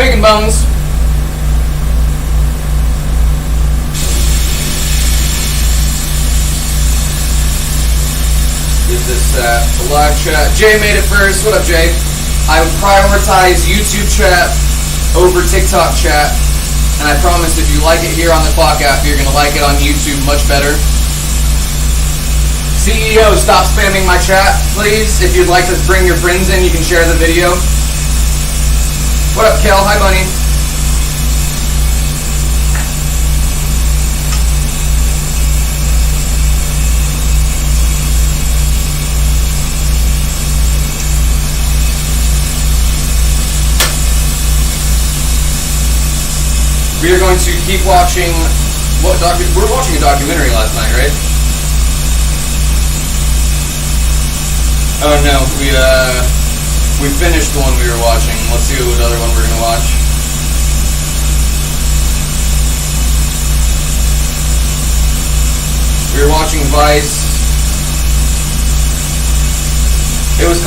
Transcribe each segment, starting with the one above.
Bacon bones. Is this the live chat? Jay made it first. What up, Jay? I would prioritize YouTube chat over TikTok chat, and I promise if you like it here on the Clock app, you're gonna like it on YouTube much better. CEO, stop spamming my chat, please. If you'd like to bring your friends in, you can share the video. What up, Kel? Hi, Bunny. We are going to keep watching. We're watching a documentary last night, right? Oh no, we finished the one we were watching. Let's see what other one we're gonna watch. We were watching Vice. It was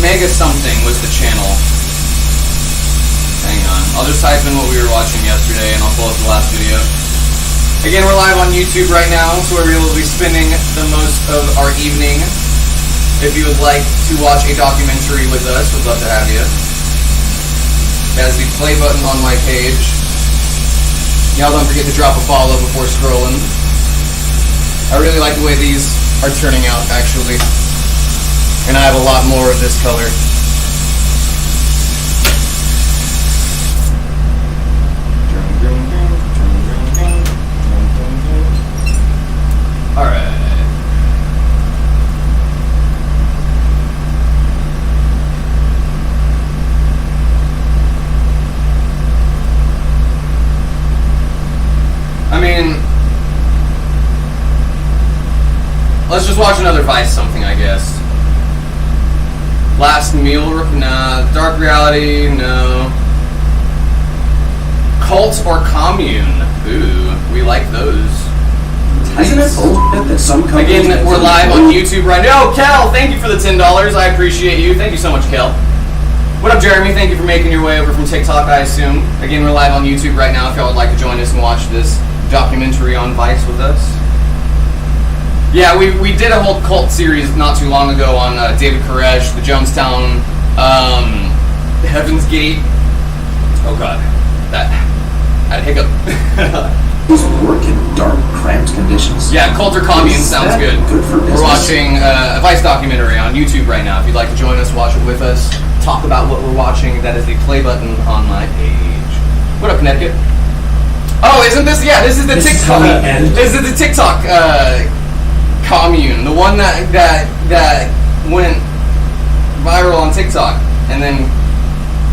Mega something was the channel. Hang on, I'll just type in what we were watching yesterday and I'll pull up the last video. Again, we're live on YouTube right now, so we will be spending the most of our evening. If you would like to watch a documentary with us, we'd love to have you. That is the play button on my page. Y'all don't forget to drop a follow before scrolling. I really like the way these are turning out, actually. And I have a lot more of this color. Alright. I mean, let's just watch another Vice something, I guess. Last Meal, nah. Dark Reality, no. Cult or Commune, ooh, we like those. Isn't it bullshit that some companies... Again, we're live on YouTube right now. Oh, Kel, thank you for the $10. I appreciate you. Thank you so much, Kel. What up, Jeremy? Thank you for making your way over from TikTok, I assume. Again, we're live on YouTube right now if y'all would like to join us and watch this documentary on Vice with us. Yeah, we did a whole cult series not too long ago on David Koresh, the Jonestown, Heaven's Gate. Oh, God. That... I had a hiccup. work in dark, cramped conditions. Yeah, Cult or Commune sounds good. Good for business. We're watching a Vice documentary on YouTube right now. If you'd like to join us, watch it with us, talk about what we're watching, that is the play button on my page. What up, Connecticut? Oh, isn't this? Yeah, this is the TikTok. This is the TikTok commune, the one that went viral on TikTok, and then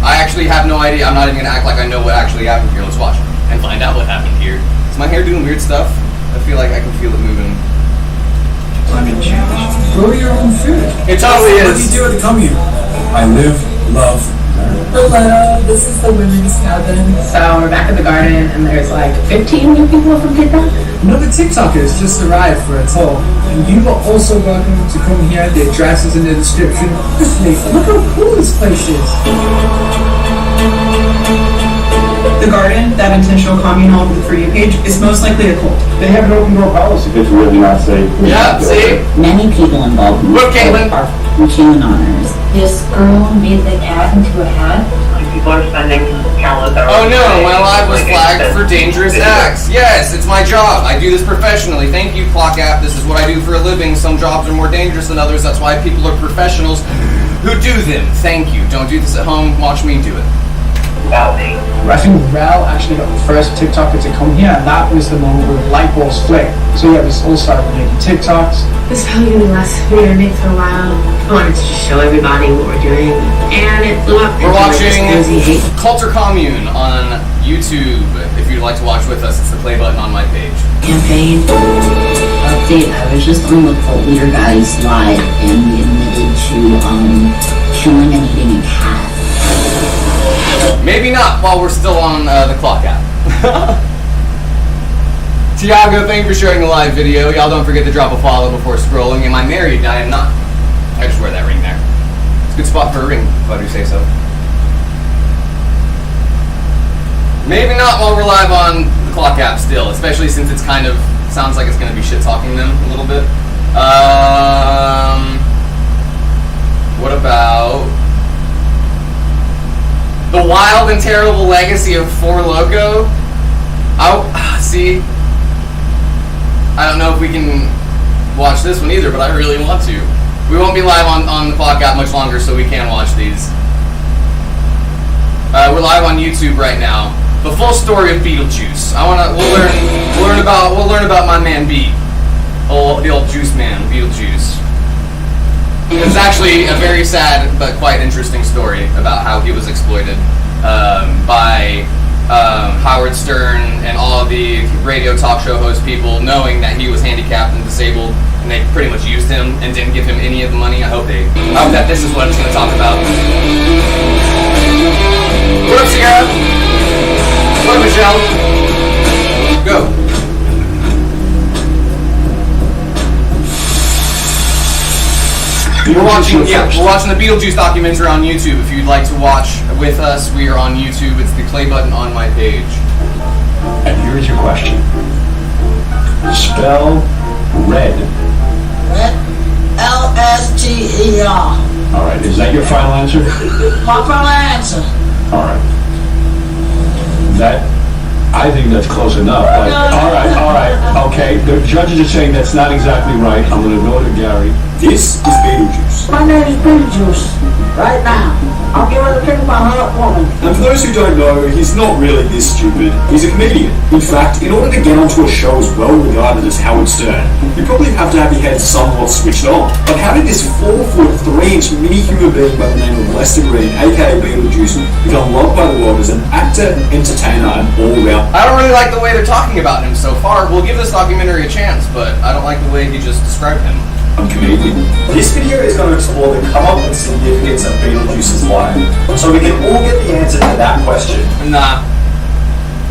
I actually have no idea. I'm not even gonna act like I know what actually happened here. Let's watch and find out what happened here. Is my hair doing weird stuff? I feel like I can feel it moving. Grow your own food. It totally is. What do you do at the commune? I live, love, learn. Hello, this is the women's cabin. So we're back at the garden and there's like 15 new people from TikTok. Another TikTokers just arrived for a tour. And you are also welcome to come here. The address is in the description. Look how cool this place is. The garden, that intentional commune all over the For You page, is most likely a cult. They have an open door policy. It's really not safe. Yeah, see? Many people involved in Look, Caitlin. are QAnoners. This girl made the cat into a hat. People are spending countless hours. Oh no, my live was flagged for dangerous acts. Yes, it's my job. I do this professionally. Thank you, Clock App. This is what I do for a living. Some jobs are more dangerous than others. That's why people are professionals who do them. Thank you. Don't do this at home. Watch me do it. I think Rel actually got the first TikToker to come here, and that was the moment where light bulbs flicked. So yeah, we all started making TikToks. This is probably gonna be the last video I make for a while. I wanted to just show everybody what we're doing, and it blew up. We're watching Cult or Commune on YouTube. If you'd like to watch with us, it's the play button on my page. Campaign update. I was just on the Cult Leader Guys live, and we admitted to killing and eating a cat. Maybe not while we're still on the Clock App. Tiago, thank you for sharing the live video. Y'all don't forget to drop a follow before scrolling. Am I married? I am not. I just wear that ring there. It's a good spot for a ring, if I do say so. Maybe not while we're live on the Clock app still, especially since it's kind of sounds like it's going to be shit talking them a little bit. What about the wild and terrible legacy of Four Loko? See, I don't know if we can watch this one either, but I really want to. We won't be live on the Clock app much longer, so we can watch these. We're live on YouTube right now. The full story of Beetlejuice. We'll learn about my man B, the old Juice Man, Beetlejuice. It's actually a very sad but quite interesting story about how he was exploited by Howard Stern and all of the radio talk show host people, knowing that he was handicapped and disabled, and they pretty much used him and didn't give him any of the money. I hope that this is what it's going to talk about. What up, Sierra? What up, Michelle? Go. We're watching the Beetlejuice documentary on YouTube. If you'd like to watch with us, we are on YouTube. It's the play button on my page. And here's your question. Spell red. Red? L-S-T-E-R. All right, is that your final answer? My final answer. All right. I think that's close enough. But, all right, okay. The judges are saying that's not exactly right. I'm going to go to Gary. This is Beetlejuice. My name is Beetlejuice. Right now. I'm getting ready to pick up my hot woman. And for those who don't know, he's not really this stupid. He's a comedian. In fact, in order to get onto a show as well regarded as Howard Stern, you probably have to have your head somewhat switched on. But how did this 4-foot 3-inch mini human being by the name of Lester Green, aka Beetlejuice, become loved by the world as an actor, entertainer, and all-round? I don't really like the way they're talking about him so far. We'll give this documentary a chance, but I don't like the way he just described him. I'm comedian. This video is going to explore the come up and significance of Beetlejuice's life, so we can all get the answer to that question. Nah,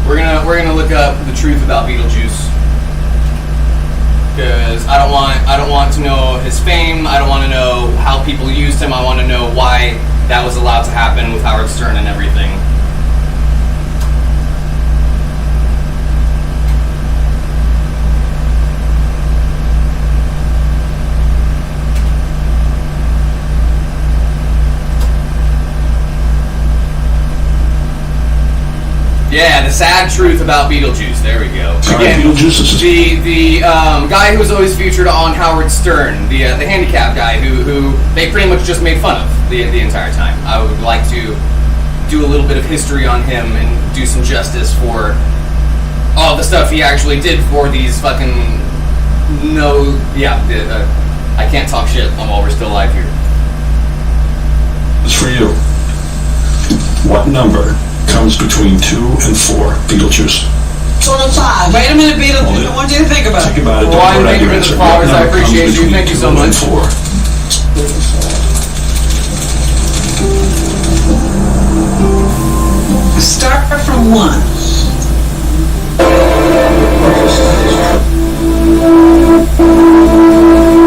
we're gonna look up the truth about Beetlejuice, because I don't want to know his fame. I don't want to know how people used him. I want to know why that was allowed to happen with Howard Stern and everything. Yeah, the sad truth about Beetlejuice. There we go. Again, the guy who was always featured on Howard Stern, the handicapped guy who they pretty much just made fun of the entire time. I would like to do a little bit of history on him and do some justice for all the stuff he actually did for these fucking I can't talk shit while we're still live here. It's for you. What number comes between 2 and 4, Beetlejuice? 25. Wait a minute, Beetlejuice. I want you to think about it. Think about it. Well, Don't thank you for the flowers. I appreciate you. Thank you so much. 4. Start from 1.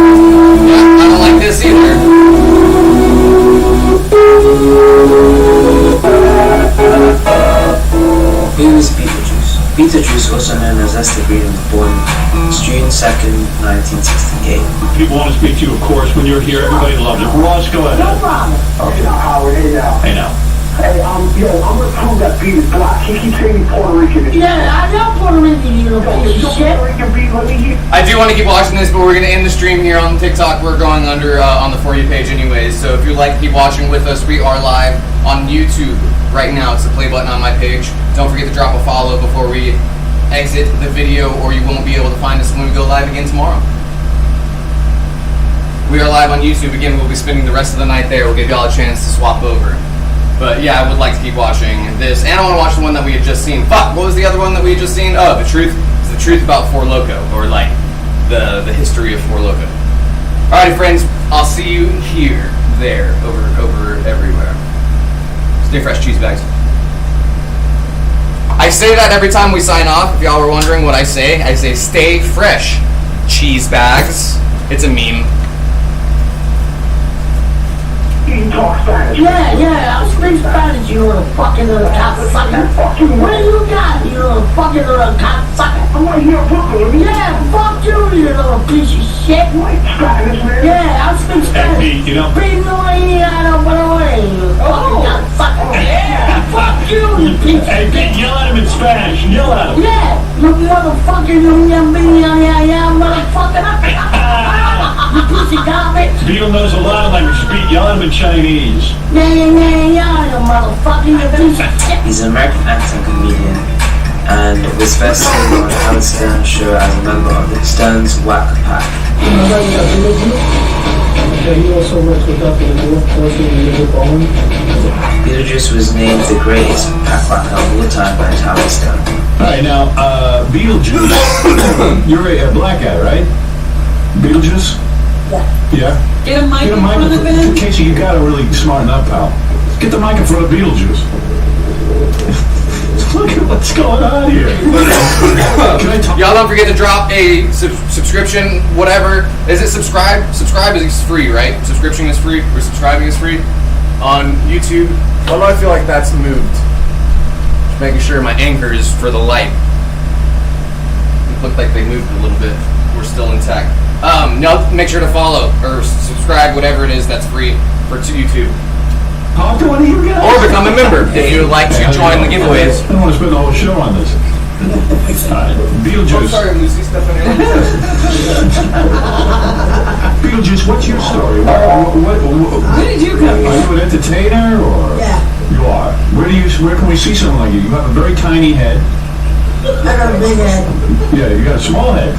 I don't like this either. Who is Beetlejuice? Beetlejuice, also known as Lester Green, was born June 2nd, 1968. People want to speak to you, of course, when you're here. Everybody loves it. Ross, go ahead. No problem. Okay. Howard, hey now. Hey now. Hey, I'm gonna prove that beat is black. He keeps saying he's Puerto Rican. Yeah, I know Puerto Rican, you know, Puerto Rican beat, let me hear. I do want to keep watching this, but we're going to end the stream here on TikTok. We're going under on the For You page anyways, so if you'd like to keep watching with us, we are live on YouTube right now. It's the play button on my page. Don't forget to drop a follow before we exit the video, or you won't be able to find us when we go live again tomorrow. We are live on YouTube. Again, we'll be spending the rest of the night there. We'll give y'all a chance to swap over. But yeah, I would like to keep watching this, and I want to watch the one that we had just seen. Fuck, what was the other one that we had just seen? Oh, the truth. It's the truth about Four Loko, or like the history of Four Loko. Alrighty, friends, I'll see you here, there, over, everywhere. Stay fresh, cheese bags. I say that every time we sign off. If y'all were wondering what I say stay fresh, cheese bags. It's a meme. talk Spanish. Yeah, I'll speak Spanish, you little fucking little cocksucker. What do you got, you little fucking little cocksucker? I'm right here in Brooklyn. Yeah, fuck you, you little piece of shit. What? Spanish, man? Yeah, I'll speak Spanish. Hey, Pete, you know. Yeah, fuck you, you piece of Hey, Pete, yell at him in Spanish. Yell at him. Yeah, you motherfucking motherfucker. You piece of garbage. Beetle knows a lot of languages. Pete, yell at him in Chinese. Yeah, you motherfucking piece of shit. He's an American actor and comedian, and was first seen on Howard Stern's show as a member of the Stern's Whack Pack. He also works with Dr. Bowen. Beetlejuice was named the greatest pack whacker of all time by Howard Stern. All right, now, Beetlejuice. You're a black guy, right? Beetlejuice? Yeah. Get a mic in front of the bed. Casey, you gotta really smarten up, pal. Get the mic in front of Beetlejuice. Look at what's going on here. Can I talk? Y'all don't forget to drop a subscription, whatever. Is it subscribe? Subscribe is free, right? Subscription is free, or subscribing is free on YouTube. Why do I feel like that's moved? Just making sure my anchor is for the light. It looked like they moved a little bit. We're still intact. No, make sure to follow or subscribe, whatever it is that's free for YouTube. Talk to one of you guys. Or become a member if you would like to join the giveaways. I don't want to spend the whole show on this. Beetlejuice. Sorry, Lucy, stuff in here. Beetlejuice, what's your story? Where did you come Are you an entertainer or? Yeah. You are. Where can we see someone like you? You have a very tiny head. I got a big head. Yeah, you got a small head.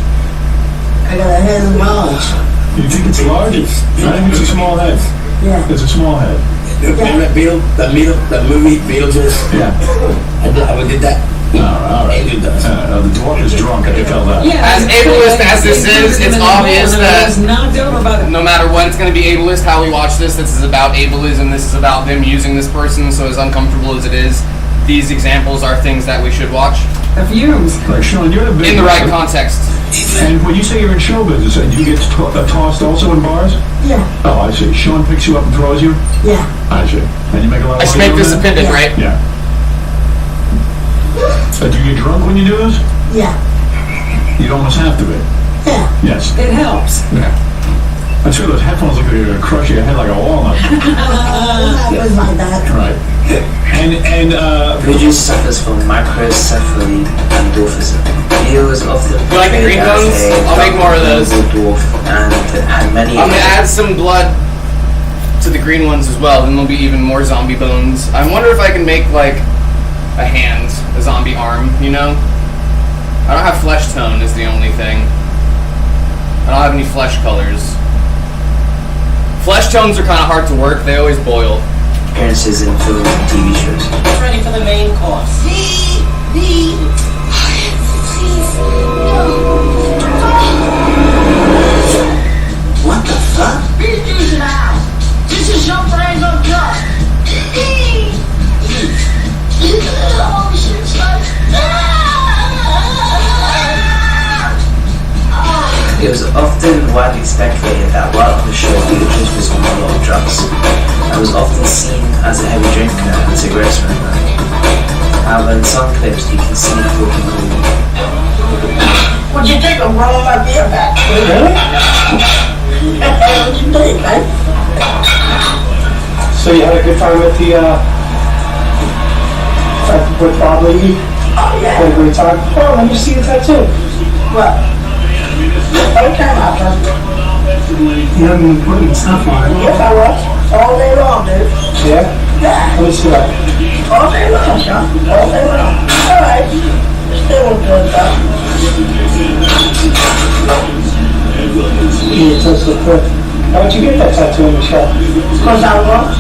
I got a head of large. You think it's large? I think it's a small head. Yeah. It's a small head. Remember the movie Beetlejuice? Yeah. I did that. All right. The dwarf is drunk. I can tell that. Yeah. As ableist as this is, it's obvious that knocked over by the no matter what, it's going to be ableist how we watch this. This is about ableism. This is about them using this person. So as uncomfortable as it is, these examples are things that we should watch the fumes. Like, Sean, you're the big in the right context. And when you say you're in show business, do you get tossed also in bars? Yeah. Oh, I see. Sean picks you up and throws you? Yeah. I see. And you make a lot of I should money make doing this that? appended, right? Yeah. Do you get drunk when you do this? Yeah. You'd almost have to be. Yeah. Yes. It helps. Yeah. I'm sure those headphones look like they're going to crush your head like a walnut. It happens like that. Right. And Beetlejuice suffers from microcephaly and dwarfism. He was often You like the green portrayed ones? as a I'll make more of those. dwarf and had many. I'm going to add some blood to the green ones as well. Then there'll be even more zombie bones. I wonder if I can make like a hand, a zombie arm, you know? I don't have flesh tone is the only thing. I don't have any flesh colors. Flesh tones are kind of hard to work. They always boil. Appearances in film and TV shows. Ready for the main course. What the fuck? Beetlejuice in the house. This is your friend of God. Oh, shit, son. It was often widely speculated that while on the show, Beetlejuice was on a lot of drugs. I was often seen as a heavy drinker and cigarette smoker. However, in some clips, you can see him talking cool. What'd you think of rolling my beer back? Really? What'd you think, man? So you had a good time with with Bob Levy? Oh, yeah. Had a great time? Oh, let me see the tattoo. What? Okay, my friend. You haven't been putting stuff on it. Yes, I was. All day long, dude. Yeah? Yeah. Let me see that. All day long, son. All day long. All right. Still was good, though. Yeah, it does look good. How'd you get that tattoo on your show? Because I love it.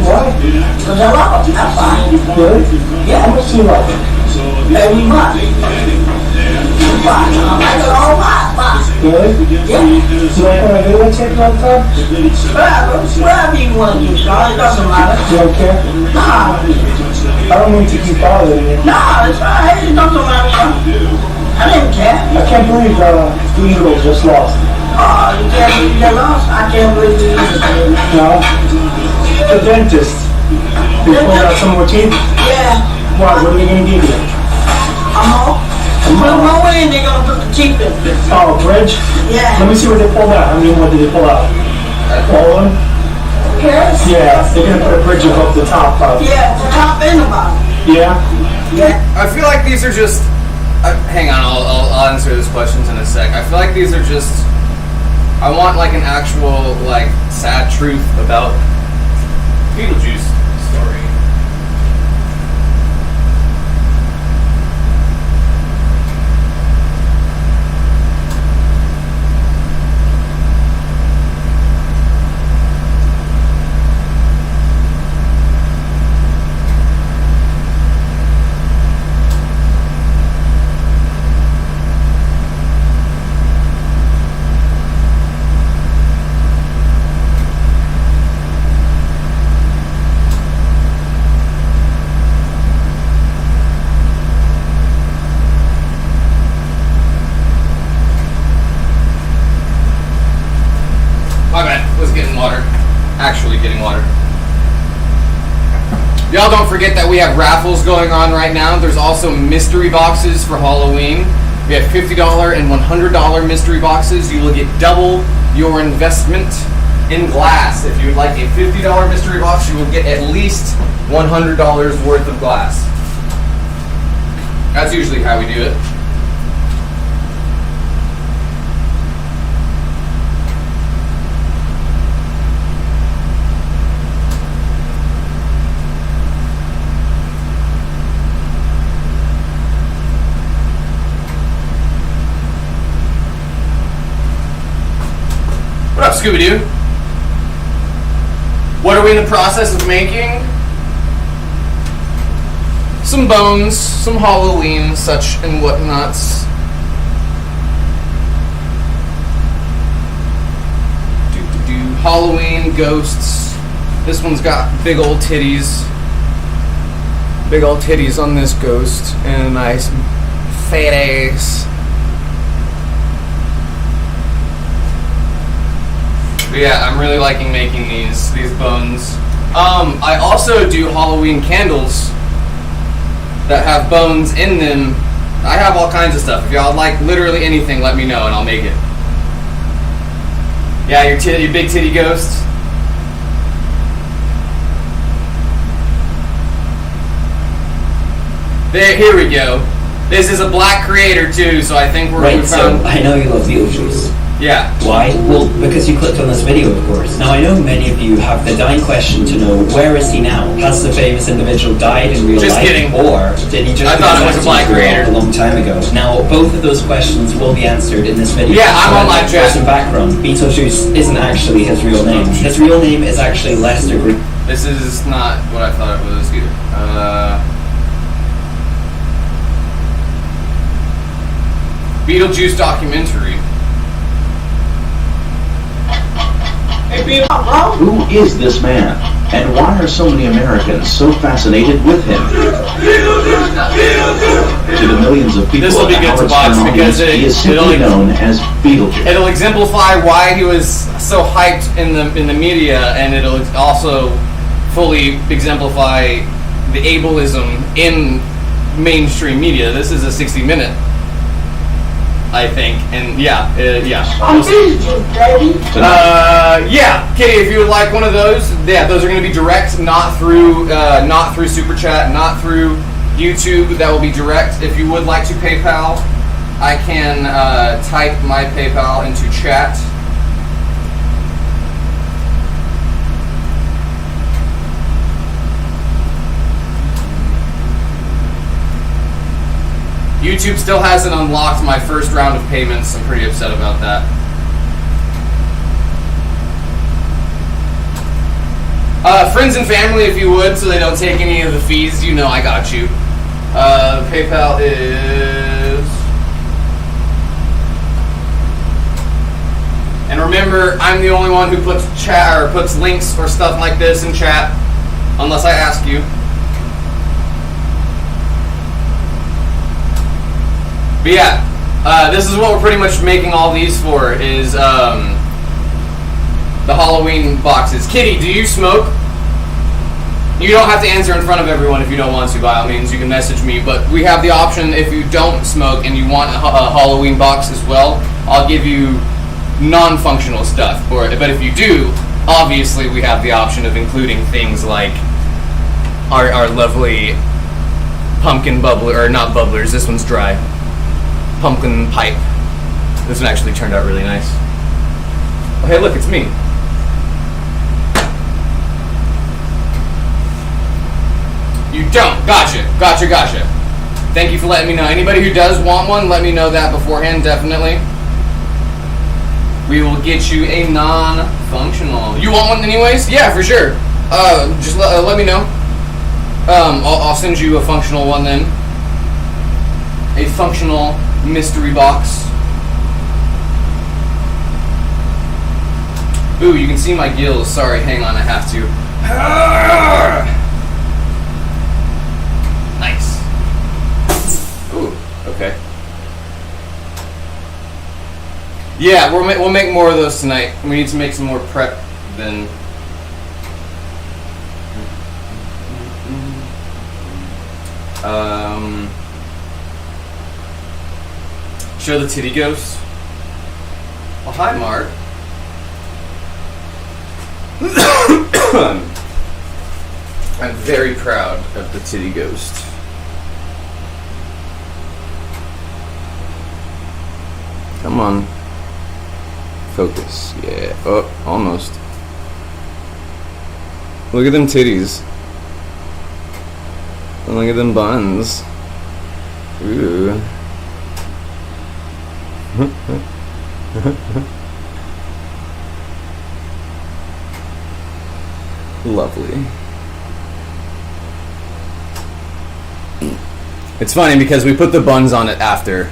Why? Because I love it. That's fine. Really? Yeah. How much do you love it? Every month. But I like it all month. Really? Yeah. Do you like when I do that tape all the time? Whatever you want to do, Sean. It doesn't matter. You don't care? Nah. I don't mean to keep bothering you. Nah, it's alright. It doesn't matter, son. I didn't care. I can't believe the Eagles just lost. Oh, you can't believe they lost? I can't believe you either. No? The dentist. They pulled out some more teeth? Yeah. Why? What are they going to give you? Put them all in, they're gonna put the teeth in. Oh, bridge? Yeah. Let me see what they pulled out. How many more did they pull out? All of them? Yes. Yeah, they're going to put a bridge above the top. Yeah, the top and the bottom. Yeah? Yeah. I feel like these are just. Hang on, I'll answer those questions in a sec. I feel like these are just. I want like an actual like sad truth about Beetlejuice story. My bad, was getting water. Actually getting water. Y'all don't forget that we have raffles going on right now. There's also mystery boxes for Halloween. We have $50 and $100 mystery boxes. You will get double your investment in glass. If you would like a $50 mystery box, you will get at least $100 worth of glass. That's usually how we do it. What up, Scooby-Doo? What are we in the process of making? Some bones, some Halloween, such and whatnots. Halloween, ghosts. This one's got big old titties. Big old titties on this ghost. And a nice fat ass. But yeah, I'm really liking making these bones. I also do Halloween candles that have bones in them. I have all kinds of stuff. If y'all like literally anything, let me know and I'll make it. Yeah, your big titty ghost. There, here we go. This is a black creator too, so I think we're right. So I know you love Beetlejuice. Yeah. Why? Well, because you clicked on this video, of course. Now, I know many of you have the dying question to know, where is he now? Has the famous individual died in real Just life? kidding. Or did he just I thought it was a black creator a long time ago? Now, both of those questions will be answered in this video. Yeah, I'm on my chat. For some background, Beetlejuice isn't actually his real name. His real name is actually Lester Green. This is not what I thought it was either. Beetlejuice documentary. Who is this man? And why are so many Americans so fascinated with him? To the millions of people This will be at good to Howard watch Stern because audience, he is simply known as Beetlejuice. It'll exemplify why he was so hyped in the media, and it'll also fully exemplify the ableism in mainstream media. This is a 60-minute, I think, and yeah. I'm Beetlejuice, baby. Yeah, Kitty, if you would like one of those, yeah, those are going to be direct, not through Super Chat, not through YouTube. That will be direct. If you would like to PayPal, I can type my PayPal into chat. YouTube still hasn't unlocked my first round of payments. I'm pretty upset about that. Friends and family, if you would, so they don't take any of the fees, you know I got you. PayPal is... And remember, I'm the only one who puts chat or puts links or stuff like this in chat, unless I ask you. But yeah, this is what we're pretty much making all these for, is the Halloween boxes. Kitty, do you smoke? You don't have to answer in front of everyone if you don't want to, by all means. You can message me, but we have the option if you don't smoke and you want a Halloween box as well, I'll give you non-functional stuff. But if you do, obviously we have the option of including things like our lovely pumpkin bubbler, or not bubblers, this one's dry. Pumpkin pipe. This one actually turned out really nice. Oh, hey, look, it's me. You don't. Gotcha. Thank you for letting me know. Anybody who does want one, let me know that beforehand, definitely. We will get you a non-functional. You want one anyways? Yeah, for sure. Just let me know. I'll send you a functional one then. A functional mystery box. Ooh, you can see my gills. Sorry, hang on, I have to. Nice. Ooh, okay. Yeah, we'll make more of those tonight. We need to make some more prep then. Show the titty ghost. Oh, hi, Mark. I'm very proud of the titty ghost. Come on. Focus. Yeah. Oh, almost. Look at them titties. And look at them buns. Ooh. Lovely. It's funny because we put the buns on it after.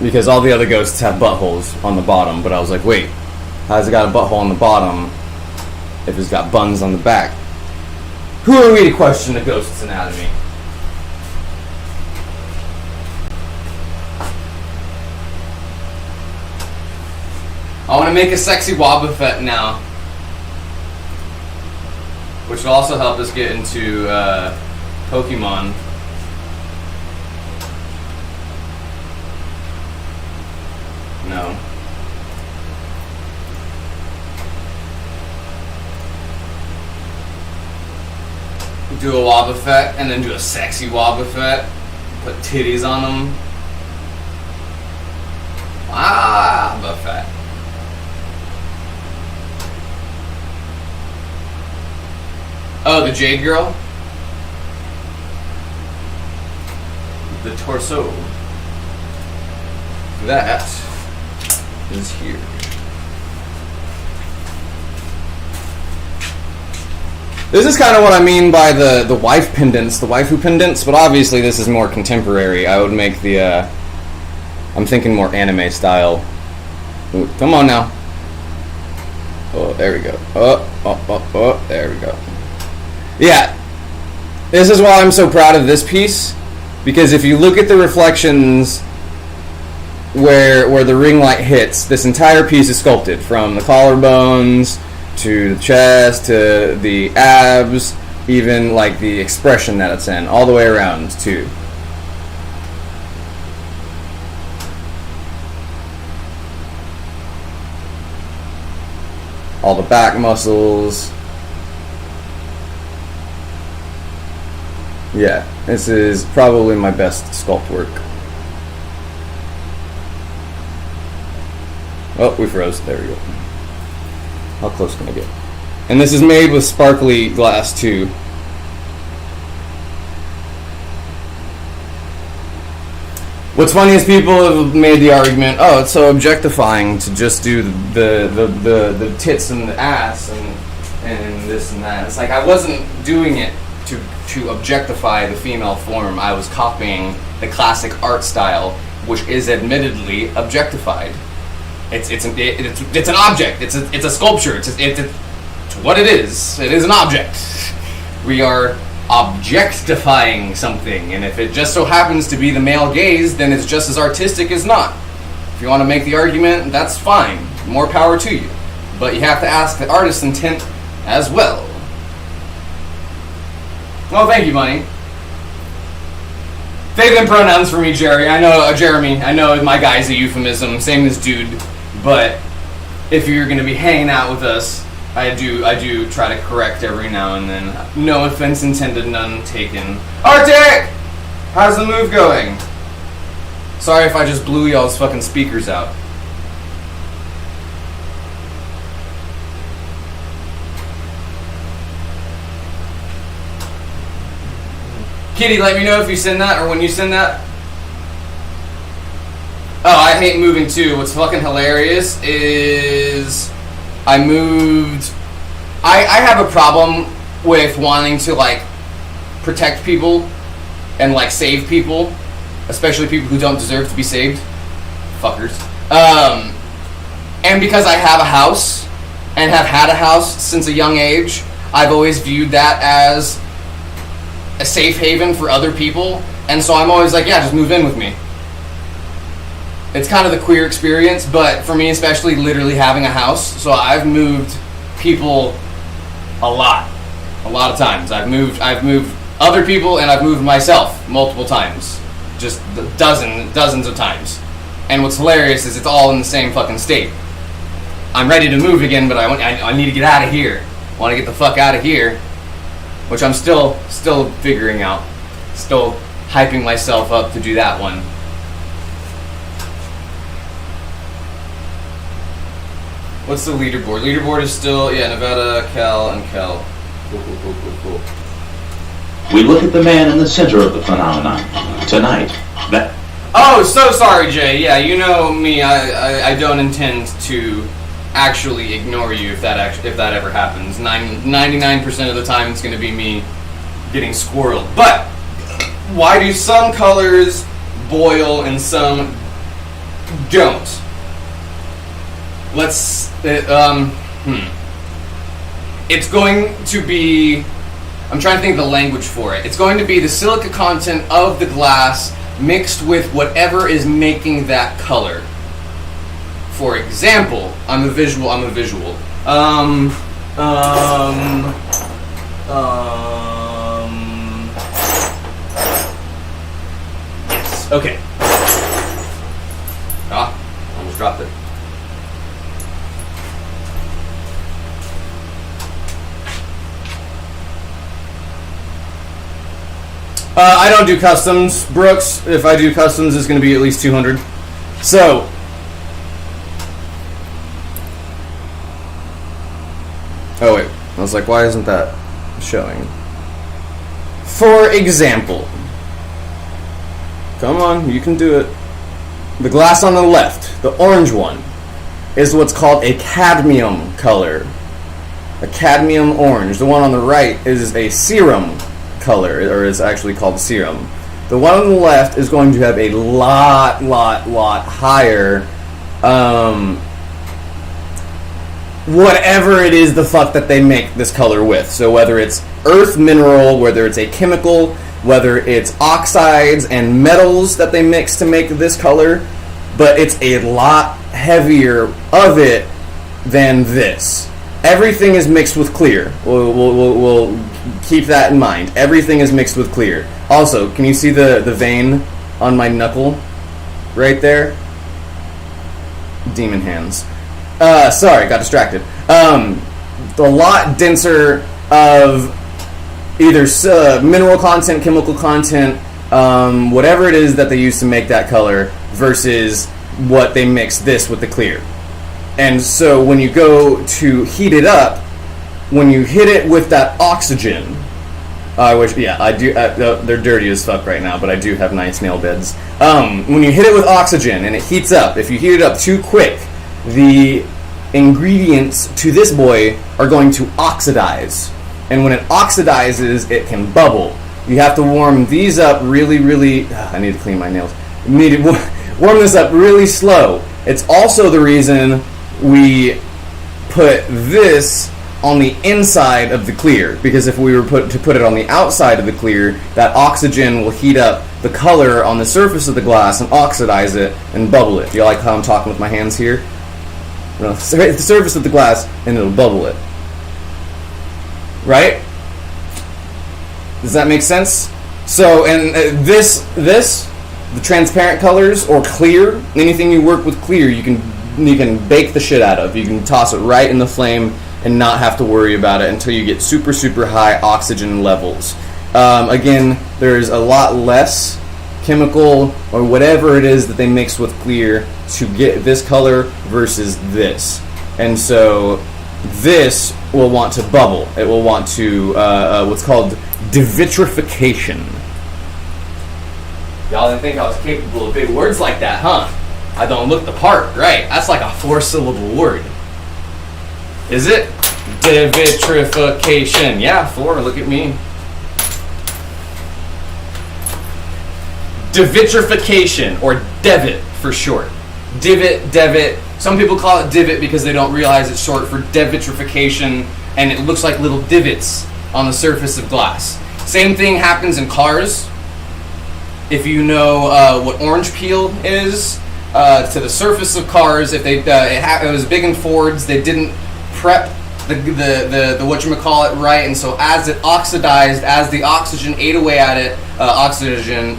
Because all the other ghosts have buttholes on the bottom, but I was like, wait, how's it got a butthole on the bottom if it's got buns on the back? Who are we to question a ghost's anatomy? I want to make a sexy Wobbuffet now, which will also help us get into Pokemon. No. Do a Wobbuffet and then do a sexy Wobbuffet. Put titties on them. Wobbuffet. Oh, the Jade Girl? The torso. That is here. This is kind of what I mean by the wife pendants, the waifu pendants, but obviously this is more contemporary. I would make the, I'm thinking more anime style. Ooh, come on now. Oh, there we go. Oh, there we go. Yeah, this is why I'm so proud of this piece, because if you look at the reflections where the ring light hits, this entire piece is sculpted, from the collarbones to the chest to the abs, even like the expression that it's in, all the way around too. All the back muscles. Yeah, this is probably my best sculpt work. Oh, we froze. There we go. How close can I get? And this is made with sparkly glass too. What's funny is people have made the argument, oh, it's so objectifying to just do the tits and the ass and this and that. It's like I wasn't doing it to objectify the female form. I was copying the classic art style, which is admittedly objectified. It's an object. It's a sculpture. It's what it is. It is an object. We are objectifying something, and if it just so happens to be the male gaze, then it's just as artistic as not. If you want to make the argument, that's fine. More power to you. But you have to ask the artist's intent as well. Well, thank you, Bunny. They them pronouns for me, Jerry. I know, Jeremy. I know my guy's a euphemism, same as dude. But if you're gonna be hanging out with us, I do try to correct every now and then. No offense intended, none taken. Arctic! How's the move going? Sorry if I just blew y'all's fucking speakers out. Kitty, let me know if you send that or when you send that. Oh, I hate moving too. What's fucking hilarious is I moved. I have a problem with wanting to like protect people and like save people, especially people who don't deserve to be saved. Fuckers. And because I have a house and have had a house since a young age, I've always viewed that as a safe haven for other people, and so I'm always like, yeah, just move in with me. It's kind of the queer experience, but for me especially, literally having a house, so I've moved people a lot of times. I've moved other people, and I've moved myself multiple times, just dozens of times. And what's hilarious is it's all in the same fucking state. I'm ready to move again, but I need to get out of here. I want to get the fuck out of here. Which I'm still figuring out. Still hyping myself up to do that one. What's the leaderboard? Leaderboard is still, Nevada, Cal, and Cal. Cool. We look at the man in the center of the phenomenon. Tonight, that... Oh, so sorry, Jay. Yeah, you know me. I don't intend to actually ignore you if that ever happens. 99% of the time it's going to be me getting squirreled. But why do some colors boil and some don't? It's going to be, I'm trying to think of the language for it. It's going to be the silica content of the glass mixed with whatever is making that color. For example, I'm a visual. Yes. Okay. Almost dropped it. I don't do customs, Brooks. If I do customs, it's going to be at least 200. So, oh wait, I was like, why isn't that showing? For example, come on, you can do it. The glass on the left, the orange one, is what's called a cadmium color. A cadmium orange. The one on the right is a serum color, or is actually called serum. The one on the left is going to have a lot higher, whatever it is the fuck that they make this color with. So whether it's earth mineral, whether it's a chemical, whether it's oxides and metals that they mix to make this color, but it's a lot heavier of it than this. Everything is mixed with clear. We'll keep that in mind. Everything is mixed with clear. Also, can you see the vein on my knuckle right there? Demon hands. Sorry, got distracted. A lot denser of either mineral content, chemical content, whatever it is that they use to make that color, versus what they mix this with the clear. And so when you go to heat it up, when you hit it with that oxygen, I do. They're dirty as fuck right now, but I do have nice nail beds. When you hit it with oxygen and it heats up, if you heat it up too quick, the ingredients to this boy are going to oxidize. And when it oxidizes, it can bubble. You have to warm these up really... I need to clean my nails. You need to warm this up really slow. It's also the reason we put this on the inside of the clear, because if we were to put it on the outside of the clear, that oxygen will heat up the color on the surface of the glass and oxidize it and bubble it. Do you like how I'm talking with my hands here? No, the surface of the glass and it'll bubble it. Right? Does that make sense? So, and the transparent colors or clear, anything you work with clear, you can bake the shit out of. You can toss it right in the flame and not have to worry about it until you get super, super high oxygen levels. Again, there's a lot less chemical or whatever it is that they mix with clear to get this color versus this. And so this will want to bubble. It will want to what's called devitrification. Y'all didn't think I was capable of big words like that, huh? I don't look the part, right? That's like a 4-syllable word. Is it? Devitrification. Yeah, 4, look at me. Devitrification, or DEVIT for short. Divot. Some people call it divot because they don't realize it's short for devitrification, and it looks like little divots on the surface of glass. Same thing happens in cars. If you know what orange peel is, to the surface of cars, if it was big in Fords, they didn't prep the whatchamacallit right, and so as it oxidized, as the oxygen ate away at it, oxygen,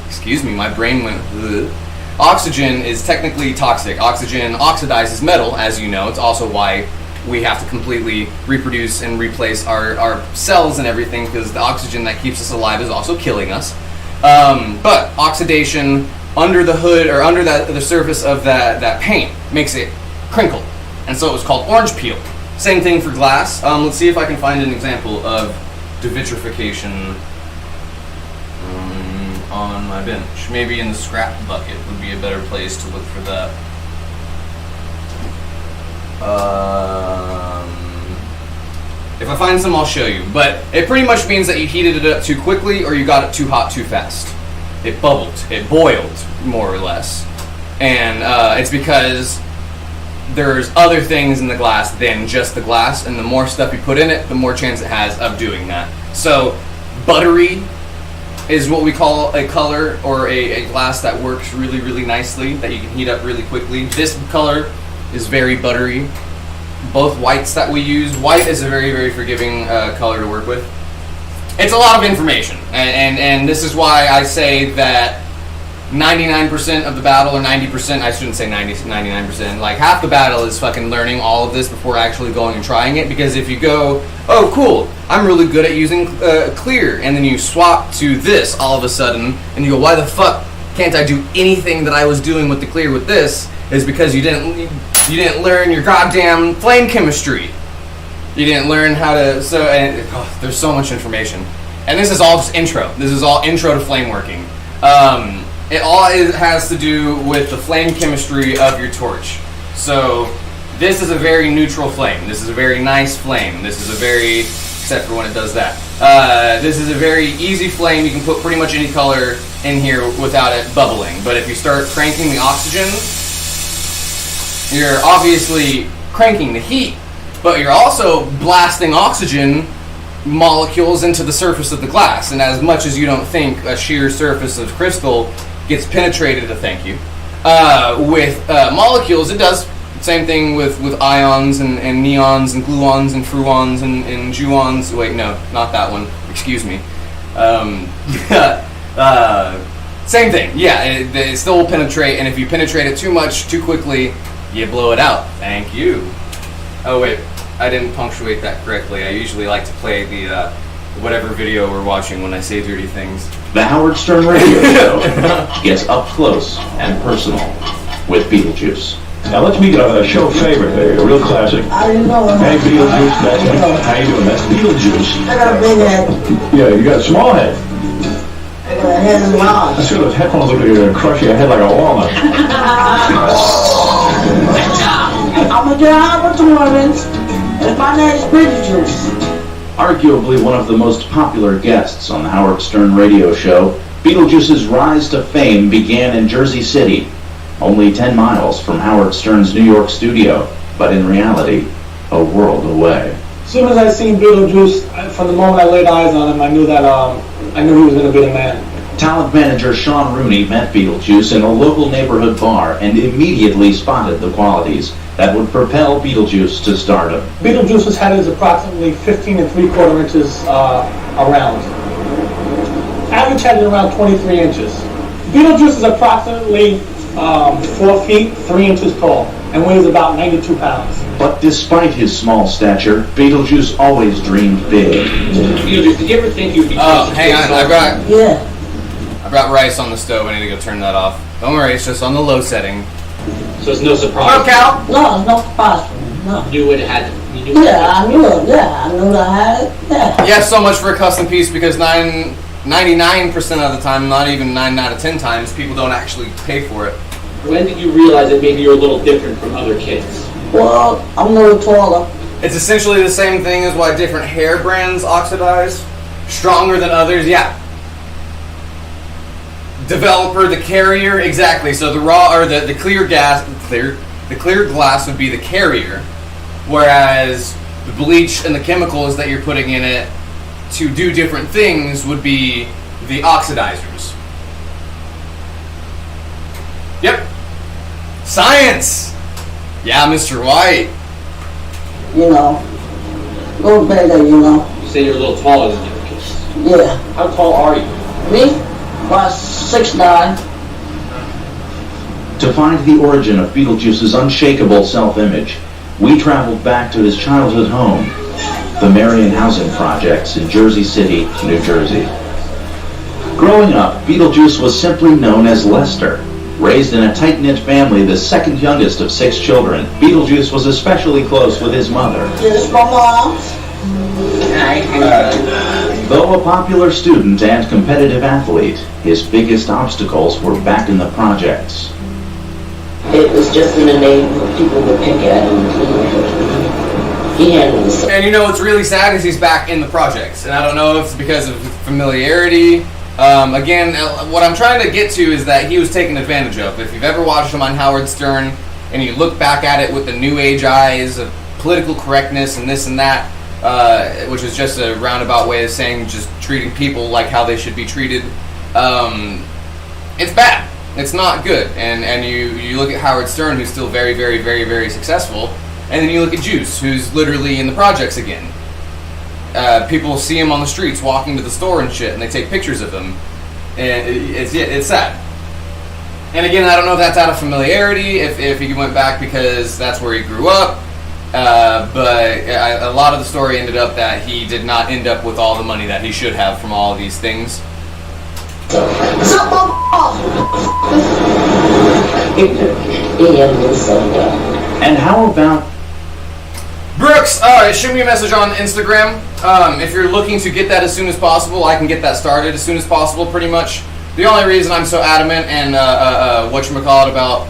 excuse me, my brain went ugh. Oxygen is technically toxic. Oxygen oxidizes metal, as you know. It's also why we have to completely reproduce and replace our cells and everything, because the oxygen that keeps us alive is also killing us. But oxidation under the hood or under the surface of that paint makes it crinkle, and so it was called orange peel. Same thing for glass. Let's see if I can find an example of devitrification on my bench. Maybe in the scrap bucket would be a better place to look for that. If I find some, I'll show you. But it pretty much means that you heated it up too quickly or you got it too hot too fast. It bubbled. It boiled, more or less. And it's because there's other things in the glass than just the glass, and the more stuff you put in it, the more chance it has of doing that. So, buttery is what we call a color or a glass that works really, really nicely, that you can heat up really quickly. This color is very buttery. Both whites that we use, white is a very, very forgiving color to work with. It's a lot of information, and this is why I say that 99% of the battle, or 90%, I shouldn't say 99%, like half the battle is fucking learning all of this before actually going and trying it, because if you go, oh cool, I'm really good at using clear, and then you swap to this all of a sudden, and you go, why the fuck can't I do anything that I was doing with the clear with this, is because you didn't learn your goddamn flame chemistry. You didn't learn how to, there's so much information. And this is all just intro. This is all intro to flame working. It all has to do with the flame chemistry of your torch. So this is a very neutral flame. This is a very nice flame. This is a very, except for when it does that. This is a very easy flame. You can put pretty much any color in here without it bubbling. But if you start cranking the oxygen, you're obviously cranking the heat, but you're also blasting oxygen molecules into the surface of the glass. And as much as you don't think a sheer surface of crystal gets penetrated, thank you, with molecules, it does. Same thing with ions and neons and gluons and fruons and juons. Wait, no, not that one. Excuse me. Same thing. Yeah, it still will penetrate, and if you penetrate it too much, too quickly, you blow it out. Thank you. Oh wait, I didn't punctuate that correctly. I usually like to play the whatever video we're watching when I say dirty things. The Howard Stern Radio Show gets up close and personal with Beetlejuice. Now let's meet a show favorite, a real classic. I didn't know. Hey, Beetlejuice, that's me. How you doing? That's Beetlejuice. I got a big head. Yeah, you got a small head. I got a head as large. I see those headphones look like you're going to crush your head like a walnut. I'm a job of tournaments, and my name's Beetlejuice. Arguably one of the most popular guests on the Howard Stern Radio Show, Beetlejuice's rise to fame began in Jersey City, only 10 miles from Howard Stern's New York studio, but in reality, a world away. As soon as I seen Beetlejuice, from the moment I laid eyes on him, I knew that I knew he was going to be the man. Talent manager Sean Rooney met Beetlejuice in a local neighborhood bar and immediately spotted the qualities that would propel Beetlejuice to stardom. Beetlejuice's head is approximately 15 3/4 inches around. Average head is around 23 inches. Beetlejuice is approximately 4 feet, 3 inches tall, and weighs about 92 pounds. But despite his small stature, Beetlejuice always dreamed big. Beetlejuice, did you ever think you'd be... Hang on, I've got rice on the stove. I need to go turn that off. Don't worry, it's just on the low setting. So it's no surprise. Oh, Cal! No, it's no surprise for me, no. You knew it had to... You knew Yeah, I knew it, yeah, I knew I had it, yeah. Yeah, so much for a custom piece because 99% of the time, not even 9 out of 10 times, people don't actually pay for it. When did you realize that maybe you're a little different from other kids? Well, I'm a little taller. It's essentially the same thing as why different hair brands oxidize. Stronger than others, yeah. Developer, the carrier, exactly. So the raw or the clear gas, the clear glass would be the carrier, whereas the bleach and the chemicals that you're putting in it to do different things would be the oxidizers. Yep. Science! Yeah, Mr. White. You know, a little bigger, you know. You say you're a little taller than the other kids. Yeah. How tall are you? Me? About 6'9". To find the origin of Beetlejuice's unshakable self-image, we traveled back to his childhood home, the Marion Housing Projects in Jersey City, New Jersey. Growing up, Beetlejuice was simply known as Lester. Raised in a tight-knit family, the second youngest of 6 children, Beetlejuice was especially close with his mother. Yes, my mom. Though a popular student and competitive athlete, his biggest obstacles were back in the projects. It was just in the neighborhood. People would pick at him. He handled it. And you know what's really sad is he's back in the projects, and I don't know if it's because of familiarity. Again, what I'm trying to get to is that he was taken advantage of. If you've ever watched him on Howard Stern, and you look back at it with the new age eyes of political correctness and this and that, which is just a roundabout way of saying just treating people like how they should be treated, it's bad. It's not good. And you look at Howard Stern, who's still very, very, very, very successful, and then you look at Juice, who's literally in the projects again. People see him on the streets walking to the store and shit, and they take pictures of him. And it's sad. And again, I don't know if that's out of familiarity, if he went back because that's where he grew up. But a lot of the story ended up that he did not end up with all the money that he should have from all of these things. And how about Brooks, shoot me a message on Instagram. If you're looking to get that as soon as possible, I can get that started as soon as possible, pretty much. The only reason I'm so adamant and whatchamacallit about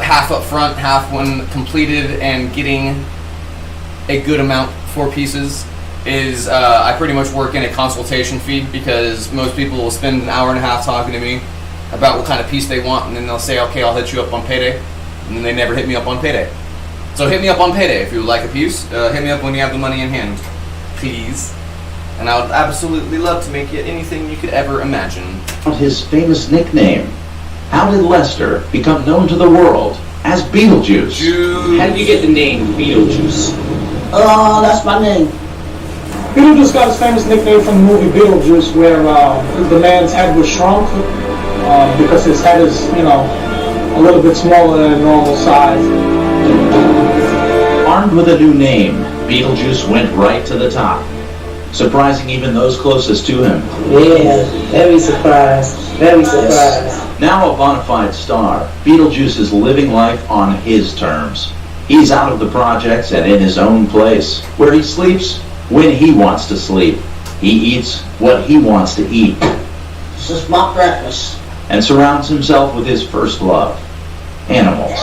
half up front, half when completed, and getting a good amount for pieces is I pretty much work in a consultation fee, because most people will spend an hour and a half talking to me about what kind of piece they want, and then they'll say, okay, I'll hit you up on payday, and then they never hit me up on payday. So hit me up on payday if you would like a piece. Hit me up when you have the money in hand, please. And I would absolutely love to make you anything you could ever imagine. his famous nickname? How did Lester become known to the world as Beetlejuice? How did you get the name Beetlejuice? That's my name. Beetlejuice got his famous nickname from the movie Beetlejuice, where the man's head was shrunk because his head is, a little bit smaller than a normal size. Armed with a new name, Beetlejuice went right to the top, surprising even those closest to him. Yeah, very surprised. Very surprised. Now a bona fide star, Beetlejuice is living life on his terms. He's out of the projects and in his own place, where he sleeps when he wants to sleep. He eats what he wants to eat. This is my breakfast. And surrounds himself with his first love, animals.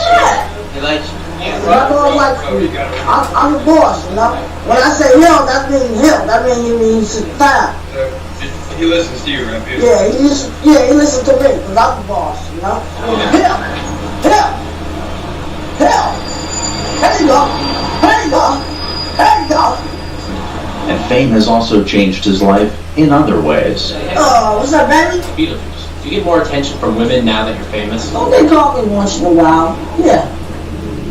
I'm the boss, When I say him, that means him. That means he means down. He listens to you, right? Yeah, he listens to me, because I'm the boss, Him. Here you go. Here you go. Here you go. And fame has also changed his life in other ways. What's up, baby? Beetlejuice. Do you get more attention from women now that you're famous? Oh, they call me once in a while. Yeah.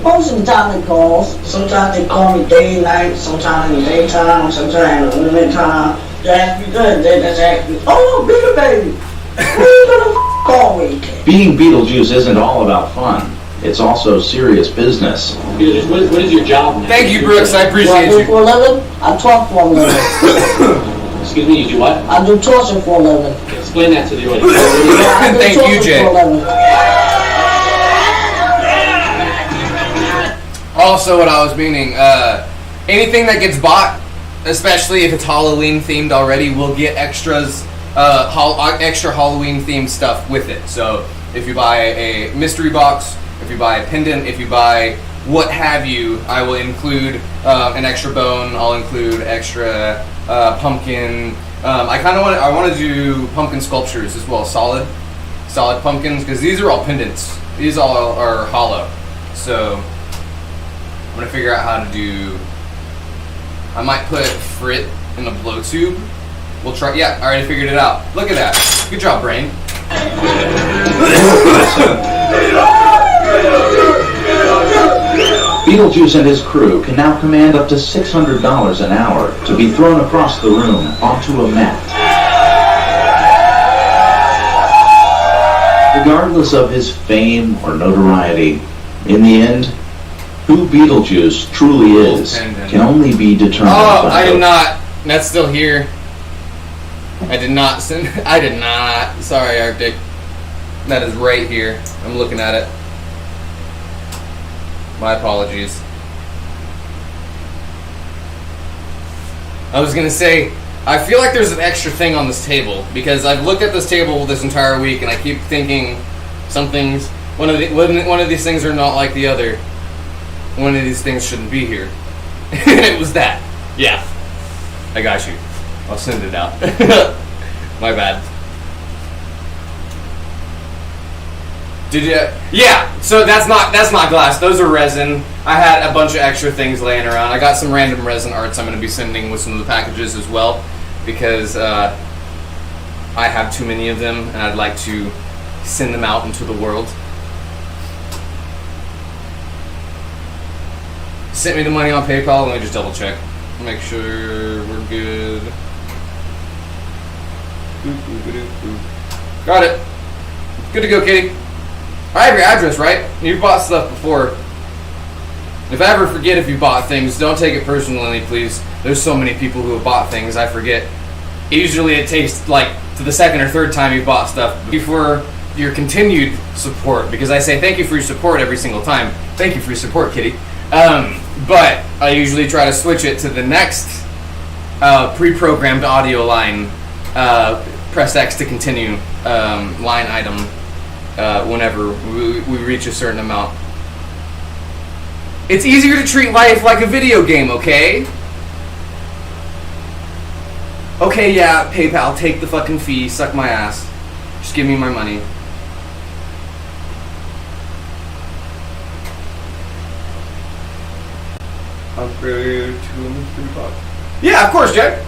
Most of the time it calls. Sometimes they call me day and night, sometimes in the daytime, sometimes in the evening time. They ask me good, they just ask me, oh, Beetle baby, when you gonna call me? Being Beetlejuice isn't all about fun. It's also serious business. Beetlejuice, what is your job now? Thank you, Brooks. I appreciate What I do you. for a living? I talk for a living. Excuse me, you do what? I do torture for a living. Explain that to the audience. I do Thank you, torture Jay. for a living. Also, what I was meaning, anything that gets bought, especially if it's Halloween themed already, will get extras, extra Halloween themed stuff with it. So if you buy a mystery box, if you buy a pendant, if you buy what have you, I will include an extra bone. I'll include extra pumpkin. I want to do pumpkin sculptures as well, solid pumpkins, because these are all pendants. These all are hollow. So I'm gonna figure out how to do. I might put Frit in the blow tube. We'll try. Yeah, I already figured it out. Look at that. Good job, brain. Beetlejuice and his crew can now command up to $600 an hour to be thrown across the room onto a mat. Regardless of his fame or notoriety, in the end, who Beetlejuice truly is can only be determined by I did not. That's still here. I did not send. I did not. Sorry, Arctic. That is right here. I'm looking at it. My apologies. I was gonna say, I feel like there's an extra thing on this table because I've looked at this table this entire week and I keep thinking some things. One of these things are not like the other. One of these things shouldn't be here. And it was that. Yeah. I got you. I'll send it out. My bad. Did you? Yeah. So that's not glass. Those are resin. I had a bunch of extra things laying around. I got some random resin arts I'm going to be sending with some of the packages as well because I have too many of them and I'd like to send them out into the world. Sent me the money on PayPal. Let me just double check. Make sure we're good. Got it. Good to go, Katie. I have your address, right? You've bought stuff before. If I ever forget if you bought things, don't take it personally, please. There's so many people who have bought things, I forget. Usually it takes, like, to the second or third time you bought stuff. Thank you for your continued support, because I say thank you for your support every single time. Thank you for your support, Kitty. But I usually try to switch it to the next pre-programmed audio line. Press X to continue line item whenever we reach a certain amount. It's easier to treat life like a video game, okay? Okay, yeah, PayPal, take the fucking fee, suck my ass. Just give me my money. Upgrade to a mystery box. Yeah, of course, Jack.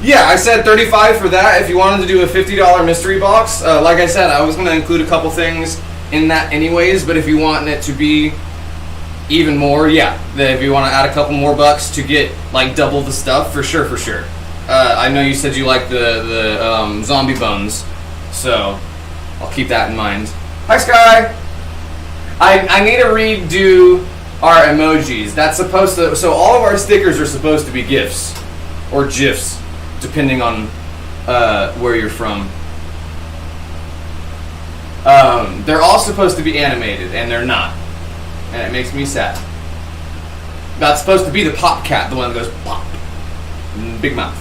Yeah, I said $35 for that. If you wanted to do a $50 mystery box, like I said, I was going to include a couple things in that anyways, but if you want it to be even more, yeah. If you want to add a couple more bucks to get, like, double the stuff, for sure, for sure. I know you said you like the zombie bones, so I'll keep that in mind. Hi, Sky! I need to redo our emojis. That's supposed to... So all of our stickers are supposed to be GIFs. Or GIFs, depending on where you're from. They're all supposed to be animated, and they're not. And it makes me sad. That's supposed to be the pop cat, the one that goes pop. Big mouth.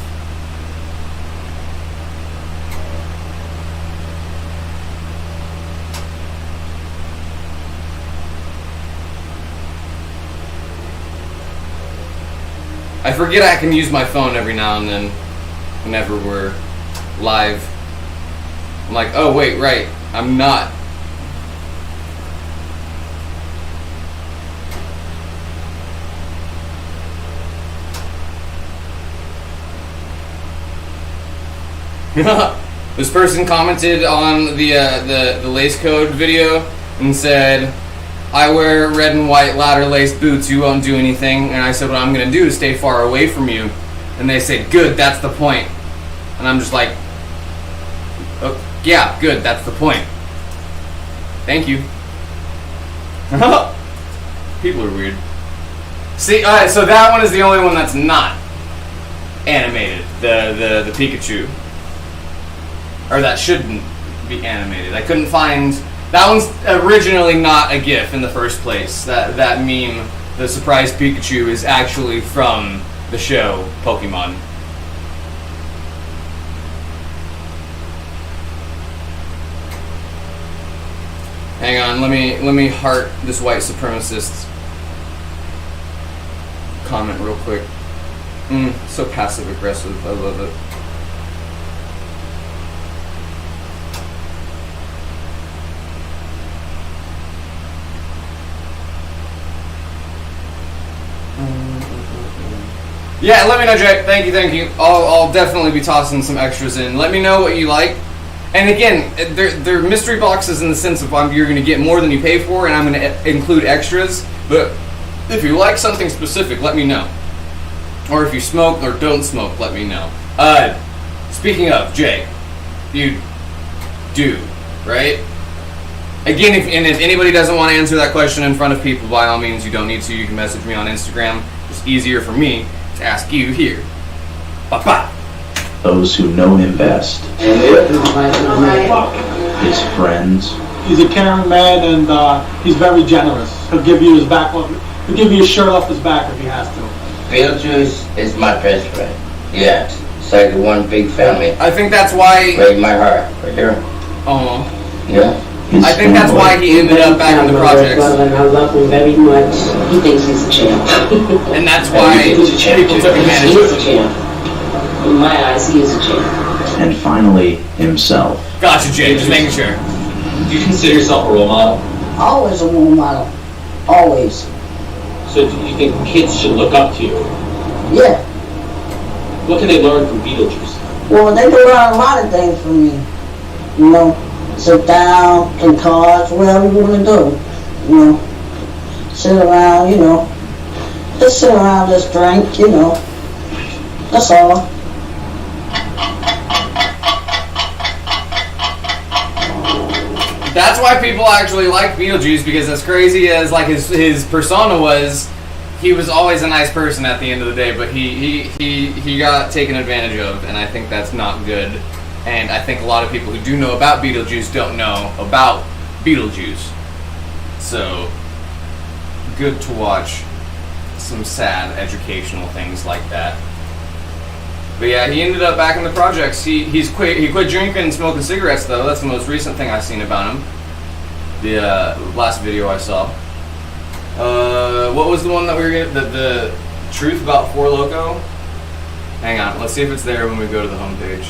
I forget I can use my phone every now and then whenever we're live. I'm like, oh wait, right, I'm not. This person commented on the Lace Code video and said, I wear red and white ladder-laced boots, you won't do anything. And I said, what I'm going to do is stay far away from you. And they say, good, that's the point. And I'm just like, oh, yeah, good, that's the point. Thank you. People are weird. See, alright, so that one is the only one that's not animated. The Pikachu. Or that shouldn't be animated. I couldn't find... That one's originally not a GIF in the first place. That meme, the surprise Pikachu, is actually from the show Pokemon. Hang on, let me heart this white supremacist comment real quick. So passive aggressive. I love it. Yeah, let me know, Jay. Thank you. I'll definitely be tossing some extras in. Let me know what you like. And again, they're mystery boxes in the sense of you're going to get more than you pay for, and I'm going to include extras. But if you like something specific, let me know. Or if you smoke or don't smoke, let me know. Speaking of, Jay, you do, right? Again, if anybody doesn't want to answer that question in front of people, by all means, you don't need to. You can message me on Instagram. It's easier for me to ask you here. Bye-bye. Those who know him best. His friends. He's a caring man, and he's very generous. He'll give you his back. He'll give you his shirt off his back if he has to. Beetlejuice is my best friend. Yeah, it's like one big family. I think that's why. Break my heart, right here. Yeah. I think that's why he ended up back in the projects. And I love him very much. He thinks he's a champ. And that's why people took advantage of him. He is a champ. In my eyes, he is a champ. And finally, himself. Gotcha, Jay. Just making sure. Do you consider yourself a role model? Always a role model. Always. So do you think kids should look up to you? Yeah. What can they learn from Beetlejuice? Well, they can learn a lot of things from me. You know, sit down, play cards, whatever you want to do. You know, sit around, you know. Just sit around, just drink, you know. That's all. That's why people actually like Beetlejuice, because as crazy as like his persona was, he was always a nice person at the end of the day, but he got taken advantage of, and I think that's not good. And I think a lot of people who do know about Beetlejuice don't know about Beetlejuice. So, good to watch some sad educational things like that. But yeah, he ended up back in the projects. He quit drinking and smoking cigarettes though. That's the most recent thing I've seen about him. The last video I saw. What was the one that we were getting? The truth about Four Loko? Hang on, let's see if it's there when we go to the homepage.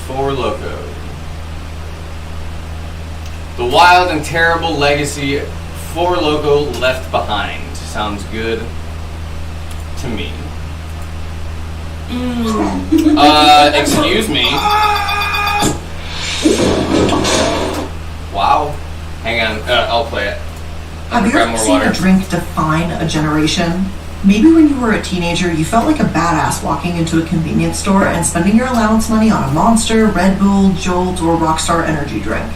Four Loko. The wild and terrible legacy Four Loko left behind. Sounds good to me. Excuse me. Wow. Hang on, I'll play it. Have you ever seen a drink define a generation? Maybe when you were a teenager, you felt like a badass walking into a convenience store and spending your allowance money on a Monster, Red Bull, Jolt, or Rockstar energy drink.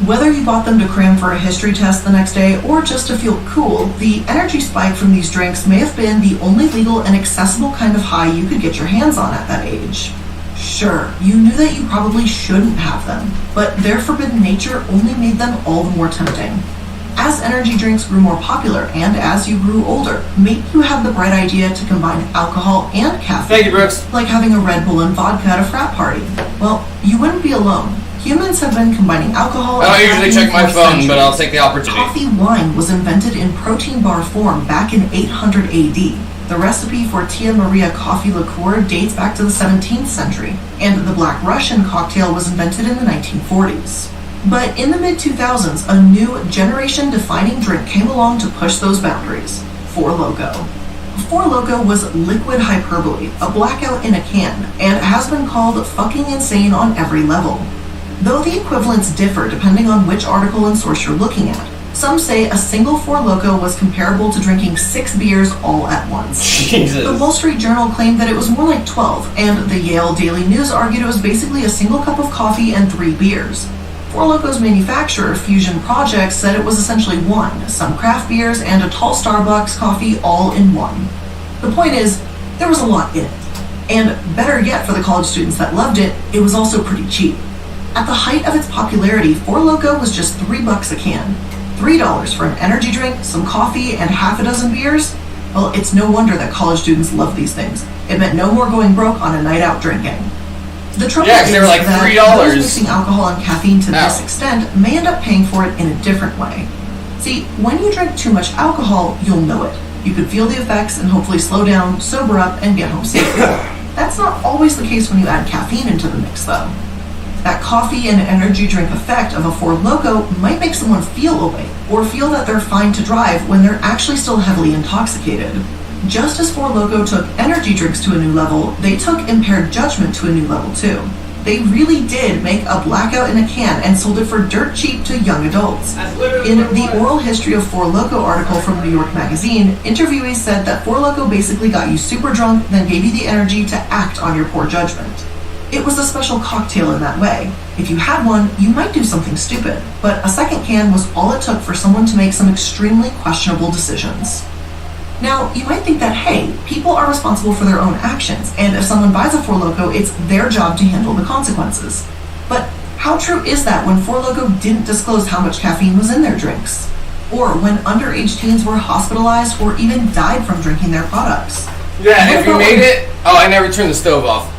Whether you bought them to cram for a history test the next day or just to feel cool, the energy spike from these drinks may have been the only legal and accessible kind of high you could get your hands on at that age. Sure, you knew that you probably shouldn't have them, but their forbidden nature only made them all the more tempting. As energy drinks grew more popular and as you grew older, maybe you had the bright idea to combine alcohol and caffeine. Thank you, Brooks. Like having a Red Bull and vodka at a frat party. Well, you wouldn't be alone. Humans have been combining alcohol I don't usually check my phone, but I'll take the opportunity. Coffee wine was invented in protein bar form back in 800 AD. The recipe for Tia Maria coffee liqueur dates back to the 17th century, and the Black Russian cocktail was invented in the 1940s. But in the mid-2000s, a new generation-defining drink came along to push those boundaries. Four Loko. Four Loko was liquid hyperbole, a blackout in a can, and has been called fucking insane on every level. Though the equivalents differ depending on which article and source you're looking at. Some say a single Four Loko was comparable to drinking 6 beers all at once. Jesus. The Wall Street Journal claimed that it was more like 12, and the Yale Daily News argued it was basically a single cup of coffee and 3 beers. Four Loko's manufacturer, Fusion Projects, said it was essentially one, some craft beers and a tall Starbucks coffee all in one. The point is, there was a lot in it. And better yet for the college students that loved it, it was also pretty cheap. At the height of its popularity, Four Loko was just $3 a can. $3 for an energy drink, some coffee, and half a dozen beers? Well, it's no wonder that college students love these things. It meant no more going broke on a night out drinking. The trouble is they were like that $3. those mixing alcohol and caffeine to this extent may end up paying for it in a different way. See, when you drink too much alcohol, you'll know it. You could feel the effects and hopefully slow down, sober up, and get home safely. That's not always the case when you add caffeine into the mix, though. That coffee and energy drink effect of a Four Loko might make someone feel awake, or feel that they're fine to drive when they're actually still heavily intoxicated. Just as Four Loko took energy drinks to a new level, they took impaired judgment to a new level too. They really did make a blackout in a can and sold it for dirt cheap to young adults. In the Oral History of Four Loko article from New York Magazine, interviewees said that Four Loko basically got you super drunk, then gave you the energy to act on your poor judgment. It was a special cocktail in that way. If you had one, you might do something stupid, but a second can was all it took for someone to make some extremely questionable decisions. Now, you might think that, hey, people are responsible for their own actions, and if someone buys a Four Loko, it's their job to handle the consequences. But how true is that when Four Loko didn't disclose how much caffeine was in their drinks? Or when underage teens were hospitalized or even died from drinking their products? Yeah, if you made it... Oh, I never turned the stove off.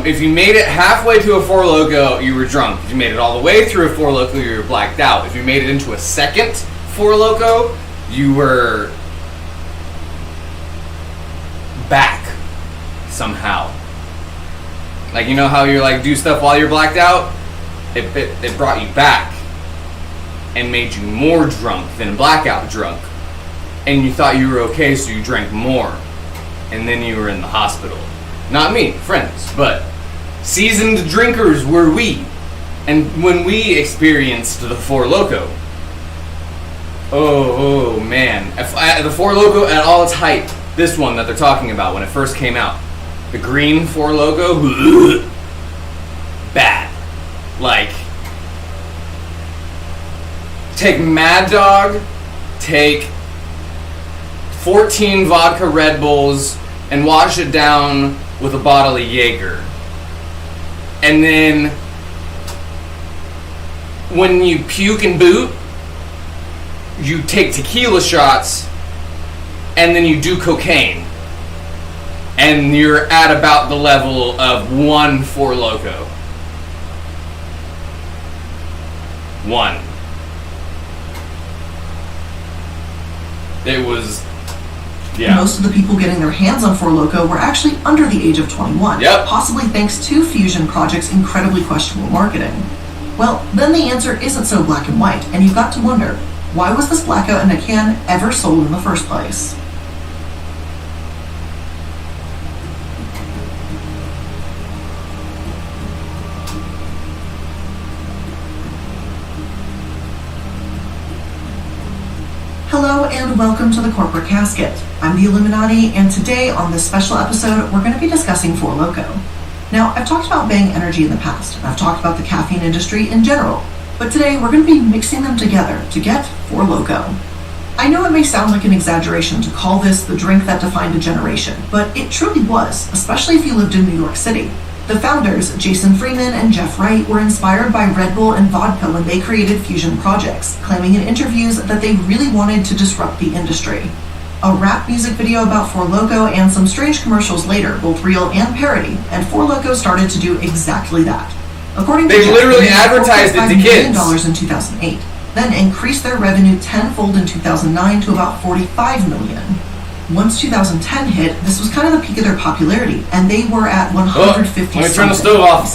If you made it halfway to a Four Loko, you were drunk. If you made it all the way through a Four Loko, you were blacked out. If you made it into a second Four Loko, you were back somehow. Like, you know how you're like do stuff while you're blacked out? It brought you back and made you more drunk than blackout drunk. And you thought you were okay, so you drank more. And then you were in the hospital. Not me, friends, but seasoned drinkers were we. And when we experienced the Four Loko, oh man. The Four Loko at all its height, this one that they're talking about when it first came out, the green Four Loko, bad. Like, take Mad Dog, take 14 vodka Red Bulls, and wash it down with a bottle of Jaeger. And then when you puke and boot, you take tequila shots and then you do cocaine. And you're at about the level of one Four Loko. One. It was... Yeah. Most of the people getting their hands on Four Loko were actually under the age of 21, possibly thanks to Fusion Project's incredibly questionable marketing. Well, then the answer isn't so black and white, and you've got to wonder, why was this blackout in a can ever sold in the first place? Hello and welcome to the Corporate Casket. I'm the Illuminati, and today on this special episode, we're going to be discussing Four Loko. Now, I've talked about Bang Energy in the past, and I've talked about the caffeine industry in general, but today we're going to be mixing them together to get Four Loko. I know it may sound like an exaggeration to call this the drink that defined a generation, but it truly was, especially if you lived in New York City. The founders, Jason Freeman and Jeff Wright, were inspired by Red Bull and vodka when they created Fusion Projects, claiming in interviews that they really wanted to disrupt the industry. A rap music video about Four Loko and some strange commercials later, both real and parody, and Four Loko started to do exactly that. According to they Jeff, literally they advertised it to kids. $4.5 million in 2008, then increased their revenue tenfold in 2009 to about $45 million. Once 2010 hit, this was kind of the peak of their popularity, and they were at 150. Let me turn the stove off.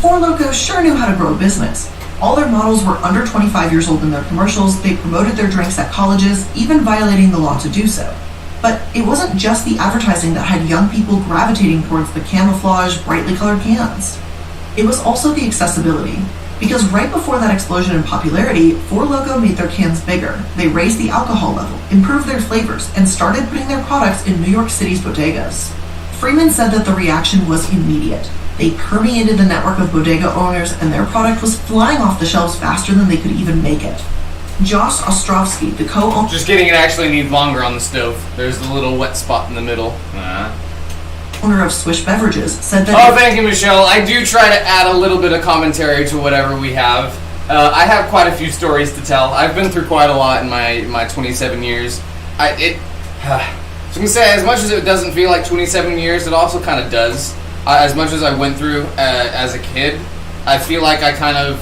Four Loko sure knew how to grow a business. All their models were under 25 years old in their commercials. They promoted their drinks at colleges, even violating the law to do so. But it wasn't just the advertising that had young people gravitating towards the camouflage, brightly colored cans. It was also the accessibility. Because right before that explosion in popularity, Four Loko made their cans bigger. They raised the alcohol level, improved their flavors, and started putting their products in New York City's bodegas. Freeman said that the reaction was immediate. They permeated the network of bodega owners, and their product was flying off the shelves faster than they could even make it. Josh Ostrovsky, the co-owner... Just kidding, it actually needs longer on the stove. There's the little wet spot in the middle. Owner of Swish Beverages, said that... Oh, thank you, Michelle. I do try to add a little bit of commentary to whatever we have. I have quite a few stories to tell. I've been through quite a lot in my 27 years. So I'm going to say, as much as it doesn't feel like 27 years, it also kind of does. As much as I went through as a kid, I feel like I kind of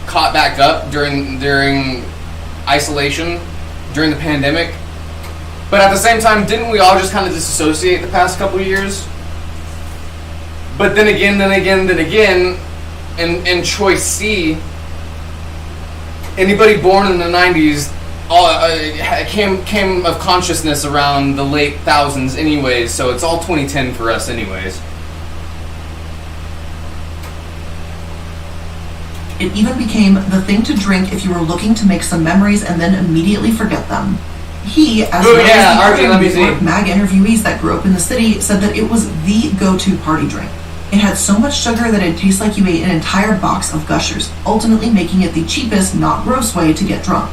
caught back up during isolation, during the pandemic. But at the same time, didn't we all just kind of disassociate the past couple of years? But then again, in choice C, anybody born in the 90s came of consciousness around the late thousands anyways, so it's all 2010 for us anyways. It even became the thing to drink if you were looking to make some memories and then immediately forget them. He, as well as the other New York Mag interviewees that grew up in the city, said that it was the go-to party drink. It had so much sugar that it tastes like you ate an entire box of Gushers, ultimately making it the cheapest, not gross way to get drunk.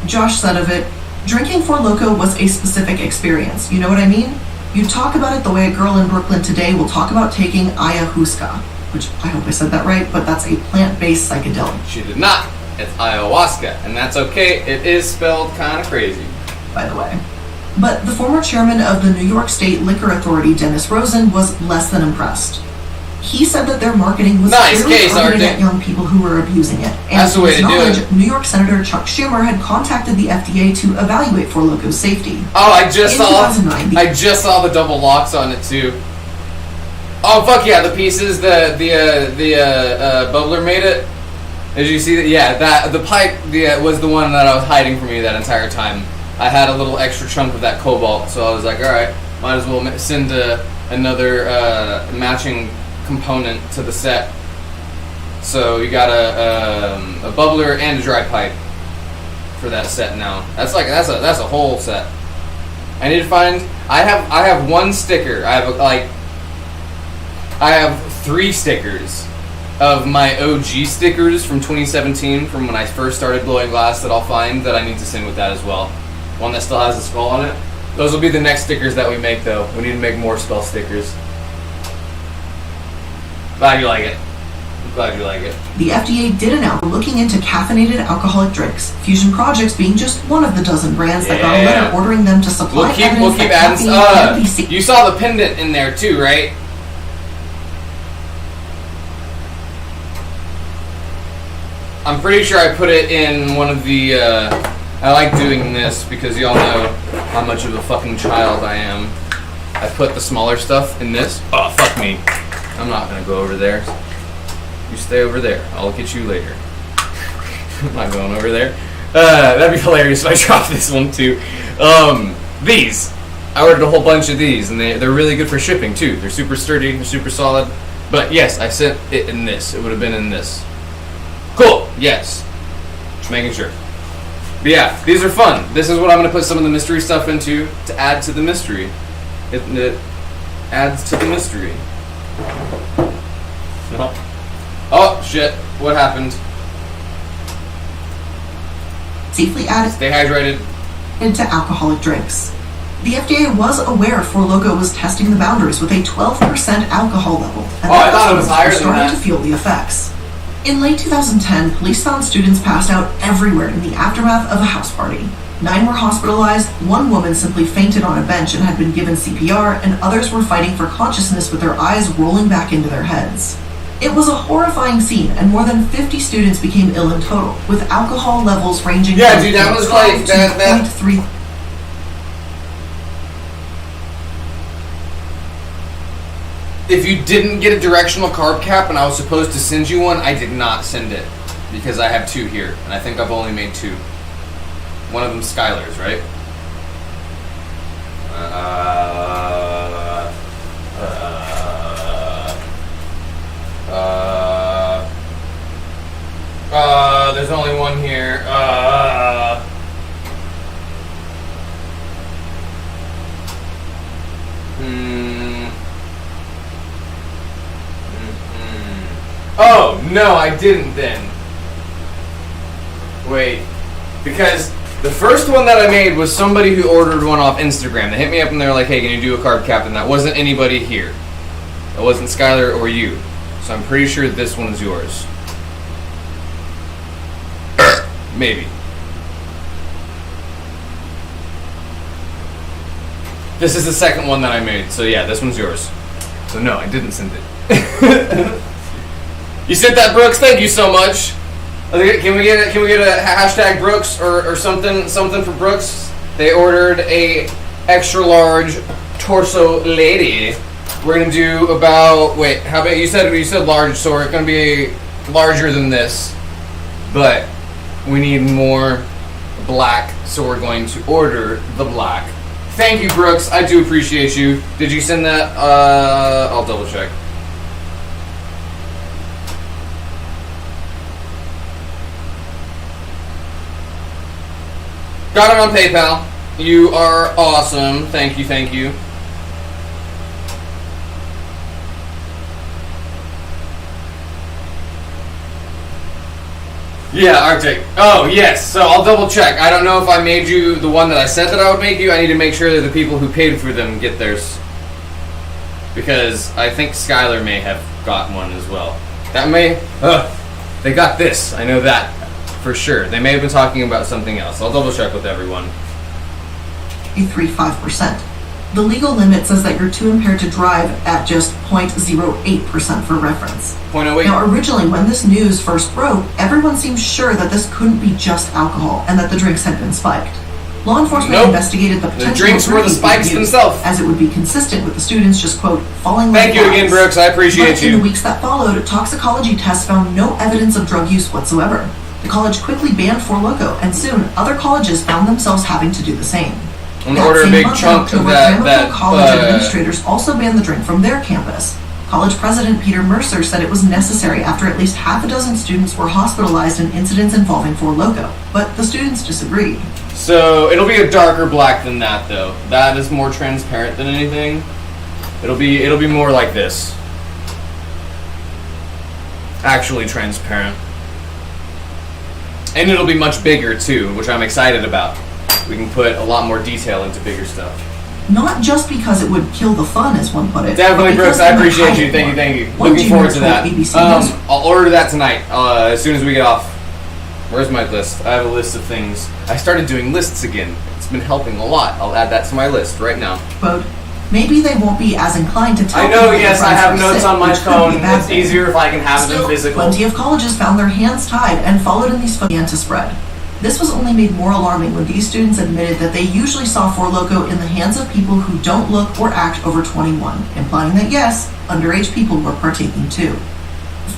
Josh said of it, drinking Four Loko was a specific experience, you know what I mean? You talk about it the way a girl in Brooklyn today will talk about taking ayahuasca, which I hope I said that right, but that's a plant-based psychedelic. She did not. It's ayahuasca, and that's okay. It is spelled kind of crazy, by the way. But the former chairman of the New York State Liquor Authority, Dennis Rosen, was less than impressed. He said that their marketing was clearly targeted at young people who were abusing it. And that's the way to do it. New York Senator Chuck Schumer had contacted the FDA to evaluate Four Loko's safety. Oh, I just saw the double locks on it too. Oh fuck yeah, the pieces, the bubbler made it. Did you see that? Yeah, that the pipe was the one that I was hiding from you that entire time. I had a little extra chunk of that cobalt, so I was like, all right, might as well send another matching component to the set. So you got a bubbler and a dry pipe for that set now. That's a whole set. I need to find. I have one sticker. I have 3 stickers of my OG stickers from 2017, from when I first started blowing glass, that I'll find that I need to send with that as well. One that still has the skull on it. Those will be the next stickers that we make, though. We need to make more spell stickers. Glad you like it. I'm glad you like it. The FDA did announce looking into caffeinated alcoholic drinks, Fusion Projects being just one of the dozen brands that got a letter ordering them to supply We'll keep adding. You saw the pendant in there too, right? I'm pretty sure I put it in one of the, I like doing this because y'all know how much of a fucking child I am. I put the smaller stuff in this. Oh, fuck me. I'm not gonna go over there. You stay over there. I'll look at you later. I'm not going over there. That'd be hilarious if I dropped this one too. These. I ordered a whole bunch of these, and they're really good for shipping too. They're super sturdy, they're super solid. But yes, I sent it in this. It would have been in this. Cool. Yes. Just making sure. But yeah, these are fun. This is what I'm going to put some of the mystery stuff into to add to the mystery. It adds to the mystery. No. Oh, shit. What happened? Safely added. Stay hydrated. Into alcoholic drinks. The FDA was aware Four Loko was testing the boundaries with a 12% alcohol level. And I thought it was higher than that. Starting to feel the effects. In late 2010, police found students passed out everywhere in the aftermath of a house party. 9 were hospitalized, 1 woman simply fainted on a bench and had been given CPR, and others were fighting for consciousness with their eyes rolling back into their heads. It was a horrifying scene, and more than 50 students became ill in total, with alcohol levels ranging from dude, that was like that. 0.3. If you didn't get a directional carb cap and I was supposed to send you one, I did not send it. Because I have 2 here, and I think I've only made 2. One of them's Skylar's, right? There's only one here. Oh, no, I didn't then. Wait. Because the first one that I made was somebody who ordered one off Instagram. They hit me up and they were like, hey, can you do a carb captain? That wasn't anybody here. It wasn't Skylar or you. So I'm pretty sure this one is yours. Maybe. This is the second one that I made. So yeah, this one's yours. So no, I didn't send it. You sent that, Brooks? Thank you so much. Can we get a hashtag Brooks or something for Brooks? They ordered a extra large torso lady. We're gonna do about how about you said large, so we're gonna be larger than this, but we need more black, so we're going to order the black. Thank you, Brooks. I do appreciate you. Did you send that? I'll double check. Got it on PayPal. You are awesome. Thank you, thank you. Yeah, Arctic. Oh, yes. So I'll double check. I don't know if I made you the one that I said that I would make you. I need to make sure that the people who paid for them get theirs. Because I think Skylar may have got one as well. That may... they got this. I know that. For sure. They may have been talking about something else. I'll double check with everyone. 35%. The legal limit says that you're too impaired to drive at just 0.08% for reference. 0.08. Now, originally, when this news first broke, everyone seemed sure that this couldn't be just alcohol and that the drinks had been spiked. Law enforcement investigated the potential. The drinks were the spikes themselves, as it would be consistent with the students just quote falling. Thank you again, Brooks. I appreciate you. In the weeks that followed, toxicology tests found no evidence of drug use whatsoever. The college quickly banned Four Loko, and soon other colleges found themselves having to do the same. And order a big chunk of that. College administrators also banned the drink from their campus. College president Peter Mercer said it was necessary after at least half a dozen students were hospitalized in incidents involving Four Loko, but the students disagreed. So it'll be a darker black than that, though. That is more transparent than anything. It'll be more like this. Actually transparent. And it'll be much bigger too, which I'm excited about. We can put a lot more detail into bigger stuff. Not just because it would kill the fun, as one put it. Definitely, Brooks. I appreciate you. Thank you. Looking forward to that. I'll order that tonight as soon as we get off. Where's my list? I have a list of things. I started doing lists again. It's been helping a lot. I'll add that to my list right now. Quote, maybe they won't be as inclined to tell I know, yes, I have notes on my phone. It's easier if I can have them physical. Plenty of colleges found their hands tied and followed in these began to spread. This was only made more alarming when these students admitted that they usually saw Four Loko in the hands of people who don't look or act over 21, implying that yes, underage people were partaking too.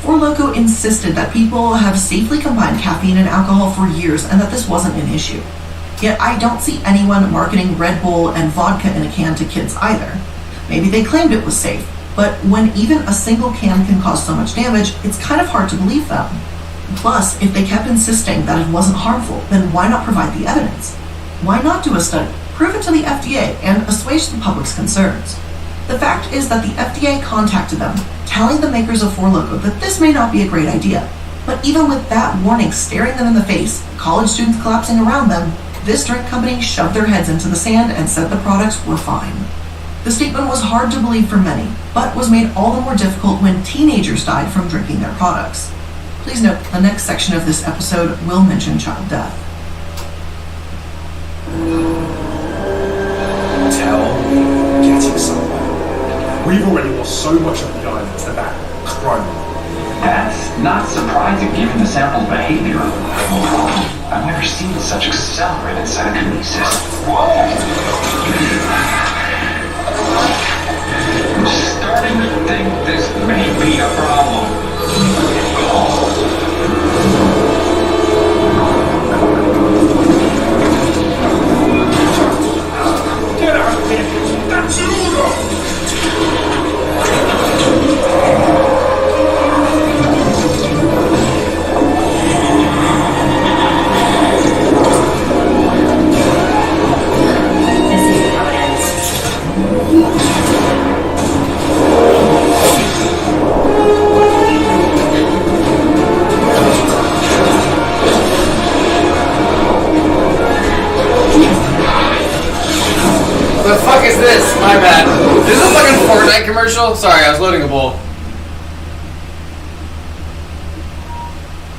Four Loko insisted that people have safely combined caffeine and alcohol for years and that this wasn't an issue. Yet I don't see anyone marketing Red Bull and vodka in a can to kids either. Maybe they claimed it was safe, but when even a single can can cause so much damage, it's kind of hard to believe them. Plus, if they kept insisting that it wasn't harmful, then why not provide the evidence? Why not do a study, prove it to the FDA, and assuage the public's concerns? The fact is that the FDA contacted them, telling the makers of Four Loko that this may not be a great idea. But even with that warning staring them in the face, college students collapsing around them, this drink company shoved their heads into the sand and said the products were fine. The statement was hard to believe for many, but was made all the more difficult when teenagers died from drinking their products. Please note, the next section of this episode will mention child death. Tell me you're getting somewhere. We've already lost so much of the island to that chrome. That's not surprising given the sample's behavior. I've never seen such accelerated psychokinesis. I'm starting to think this may be a problem. Get out of here! commercial? Sorry, I was loading a bowl.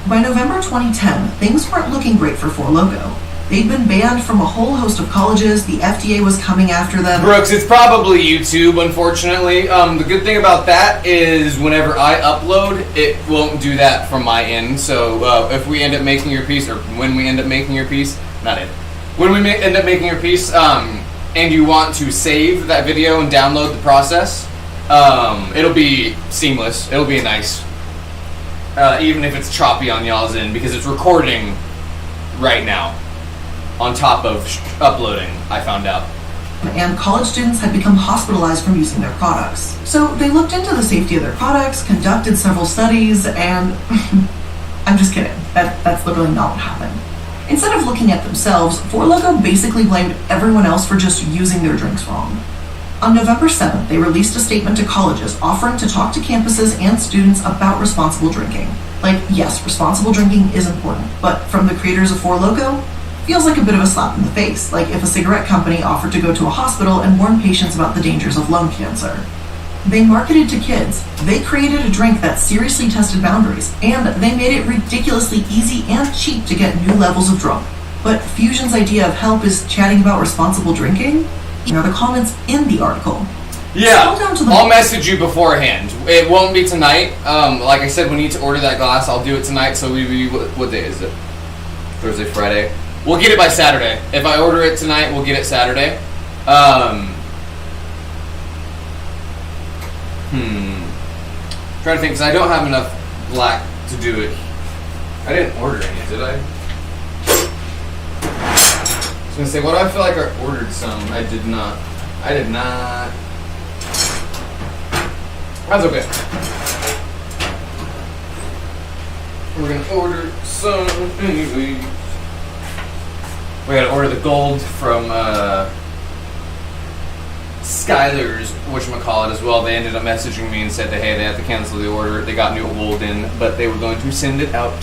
By November 2010, things weren't looking great for Four Loko. They'd been banned from a whole host of colleges, the FDA was coming after them. Brooks, it's probably YouTube, unfortunately. The good thing about that is whenever I upload, it won't do that from my end. So if we end up making your piece, or when we end up making your piece, not it. When we end up making your piece, and you want to save that video and download the process, it'll be seamless. It'll be nice. Even if it's choppy on y'all's end, because it's recording right now. On top of uploading, I found out. And college students had become hospitalized from using their products. So they looked into the safety of their products, conducted several studies, and I'm just kidding. That's literally not what happened. Instead of looking at themselves, Four Loko basically blamed everyone else for just using their drinks wrong. On November 7th, they released a statement to colleges offering to talk to campuses and students about responsible drinking. Like, yes, responsible drinking is important, but from the creators of Four Loko, feels like a bit of a slap in the face, like if a cigarette company offered to go to a hospital and warn patients about the dangers of lung cancer. They marketed to kids, they created a drink that seriously tested boundaries, and they made it ridiculously easy and cheap to get new levels of drunk. But Fusion's idea of help is chatting about responsible drinking? Here are the comments in the article. Yeah, I'll message you beforehand. It won't be tonight. Like I said, we need to order that glass. I'll do it tonight, so what day is it? Thursday, Friday? We'll get it by Saturday. If I order it tonight, we'll get it Saturday. Trying to think, because I don't have enough black to do it. I didn't order any, did I? I was going to say, what do I feel like I ordered some? I did not. I did not. That's okay. We're going to order some anyway. We gotta order the gold from Skylar's, whatchamacallit, as well. They ended up messaging me and said that, hey, they have to cancel the order. They got new gold in, but they were going to send it out.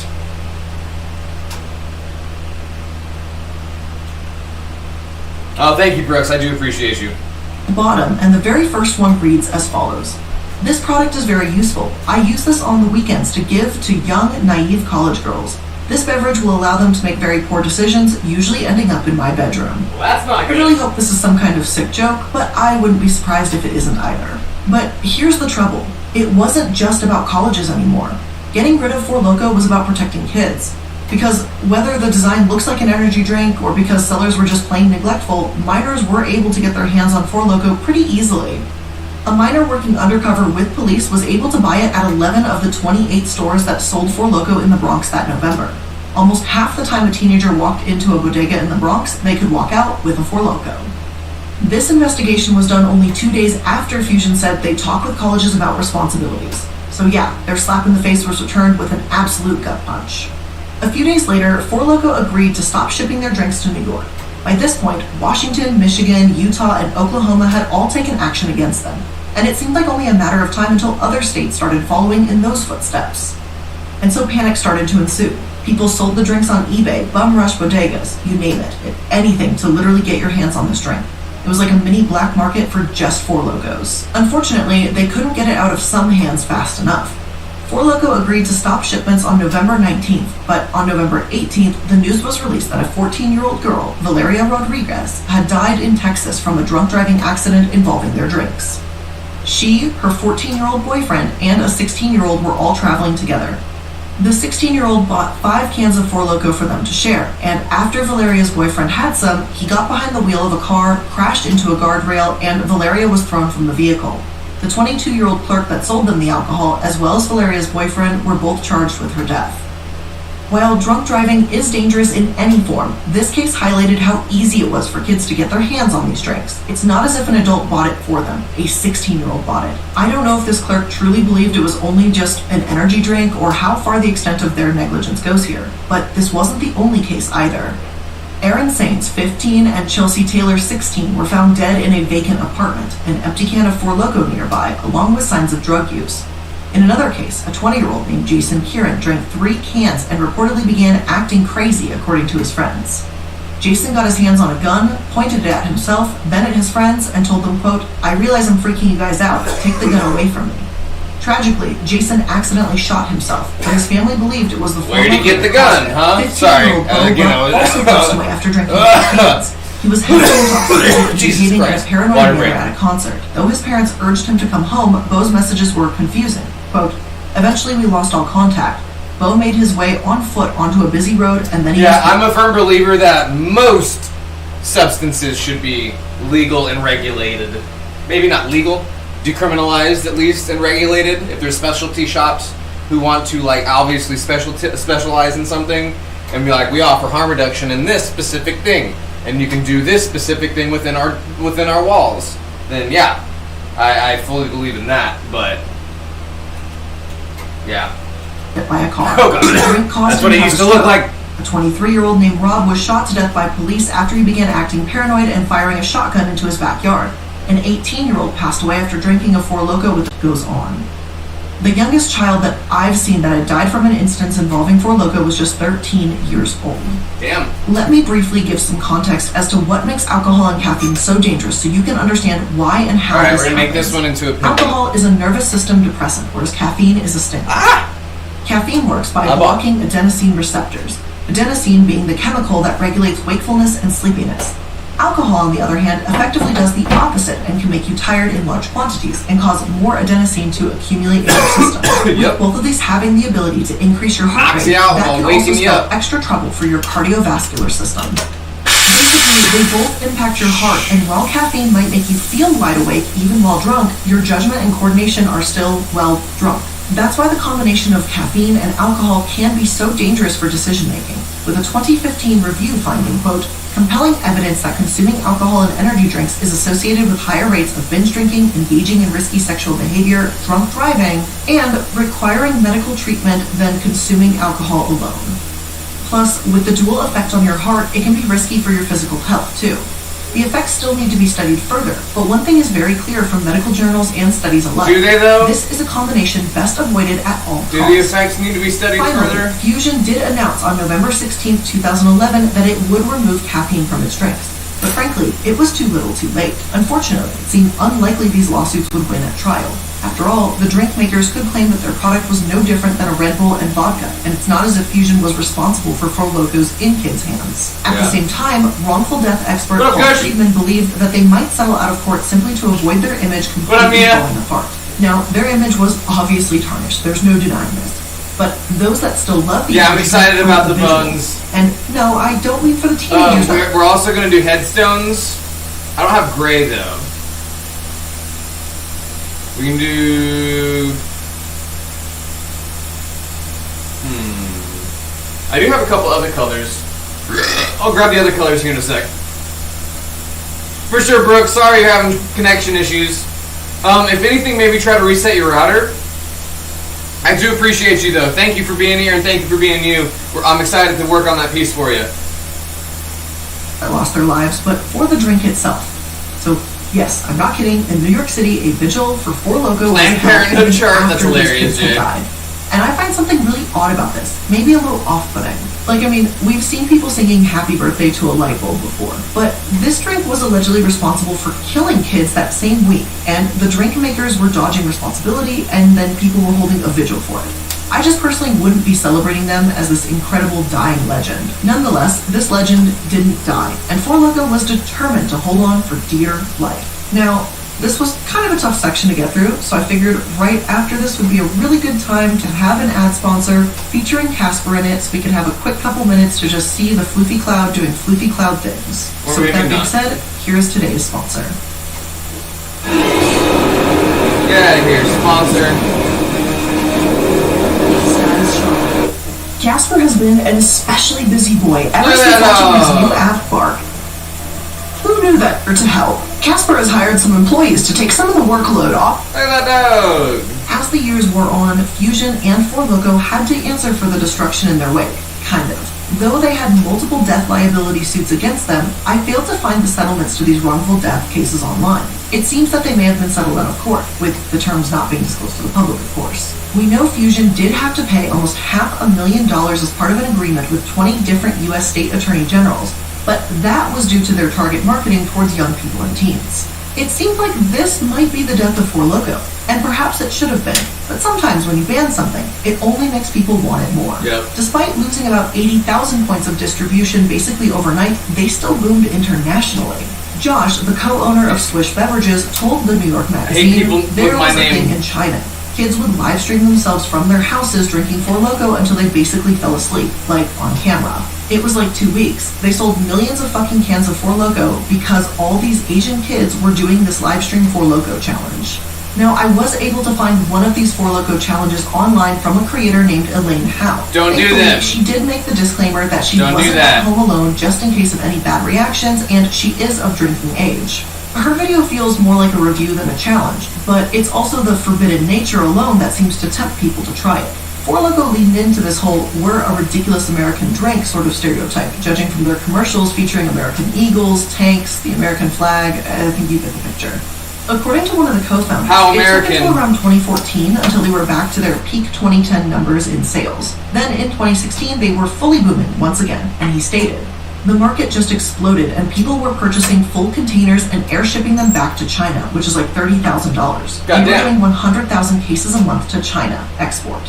Oh, thank you, Brooks. I do appreciate you. Bottom, and the very first one reads as follows. This product is very useful. I use this on the weekends to give to young, naive college girls. This beverage will allow them to make very poor decisions, usually ending up in my bedroom. Well, that's not good. I really hope this is some kind of sick joke, but I wouldn't be surprised if it isn't either. But here's the trouble. It wasn't just about colleges anymore. Getting rid of Four Loko was about protecting kids. Because whether the design looks like an energy drink or because sellers were just plain neglectful, minors were able to get their hands on Four Loko pretty easily. A minor working undercover with police was able to buy it at 11 of the 28 stores that sold Four Loko in the Bronx that November. Almost half the time a teenager walked into a bodega in the Bronx, they could walk out with a Four Loko. This investigation was done only 2 days after Fusion said they'd talk with colleges about responsibilities. So yeah, their slap in the face was returned with an absolute gut punch. A few days later, Four Loko agreed to stop shipping their drinks to New York. By this point, Washington, Michigan, Utah, and Oklahoma had all taken action against them, and it seemed like only a matter of time until other states started following in those footsteps. And so panic started to ensue. People sold the drinks on eBay, bum rush bodegas, you name it, anything to literally get your hands on this drink. It was like a mini black market for just Four Lokos. Unfortunately, they couldn't get it out of some hands fast enough. Four Loko agreed to stop shipments on November 19th, but on November 18th, the news was released that a 14-year-old girl, Valeria Rodriguez, had died in Texas from a drunk driving accident involving their drinks. She, her 14-year-old boyfriend, and a 16-year-old were all traveling together. The 16-year-old bought 5 cans of Four Loko for them to share, and after Valeria's boyfriend had some, he got behind the wheel of a car, crashed into a guardrail, and Valeria was thrown from the vehicle. The 22-year-old clerk that sold them the alcohol, as well as Valeria's boyfriend, were both charged with her death. While drunk driving is dangerous in any form, this case highlighted how easy it was for kids to get their hands on these drinks. It's not as if an adult bought it for them. A 16-year-old bought it. I don't know if this clerk truly believed it was only just an energy drink or how far the extent of their negligence goes here, but this wasn't the only case either. Aaron Saints, 15, and Chelsea Taylor, 16, were found dead in a vacant apartment, an empty can of Four Loko nearby, along with signs of drug use. In another case, a 20-year-old named Jason Kieran drank 3 cans and reportedly began acting crazy, according to his friends. Jason got his hands on a gun, pointed it at himself, then at his friends, and told them, quote, "I realize I'm freaking you guys out. Take the gun away from me." Tragically, Jason accidentally shot himself, but his family believed it was the Where'd he get the gun, huh? 15-year-old Sorry, Bo again, I was- also passed away after drinking caffeine. He was heavily intoxicated and Jesus behaving in a Christ. paranoid Water manner break. at a concert. Though his parents urged him to come home, Bo's messages were confusing. Quote, "Eventually we lost all contact. Bo made his way on foot onto a busy road and then he Yeah, I'm a firm believer that most substances should be legal and regulated. Maybe not legal, decriminalized at least and regulated. If there's specialty shops who want to like obviously specialize in something and be like, we offer harm reduction in this specific thing, and you can do this specific thing within our walls, then yeah, I fully believe in that. But yeah. hit by a car. Oh, God. The drink caused That's him what it have used a to look stroke. like. A 23-year-old named Rob was shot to death by police after he began acting paranoid and firing a shotgun into his backyard. An 18-year-old passed away after drinking a Four Loko, which goes on. The youngest child that I've seen that had died from an instance involving Four Loko was just 13 years old. Damn. Let me briefly give some context as to what makes alcohol and caffeine so dangerous so you can understand why and how Alright, this we're gonna make happens. this one into a pimp. Alcohol is a nervous system depressant, whereas caffeine is a stimulant. Caffeine works by blocking adenosine receptors, adenosine being the chemical that regulates wakefulness and sleepiness. Alcohol, on the other hand, effectively does the opposite and can make you tired in large quantities and cause more adenosine to accumulate in your system. With both of these having the ability to increase your heart Knocks rate, you out that while can waking also you spell up. extra trouble for your cardiovascular system. Basically, they both impact your heart, and while caffeine might make you feel wide awake even while drunk, your judgment and coordination are still, well, drunk. That's why the combination of caffeine and alcohol can be so dangerous for decision making. With a 2015 review finding, quote, compelling evidence that consuming alcohol and energy drinks is associated with higher rates of binge drinking, engaging in risky sexual behavior, drunk driving, and requiring medical treatment than consuming alcohol alone. Plus, with the dual effect on your heart, it can be risky for your physical health, too. The effects still need to be studied further, but one thing is very clear from medical journals and studies alike. Do they, though? This is a combination best avoided at all costs. Do the effects need to be studied Finally, further? Fusion did announce on November 16, 2011 that it would remove caffeine from its drinks. But frankly, it was too little too late. Unfortunately, it seemed unlikely these lawsuits would win at trial. After all, the drink makers could claim that their product was no different than a Red Bull and vodka, and it's not as if Fusion was responsible for Four Lokos in kids' hands. At the same time, wrongful death expert What up, Paul guys? Friedman believed that they might settle out of court simply to avoid their image What up, completely Mia? falling apart. Now, their image was obviously tarnished, there's no denying this. But those that still love the Yeah, I'm image excited don't about prove the visuals. buns. And no, I don't mean for the teenagers. We're also going to do headstones. I don't have gray, though. We can do... I do have a couple other colors. I'll grab the other colors here in a sec. For sure, Brooke. Sorry you're having connection issues. If anything, maybe try to reset your router. I do appreciate you, though. Thank you for being here, and thank you for being you. I'm excited to work on that piece for you. That lost their lives, but for the drink itself. So, yes, I'm not kidding. In New York City, a vigil for Four Loko was Planned held Parenthood chart, that's after these hilarious, kids had Jay. died. And I find something really odd about this, maybe a little off-putting. Like, I mean, we've seen people singing Happy Birthday to a light bulb before, but this drink was allegedly responsible for killing kids that same week, and the drink makers were dodging responsibility, and then people were holding a vigil for it. I just personally wouldn't be celebrating them as this incredible dying legend. Nonetheless, this legend didn't die, and Four Loko was determined to hold on for dear life. Now, this was kind of a tough section to get through, so I figured right after this would be a really good time to have an ad sponsor featuring Casper in it so we could have a quick couple minutes to just see the Floofy Cloud doing Floofy Cloud things. Or So with that maybe being not. said, here's today's sponsor. Get out of here, sponsor. Casper has been an especially busy boy ever Look since at launching his that. new app, Bark. Who knew that, or to hell, Casper has hired some employees to take some of the workload off. Look at that dog. As the years wore on, Fusion and Four Loko had to answer for the destruction in their wake, kind of. Though they had multiple death liability suits against them, I failed to find the settlements to these wrongful death cases online. It seems that they may have been settled out of court, with the terms not being disclosed to the public, of course. We know Fusion did have to pay almost $500,000 as part of an agreement with 20 different U.S. state attorney generals, but that was due to their target marketing towards young people and teens. It seemed like this might be the death of Four Loko, and perhaps it should have been, but sometimes when you ban something, it only makes people want it more. Yep. Despite losing about 80,000 points of distribution basically overnight, they still boomed internationally. Josh, the co-owner of Swish Beverages, told the New York Magazine there was a thing in China. Kids would live stream themselves from their houses drinking Four Loko until they basically fell asleep, like on camera. It was like 2 weeks. They sold millions of fucking cans of Four Loko because all these Asian kids were doing this live stream Four Loko challenge. Now, I was able to find one of these Four Loko challenges online from a creator named Elaine Howe. Don't do that. She did make the disclaimer that she wasn't at home alone just in case of any bad reactions, and she is of drinking age. Her video feels more like a review than a challenge, but it's also the forbidden nature alone that seems to tempt people to try it. Four Loko leaned into this whole "we're a ridiculous American drink" sort of stereotype, judging from their commercials featuring American eagles, tanks, the American flag. I think you get the picture. According to one of the co-founders, it took until around 2014 until they were back to their peak 2010 numbers in sales. Then in 2016, they were fully booming once again, and he stated, "The market just exploded and people were purchasing full containers and air shipping them back to China, which is like $30,000. They were doing 100,000 cases a month to China, export."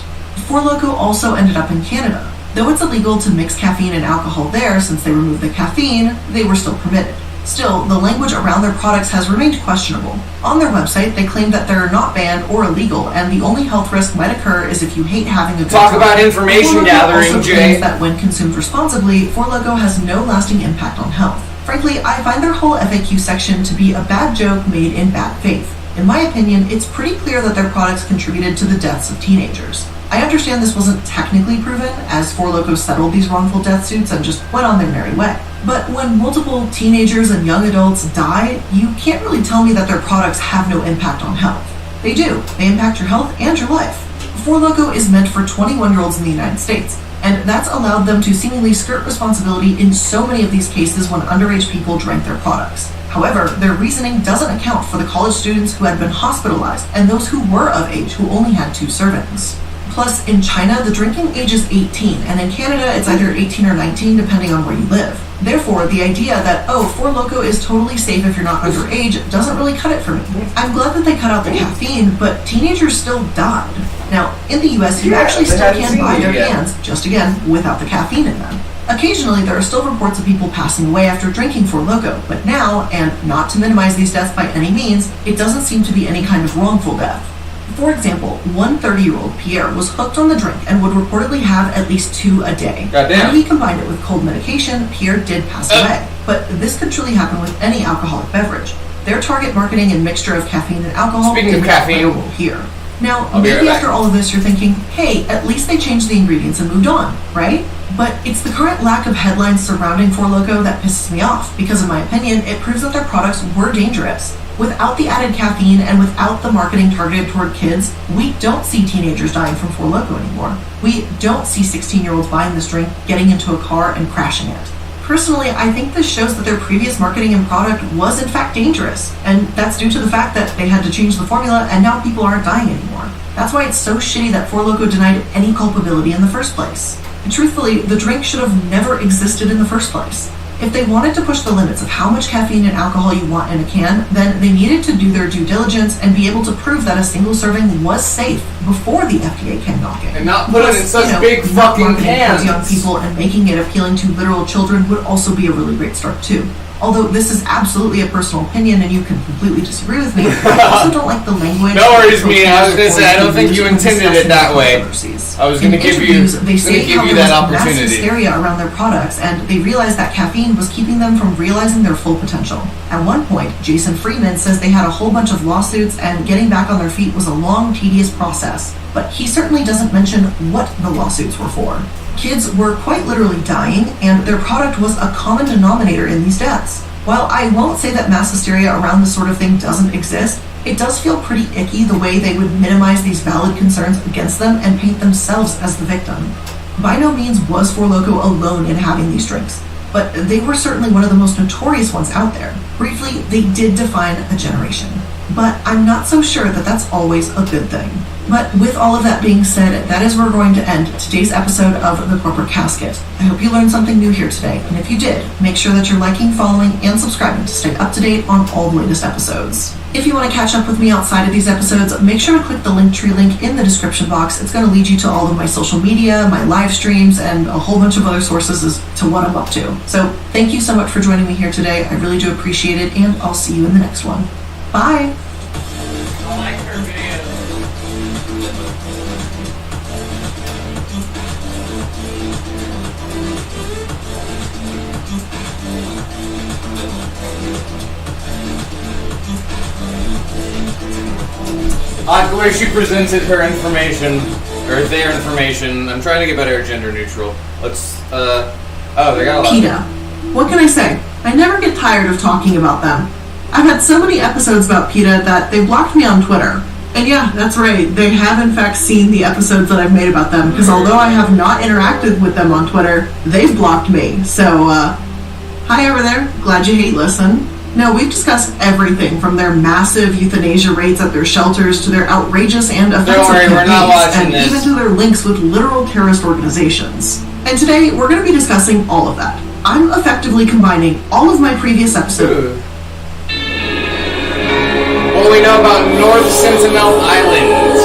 Four Loko also ended up in Canada. Though it's illegal to mix caffeine and alcohol there since they removed the caffeine, they were still permitted. Still, the language around their products has remained questionable. On their website, they claim that they're not banned or illegal, and the only health risk might occur is if you hate having a good Talk time. about information gathering, also Jay. claims that when consumed responsibly, Four Loko has no lasting impact on health. Frankly, I find their whole FAQ section to be a bad joke made in bad faith. In my opinion, it's pretty clear that their products contributed to the deaths of teenagers. I understand this wasn't technically proven, as Four Loko settled these wrongful death suits and just went on their merry way. But when multiple teenagers and young adults die, you can't really tell me that their products have no impact on health. They do. They impact your health and your life. Four Loko is meant for 21-year-olds in the United States, and that's allowed them to seemingly skirt responsibility in so many of these cases when underage people drank their products. However, their reasoning doesn't account for the college students who had been hospitalized and those who were of age who only had 2 servings. Plus, in China, the drinking age is 18, and in Canada, it's either 18 or 19, depending on where you live. Therefore, the idea that, oh, Four Loko is totally safe if you're not underage doesn't really cut it for me. I'm glad that they cut out the caffeine, but teenagers still died. Now, in the US, you actually still can buy their cans, just again, without the caffeine in them. Occasionally, there are still reports of people passing away after drinking Four Loko, but now, and not to minimize these deaths by any means, it doesn't seem to be any kind of wrongful death. For example, one 30-year-old, Pierre, was hooked on the drink and would reportedly have at least 2 a day. Goddamn. When he combined it with cold medication, Pierre did pass away. But this could truly happen with any alcoholic beverage. Their target marketing and mixture of caffeine and alcohol Speaking of caffeine, here. Now, I'll be maybe right back. after all of this you're thinking, hey, at least they changed the ingredients and moved on, right? But it's the current lack of headlines surrounding Four Loko that pisses me off, because in my opinion, it proves that their products were dangerous. Without the added caffeine and without the marketing targeted toward kids, we don't see teenagers dying from Four Loko anymore. We don't see 16-year-olds buying this drink, getting into a car, and crashing it. Personally, I think this shows that their previous marketing and product was in fact dangerous, and that's due to the fact that they had to change the formula and now people aren't dying anymore. That's why it's so shitty that Four Loko denied any culpability in the first place. Truthfully, the drink should have never existed in the first place. If they wanted to push the limits of how much caffeine and alcohol you want in a can, then they needed to do their due diligence and be able to prove that a single serving was safe before the FDA came knocking. And not put it in such big not fucking marketing towards cans. young people and making it appealing to literal children would also be a really great start too. Although this is absolutely a personal opinion and you can completely disagree with me, I also don't like the language. No worries, me. I was gonna say I don't think you intended it that way. I was gonna give you that opportunity. Massive hysteria around their products, and they realized that caffeine was keeping them from realizing their full potential. At one point, Jason Freeman says they had a whole bunch of lawsuits, and getting back on their feet was a long, tedious process. But he certainly doesn't mention what the lawsuits were for. Kids were quite literally dying, and their product was a common denominator in these deaths. While I won't say that mass hysteria around this sort of thing doesn't exist, it does feel pretty icky the way they would minimize these valid concerns against them and paint themselves as the victim. By no means was Four Loko alone in having these drinks, but they were certainly one of the most notorious ones out there. Briefly, they did define a generation. but I'm not so sure that that's always a good thing. But with all of that being said, that is where we're going to end today's episode of The Corporate Casket. I hope you learned something new here today, and if you did, make sure that you're liking, following, and subscribing to stay up to date on all the latest episodes. If you want to catch up with me outside of these episodes, make sure to click the Linktree link in the description box. It's going to lead you to all of my social media, my live streams, and a whole bunch of other sources as to what I'm up to. So thank you so much for joining me here today. I really do appreciate it, and I'll see you in the next one. Bye! I like her videos. I like the way she presented her information, or their information. I'm trying to get better at gender neutral. Let's, oh, they got a lot. PETA. What can I say? I never get tired of talking about them. I've had so many episodes about PETA that they blocked me on Twitter. And yeah, that's right, they have in fact seen the episodes that I've made about them, because although I have not interacted with them on Twitter, they've blocked me. So, hi over there, glad you hate listen. No, we've discussed everything from their massive euthanasia rates at their shelters to their outrageous and offensive campaigns, and even to their links with literal terrorist organizations. And today, we're going to be discussing all of that. I'm effectively combining all of my previous episodes. What do we know about North Sentinel Island?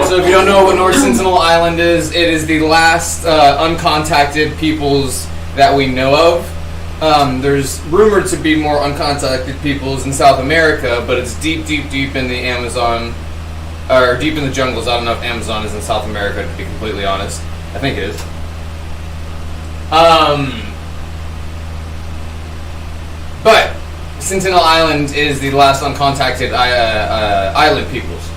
So if you don't know what North Sentinel Island is, it is the last uncontacted peoples that we know of. There's rumored to be more uncontacted peoples in South America, but it's deep in the Amazon, or deep in the jungles. I don't know if Amazon is in South America, to be completely honest. I think it is. But Sentinel Island is the last uncontacted island peoples.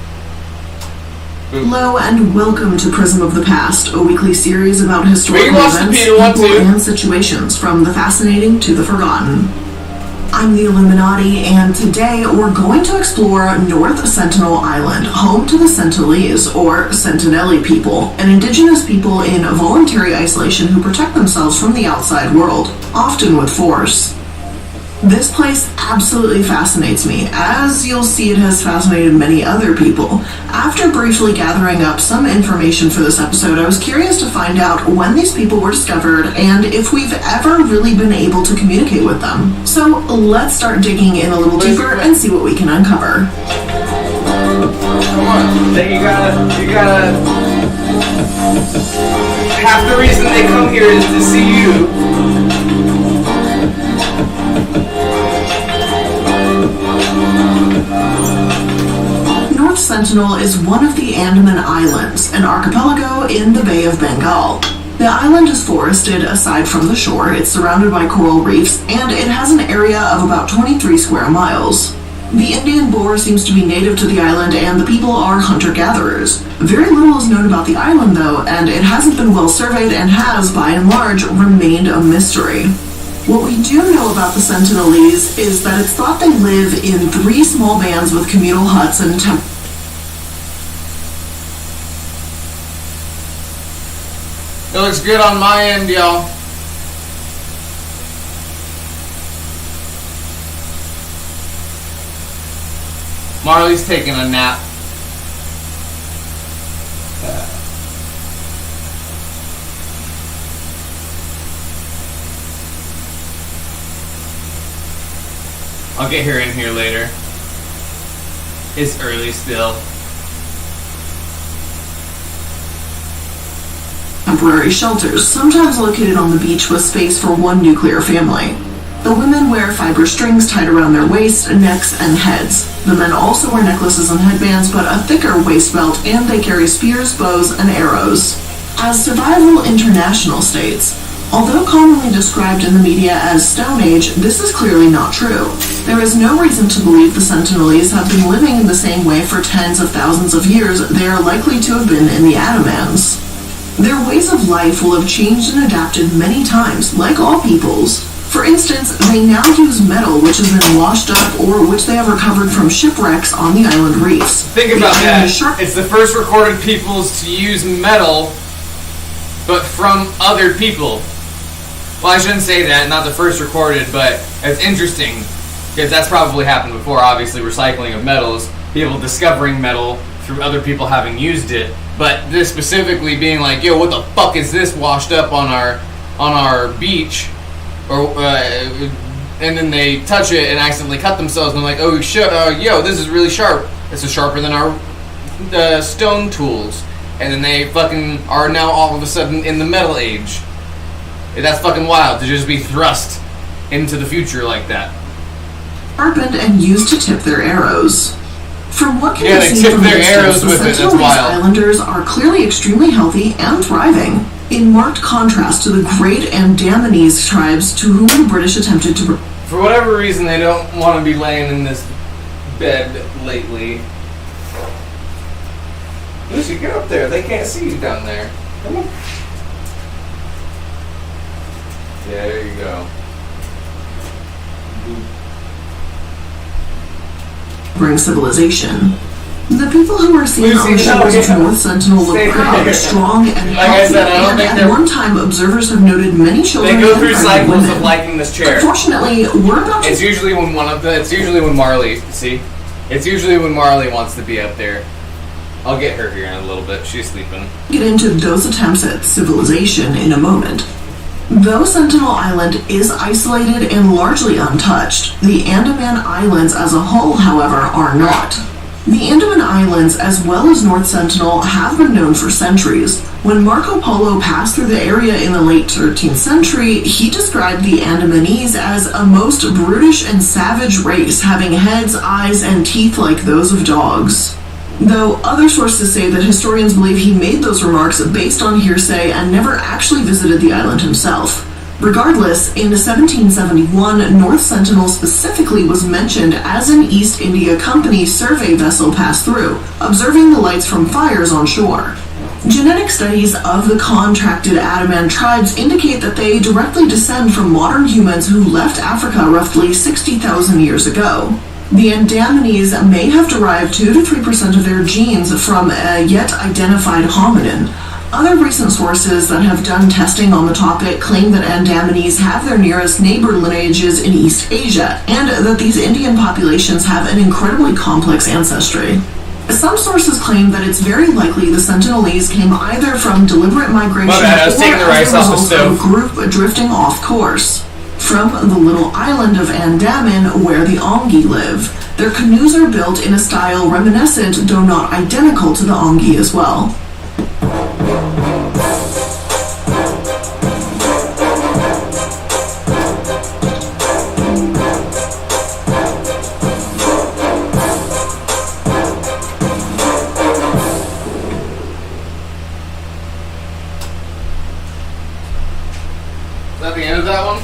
Hello and welcome to Prism of the Past, a weekly series about historical events, people, and situations, from the fascinating to the forgotten. I'm the Illuminati, and today we're going to explore North Sentinel Island, home to the Sentinelese, or Sentinelli people, an indigenous people in voluntary isolation who protect themselves from the outside world, often with force. This place absolutely fascinates me, as you'll see it has fascinated many other people. After briefly gathering up some information for this episode, I was curious to find out when these people were discovered and if we've ever really been able to communicate with them. So let's start digging in a little deeper and see what we can uncover. Come on, then you gotta, half the reason they come here is to see you. North Sentinel is one of the Andaman Islands, an archipelago in the Bay of Bengal. The island is forested aside from the shore, it's surrounded by coral reefs, and it has an area of about 23 square miles. The Indian boar seems to be native to the island, and the people are hunter-gatherers. Very little is known about the island, though, and it hasn't been well surveyed and has, by and large, remained a mystery. What we do know about the Sentinelese is that it's thought they live in 3 small bands with communal huts and It looks good on my end, y'all. Marley's taking a nap. I'll get her in here later. It's early still. temporary shelters, sometimes located on the beach with space for one nuclear family. The women wear fiber strings tied around their waists, necks, and heads. The men also wear necklaces and headbands, but a thicker waist belt, and they carry spears, bows, and arrows. As Survival International states, although commonly described in the media as Stone Age, this is clearly not true. There is no reason to believe the Sentinelese have been living in the same way for tens of thousands of years. They are likely to have been in the Adamans. Their ways of life will have changed and adapted many times, like all peoples. For instance, they now use metal which has been washed up or which they have recovered from shipwrecks on the island reefs. Think about that. It's the first recorded peoples to use metal, but from other people. Well, I shouldn't say that, not the first recorded, but it's interesting. Because that's probably happened before, obviously, recycling of metals, people discovering metal through other people having used it, but this specifically being like, yo, what the fuck is this washed up on our beach, or and then they touch it and accidentally cut themselves, and they're like, oh shit, yo, this is really sharp. This is sharper than our stone tools, and then they fucking are now all of a sudden in the metal age. That's fucking wild to just be thrust into the future like that. Sharpened and used to tip their arrows. From what can be they seen tip from their these arrows tips, the with it, that's Sentinelese wild. Islanders are clearly extremely healthy and thriving, in marked contrast to the great Andamanese tribes to whom the British attempted to... For whatever reason, they don't want to be laying in this bed lately. Lucy, get up there. They can't see you down there. Come on. Yeah, there you go. bring civilization. The people who are seen on the shores of North Sentinel look proud, strong, and healthy, and at one time observers have noted many children They go through and cycles women. of liking this chair. Unfortunately, we're about to... It's usually when Marley, see? It's usually when Marley wants to be up there. I'll get her here in a little bit. She's sleeping. Get into those attempts at civilization in a moment. Though Sentinel Island is isolated and largely untouched, the Andaman Islands as a whole, however, are not. The Andaman Islands, as well as North Sentinel, have been known for centuries. When Marco Polo passed through the area in the late 13th century, he described the Andamanese as a most brutish and savage race, having heads, eyes, and teeth like those of dogs. Though other sources say that historians believe he made those remarks based on hearsay and never actually visited the island himself. Regardless, in 1771, North Sentinel specifically was mentioned as an East India Company survey vessel passed through, observing the lights from fires on shore. Genetic studies of the contracted Andaman tribes indicate that they directly descend from modern humans who left Africa roughly 60,000 years ago. The Andamanese may have derived 2 to 3% of their genes from a yet identified hominin. Other recent sources that have done testing on the topic claim that Andamanese have their nearest neighbor lineages in East Asia, and that these Indian populations have an incredibly complex ancestry. Some sources claim that it's very likely the Sentinelese came either from deliberate migration or as a result of a group drifting off course. From the little island of Andaman, where the Ongi live, their canoes are built in a style reminiscent, though not identical, to the Ongi as well. Is that the end of that one?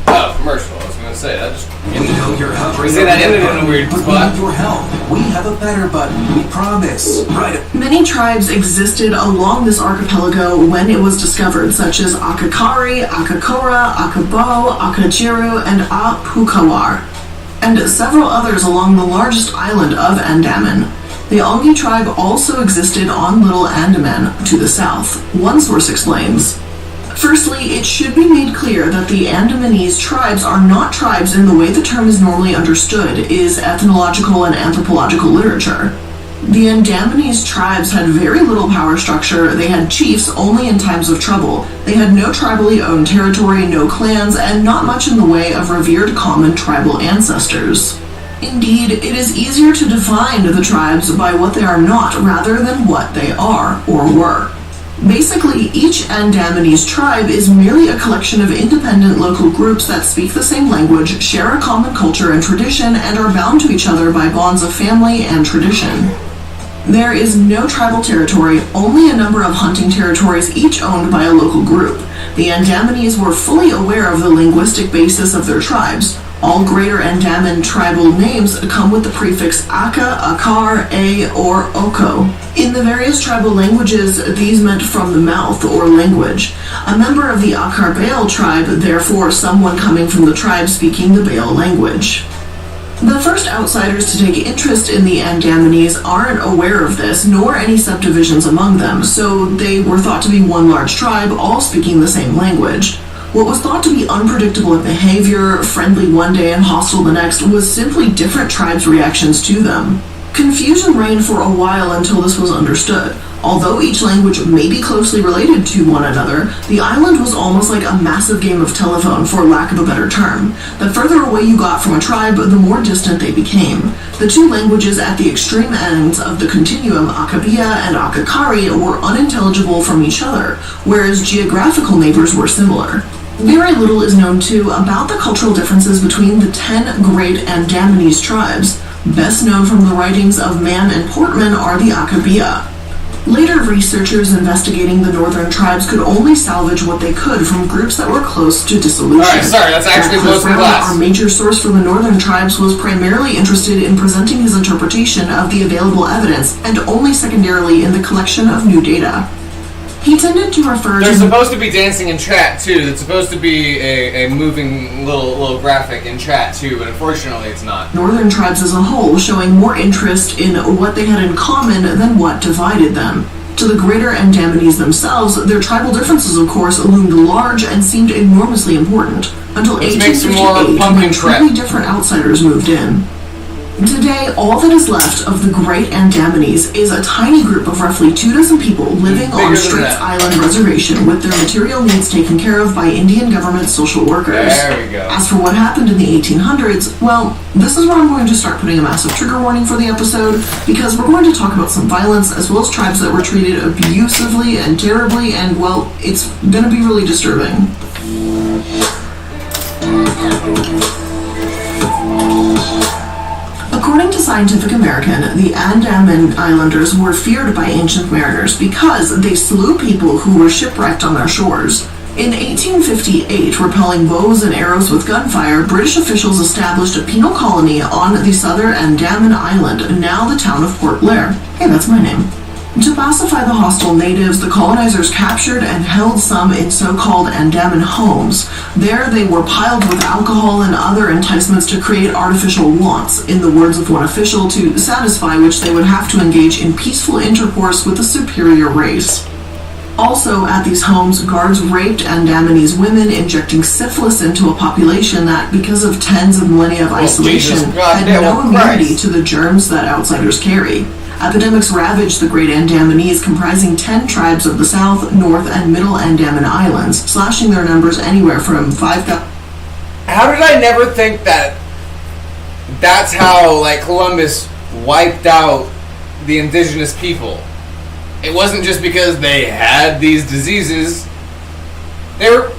Oh, commercial. I was going to say that just. You know you're hovering. That ended in a weird spot. Your help. We have a better button. We promise. Right. Many tribes existed along this archipelago when it was discovered, such as Akakari, Akakora, Akabo, Akachiru, and Apukawar, and several others along the largest island of Andaman. The Ongi tribe also existed on Little Andaman to the south, one source explains. Firstly, it should be made clear that the Andamanese tribes are not tribes in the way the term is normally understood is ethnological and anthropological literature. The Andamanese tribes had very little power structure, they had chiefs only in times of trouble, they had no tribally owned territory, no clans, and not much in the way of revered common tribal ancestors. Indeed, it is easier to define the tribes by what they are not rather than what they are or were. Basically, each Andamanese tribe is merely a collection of independent local groups that speak the same language, share a common culture and tradition, and are bound to each other by bonds of family and tradition. There is no tribal territory, only a number of hunting territories each owned by a local group. The Andamanese were fully aware of the linguistic basis of their tribes. All Greater Andaman tribal names come with the prefix Aka, Akar, A, or Oko. In the various tribal languages, these meant from the mouth or language. A member of the Akar Baal tribe, therefore someone coming from the tribe speaking the Baal language. The first outsiders to take interest in the Andamanese aren't aware of this, nor any subdivisions among them, so they were thought to be one large tribe, all speaking the same language. What was thought to be unpredictable in behavior, friendly one day and hostile the next, was simply different tribes' reactions to them. Confusion reigned for a while until this was understood. Although each language may be closely related to one another, the island was almost like a massive game of telephone, for lack of a better term. The further away you got from a tribe, the more distant they became. The two languages at the extreme ends of the continuum, Akabia and Akakari, were unintelligible from each other, whereas geographical neighbors were similar. Very little is known, too, about the cultural differences between the 10 great Andamanese tribes. Best known from the writings of Mann and Portman are the Akabia. Later researchers investigating the northern tribes could only salvage what they could from groups that were close to dissolution. Alright, sorry, that's actually close to glass. Our major source for the northern tribes was primarily interested in presenting his interpretation of the available evidence, and only secondarily in the collection of new data. He tended to refer There's to... supposed to be dancing in chat, too. It's supposed to be a moving little graphic in chat, too, but unfortunately it's not. Northern tribes as a whole, showing more interest in what they had in common than what divided them. To the greater Andamanese themselves, their tribal differences, of course, loomed large and seemed enormously important, until 1858, when truly different outsiders moved in. Today, all that is left of the Great Andamanese is a tiny group of roughly 24 people living on Straits Island Reservation with their material needs taken care of by Indian government social workers. There we go. As for what happened in the 1800s, well, this is where I'm going to start putting a massive trigger warning for the episode, because we're going to talk about some violence as well as tribes that were treated abusively and terribly, and, well, it's going to be really disturbing. According to Scientific American, the Andaman Islanders were feared by ancient mariners because they slew people who were shipwrecked on their shores. In 1858, repelling bows and arrows with gunfire, British officials established a penal colony on the southern Andaman Island, now the town of Port Blair. Hey, that's my name. To pacify the hostile natives, the colonizers captured and held some in so-called Andaman homes. There they were piled with alcohol and other enticements to create artificial wants, in the words of one official, to satisfy which they would have to engage in peaceful intercourse with a superior race. Also, at these homes, guards raped Andamanese women, injecting syphilis into a population that, because of tens of millennia of isolation, had no immunity to the germs that outsiders carry. Epidemics ravaged the Great Andamanese, comprising 10 tribes of the South, North, and Middle Andaman Islands, slashing their numbers anywhere from 5,000... How did I never think that that's how, like, Columbus wiped out the indigenous people? It wasn't just because they had these diseases. They were...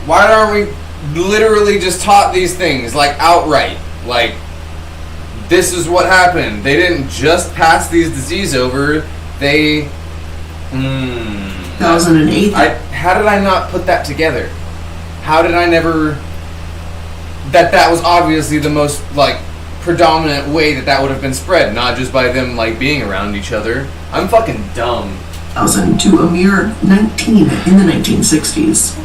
why aren't we literally just taught these things, like, outright? Like... This is what happened. They didn't just pass these diseases over. They... 2008. How did I not put that together? How did I never... That was obviously the most, like, predominant way that would have been spread. Not just by them, like, being around each other. I'm fucking dumb. To a mere 19 in the 1960s.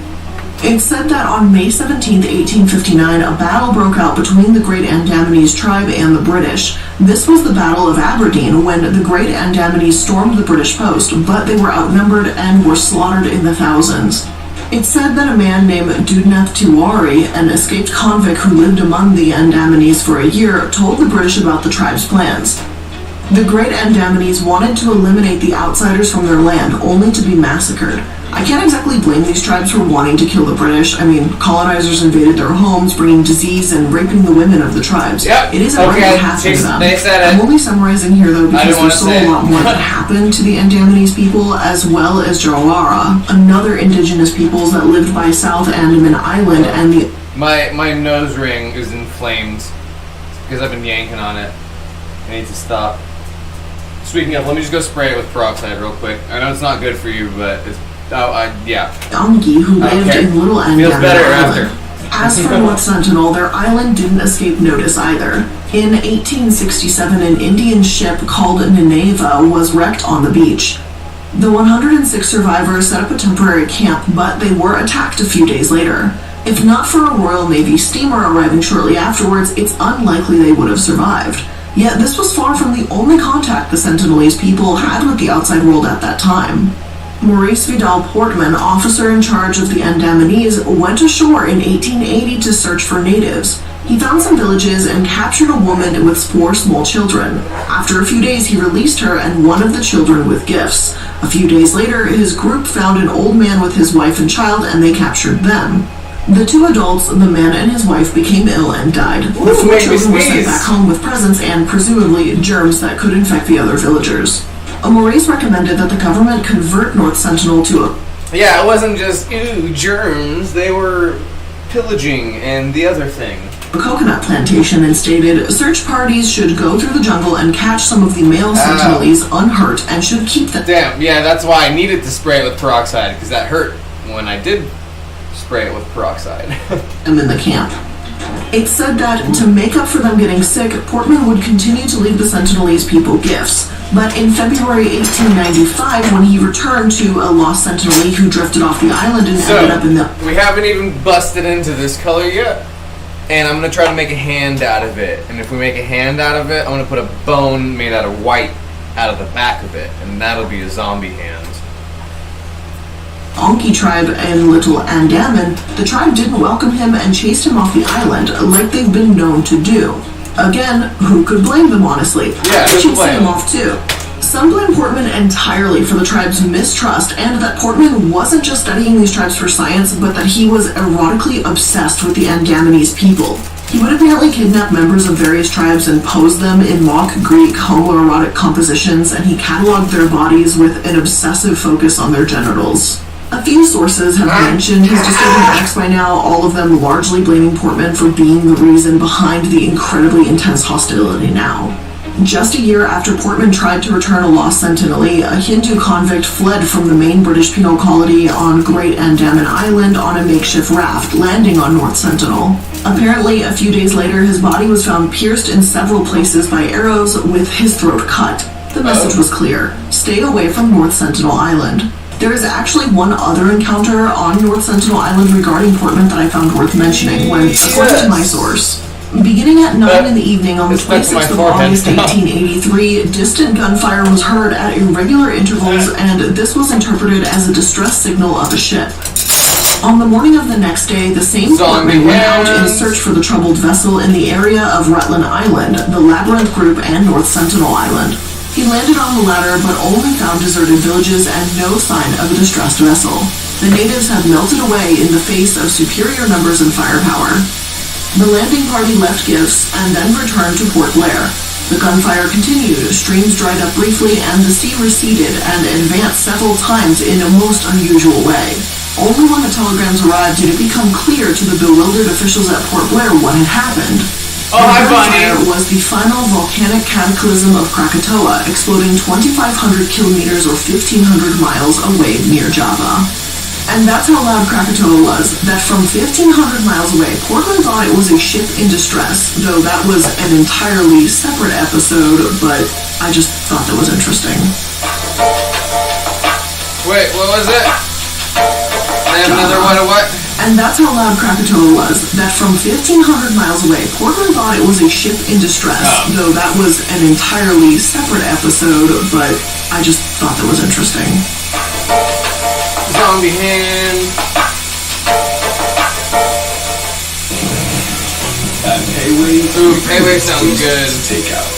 It's said that on May 17, 1859, a battle broke out between the Great Andamanese tribe and the British. This was the Battle of Aberdeen, when the Great Andamanese stormed the British post, but they were outnumbered and were slaughtered in the thousands. It's said that a man named Dudnath Tiwari, an escaped convict who lived among the Andamanese for a year, told the British about the tribe's plans. The Great Andamanese wanted to eliminate the outsiders from their land, only to be massacred. I can't exactly blame these tribes for wanting to kill the British. I mean, colonizers invaded their homes, bringing disease and raping the women of the tribes. Yep. It isn't right what happened to them. I'm only summarizing here, though, because there's still a lot more that happened to the Andamanese people, as well as Jarawara, another indigenous peoples that lived by South Andaman Island, and the... My nose ring is inflamed because I've been yanking on it. I need to stop. Speaking of, let me just go spray it with peroxide real quick. I know it's not good for you, but it's... yeah. Dongi, who lived in Little Andaman Feels better Island. after. As for North Sentinel, their island didn't escape notice either. In 1867, an Indian ship called Nineveh was wrecked on the beach. The 106 survivors set up a temporary camp, but they were attacked a few days later. If not for a Royal Navy steamer arriving shortly afterwards, it's unlikely they would have survived. Yet this was far from the only contact the Sentinelese people had with the outside world at that time. Maurice Vidal Portman, officer in charge of the Andamanese, went ashore in 1880 to search for natives. He found some villages and captured a woman with 4 small children. After a few days, he released her and one of the children with gifts. A few days later, his group found an old man with his wife and child, and they captured them. The 2 adults, the man and his wife, became ill and died. The 4 children were sent back home with presents and, presumably, germs that could infect the other villagers. Maurice recommended that the government convert North Sentinel to a... Yeah, it wasn't just, ooh, germs. They were pillaging and the other thing. A coconut plantation, and stated search parties should go through the jungle and catch some of the male sentinelese unhurt and should keep them. Damn, yeah, that's why I needed to spray it with peroxide, because that hurt when I did spray it with peroxide. In the camp. It's said that to make up for them getting sick, Portman would continue to leave the Sentinelese people gifts. But in February 1895, when he returned to a lost Sentinelese who drifted off the island and ended up in the... We haven't even busted into this color yet. And I'm going to try to make a hand out of it. And if we make a hand out of it, I'm going to put a bone made out of white out of the back of it. And that'll be a zombie hand. Onki tribe in Little Andaman, the tribe didn't welcome him and chased him off the island, like they've been known to do. Again, who could blame them, honestly? Yeah, chasing him off too. Some blame Portman entirely for the tribe's mistrust, and that Portman wasn't just studying these tribes for science, but that he was erotically obsessed with the Andamanese people. He would apparently kidnap members of various tribes and pose them in mock Greek homoerotic compositions, and he cataloged their bodies with an obsessive focus on their genitals. A few sources have mentioned his disturbing acts by now, all of them largely blaming Portman for being the reason behind the incredibly intense hostility now. Just a year after Portman tried to return a lost Sentinelese, a Hindu convict fled from the main British penal colony on Great Andaman Island on a makeshift raft, landing on North Sentinel. Apparently, a few days later, his body was found pierced in several places by arrows with his throat cut. The message was clear: stay away from North Sentinel Island. There is actually one other encounter on North Sentinel Island regarding Portman that I found worth mentioning when, according to my source, beginning at 9 in the evening on the 26th of August 1883, distant gunfire was heard at irregular intervals, and this was interpreted as a distress signal of a ship. On the morning of the next day, the same Portman went out in search for the troubled vessel in the area of Rutland Island, the Labyrinth Group, and North Sentinel Island. He landed on the latter, but only found deserted villages and no sign of a distressed vessel. The natives had melted away in the face of superior numbers and firepower. The landing party left gifts and then returned to Port Blair. The gunfire continued, streams dried up briefly, and the sea receded and advanced several times in a most unusual way. Only when the telegrams arrived did it become clear to the bewildered officials at Port Blair what had happened. Oh, hi, Bunny! The was the final volcanic cataclysm of Krakatoa, exploding 2,500 kilometers or 1,500 miles away near Java. And that's how loud Krakatoa was, that from 1,500 miles away, Portman thought it was a ship in distress, though that was an entirely separate episode, but I just thought that was interesting. Wait, what was it? I have another what? And that's how loud Krakatoa was, that from 1,500 miles away, Portman thought it was a ship in distress, though that was an entirely separate episode, but I just thought that was interesting. Zombie hand. Payway sounds good. Take out.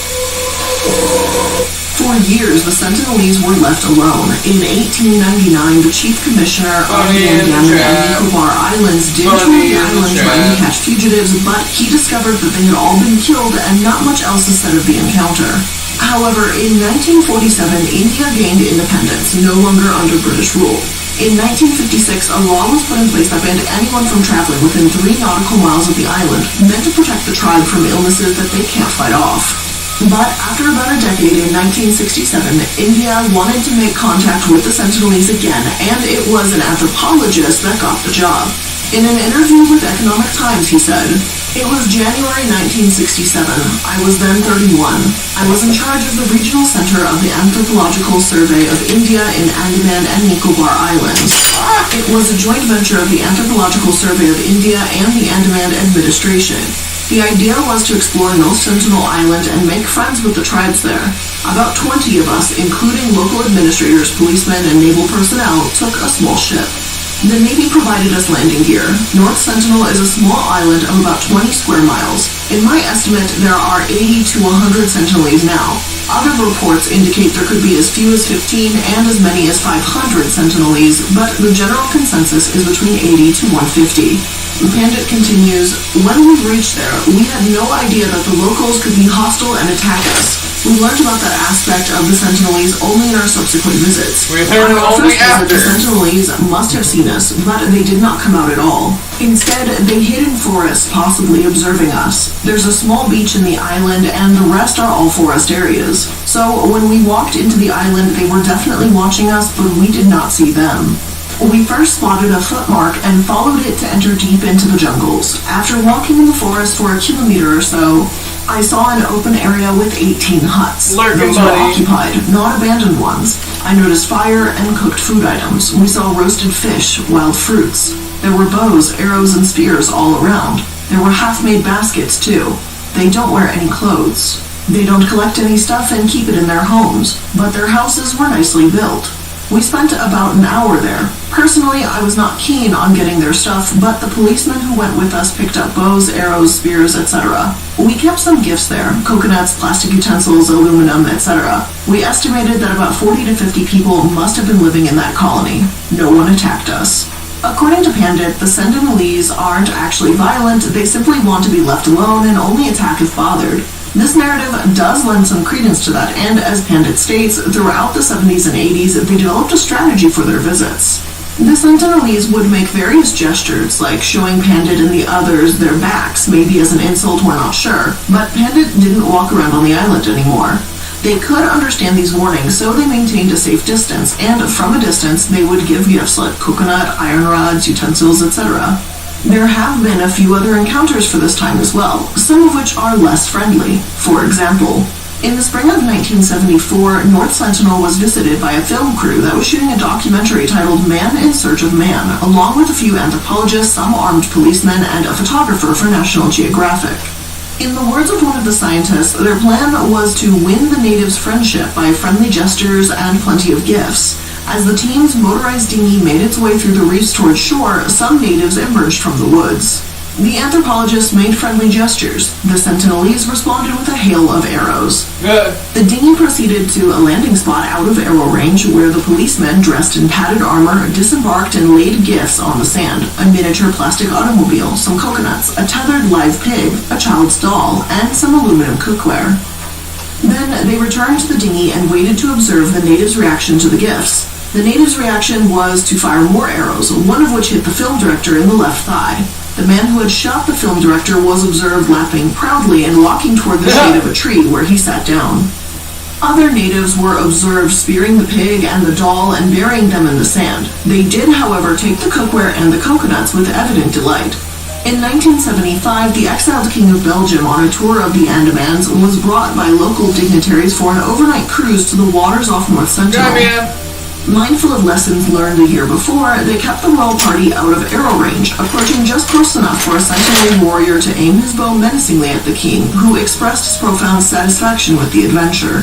For years, the Sentinelese were left alone. In 1899, the chief commissioner of the Andaman and Nicobar Islands did tour the island trying to catch fugitives, but he discovered that they had all been killed and not much else is said of the encounter. However, in 1947, India gained independence, no longer under British rule. In 1956, a law was put in place that banned anyone from traveling within 3 nautical miles of the island, meant to protect the tribe from illnesses that they can't fight off. But after about a decade, in 1967, India wanted to make contact with the Sentinelese again, and it was an anthropologist that got the job. In an interview with Economic Times, he said, "It was January 1967. I was then 31. I was in charge of the regional center of the Anthropological Survey of India in Andaman and Nicobar Islands. It was a joint venture of the Anthropological Survey of India and the Andaman Administration. The idea was to explore North Sentinel Island and make friends with the tribes there. About 20 of us, including local administrators, policemen, and naval personnel, took a small ship. The Navy provided us landing gear. North Sentinel is a small island of about 20 square miles. In my estimate, there are 80 to 100 Sentinelese now. Other reports indicate there could be as few as 15 and as many as 500 Sentinelese, but the general consensus is between 80 to 150. Pandit continues, when we reached there, we had no idea that the locals could be hostile and attack us. We learned about that aspect of the Sentinelese only in our subsequent visits. We learned only after. The Sentinelese must have seen us, but they did not come out at all. Instead, they hid in forests, possibly observing us. There's a small beach in the island, and the rest are all forest areas. So, when we walked into the island, they were definitely watching us, but we did not see them. We first spotted a footmark and followed it to enter deep into the jungles. After walking in the forest for a kilometer or so, I saw an open area with 18 huts. Those were occupied, not abandoned ones. I noticed fire and cooked food items. We saw roasted fish, wild fruits. There were bows, arrows, and spears all around. There were half-made baskets, too. They don't wear any clothes. They don't collect any stuff and keep it in their homes, but their houses were nicely built. We spent about an hour there. Personally, I was not keen on getting their stuff, but the policemen who went with us picked up bows, arrows, spears, etc. We kept some gifts there, coconuts, plastic utensils, aluminum, etc. We estimated that about 40 to 50 people must have been living in that colony. No one attacked us. According to Pandit, the Sentinelese aren't actually violent, they simply want to be left alone and only attack if bothered. This narrative does lend some credence to that, and as Pandit states, throughout the 70s and 80s, they developed a strategy for their visits. The Sentinelese would make various gestures, like showing Pandit and the others their backs, maybe as an insult, we're not sure, but Pandit didn't walk around on the island anymore. They could understand these warnings, so they maintained a safe distance, and from a distance, they would give gifts like coconut, iron rods, utensils, etc. There have been a few other encounters for this time as well, some of which are less friendly. For example, in the spring of 1974, North Sentinel was visited by a film crew that was shooting a documentary titled Man in Search of Man, along with a few anthropologists, some armed policemen, and a photographer for National Geographic. In the words of one of the scientists, their plan was to win the natives' friendship by friendly gestures and plenty of gifts. As the team's motorized dinghy made its way through the reefs towards shore, some natives emerged from the woods. The anthropologists made friendly gestures. The Sentinelese responded with a hail of arrows. The dinghy proceeded to a landing spot out of arrow range where the policemen, dressed in padded armor, disembarked and laid gifts on the sand: a miniature plastic automobile, some coconuts, a tethered live pig, a child's doll, and some aluminum cookware. Then they returned to the dinghy and waited to observe the natives' reaction to the gifts. The natives' reaction was to fire more arrows, one of which hit the film director in the left thigh. The man who had shot the film director was observed laughing proudly and walking toward the shade of a tree where he sat down. Other natives were observed spearing the pig and the doll and burying them in the sand. They did, however, take the cookware and the coconuts with evident delight. In 1975, the exiled King of Belgium on a tour of the Andamans was brought by local dignitaries for an overnight cruise to the waters off North Sentinel. Mindful of lessons learned the year before, they kept the royal party out of arrow range, approaching just close enough for a Sentinelese warrior to aim his bow menacingly at the king, who expressed his profound satisfaction with the adventure.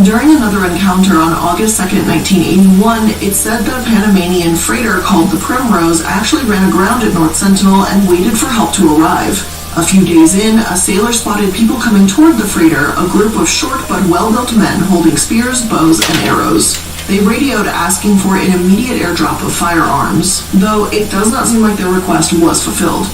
During another encounter on August 2, 1981, it's said that a Panamanian freighter called the Primrose actually ran aground at North Sentinel and waited for help to arrive. A few days in, a sailor spotted people coming toward the freighter, a group of short but well-built men holding spears, bows, and arrows. They radioed asking for an immediate airdrop of firearms, though it does not seem like their request was fulfilled.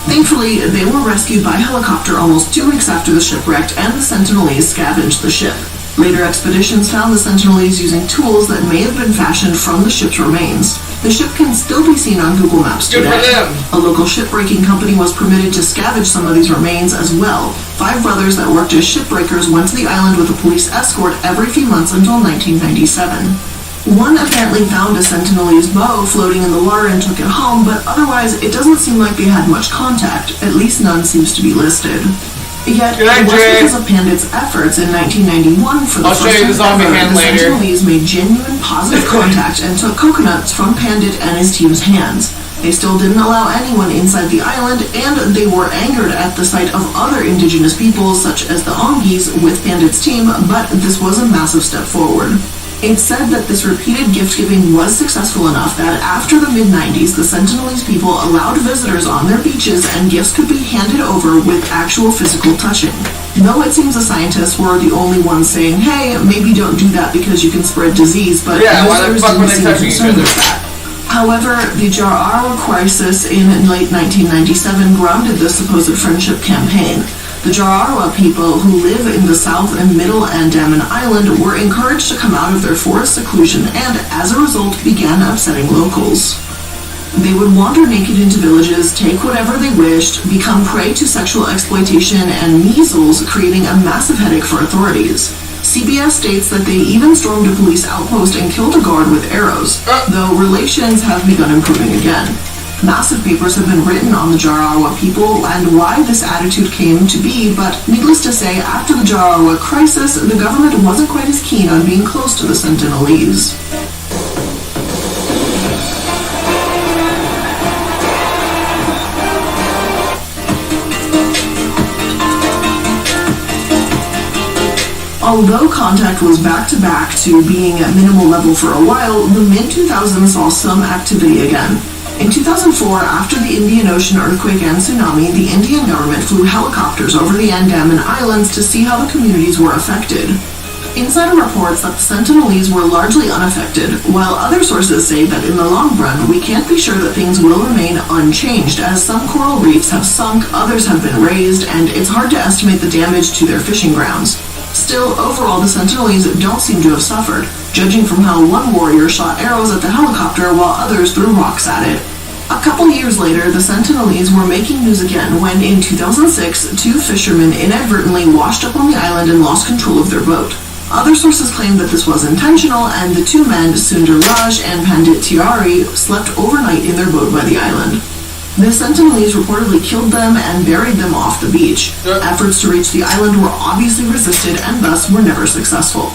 Thankfully, they were rescued by helicopter almost 2 weeks after the shipwreck, and the Sentinelese scavenged the ship. Later expeditions found the Sentinelese using tools that may have been fashioned from the ship's remains. The ship can still be seen on Google Maps today. Good for them. A local shipbreaking company was permitted to scavenge some of these remains as well. 5 brothers that worked as shipbreakers went to the island with a police escort every few months until 1997. One apparently found a Sentinelese bow floating in the water and took it home, but otherwise it doesn't seem like they had much contact. At least none seems to be listed. Yet, it was because of Pandit's efforts in 1991 for the first time ever, the Sentinelese made genuine positive contact and took coconuts from Pandit and his team's hands. They still didn't allow anyone inside the island, and they were angered at the sight of other indigenous peoples, such as the Ongis, with Bandit's team, but this was a massive step forward. It's said that this repeated gift-giving was successful enough that after the mid-90s, the Sentinelese people allowed visitors on their beaches and gifts could be handed over with actual physical touching. Though it seems the scientists were the only ones saying, hey, maybe don't do that because you can spread disease, but visitors didn't seem concerned with that. However, the Jar Arawa crisis in late 1997 grounded the supposed friendship campaign. The Jar Arawa people who live in the South and Middle Andaman Island were encouraged to come out of their forest seclusion and, as a result, began upsetting locals. They would wander naked into villages, take whatever they wished, become prey to sexual exploitation and measles, creating a massive headache for authorities. CBS states that they even stormed a police outpost and killed a guard with arrows, though relations have begun improving again. Massive papers have been written on the Jar Arawa people and why this attitude came to be, but needless to say, after the Jar Arawa crisis, the government wasn't quite as keen on being close to the Sentinelese. Although contact was back-to-back to being at minimal level for a while, the mid-2000s saw some activity again. In 2004, after the Indian Ocean earthquake and tsunami, the Indian government flew helicopters over the Andaman Islands to see how the communities were affected. Insider reports that the Sentinelese were largely unaffected, while other sources say that in the long run, we can't be sure that things will remain unchanged, as some coral reefs have sunk, others have been raised, and it's hard to estimate the damage to their fishing grounds. Still, overall, the Sentinelese don't seem to have suffered, judging from how one warrior shot arrows at the helicopter while others threw rocks at it. A couple years later, the Sentinelese were making news again when, in 2006, two fishermen inadvertently washed up on the island and lost control of their boat. Other sources claim that this was intentional, and the two men, Sundar Raj and Pandit Tiwari, slept overnight in their boat by the island. The Sentinelese reportedly killed them and buried them off the beach. Efforts to reach the island were obviously resisted and thus were never successful.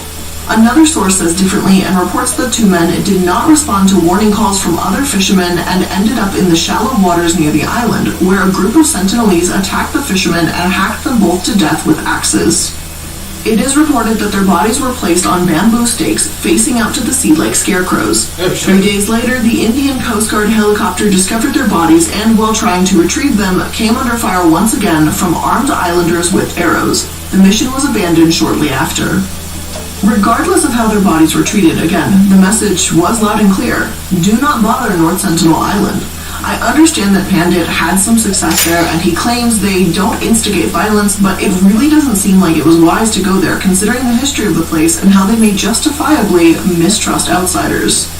Another source says differently and reports the two men did not respond to warning calls from other fishermen and ended up in the shallow waters near the island, where a group of Sentinelese attacked the fishermen and hacked them both to death with axes. It is reported that their bodies were placed on bamboo stakes facing out to the sea like scarecrows. 3 days later, the Indian Coast Guard helicopter discovered their bodies and, while trying to retrieve them, came under fire once again from armed islanders with arrows. The mission was abandoned shortly after. Regardless of how their bodies were treated, again, the message was loud and clear. Do not bother North Sentinel Island. I understand that Pandit had some success there, and he claims they don't instigate violence, but it really doesn't seem like it was wise to go there, considering the history of the place and how they may justifiably mistrust outsiders.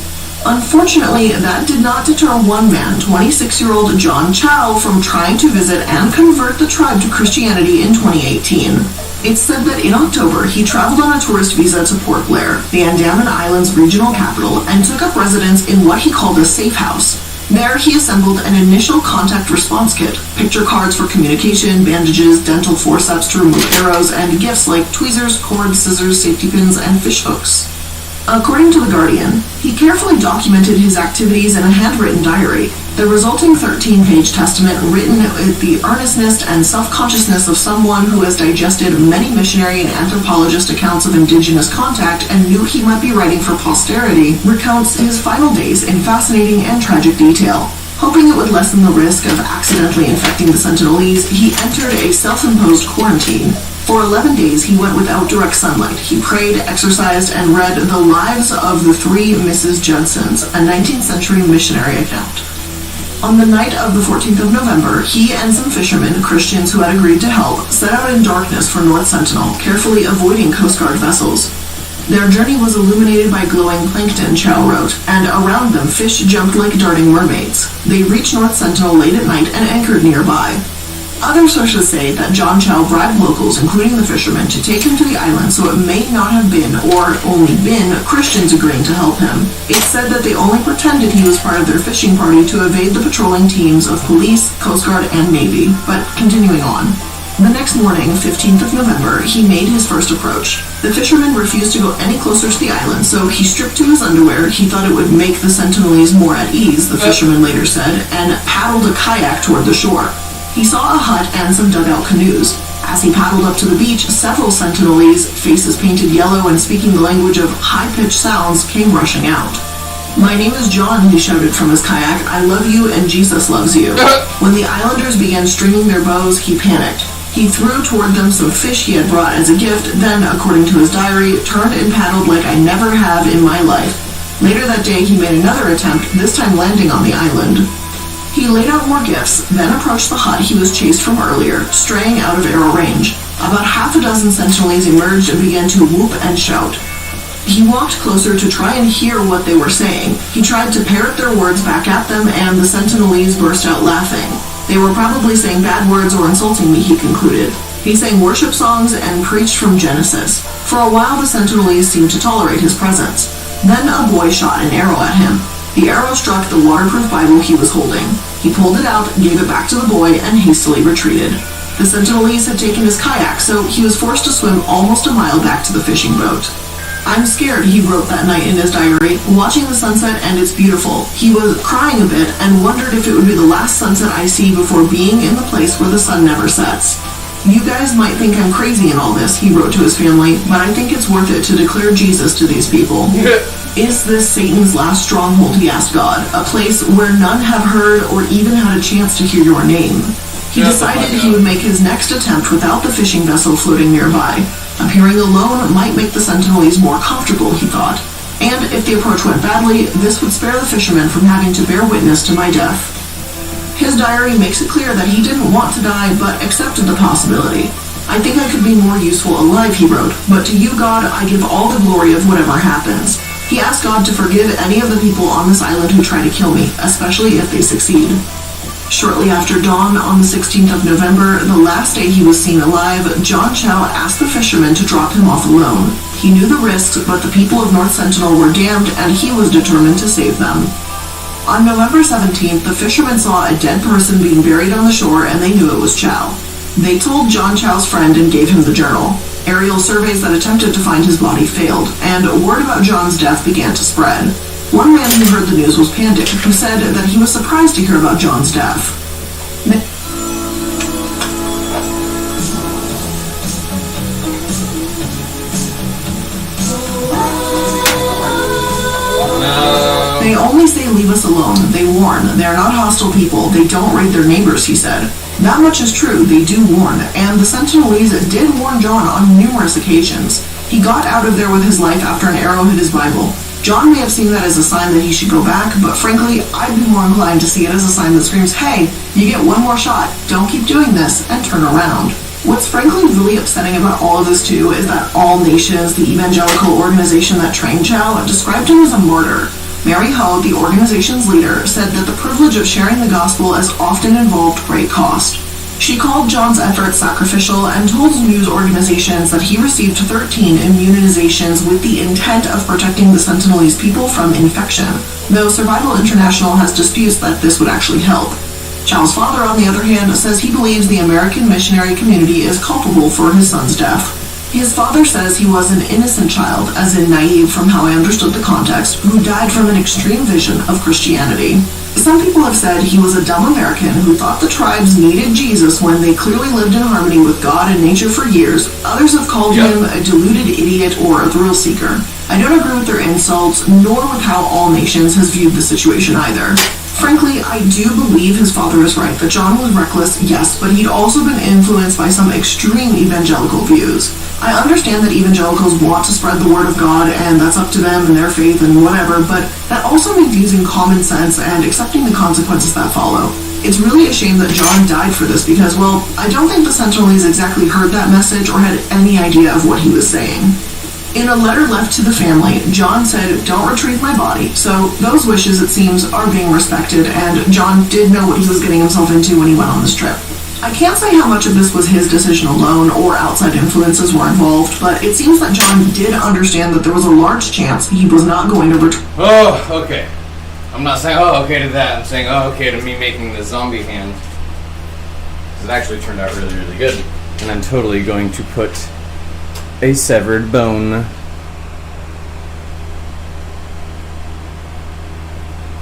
Unfortunately, that did not deter one man, 26-year-old John Chow, from trying to visit and convert the tribe to Christianity in 2018. It's said that in October, he traveled on a tourist visa to Port Blair, the Andaman Islands regional capital, and took up residence in what he called a safe house. There, he assembled an initial contact response kit, picture cards for communication, bandages, dental forceps to remove arrows, and gifts like tweezers, cords, scissors, safety pins, and fish hooks. According to The Guardian, he carefully documented his activities in a handwritten diary. The resulting 13-page testament, written with the earnestness and self-consciousness of someone who has digested many missionary and anthropologist accounts of indigenous contact and knew he might be writing for posterity, recounts his final days in fascinating and tragic detail. Hoping it would lessen the risk of accidentally infecting the Sentinelese, he entered a self-imposed quarantine. For 11 days, he went without direct sunlight. He prayed, exercised, and read The Lives of the Three Mrs. Judsons, a 19th century missionary account. On the night of the 14th of November, he and some fishermen, Christians who had agreed to help, set out in darkness for North Sentinel, carefully avoiding Coast Guard vessels. Their journey was illuminated by glowing plankton, Chow wrote, and around them fish jumped like darting mermaids. They reached North Sentinel late at night and anchored nearby. Other sources say that John Chow bribed locals, including the fishermen, to take him to the island, so it may not have been, or only been, Christians agreeing to help him. It's said that they only pretended he was part of their fishing party to evade the patrolling teams of police, Coast Guard, and Navy. But continuing on. The next morning, 15th of November, he made his first approach. The fisherman refused to go any closer to the island, so he stripped to his underwear. He thought it would make the Sentinelese more at ease, the fisherman later said, and paddled a kayak toward the shore. He saw a hut and some dugout canoes. As he paddled up to the beach, several Sentinelese, faces painted yellow and speaking the language of high-pitched sounds, came rushing out. "My name is John," he shouted from his kayak. "I love you and Jesus loves you." When the islanders began stringing their bows, he panicked. He threw toward them some fish he had brought as a gift, then, according to his diary, turned and paddled like I never have in my life. Later that day, he made another attempt, this time landing on the island. He laid out more gifts, then approached the hut he was chased from earlier, straying out of arrow range. About half a dozen Sentinelese emerged and began to whoop and shout. He walked closer to try and hear what they were saying. He tried to parrot their words back at them, and the Sentinelese burst out laughing. They were probably saying bad words or insulting me, he concluded. He sang worship songs and preached from Genesis. For a while, the Sentinelese seemed to tolerate his presence. Then a boy shot an arrow at him. The arrow struck the waterproof Bible he was holding. He pulled it out, gave it back to the boy, and hastily retreated. The Sentinelese had taken his kayak, so he was forced to swim almost a mile back to the fishing boat. "I'm scared," he wrote that night in his diary, "watching the sunset, and it's beautiful." He was crying a bit and wondered if it would be the last sunset I see before being in the place where the sun never sets. "You guys might think I'm crazy in all this," he wrote to his family, "but I think it's worth it to declare Jesus to these people." Is this Satan's last stronghold, he asked God, a place where none have heard or even had a chance to hear your name? He decided he would make his next attempt without the fishing vessel floating nearby. Appearing alone might make the Sentinelese more comfortable, he thought. And if the approach went badly, this would spare the fishermen from having to bear witness to my death. His diary makes it clear that he didn't want to die, but accepted the possibility. "I think I could be more useful alive," he wrote, "but to you, God, I give all the glory of whatever happens." He asked God to forgive any of the people on this island who try to kill me, especially if they succeed. Shortly after dawn on the 16th of November, the last day he was seen alive, John Chow asked the fishermen to drop him off alone. He knew the risks, but the people of North Sentinel were damned, and he was determined to save them. On November 17th, the fishermen saw a dead person being buried on the shore, and they knew it was Chow. They told John Chow's friend and gave him the journal. Aerial surveys that attempted to find his body failed, and word about John's death began to spread. One man who heard the news was Pandic, who said that he was surprised to hear about John's death. They only say leave us alone. They warn. They are not hostile people. They don't raid their neighbors, he said. That much is true. They do warn. And the Sentinelese did warn John on numerous occasions. He got out of there with his life after an arrow hit his Bible. John may have seen that as a sign that he should go back, but frankly, I'd be more inclined to see it as a sign that screams, hey, you get one more shot, don't keep doing this, and turn around. What's frankly really upsetting about all of this too is that All Nations, the evangelical organization that trained Chow, described him as a martyr. Mary Ho, the organization's leader, said that the privilege of sharing the gospel as often involved great cost. She called John's efforts sacrificial and told news organizations that he received 13 immunizations with the intent of protecting the Sentinelese people from infection, though Survival International has disputes that this would actually help. Chow's father, on the other hand, says he believes the American missionary community is culpable for his son's death. His father says he was an innocent child, as in naive from how I understood the context, who died from an extreme vision of Christianity. Some people have said he was a dumb American who thought the tribes needed Jesus when they clearly lived in harmony with God and nature for years. Others have called him a deluded idiot or a thrill seeker. I don't agree with their insults, nor with how All Nations has viewed the situation either. Frankly, I do believe his father is right, that John was reckless, yes, but he'd also been influenced by some extreme evangelical views. I understand that evangelicals want to spread the word of God, and that's up to them and their faith and whatever, but that also means using common sense and accepting the consequences that follow. It's really a shame that John died for this because, well, I don't think the Sentinelese exactly heard that message or had any idea of what he was saying. In a letter left to the family, John said, don't retrieve my body, so those wishes, it seems, are being respected, and John did know what he was getting himself into when he went on this trip. I can't say how much of this was his decision alone or outside influences were involved, but it seems that John did understand that there was a large chance he was not going to retrieve. Oh, okay. I'm not saying, oh, okay to that. I'm saying, oh, okay to me making the zombie hand. It actually turned out really, really good. And I'm totally going to put a severed bone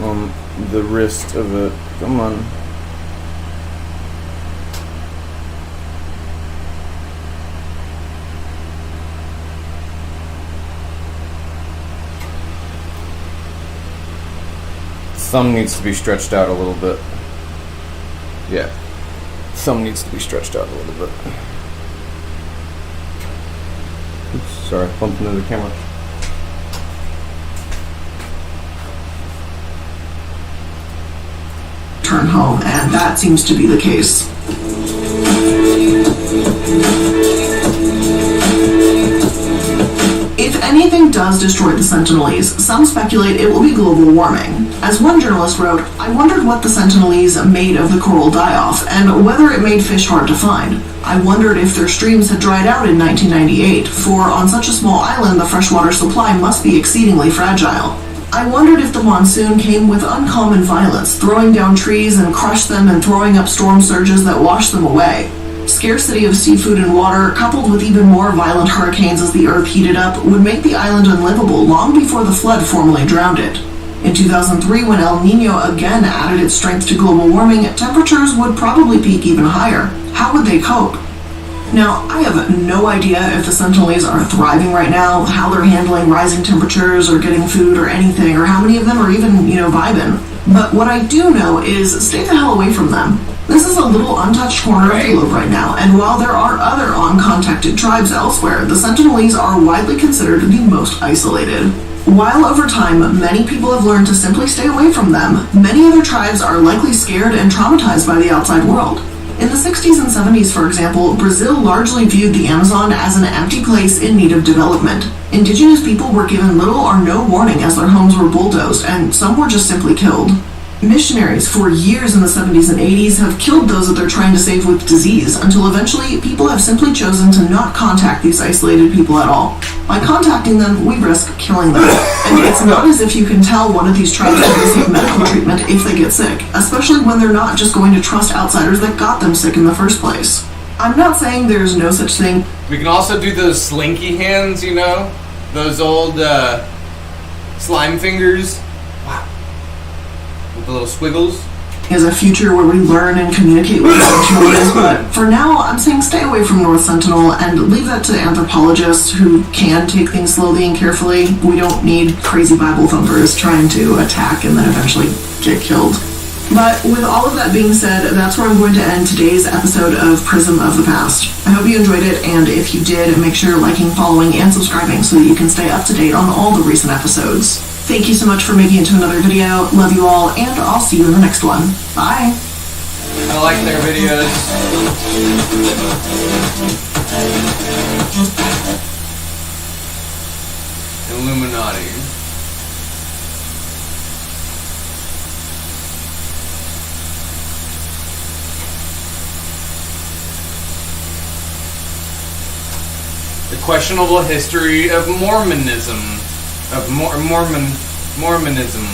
on the wrist of it. Come on. Thumb needs to be stretched out a little bit. Yeah. Thumb needs to be stretched out a little bit. Oops, sorry, bumped into the camera. Turn home, and that seems to be the case. If anything does destroy the Sentinelese, some speculate it will be global warming. As one journalist wrote, I wondered what the Sentinelese made of the coral die-off, and whether it made fish hard to find. I wondered if their streams had dried out in 1998, for on such a small island the freshwater supply must be exceedingly fragile. I wondered if the monsoon came with uncommon violence, throwing down trees and crushed them and throwing up storm surges that washed them away. Scarcity of seafood and water, coupled with even more violent hurricanes as the earth heated up, would make the island unlivable long before the flood formally drowned it. In 2003, when El Niño again added its strength to global warming, temperatures would probably peak even higher. How would they cope? Now, I have no idea if the Sentinelese are thriving right now, how they're handling rising temperatures or getting food or anything, or how many of them are even, vibing. But what I do know is stay the hell away from them. This is a little untouched corner of the globe right now, and while there are other uncontacted tribes elsewhere, the Sentinelese are widely considered the most isolated. While over time, many people have learned to simply stay away from them, many other tribes are likely scared and traumatized by the outside world. In the 60s and 70s, for example, Brazil largely viewed the Amazon as an empty place in need of development. Indigenous people were given little or no warning as their homes were bulldozed, and some were just simply killed. Missionaries for years in the 70s and 80s have killed those that they're trying to save with disease, until eventually people have simply chosen to not contact these isolated people at all. By contacting them, we risk killing them. And it's not as if you can tell one of these tribes to receive medical treatment if they get sick, especially when they're not just going to trust outsiders that got them sick in the first place. I'm not saying there's no such thing. We can also do those slinky hands, those old slime fingers. Wow. With the little squiggles. Is a future where we learn and communicate with Sentinels, but for now, I'm saying stay away from North Sentinel and leave that to anthropologists who can take things slowly and carefully. We don't need crazy Bible thumpers trying to attack and then eventually get killed. But with all of that being said, that's where I'm going to end today's episode of Prism of the Past. I hope you enjoyed it, and if you did, make sure you're liking, following, and subscribing so that you can stay up to date on all the recent episodes. Thank you so much for making it to another video. Love you all, and I'll see you in the next one. Bye! I like their videos. Illuminati. The questionable history of Mormonism. Of Mormonism.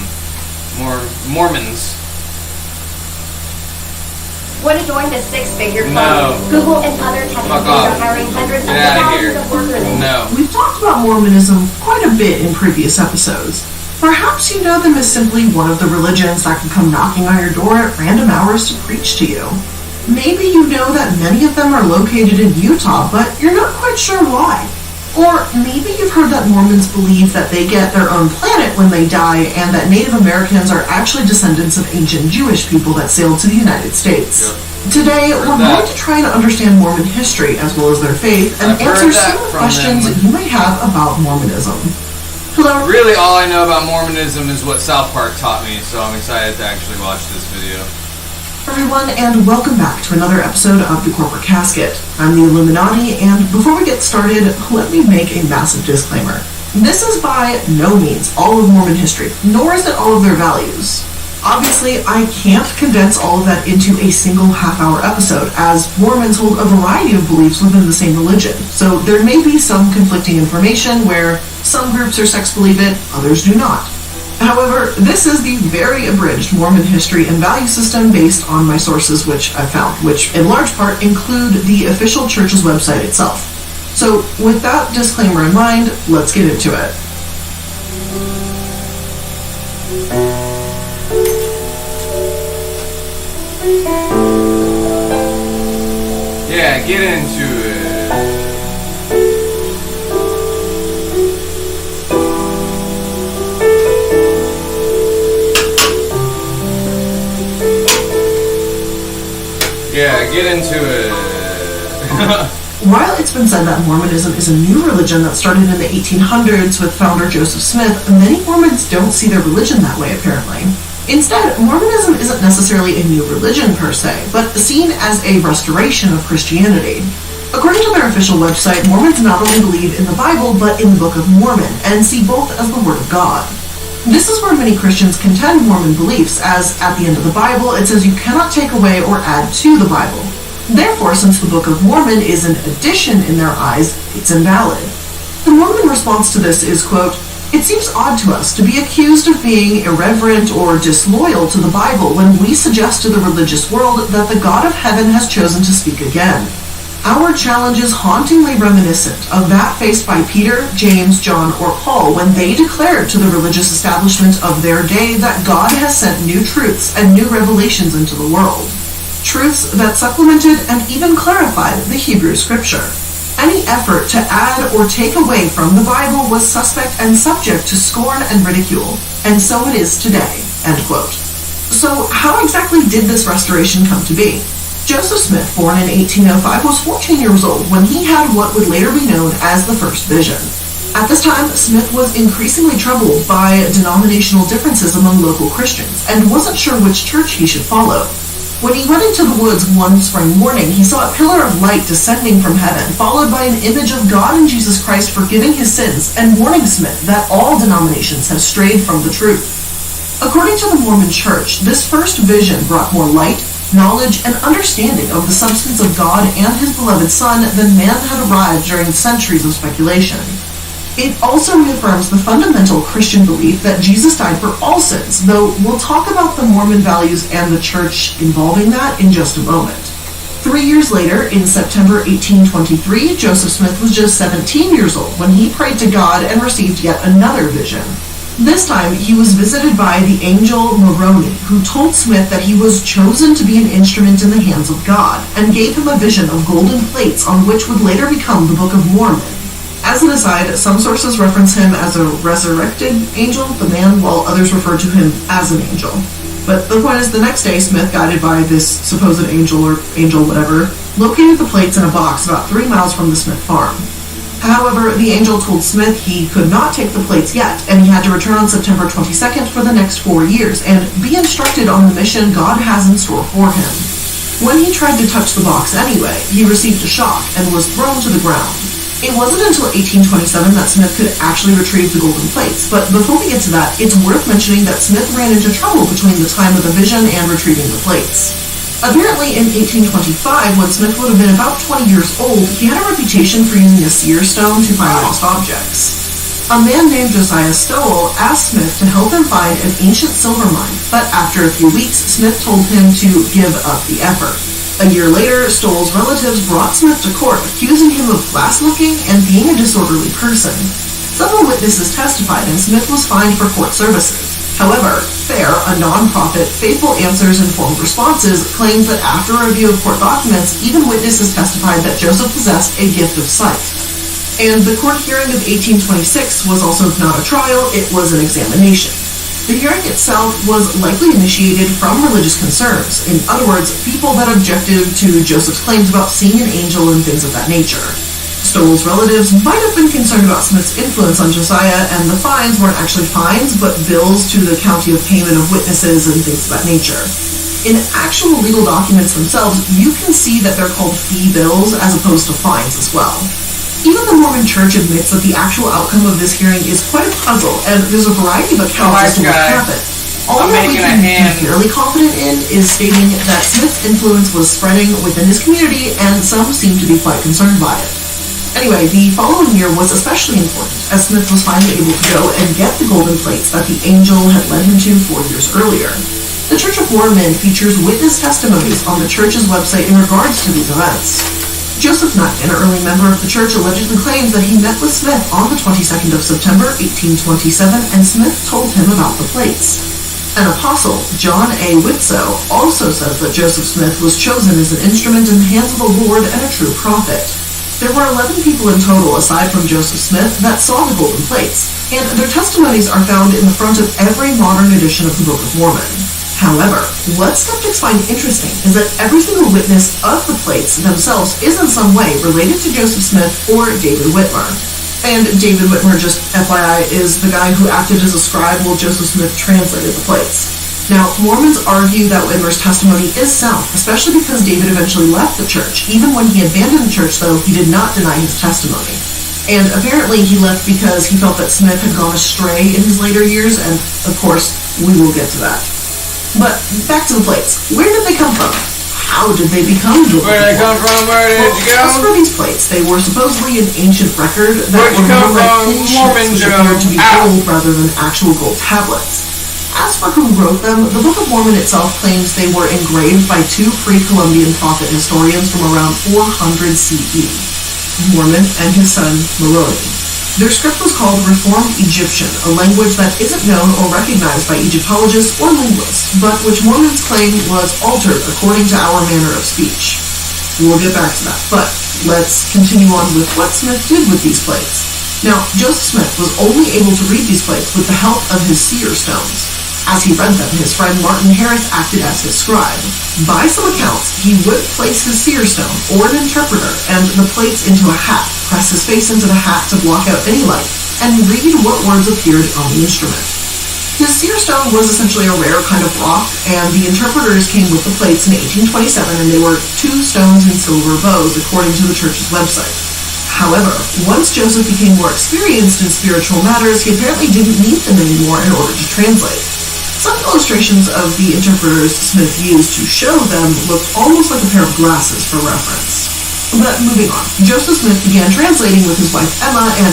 Mormons. Want to join the six-figure club? No. Google and others have Fuck considered off. hiring hundreds of Get outta thousands here. of workers. No. We've talked about Mormonism quite a bit in previous episodes. Perhaps you know them as simply one of the religions that can come knocking on your door at random hours to preach to you. Maybe you know that many of them are located in Utah, but you're not quite sure why. Or maybe you've heard that Mormons believe that they get their own planet when they die, and that Native Americans are actually descendants of ancient Jewish people that sailed to the United States. Today, we're going to try to understand Mormon history as well as their faith, and answer some of the questions that you may have about Mormonism. Hello? Really, all I know about Mormonism is what South Park taught me, so I'm excited to actually watch this video. Everyone, and welcome back to another episode of The Corporate Casket. I'm the Illuminati, and before we get started, let me make a massive disclaimer. This is by no means all of Mormon history, nor is it all of their values. Obviously, I can't condense all of that into a single half-hour episode, as Mormons hold a variety of beliefs within the same religion, so there may be some conflicting information where some groups or sects believe it, others do not. However, this is the very abridged Mormon history and value system based on my sources which I found, which in large part include the official church's website itself. So with that disclaimer in mind, let's get into it. Yeah, get into it. Yeah, get into it. While it's been said that Mormonism is a new religion that started in the 1800s with founder Joseph Smith, many Mormons don't see their religion that way, apparently. Instead, Mormonism isn't necessarily a new religion per se, but seen as a restoration of Christianity. According to their official website, Mormons not only believe in the Bible, but in the Book of Mormon, and see both as the Word of God. This is where many Christians contend Mormon beliefs, as at the end of the Bible, it says you cannot take away or add to the Bible. Therefore, since the Book of Mormon is an addition in their eyes, it's invalid. The Mormon response to this is, quote, "It seems odd to us to be accused of being irreverent or disloyal to the Bible when we suggest to the religious world that the God of heaven has chosen to speak again. Our challenge is hauntingly reminiscent of that faced by Peter, James, John, or Paul when they declared to the religious establishment of their day that God has sent new truths and new revelations into the world. Truths that supplemented and even clarified the Hebrew Scripture. Any effort to add or take away from the Bible was suspect and subject to scorn and ridicule, and so it is today." End quote. So how exactly did this restoration come to be? Joseph Smith, born in 1805, was 14 years old when he had what would later be known as the First Vision. At this time, Smith was increasingly troubled by denominational differences among local Christians and wasn't sure which church he should follow. When he went into the woods one spring morning, he saw a pillar of light descending from heaven, followed by an image of God and Jesus Christ forgiving his sins and warning Smith that all denominations have strayed from the truth. According to the Mormon Church, this first vision brought more light, knowledge, and understanding of the substance of God and his beloved Son than man had arrived during centuries of speculation. It also reaffirms the fundamental Christian belief that Jesus died for all sins, though we'll talk about the Mormon values and the church involving that in just a moment. 3 years later, in September 1823, Joseph Smith was just 17 years old when he prayed to God and received yet another vision. This time, he was visited by the angel Moroni, who told Smith that he was chosen to be an instrument in the hands of God, and gave him a vision of golden plates on which would later become the Book of Mormon. As an aside, some sources reference him as a resurrected angel, the man, while others refer to him as an angel. But the point is, the next day, Smith, guided by this supposed angel or angel whatever, located the plates in a box about 3 miles from the Smith farm. However, the angel told Smith he could not take the plates yet, and he had to return on September 22nd for the next 4 years, and be instructed on the mission God has in store for him. When he tried to touch the box anyway, he received a shock and was thrown to the ground. It wasn't until 1827 that Smith could actually retrieve the golden plates, but before we get to that, it's worth mentioning that Smith ran into trouble between the time of the vision and retrieving the plates. Apparently, in 1825, when Smith would have been about 20 years old, he had a reputation for using a seer stone to find lost objects. A man named Josiah Stowell asked Smith to help him find an ancient silver mine, but after a few weeks, Smith told him to give up the effort. A year later, Stowell's relatives brought Smith to court, accusing him of fast-looking and being a disorderly person. Several witnesses testified, and Smith was fined for court services. However, FAIR, a non-profit, Faithful Answers Informed Responses, claims that after a review of court documents, even witnesses testified that Joseph possessed a gift of sight. And the court hearing of 1826 was also not a trial, it was an examination. The hearing itself was likely initiated from religious concerns, in other words, people that objected to Joseph's claims about seeing an angel and things of that nature. Stowell's relatives might have been concerned about Smith's influence on Josiah, and the fines weren't actually fines, but bills to the county of payment of witnesses and things of that nature. In actual legal documents themselves, you can see that they're called fee bills as opposed to fines as well. Even the Mormon Church admits that the actual outcome of this hearing is quite a puzzle, and there's a variety of accounts as to what happened. All that we can be fairly confident in is stating that Smith's influence was spreading within his community, and some seem to be quite concerned by it. Anyway, the following year was especially important, as Smith was finally able to go and get the golden plates that the angel had led him to 4 years earlier. The Church of Mormon features witness testimonies on the church's website in regards to these events. Joseph Knight, an early member of the church, allegedly claims that he met with Smith on the 22nd of September, 1827, and Smith told him about the plates. An apostle, John A. Whitsoe, also says that Joseph Smith was chosen as an instrument in the hands of the Lord and a true prophet. There were 11 people in total, aside from Joseph Smith, that saw the golden plates, and their testimonies are found in the front of every modern edition of the Book of Mormon. However, what skeptics find interesting is that every single witness of the plates themselves is in some way related to Joseph Smith or David Whitmer. And David Whitmer, just FYI, is the guy who acted as a scribe while Joseph Smith translated the plates. Now, Mormons argue that Whitmer's testimony is sound, especially because David eventually left the church. Even when he abandoned the church, though, he did not deny his testimony. And apparently he left because he felt that Smith had gone astray in his later years, and of course, we will get to that. But back to the plates. Where did they come from? How did they become gold? Where did they come from? Where did you go? As for these plates, they were supposedly an ancient record that Where'd you were come more like from, thin Mormon sheets which Joe? appeared to be gold rather than actual gold tablets. As for who wrote them, the Book of Mormon itself claims they were engraved by 2 pre-Columbian prophet historians from around 400 CE, Mormon and his son Moroni. Their script was called Reformed Egyptian, a language that isn't known or recognized by Egyptologists or linguists, but which Mormons claim was altered according to our manner of speech. We'll get back to that, but let's continue on with what Smith did with these plates. Now, Joseph Smith was only able to read these plates with the help of his seer stones. As he read them, his friend Martin Harris acted as his scribe. By some accounts, he would place his seer stone, or an interpreter, and the plates into a hat, press his face into the hat to block out any light, and read what words appeared on the instrument. His seer stone was essentially a rare kind of rock, and the interpreters came with the plates in 1827, and they were 2 stones in silver bows, according to the church's website. However, once Joseph became more experienced in spiritual matters, he apparently didn't need them anymore in order to translate. Some illustrations of the interpreters Smith used to show them looked almost like a pair of glasses for reference. But moving on, Joseph Smith began translating with his wife Emma and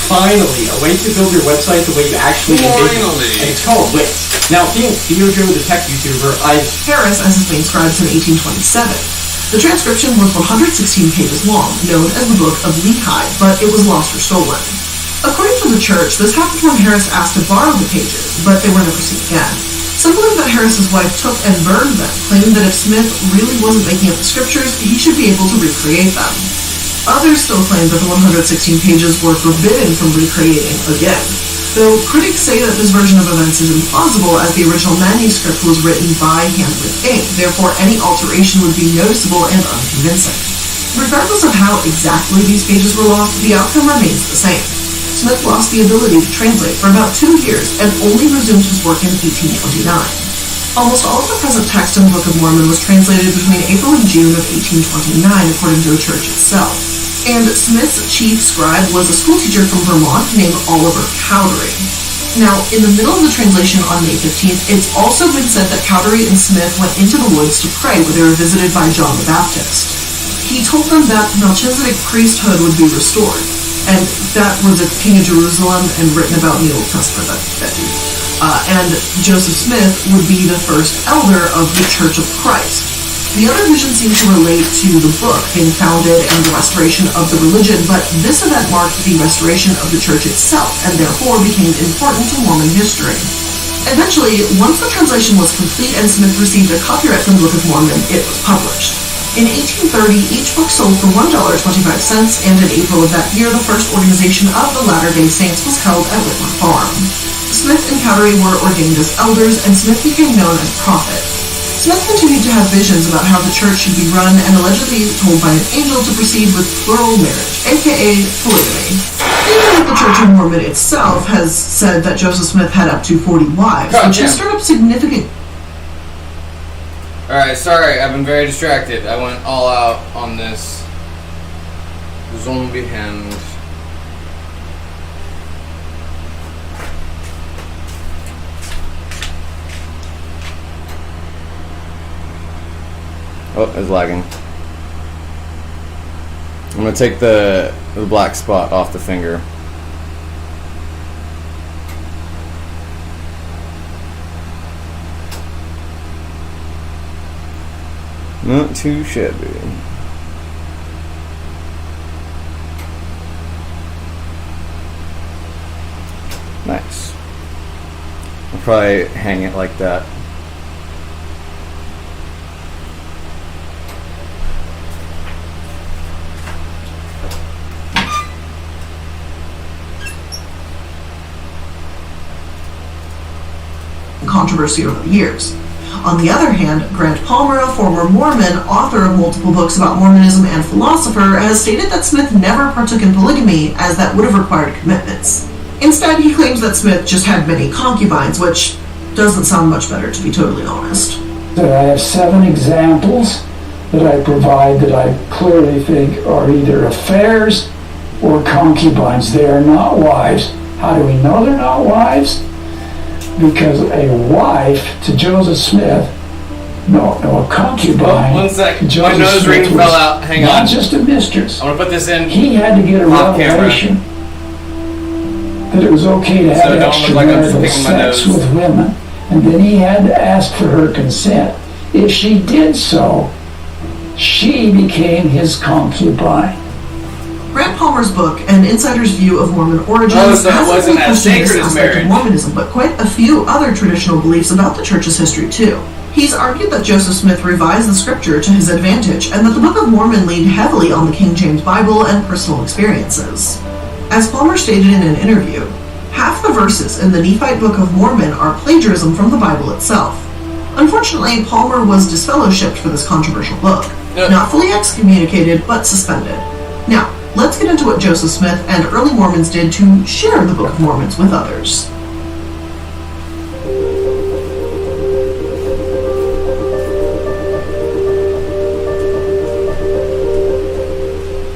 finally, a way to build your website the way you actually envision it. And it's called Wix. Now, being Theojo, the tech YouTuber, Harris as his main scribes in 1827. The transcription was 116 pages long, known as the Book of Lehi, but it was lost or stolen. According to the church, this happened when Harris asked to borrow the pages, but they were never seen again. Some believe that Harris's wife took and burned them, claiming that if Smith really wasn't making up the scriptures, he should be able to recreate them. Others still claim that the 116 pages were forbidden from recreating again, though critics say that this version of events is implausible as the original manuscript was written by hand with ink, therefore any alteration would be noticeable and unconvincing. Regardless of how exactly these pages were lost, the outcome remains the same. Smith lost the ability to translate for about 2 years and only resumed his work in 1829. Almost all of the present text in the Book of Mormon was translated between April and June of 1829, according to the church itself. And Smith's chief scribe was a schoolteacher from Vermont named Oliver Cowdery. Now, in the middle of the translation on May 15th, it's also been said that Cowdery and Smith went into the woods to pray where they were visited by John the Baptist. He told them that Melchizedek priesthood would be restored, and that was a king of Jerusalem and written about in the Old Testament, that dude. And Joseph Smith would be the first elder of the Church of Christ. The other visions seem to relate to the book being founded and the restoration of the religion, but this event marked the restoration of the church itself, and therefore became important to Mormon history. Eventually, once the translation was complete and Smith received a copyright from the Book of Mormon, it was published. In 1830, each book sold for $1.25, and in April of that year, the first organization of the Latter-day Saints was held at Whitmer Farm. Smith and Cowdery were ordained as elders, and Smith became known as prophet. Smith continued to have visions about how the church should be run and allegedly told by an angel to proceed with plural marriage, aka polygamy. Even if the Church of Mormon itself has said that Joseph Smith had up to 40 wives, which has stirred up significant... Alright, sorry, I've been very distracted. I went all out on this zombie hand. Oh, it's lagging. I'm gonna take the black spot off the finger. Not too shabby. Nice. I'll probably hang it like that. Controversy over the years. On the other hand, Grant Palmer, a former Mormon, author of multiple books about Mormonism and philosopher, has stated that Smith never partook in polygamy, as that would have required commitments. Instead, he claims that Smith just had many concubines, which doesn't sound much better, to be totally honest. I have 7 examples that I provide that I clearly think are either affairs or concubines. They are not wives. How do we know they're not wives? Because a wife to Joseph Smith, a concubine. One sec. to My Joseph nose ring Smith fell was out. Hang not on. just a mistress. I want to put this in. He had to get a off revelation that it was okay to So have it don't look like I'm just extramarital picking my sex nose. with women, and then he had to ask for her consent. If she did so, she became his concubine. Grant Palmer's book, An Insider's View of Mormon Origins, Oh, so it hasn't wasn't only as questioned this sacred as aspect of marriage. Mormonism, but quite a few other traditional beliefs about the church's history too. He's argued that Joseph Smith revised the scripture to his advantage, and that the Book of Mormon leaned heavily on the King James Bible and personal experiences. As Palmer stated in an interview, half the verses in the Nephite Book of Mormon are plagiarism from the Bible itself. Unfortunately, Palmer was disfellowshipped for this controversial book. Not fully excommunicated, but suspended. Now, let's get into what Joseph Smith and early Mormons did to share the Book of Mormons with others.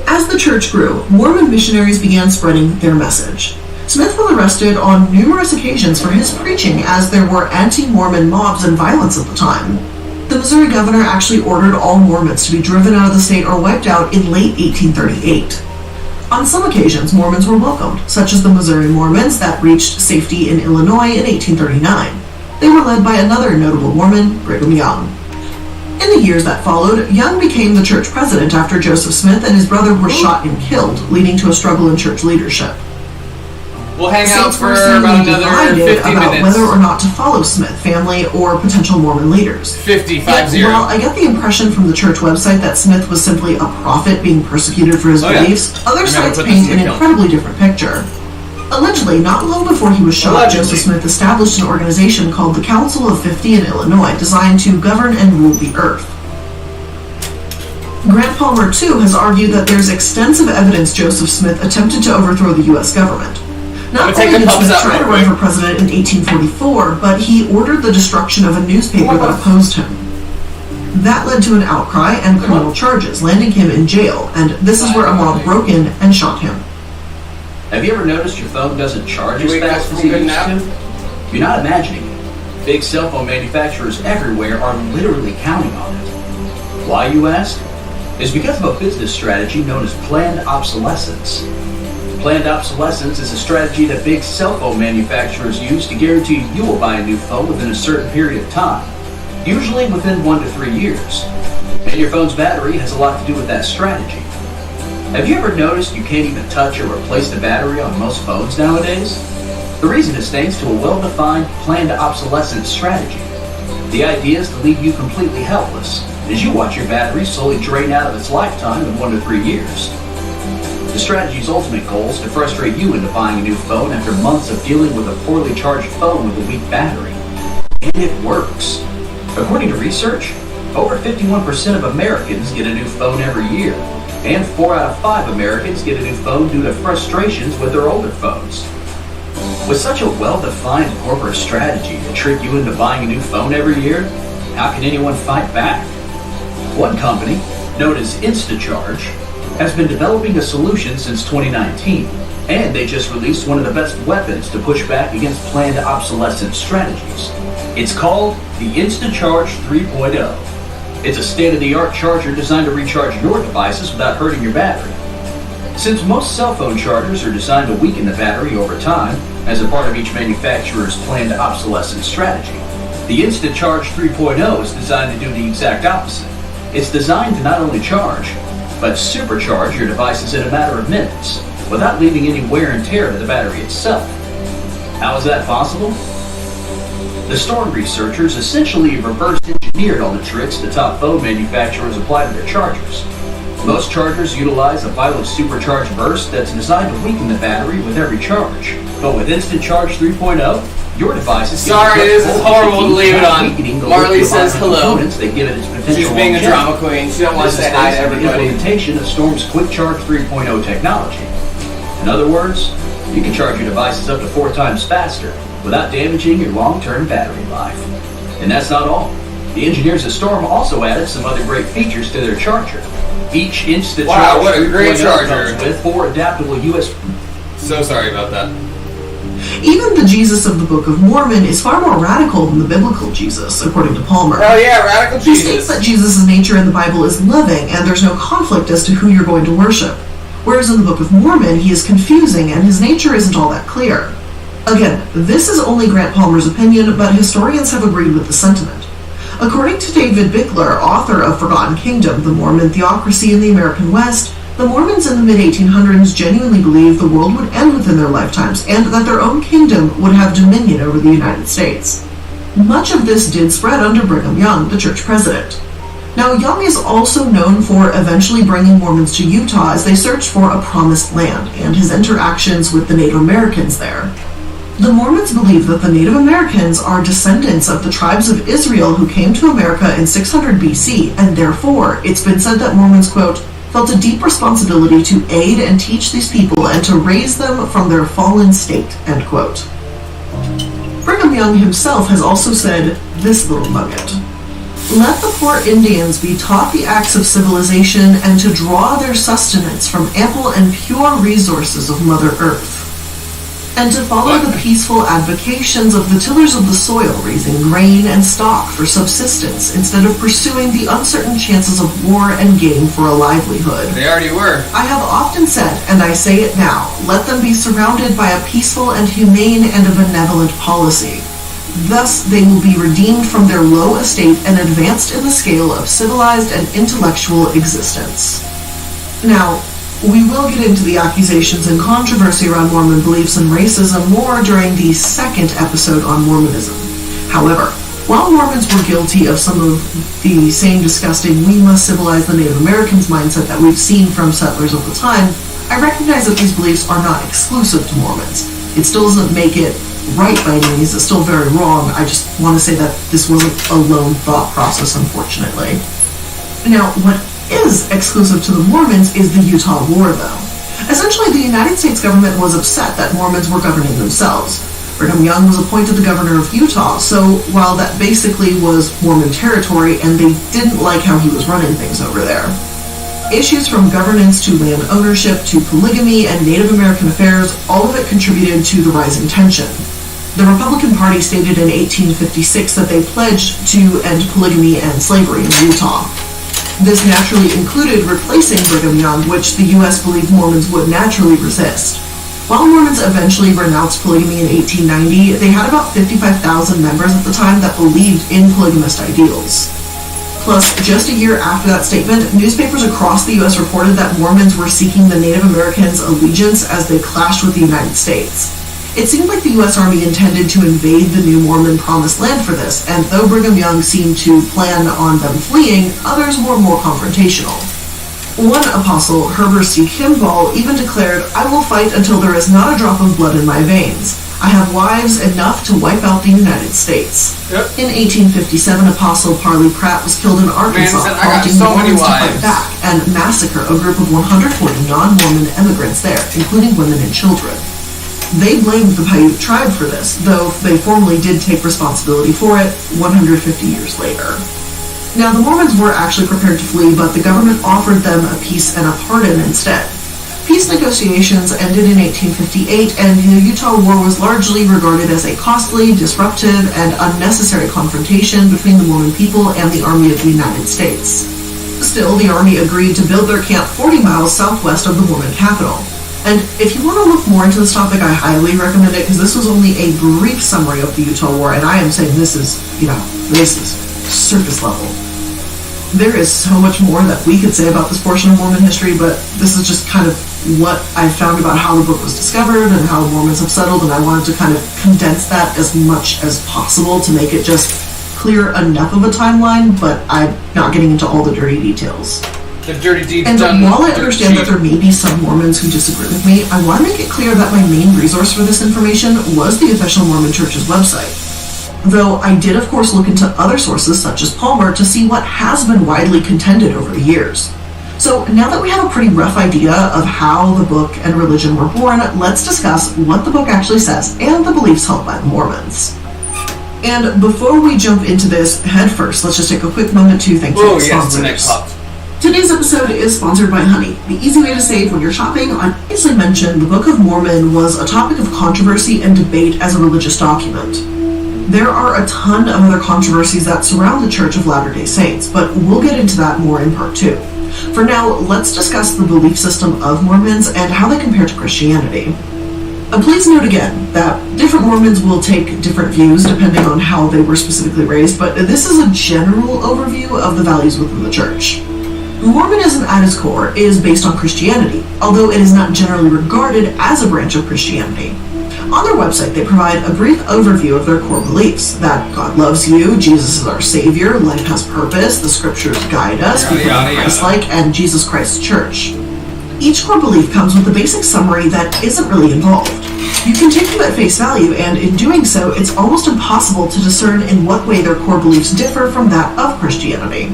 As the church grew, Mormon missionaries began spreading their message. Smith was arrested on numerous occasions for his preaching, as there were anti-Mormon mobs and violence at the time. The Missouri governor actually ordered all Mormons to be driven out of the state or wiped out in late 1838. On some occasions, Mormons were welcomed, such as the Missouri Mormons that reached safety in Illinois in 1839. They were led by another notable Mormon, Brigham Young. In the years that followed, Young became the church president after Joseph Smith and his brother were shot and killed, leading to a struggle in church leadership. We'll hang out Saints for were seemingly about another divided 50 about minutes. whether or not to follow Smith, family, or potential Mormon leaders. 50, Yet, 5-0. while I get the impression from the church website that Smith was simply a prophet being persecuted for his Oh, yeah. beliefs, other Remember, sites put this paint in the an kiln. incredibly different picture. Allegedly, not long before he was shot, Allegedly. Joseph Smith established an organization called the Council of 50 in Illinois, designed to govern and rule the earth. Grant Palmer, too, has argued that there's extensive evidence Joseph Smith attempted to overthrow the U.S. government. Not take only the did pups Smith out try to real run quick. for president in 1844, but he ordered the destruction of a newspaper that opposed him. That led to an outcry and criminal charges, landing him in jail, and this is where a mob broke in and shot him. Have you ever noticed your phone doesn't charge You as wake up fast from as it a good used nap? to? You're not imagining it. Big cell phone manufacturers everywhere are literally counting on it. Why, you ask? It's because of a business strategy known as planned obsolescence. Planned obsolescence is a strategy that big cell phone manufacturers use to guarantee you will buy a new phone within a certain period of time, usually within 1 to 3 years. And your phone's battery has a lot to do with that strategy. Have you ever noticed you can't even touch or replace the battery on most phones nowadays? The reason is thanks to a well-defined planned obsolescence strategy. The idea is to leave you completely helpless as you watch your battery slowly drain out of its lifetime in 1 to 3 years. The strategy's ultimate goal is to frustrate you into buying a new phone after months of dealing with a poorly charged phone with a weak battery. And it works. According to research, over 51% of Americans get a new phone every year, and 4 out of 5 Americans get a new phone due to frustrations with their older phones. With such a well-defined corporate strategy to trick you into buying a new phone every year, how can anyone fight back? One company, known as InstaCharge, has been developing a solution since 2019, and they just released one of the best weapons to push back against planned obsolescence strategies. It's called the InstaCharge 3.0. It's a state-of-the-art charger designed to recharge your devices without hurting your battery. Since most cell phone chargers are designed to weaken the battery over time, as a part of each manufacturer's planned obsolescence strategy, the InstaCharge 3.0 is designed to do the exact opposite. It's designed to not only charge, but supercharge your devices in a matter of minutes, without leaving any wear and tear to the battery itself. How is that possible? The Storm researchers essentially reverse engineered all the tricks the top phone manufacturers apply to their chargers. Most chargers utilize a vital supercharged burst that's designed to weaken the battery with every charge. But with Instant Charge 3.0, your device is sorry, this is horrible to leave it on. Marley says hello. They give it its potential. She's being a drama queen. She don't want to say hi to everybody. The implementation of Storm's Quick Charge 3.0 technology. In other words, you can charge your devices up to 4 times faster without damaging your long-term battery life. And that's not all. The engineers at Storm also added some other great features to their charger. Each Instant Charge what a great charger comes with 4 adaptable USB. So sorry about that. Even the Jesus of the Book of Mormon is far more radical than the biblical Jesus, according to Palmer. Oh yeah, radical He Jesus. states that Jesus' nature in the Bible is loving, and there's no conflict as to who you're going to worship. Whereas in the Book of Mormon, he is confusing, and his nature isn't all that clear. Again, this is only Grant Palmer's opinion, but historians have agreed with the sentiment. According to David Bickler, author of Forgotten Kingdom, The Mormon Theocracy in the American West, the Mormons in the mid-1800s genuinely believed the world would end within their lifetimes and that their own kingdom would have dominion over the United States. Much of this did spread under Brigham Young, the church president. Now, Young is also known for eventually bringing Mormons to Utah as they searched for a promised land and his interactions with the Native Americans there. The Mormons believe that the Native Americans are descendants of the tribes of Israel who came to America in 600 BC, and therefore, it's been said that Mormons, quote, felt a deep responsibility to aid and teach these people and to raise them from their fallen state, end quote. Brigham Young himself has also said this little nugget. Let the poor Indians be taught the acts of civilization and to draw their sustenance from ample and pure resources of Mother Earth, and to follow the peaceful advocations of the tillers of the soil, raising grain and stock for subsistence instead of pursuing the uncertain chances of war and gain for a livelihood. They already were. I have often said, and I say it now, let them be surrounded by a peaceful and humane and a benevolent policy. Thus they will be redeemed from their low estate and advanced in the scale of civilized and intellectual existence. Now, we will get into the accusations and controversy around Mormon beliefs and racism more during the second episode on Mormonism. However, while Mormons were guilty of some of the same disgusting we must civilize the Native Americans mindset that we've seen from settlers of the time, I recognize that these beliefs are not exclusive to Mormons. It still doesn't make it right by any means, it's still very wrong. I just want to say that this wasn't a lone thought process, unfortunately. Now, what is exclusive to the Mormons is the Utah War, though. Essentially, the United States government was upset that Mormons were governing themselves. Brigham Young was appointed the governor of Utah, so while that basically was Mormon territory, and they didn't like how he was running things over there. Issues from governance to land ownership to polygamy and Native American affairs, all of it contributed to the rising tension. The Republican Party stated in 1856 that they pledged to end polygamy and slavery in Utah. This naturally included replacing Brigham Young, which the U.S. believed Mormons would naturally resist. While Mormons eventually renounced polygamy in 1890, they had about 55,000 members at the time that believed in polygamist ideals. Plus, just a year after that statement, newspapers across the U.S. reported that Mormons were seeking the Native Americans' allegiance as they clashed with the United States. It seemed like the U.S. Army intended to invade the new Mormon Promised Land for this, and though Brigham Young seemed to plan on them fleeing, others were more confrontational. One apostle, Heber C. Kimball, even declared, "I will fight until there is not a drop of blood in my veins. I have wives enough to wipe out the United States." Yep. In 1857, Apostle Parley Pratt was killed in Arkansas, prompting the Mormons to fight back and massacre a group of 140 non-Mormon immigrants there, including women and children. They blamed the Paiute tribe for this, though they formally did take responsibility for it 150 years later. Now, the Mormons were actually prepared to flee, but the government offered them a peace and a pardon instead. Peace negotiations ended in 1858, and the Utah War was largely regarded as a costly, disruptive, and unnecessary confrontation between the Mormon people and the Army of the United States. Still, the Army agreed to build their camp 40 miles southwest of the Mormon capital. And if you want to look more into this topic, I highly recommend it, because this was only a brief summary of the Utah War, and I am saying this is surface level. There is so much more that we could say about this portion of Mormon history, but this is just kind of what I found about how the book was discovered and how Mormons have settled, and I wanted to kind of condense that as much as possible to make it just clear enough of a timeline, but I'm not getting into all the dirty details. The dirty deeds And done. while I understand that there may be some Mormons who disagree with me, I want to make it clear that my main resource for this information was the official Mormon Church's website. Though I did of course look into other sources such as Palmer to see what has been widely contended over the years. So now that we have a pretty rough idea of how the book and religion were born, let's discuss what the book actually says and the beliefs held by the Mormons. And before we jump into this head first, let's just take a quick moment to thank Oh, today's yes, the sponsors. next pop. Today's episode is sponsored by Honey, the easy way to save when you're shopping. I previously mentioned the Book of Mormon was a topic of controversy and debate as a religious document. There are a ton of other controversies that surround the Church of Latter-day Saints, but we'll get into that more in part 2. For now, let's discuss the belief system of Mormons and how they compare to Christianity. Please note again that different Mormons will take different views depending on how they were specifically raised, but this is a general overview of the values within the Church. Mormonism at its core is based on Christianity, although it is not generally regarded as a branch of Christianity. On their website, they provide a brief overview of their core beliefs, that God loves you, Jesus is our Savior, life has purpose, the Scriptures guide us, becoming Christ-like, and Jesus Christ's Church. Each core belief comes with a basic summary that isn't really involved. You can take them at face value, and in doing so, it's almost impossible to discern in what way their core beliefs differ from that of Christianity.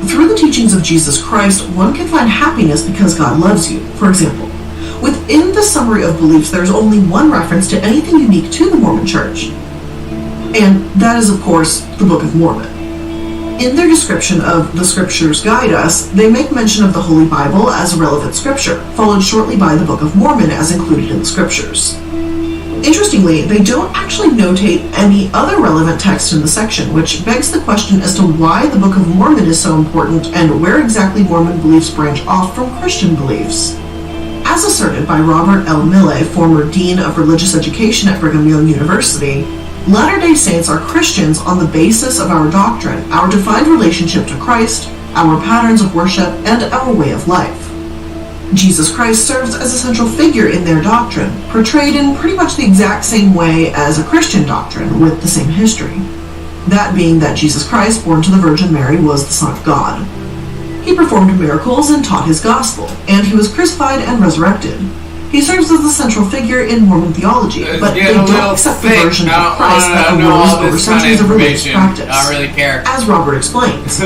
Through the teachings of Jesus Christ, one can find happiness because God loves you, for example. Within the summary of beliefs, there is only one reference to anything unique to the Mormon Church, and that is, of course, the Book of Mormon. In their description of the Scriptures guide us, they make mention of the Holy Bible as a relevant scripture, followed shortly by the Book of Mormon as included in the Scriptures. Interestingly, they don't actually notate any other relevant text in the section, which begs the question as to why the Book of Mormon is so important and where exactly Mormon beliefs branch off from Christian beliefs. As asserted by Robert L. Millay, former Dean of Religious Education at Brigham Young University, Latter-day Saints are Christians on the basis of our doctrine, our defined relationship to Christ, our patterns of worship, and our way of life. Jesus Christ serves as a central figure in their doctrine, portrayed in pretty much the exact same way as a Christian doctrine, with the same history. That being that Jesus Christ, born to the Virgin Mary, was the Son of God. He performed miracles and taught his gospel, and he was crucified and resurrected. He serves as the central figure in Mormon theology, but they don't accept the version of Christ that arose over centuries of religious practice. I don't really care. As Robert explains,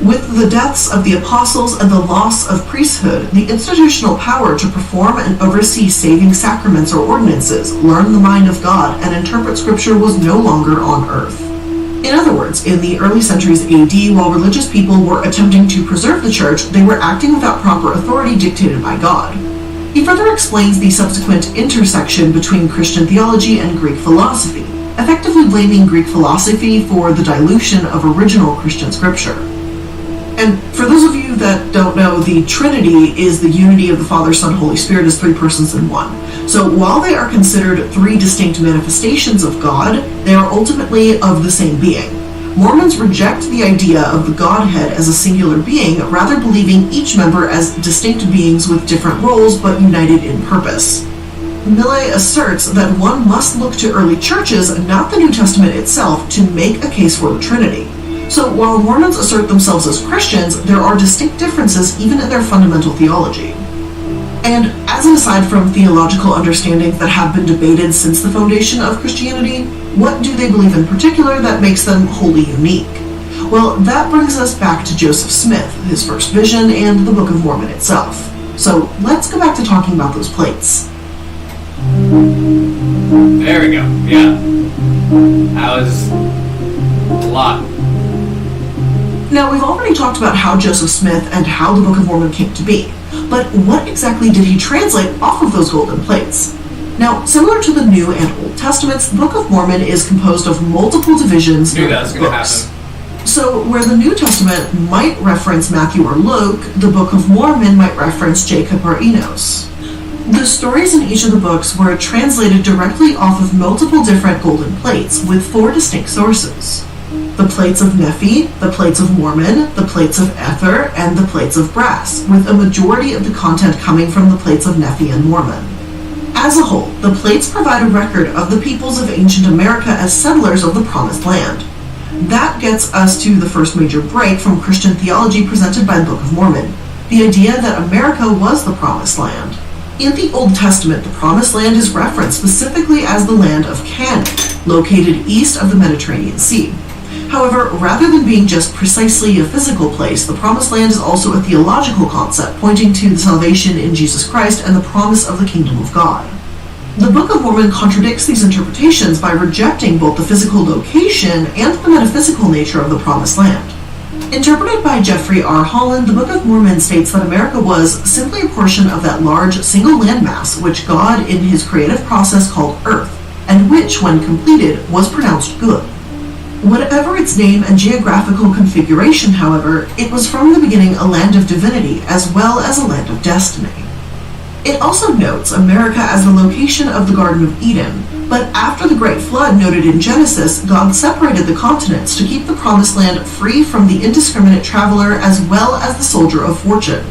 with the deaths of the apostles and the loss of priesthood, the institutional power to perform and oversee saving sacraments or ordinances, learn the mind of God, and interpret scripture was no longer on earth. In other words, in the early centuries AD, while religious people were attempting to preserve the church, they were acting without proper authority dictated by God. He further explains the subsequent intersection between Christian theology and Greek philosophy, effectively blaming Greek philosophy for the dilution of original Christian scripture. And for those of you that don't know, the Trinity is the unity of the Father, Son, Holy Spirit as three persons in one. So while they are considered three distinct manifestations of God, they are ultimately of the same being. Mormons reject the idea of the Godhead as a singular being, rather believing each member as distinct beings with different roles but united in purpose. Millay asserts that one must look to early churches, not the New Testament itself, to make a case for the Trinity. So while Mormons assert themselves as Christians, there are distinct differences even in their fundamental theology. And as an aside from theological understandings that have been debated since the foundation of Christianity, what do they believe in particular that makes them wholly unique? Well, that brings us back to Joseph Smith, his first vision, and the Book of Mormon itself. So let's go back to talking about those plates. There we go, yeah. That was a lot. Now, we've already talked about how Joseph Smith and how the Book of Mormon came to be, but what exactly did he translate off of those golden plates? Now, similar to the New and Old Testaments, the Book of Mormon is composed of multiple divisions Knew of that was going to books. happen. So, where the New Testament might reference Matthew or Luke, the Book of Mormon might reference Jacob or Enos. The stories in each of the books were translated directly off of multiple different golden plates with 4 distinct sources. the plates of Nephi, the plates of Mormon, the plates of Ether, and the plates of brass, with a majority of the content coming from the plates of Nephi and Mormon. As a whole, the plates provide a record of the peoples of ancient America as settlers of the Promised Land. That gets us to the first major break from Christian theology presented by the Book of Mormon, the idea that America was the Promised Land. In the Old Testament, the Promised Land is referenced specifically as the land of Canaan, located east of the Mediterranean Sea. However, rather than being just precisely a physical place, the Promised Land is also a theological concept pointing to the salvation in Jesus Christ and the promise of the kingdom of God. The Book of Mormon contradicts these interpretations by rejecting both the physical location and the metaphysical nature of the Promised Land. Interpreted by Jeffrey R. Holland, the Book of Mormon states that America was simply a portion of that large single landmass which God in his creative process called Earth, and which, when completed, was pronounced good. Whatever its name and geographical configuration, however, it was from the beginning a land of divinity as well as a land of destiny. It also notes America as the location of the Garden of Eden, but after the Great Flood noted in Genesis, God separated the continents to keep the Promised Land free from the indiscriminate traveler as well as the soldier of fortune.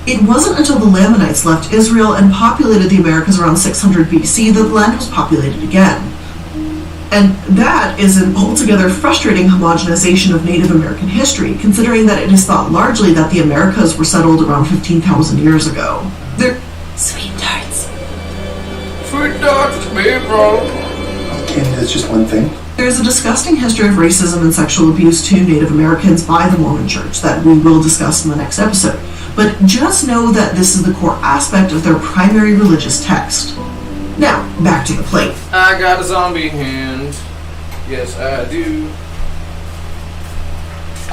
It wasn't until the Lamanites left Israel and populated the Americas around 600 BC that the land was populated again. And that is an altogether frustrating homogenization of Native American history, considering that it is thought largely that the Americas were settled around 15,000 years ago. They're sweet darts. Sweet darts, me, bro. And it's just one thing. There's a disgusting history of racism and sexual abuse to Native Americans by the Mormon Church that we will discuss in the next episode. But just know that this is the core aspect of their primary religious text. Now, back to the plate. I got a zombie hand. Yes, I do.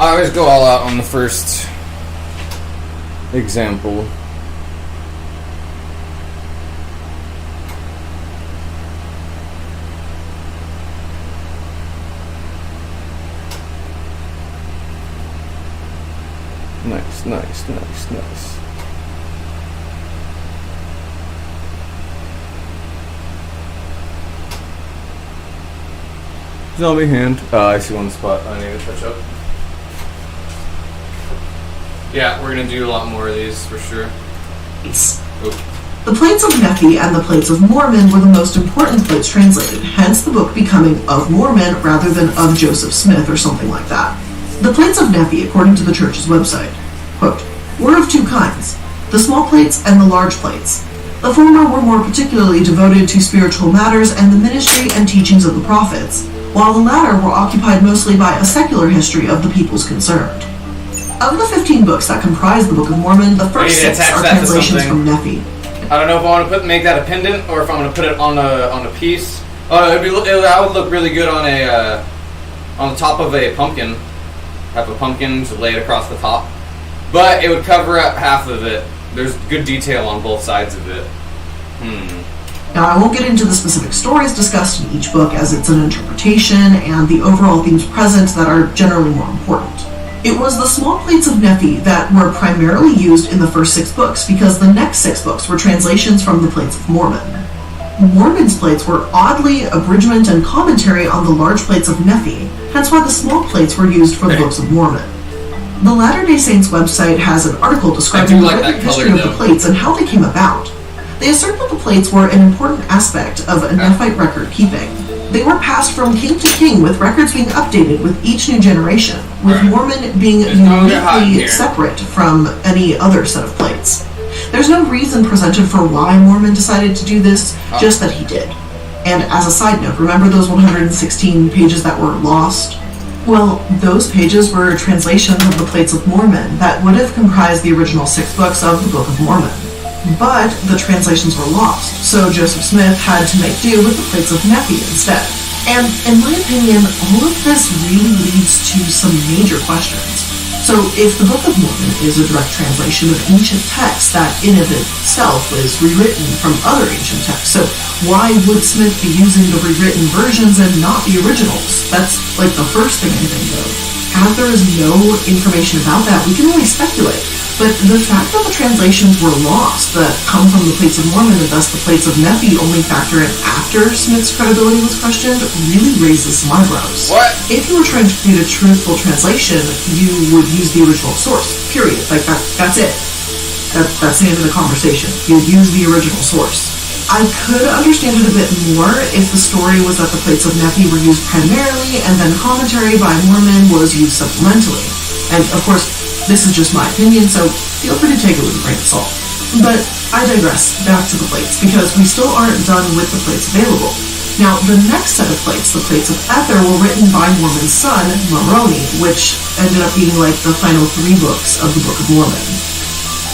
I always go all out on the first example. Nice, nice, nice, nice. Zombie hand. I see one spot I need to touch up. Yeah, we're gonna do a lot more of these for sure. The plates of Nephi and the plates of Mormon were the most important plates translated, hence the book becoming of Mormon rather than of Joseph Smith or something like that. The plates of Nephi, according to the church's website, quote, were of two kinds, the small plates and the large plates. The former were more particularly devoted to spiritual matters and the ministry and teachings of the prophets, while the latter were occupied mostly by a secular history of the peoples concerned. Of the 15 books that comprise the Book of Mormon, the first 6 are translations from Nephi. I don't know if I want to make that a pendant or if I'm going to put it on a piece. That would look really good on the top of a pumpkin. Have a pumpkin to lay it across the top, but it would cover up half of it. There's good detail on both sides of it. Now, I won't get into the specific stories discussed in each book as it's an interpretation and the overall themes present that are generally more important. It was the small plates of Nephi that were primarily used in the first 6 books because the next 6 books were translations from the plates of Mormon. Mormon's plates were oddly abridgment and commentary on the large plates of Nephi, hence why the small plates were used for the Books of Mormon. The Latter-day Saints website has an article describing the history of the plates and how they came about. They assert that the plates were an important aspect of Nephite record keeping. They were passed from king to king, with records being updated with each new generation, with Mormon being uniquely separate from any other set of plates. There's no reason presented for why Mormon decided to do this, just that he did. And as a side note, remember those 116 pages that were lost? Well, those pages were translations of the Plates of Mormon that would have comprised the original 6 books of the Book of Mormon. But the translations were lost, so Joseph Smith had to make do with the Plates of Nephi instead. And in my opinion, all of this really leads to some major questions. So if the Book of Mormon is a direct translation of ancient texts that in of itself was rewritten from other ancient texts, so why would Smith be using the rewritten versions and not the originals? That's like the first thing I think of. As there is no information about that, we can only speculate. But the fact that the translations were lost that come from the Plates of Mormon and thus the Plates of Nephi only factor in after Smith's credibility was questioned really raises some eyebrows. What? If you were trying to create a truthful translation, you would use the original source, period. Like, that's it. That's the end of the conversation. You'd use the original source. I could understand it a bit more if the story was that the Plates of Nephi were used primarily and then commentary by Mormon was used supplementally. And, of course, this is just my opinion, so feel free to take it with a grain of salt. But I digress, back to the plates, because we still aren't done with the plates available. Now, the next set of plates, the Plates of Ether, were written by Mormon's son, Moroni, which ended up being like the final 3 books of the Book of Mormon.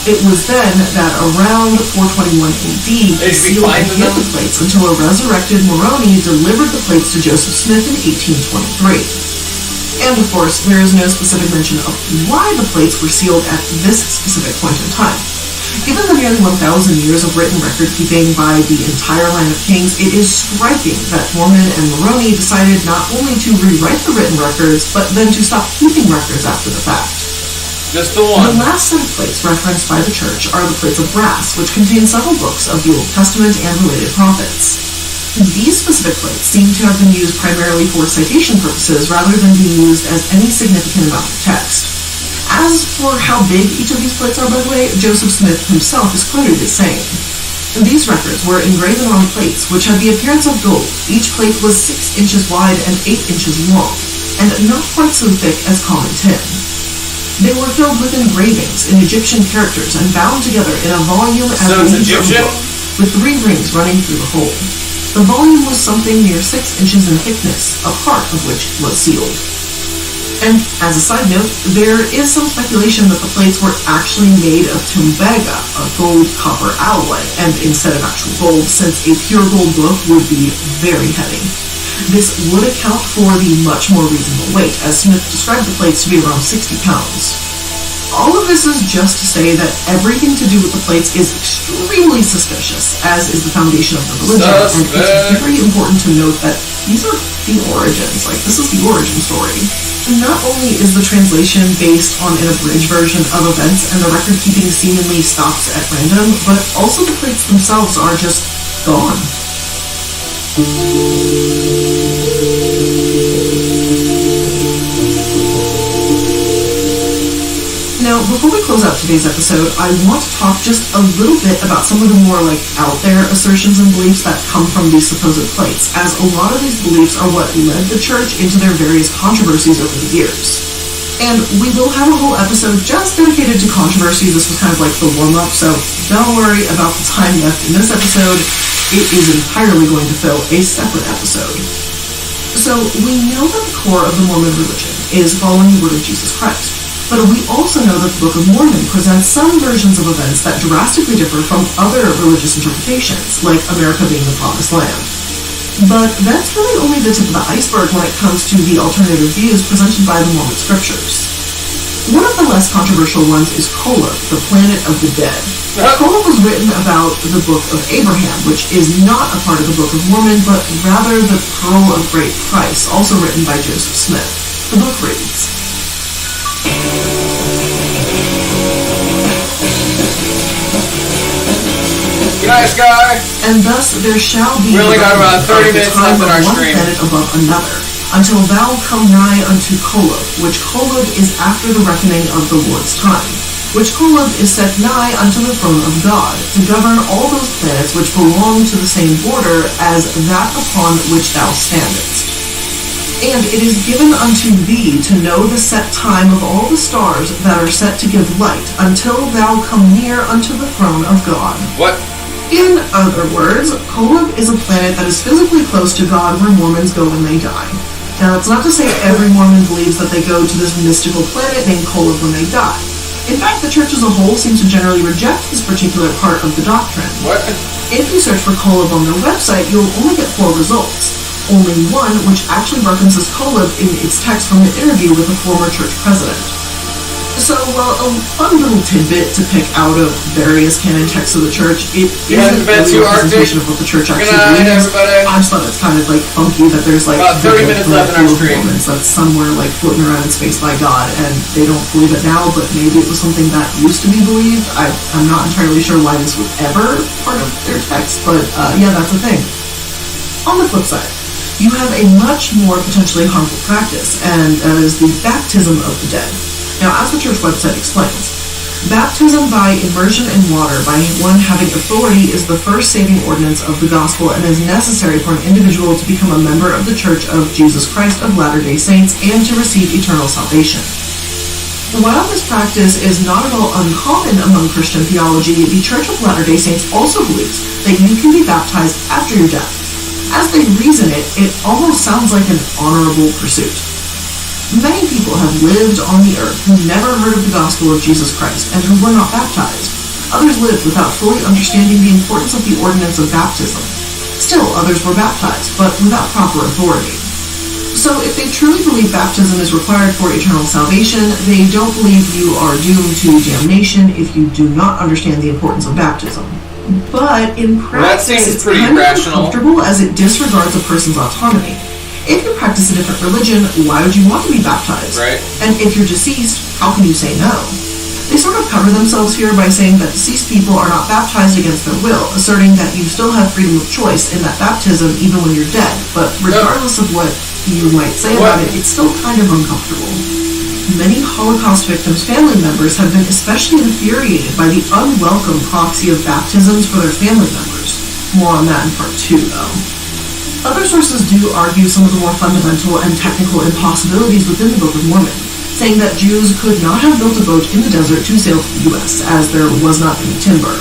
It was then that around 421 AD, the seal hid the plates until a resurrected Moroni delivered the plates to Joseph Smith in 1823. And of course, there is no specific mention of why the plates were sealed at this specific point in time. Given the nearly 1,000 years of written record keeping by the entire line of kings, it is striking that Mormon and Moroni decided not only to rewrite the written records, but then to stop keeping records after the fact. Just the one. The last set of plates referenced by the church are the plates of brass, which contain several books of the Old Testament and related prophets. These specific plates seem to have been used primarily for citation purposes rather than being used as any significant amount of text. As for how big each of these plates are, by the way, Joseph Smith himself is quoted as saying, "These records were engraven on plates which had the appearance of gold. Each plate was 6 inches wide and 8 inches long, and not quite so thick as common tin. They were filled with engravings in Egyptian characters and bound together in a volume as So it's big as a Egyptian? book, with 3 rings running through the hole. The volume was something near 6 inches in thickness, a part of which was sealed." And as a side note, there is some speculation that the plates were actually made of tumbaga, a gold-copper alloy, and instead of actual gold, since a pure gold book would be very heavy. This would account for the much more reasonable weight, as Smith described the plates to be around 60 pounds. All of this is just to say that everything to do with the plates is extremely suspicious, as is the foundation of the religion, and it's very important to note that these are the origins, like this is the origin story. Not only is the translation based on an abridged version of events and the record keeping seemingly stops at random, but also the plates themselves are just gone. Now, before we close out today's episode, I want to talk just a little bit about some of the more, out there assertions and beliefs that come from these supposed plates, as a lot of these beliefs are what led the church into their various controversies over the years. And we will have a whole episode just dedicated to controversy. This was kind of like the warm-up, so don't worry about the time left in this episode. It is entirely going to fill a separate episode. So, we know that the core of the Mormon religion is following the word of Jesus Christ. But we also know that the Book of Mormon presents some versions of events that drastically differ from other religious interpretations, like America being the Promised Land. But that's really only the tip of the iceberg when it comes to the alternative views presented by the Mormon scriptures. One of the less controversial ones is Kolob, the planet of the dead. Kolob was written about the Book of Abraham, which is not a part of the Book of Mormon, but rather the Pearl of Great Price, also written by Joseph Smith. The book reads, Nice guy. "And thus there shall be we only got about 30 minutes left in our one stream. planet above another, until thou come nigh unto Kolob, which Kolob is after the reckoning of the Lord's time, which Kolob is set nigh unto the throne of God, to govern all those planets which belong to the same border as that upon which thou standest. And it is given unto thee to know the set time of all the stars that are set to give light, until thou come near unto the throne of God." What? In other words, Kolob is a planet that is physically close to God where Mormons go when they die. Now, that's not to say every Mormon believes that they go to this mystical planet named Kolob when they die. In fact, the church as a whole seems to generally reject this particular part of the doctrine. What? If you search for Kolob on their website, you'll only get 4 results. Only one which actually references Kolob in its text from an interview with a former church president. So, well, a fun little tidbit to pick out of various canon texts of the church, it isn't really a representation of what the church actually believes. I just thought it's kind of like funky that there's like about 30 minutes left in our stream. That's somewhere like floating around in space by God, and they don't believe it now, but maybe it was something that used to be believed. I'm not entirely sure why this was ever part of their text, but yeah, that's the thing. On the flip side, you have a much more potentially harmful practice, and that is the baptism of the dead. Now, as the church website explains, baptism by immersion in water by one having authority is the first saving ordinance of the gospel and is necessary for an individual to become a member of the Church of Jesus Christ of Latter-day Saints and to receive eternal salvation. While this practice is not at all uncommon among Christian theology, the Church of Latter-day Saints also believes that you can be baptized after your death. As they reason it, it almost sounds like an honorable pursuit. Many people have lived on the earth who never heard of the gospel of Jesus Christ and who were not baptized. Others lived without fully understanding the importance of the ordinance of baptism. Still, others were baptized, but without proper authority. So if they truly believe baptism is required for eternal salvation, they don't believe you are doomed to damnation if you do not understand the importance of baptism. But in practice, it's kind of uncomfortable as it disregards a person's autonomy. If you practice a different religion, why would you want to be baptized? Right. And if you're deceased, how can you say no? They sort of cover themselves here by saying that deceased people are not baptized against their will, asserting that you still have freedom of choice in that baptism even when you're dead. But regardless of what you might say about it, it's still kind of uncomfortable. Many Holocaust victims' family members have been especially infuriated by the unwelcome proxy of baptisms for their family members. More on that in part 2, though. Other sources do argue some of the more fundamental and technical impossibilities within the Book of Mormon, saying that Jews could not have built a boat in the desert to sail to the U.S., as there was not any timber.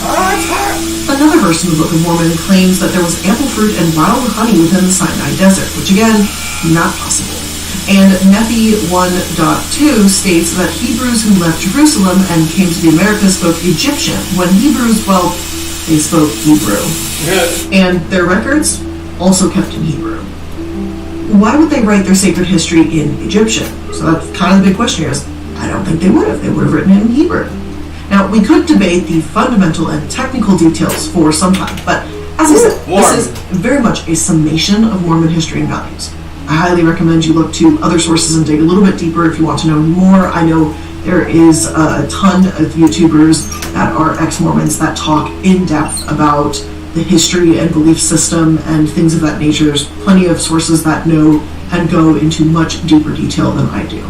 Another verse in the Book of Mormon claims that there was ample fruit and wild honey within the Sinai Desert, which again, not possible. And Nephi 1.2 states that Hebrews who left Jerusalem and came to the Americas spoke Egyptian, when Hebrews, well, they spoke Hebrew. And their records? Also kept in Hebrew. Why would they write their sacred history in Egyptian? So that's kind of the big question here is, I don't think they would have. They would have written it in Hebrew. Now, we could debate the fundamental and technical details for some time, but as I said, this is very much a summation of Mormon history and values. I highly recommend you look to other sources and dig a little bit deeper if you want to know more. I know there is a ton of YouTubers that are ex-Mormons that talk in depth about the history and belief system and things of that nature. There's plenty of sources that know and go into much deeper detail than I do.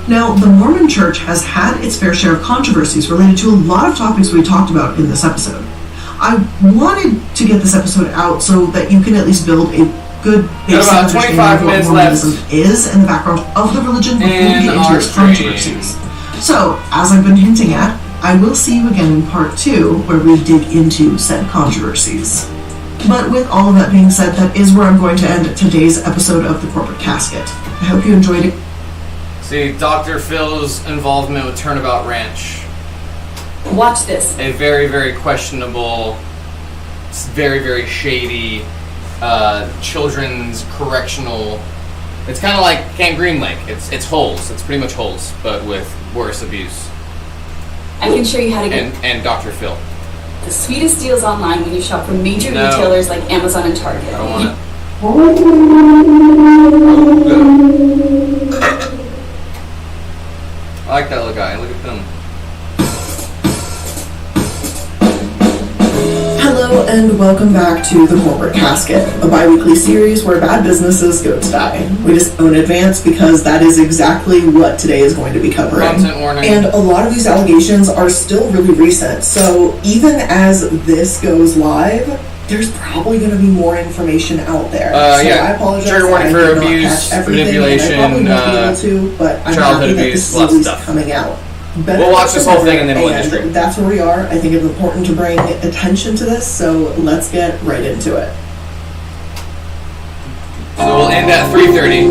Now, the Mormon Church has had its fair share of controversies related to a lot of topics we talked about in this episode. I wanted to get this episode out so that you can at least build a good basic understanding of what Mormonism is and the background of the religion before we get into its controversies. So, as I've been hinting at, I will see you again in part 2, where we dig into said controversies. But with all of that being said, that is where I'm going to end today's episode of The Corporate Casket. I hope you enjoyed it. See, Dr. Phil's involvement with Turnabout Ranch. Watch this. A very, very questionable, very, very shady, children's correctional. It's kind of like Camp Green Lake. It's holes. It's pretty much holes, but with worse abuse. I can show you how to get and Dr. Phil. the sweetest deals online when you shop from major retailers like Amazon and Target. I don't want it. I like that little guy. Look at him. Hello and welcome back to The Corporate Casket, a bi-weekly series where bad businesses go to die. We just know in advance because that is exactly what today is going to be covering. Content warning. And a lot of these allegations are still really recent, so even as this goes live, there's probably going to be more information out there. So yeah. I apologize. Trigger warning for abuse, manipulation, I probably won't be able to, but I'm happy that this is at least coming out. We'll watch this whole thing and then we'll industry. That's where we are. I think it's important to bring attention to this, so let's get right into it. So we'll end at 3:30.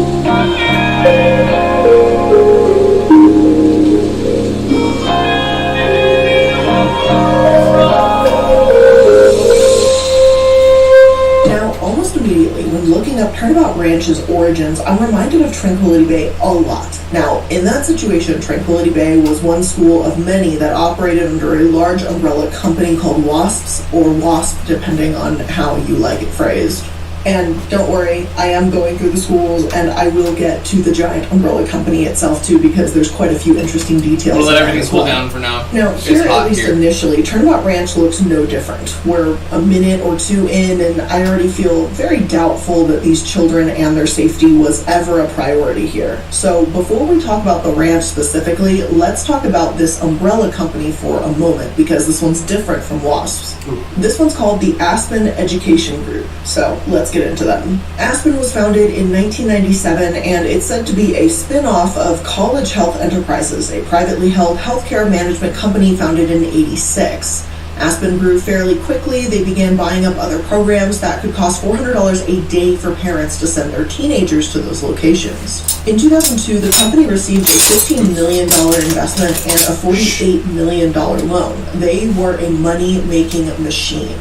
Now, almost immediately, when looking up Turnabout about Ranch's origins, I'm reminded of Tranquility Bay a lot. Now, in that situation, Tranquility Bay was one school of many that operated under a large umbrella company called WASPs, or WASP, depending on how you like it phrased. And don't worry, I am going through the schools, and I will get to the giant umbrella company itself too, because there's quite a few interesting details. We'll let everything cool down for now. Now, here, at least initially, Turnabout Ranch looks no different. We're a minute or two in, and I already feel very doubtful that these children and their safety was ever a priority here. So before we talk about the ranch specifically, let's talk about this umbrella company for a moment, because this one's different from WASPs. This one's called the Aspen Education Group, so let's get into them. Aspen was founded in 1997, and it's said to be a spin-off of College Health Enterprises, a privately held healthcare management company founded in '86. Aspen grew fairly quickly. They began buying up other programs that could cost $400 a day for parents to send their teenagers to those locations. In 2002, the company received a $15 million investment and a $48 million loan. They were a money-making machine.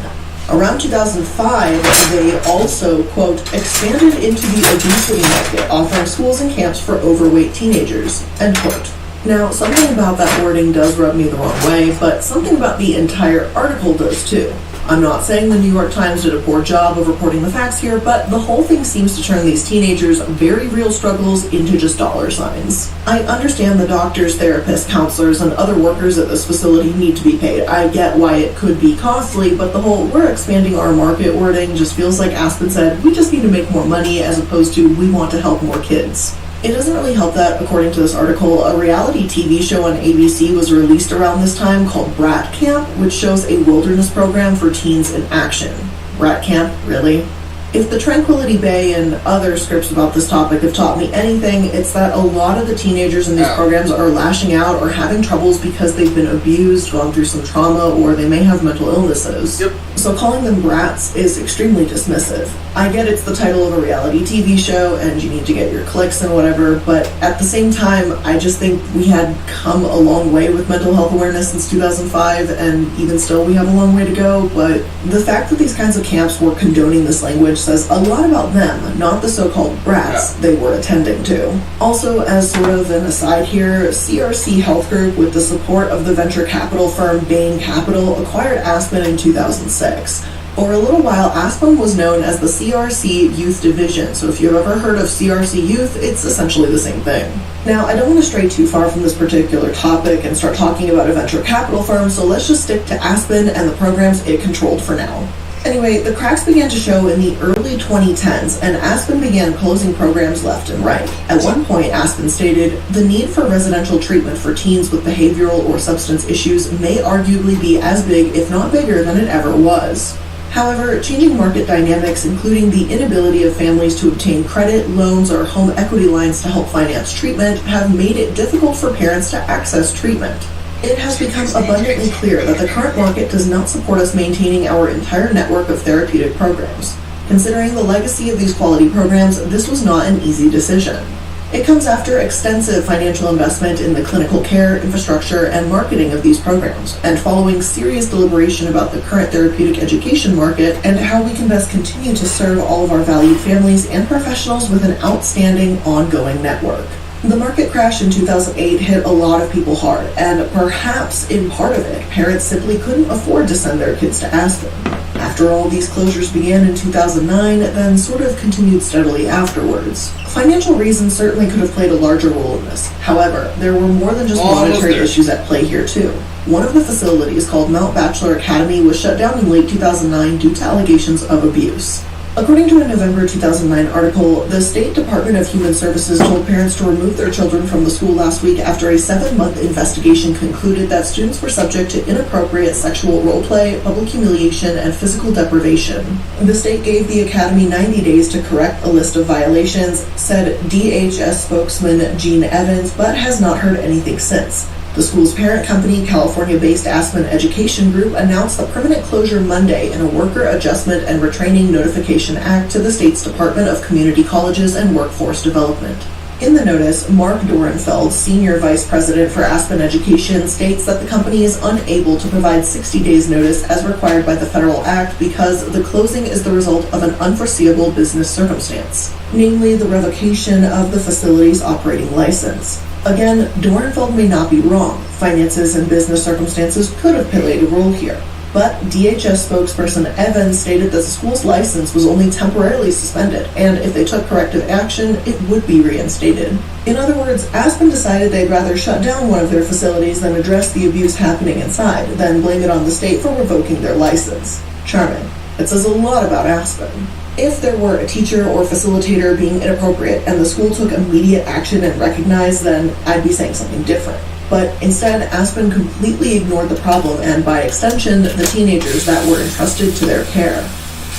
Around 2005, they also, quote, expanded into the obesity market, offering schools and camps for overweight teenagers, end quote. Now, something about that wording does rub me the wrong way, but something about the entire article does too. I'm not saying the New York Times did a poor job of reporting the facts here, but the whole thing seems to turn these teenagers' very real struggles into just dollar signs. I understand the doctors, therapists, counselors, and other workers at this facility need to be paid. I get why it could be costly, but the whole "we're expanding our market" wording just feels like Aspen said, we just need to make more money, as opposed to we want to help more kids. It doesn't really help that, according to this article, a reality TV show on ABC was released around this time called Brat Camp, which shows a wilderness program for teens in action. Brat Camp, really? If the Tranquility Bay and other scripts about this topic have taught me anything, it's that a lot of the teenagers in these programs are lashing out or having troubles because they've been abused, gone through some trauma, or they may have mental illnesses. Yep. So calling them brats is extremely dismissive. I get it's the title of a reality TV show and you need to get your clicks and whatever, but at the same time, I just think we had come a long way with mental health awareness since 2005, and even still we have a long way to go, but the fact that these kinds of camps were condoning this language says a lot about them, not the so-called brats they were attending to. Also, as sort of an aside here, CRC Health Group, with the support of the venture capital firm Bain Capital, acquired Aspen in 2006. For a little while, Aspen was known as the CRC Youth Division, so if you've ever heard of CRC Youth, it's essentially the same thing. Now, I don't want to stray too far from this particular topic and start talking about a venture capital firm, so let's just stick to Aspen and the programs it controlled for now. Anyway, the cracks began to show in the early 2010s, and Aspen began closing programs left and right. At one point, Aspen stated, "The need for residential treatment for teens with behavioral or substance issues may arguably be as big, if not bigger, than it ever was." However, changing market dynamics, including the inability of families to obtain credit, loans, or home equity lines to help finance treatment, have made it difficult for parents to access treatment. It has become abundantly clear that the current market does not support us maintaining our entire network of therapeutic programs. Considering the legacy of these quality programs, this was not an easy decision. It comes after extensive financial investment in the clinical care, infrastructure, and marketing of these programs, and following serious deliberation about the current therapeutic education market and how we can best continue to serve all of our valued families and professionals with an outstanding, ongoing network. The market crash in 2008 hit a lot of people hard, and perhaps in part of it, parents simply couldn't afford to send their kids to Aspen. After all, these closures began in 2009, then sort of continued steadily afterwards. Financial reasons certainly could have played a larger role in this. However, there were more than just monetary issues at play here too. One of the facilities, called Mount Bachelor Academy, was shut down in late 2009 due to allegations of abuse. According to a November 2009 article, the State Department of Human Services told parents to remove their children from the school last week after a 7-month investigation concluded that students were subject to inappropriate sexual roleplay, public humiliation, and physical deprivation. The state gave the academy 90 days to correct a list of violations, said DHS spokesman Gene Evans, but has not heard anything since. The school's parent company, California-based Aspen Education Group, announced the permanent closure Monday in a Worker Adjustment and Retraining Notification Act to the state's Department of Community Colleges and Workforce Development. In the notice, Mark Dorenfeld, Senior Vice President for Aspen Education, states that the company is unable to provide 60 days notice as required by the federal act because the closing is the result of an unforeseeable business circumstance, namely the revocation of the facility's operating license. Again, Dorenfeld may not be wrong. Finances and business circumstances could have played a role here. But DHS spokesperson Evans stated that the school's license was only temporarily suspended, and if they took corrective action, it would be reinstated. In other words, Aspen decided they'd rather shut down one of their facilities than address the abuse happening inside, then blame it on the state for revoking their license. Charming. It says a lot about Aspen. If there were a teacher or facilitator being inappropriate and the school took immediate action and recognized, then I'd be saying something different. But instead, Aspen completely ignored the problem and, by extension, the teenagers that were entrusted to their care.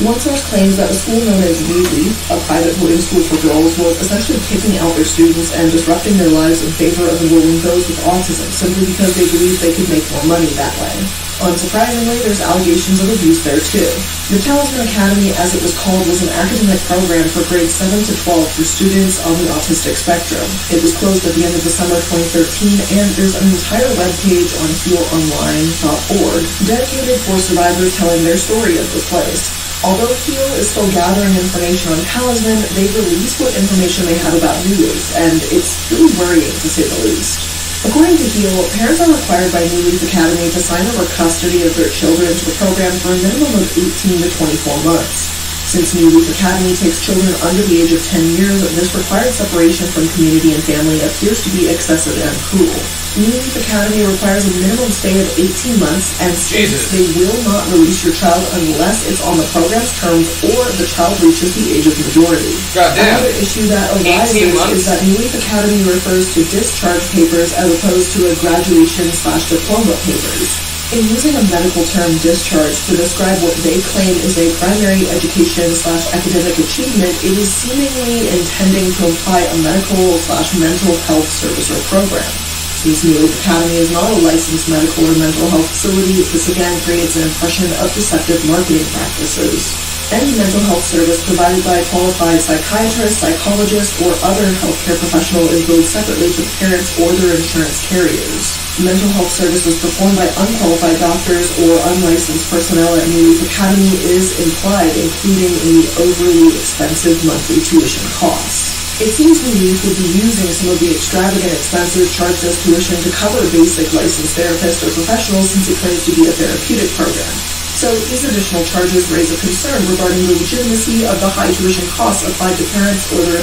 One source claims that a school known as New Leaf, a private boarding school for girls, was essentially kicking out their students and disrupting their lives in favor of enrolling those with autism simply because they believed they could make more money that way. Unsurprisingly, there's allegations of abuse there too. The Talisman Academy, as it was called, was an academic program for grades 7 to 12 for students on the autistic spectrum. It was closed at the end of December 2013, and there's an entire webpage on healonline.org dedicated for survivors telling their story of this place. Although HEAL is still gathering information on Talisman, they've released what information they have about New Leaf, and it's really worrying to say the least. According to HEAL, parents are required by New Leaf Academy to sign over custody of their children to the program for a minimum of 18 to 24 months. Since New Leaf Academy takes children under the age of 10 years, this required separation from community and family appears to be excessive and cruel. New Leaf Academy requires a minimum stay of 18 months and states they will not release your child unless it's on the program's terms or the child reaches the age of majority. Goddamn. Another issue that arises is that New Leaf Academy refers to discharge papers as opposed to a graduation/diploma papers. In using a medical term discharge to describe what they claim is a primary education/academic achievement, it is seemingly intending to imply a medical/mental health service or program. Since New Leaf Academy is not a licensed medical or mental health facility, this again creates an impression of deceptive marketing practices. Any mental health service provided by a qualified psychiatrist, psychologist, or other healthcare professional is billed separately to the parents or their insurance carriers. Mental health services performed by unqualified doctors or unlicensed personnel at New Leaf Academy is implied, including in the overly expensive monthly tuition costs. It seems New Leaf would be using some of the extravagant expenses charged as tuition to cover basic licensed therapists or professionals since it claims to be a therapeutic program. So these additional charges raise a concern regarding the legitimacy of the high tuition costs applied to parents or their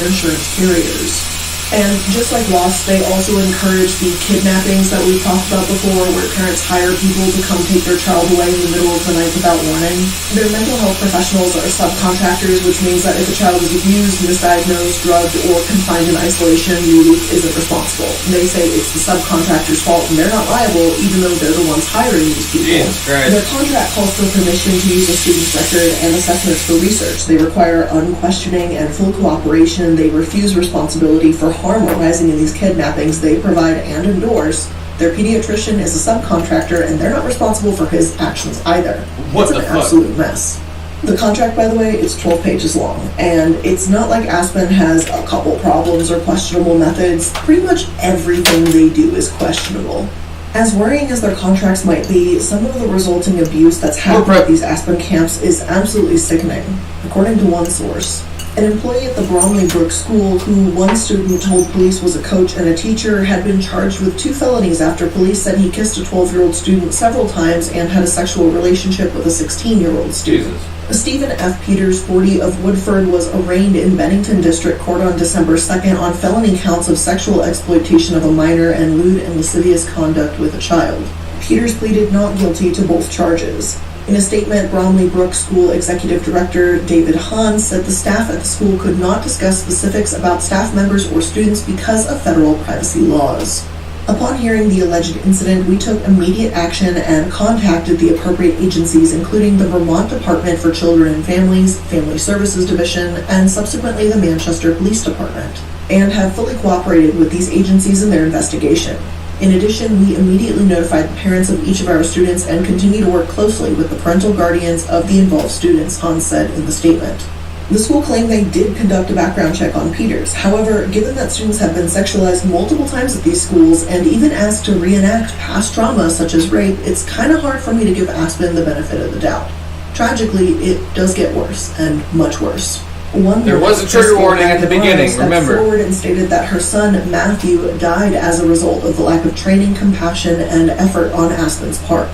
insurance carriers. And just like Lost, they also encourage the kidnappings that we've talked about before, where parents hire people to come take their child away in the middle of the night without warning. Their mental health professionals are subcontractors, which means that if a child is abused, misdiagnosed, drugged, or confined in isolation, New Leaf isn't responsible. And they say it's the subcontractor's fault and they're not liable, even though they're the ones hiring these people. Their contract calls for permission to use a student's record and assessments for research. They require unquestioning and full cooperation. They refuse responsibility for harm arising in these kidnappings they provide and endorse. Their pediatrician is a subcontractor and they're not responsible for his actions either. It's an absolute mess. The contract, by the way, is 12 pages long, and it's not like Aspen has a couple problems or questionable methods. Pretty much everything they do is questionable. As worrying as their contracts might be, some of the resulting abuse that's happening at these Aspen camps is absolutely sickening. According to one source, an employee at the Bromley Brook School, who one student told police was a coach and a teacher, had been charged with 2 felonies after police said he kissed a 12-year-old student several times and had a sexual relationship with a 16-year-old student. Stephen F. Peters, 40, of Woodford, was arraigned in Bennington District Court on December 2nd on felony counts of sexual exploitation of a minor and lewd and lascivious conduct with a child. Peters pleaded not guilty to both charges. In a statement, Bromley Brook School Executive Director David Hahn said the staff at the school could not discuss specifics about staff members or students because of federal privacy laws. Upon hearing the alleged incident, we took immediate action and contacted the appropriate agencies, including the Vermont Department for Children and Families, Family Services Division, and subsequently the Manchester Police Department, and have fully cooperated with these agencies in their investigation. In addition, we immediately notified the parents of each of our students and continue to work closely with the parental guardians of the involved students, Hans said in the statement. The school claimed they did conduct a background check on Peters. However, given that students have been sexualized multiple times at these schools and even asked to reenact past trauma such as rape, it's kind of hard for me to give Aspen the benefit of the doubt. Tragically, it does get worse, and much worse. There was a trigger warning at the beginning, remember. Forward and stated that her son, Matthew, died as a result of the lack of training, compassion, and effort on Aspen's part.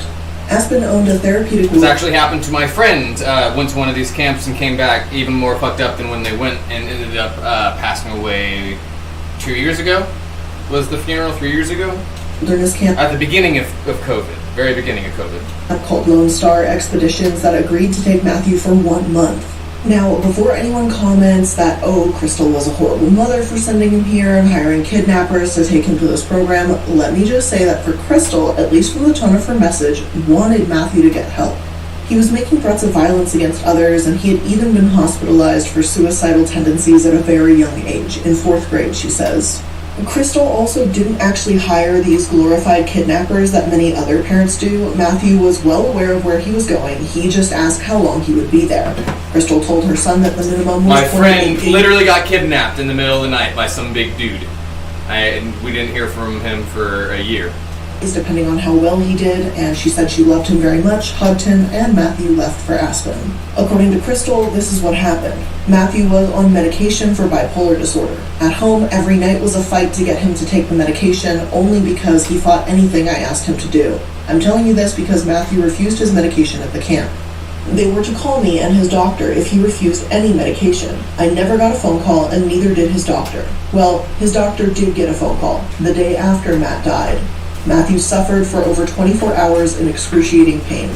Aspen owned a therapeutic... This actually happened to my friend. Went to one of these camps and came back even more fucked up than when they went, and ended up passing away 2 years ago. Was the funeral 3 years ago? Wilderness camp. At the beginning of COVID. Very beginning of COVID. Called Lone Star Expeditions that agreed to take Matthew for 1 month. Now, before anyone comments that, oh, Crystal was a horrible mother for sending him here and hiring kidnappers to take him to this program, let me just say that for Crystal, at least from the tone of her message, wanted Matthew to get help. He was making threats of violence against others, and he had even been hospitalized for suicidal tendencies at a very young age, in 4th grade, she says. Crystal also didn't actually hire these glorified kidnappers that many other parents do. Matthew was well aware of where he was going. He just asked how long he would be there. Crystal told her son that the minimum was... My friend literally got kidnapped in the middle of the night by some big dude. And we didn't hear from him for a year. Depending on how well he did, and she said she loved him very much, hugged him, and Matthew left for Aspen. According to Crystal, this is what happened. Matthew was on medication for bipolar disorder. At home, every night was a fight to get him to take the medication, only because he fought anything I asked him to do. I'm telling you this because Matthew refused his medication at the camp. They were to call me and his doctor if he refused any medication. I never got a phone call, and neither did his doctor. Well, his doctor did get a phone call, the day after Matt died. Matthew suffered for over 24 hours in excruciating pain.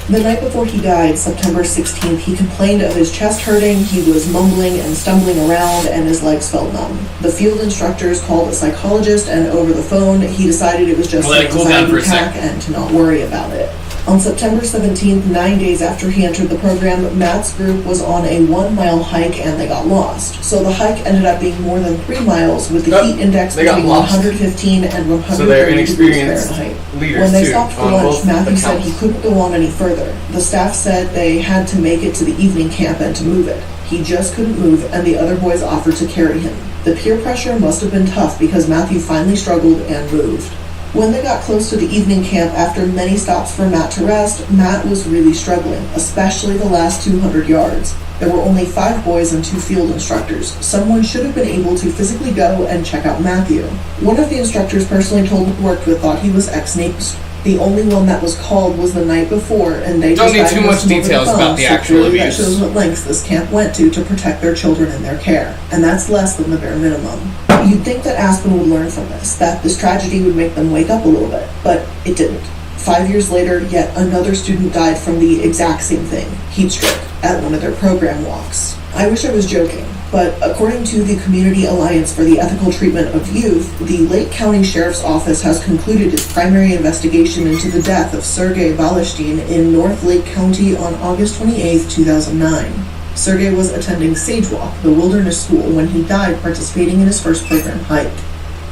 The night before he died, September 16th, he complained of his chest hurting, he was mumbling and stumbling around, and his legs felt numb. The field instructors called a psychologist, and over the phone, he decided it was just an anxiety attack and to not worry about it. On September 17th, 9 days after he entered the program, Matt's group was on a 1-mile hike and they got lost. So the hike ended up being more than 3 miles with the heat index between 115 and 130 degrees Fahrenheit. When they stopped for lunch, Matthew said he couldn't go on any further. The staff said they had to make it to the evening camp and to move it. He just couldn't move, and the other boys offered to carry him. The peer pressure must have been tough because Matthew finally struggled and moved. When they got close to the evening camp, after many stops for Matt to rest, Matt was really struggling, especially the last 200 yards. There were only 5 boys and 2 field instructors. Someone should have been able to physically go and check out Matthew. One of the instructors personally told me worked with thought he was ex-Napes. The only one that was called was the night before, and they don't need too much details about the actual abuse. That shows what lengths this camp went to protect their children and their care, and that's less than the bare minimum. You'd think that Aspen would learn from this, that this tragedy would make them wake up a little bit, but it didn't. 5 years later, yet another student died from the exact same thing, heat stroke, at one of their program walks. I wish I was joking, but according to the Community Alliance for the Ethical Treatment of Youth, the Lake County Sheriff's Office has concluded its primary investigation into the death of Sergei Balashtin in North Lake County on August 28, 2009. Sergei was attending Sagewalk, the wilderness school, when he died participating in his first program hike.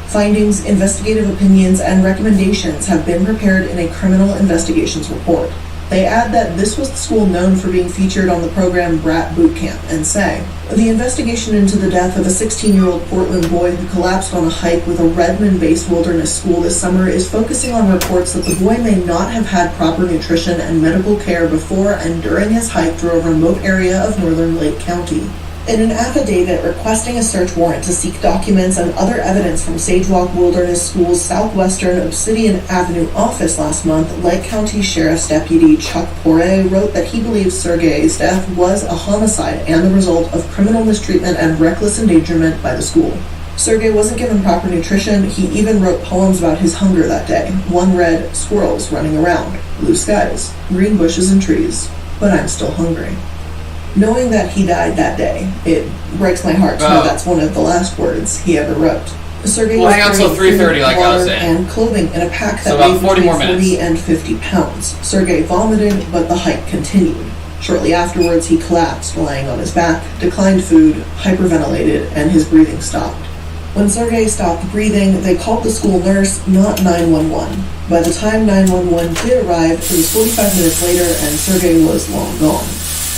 Findings, investigative opinions, and recommendations have been prepared in a criminal investigations report. They add that this was the school known for being featured on the program Brat Boot Camp, and say, the investigation into the death of a 16-year-old Portland boy who collapsed on a hike with a Redmond-based wilderness school this summer is focusing on reports that the boy may not have had proper nutrition and medical care before and during his hike through a remote area of northern Lake County. In an affidavit requesting a search warrant to seek documents and other evidence from Sagewalk Wilderness School's southwestern Obsidian Avenue office last month, Lake County Sheriff's Deputy Chuck Poirier wrote that he believes Sergei's death was a homicide and the result of criminal mistreatment and reckless endangerment by the school. Sergei wasn't given proper nutrition. He even wrote poems about his hunger that day. One read, "Squirrels running around, blue skies, green bushes and trees, but I'm still hungry." Knowing that he died that day, it breaks my heart to know that's one of the last words he ever wrote. Sergei was hang on till 3:30, like I was saying. And clothing in a pack that So about weighed 40 between more 40 and 50 pounds. Sergei vomited, but the hike continued. Shortly afterwards, he collapsed, lying on his back, declined food, hyperventilated, and his breathing stopped. When Sergei stopped breathing, they called the school nurse, not 911. By the time 911 did arrive, it was 45 minutes later and Sergei was long gone.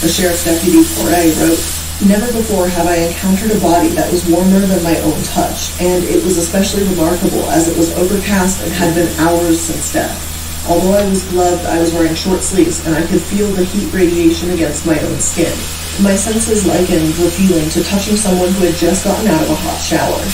The sheriff's deputy, Foray, wrote, "Never before have I encountered a body that was warmer than my own touch, and it was especially remarkable as it was overcast and had been hours since death. Although I was gloved, I was wearing short sleeves, and I could feel the heat radiation against my own skin. My senses likened the feeling to touching someone who had just gotten out of a hot shower."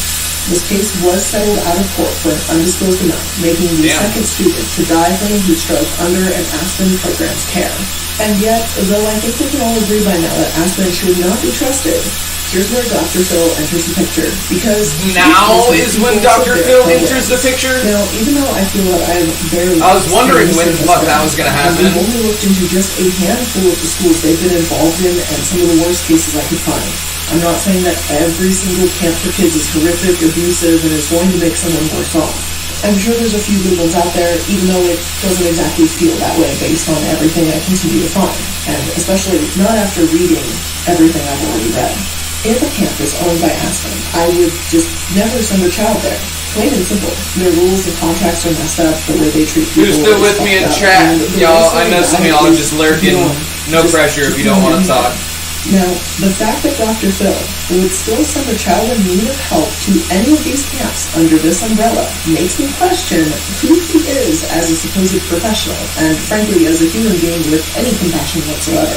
This case was settled out of court for an undisclosed amount, making the second student to die from a heat stroke under an Aspen program's care. And yet, though I think we can all agree by now that Aspen should not be trusted, here's where Dr. Phil enters the picture, because... Now is when Dr. Phil enters the picture? Now, even though I feel that I'm barely... I was wondering when the fuck that was gonna happen. I've only looked into just a handful of the schools they've been involved in and some of the worst cases I could find. I'm not saying that every single camp for kids is horrific, abusive, and is going to make someone worse off. I'm sure there's a few good ones out there, even though it doesn't exactly feel that way based on everything I continue to find, and especially not after reading everything I've already read. If a camp is owned by Aspen, I would just never send a child there. Plain and simple. Their rules and contracts are messed up, the way they treat people. Who's still with me in chat? Y'all, I know some of y'all are just lurking. No pressure if you don't want to talk. Now, the fact that Dr. Phil would still send a child in need of help to any of these camps under this umbrella makes me question who he is as a supposed professional, and frankly as a human being with any compassion whatsoever.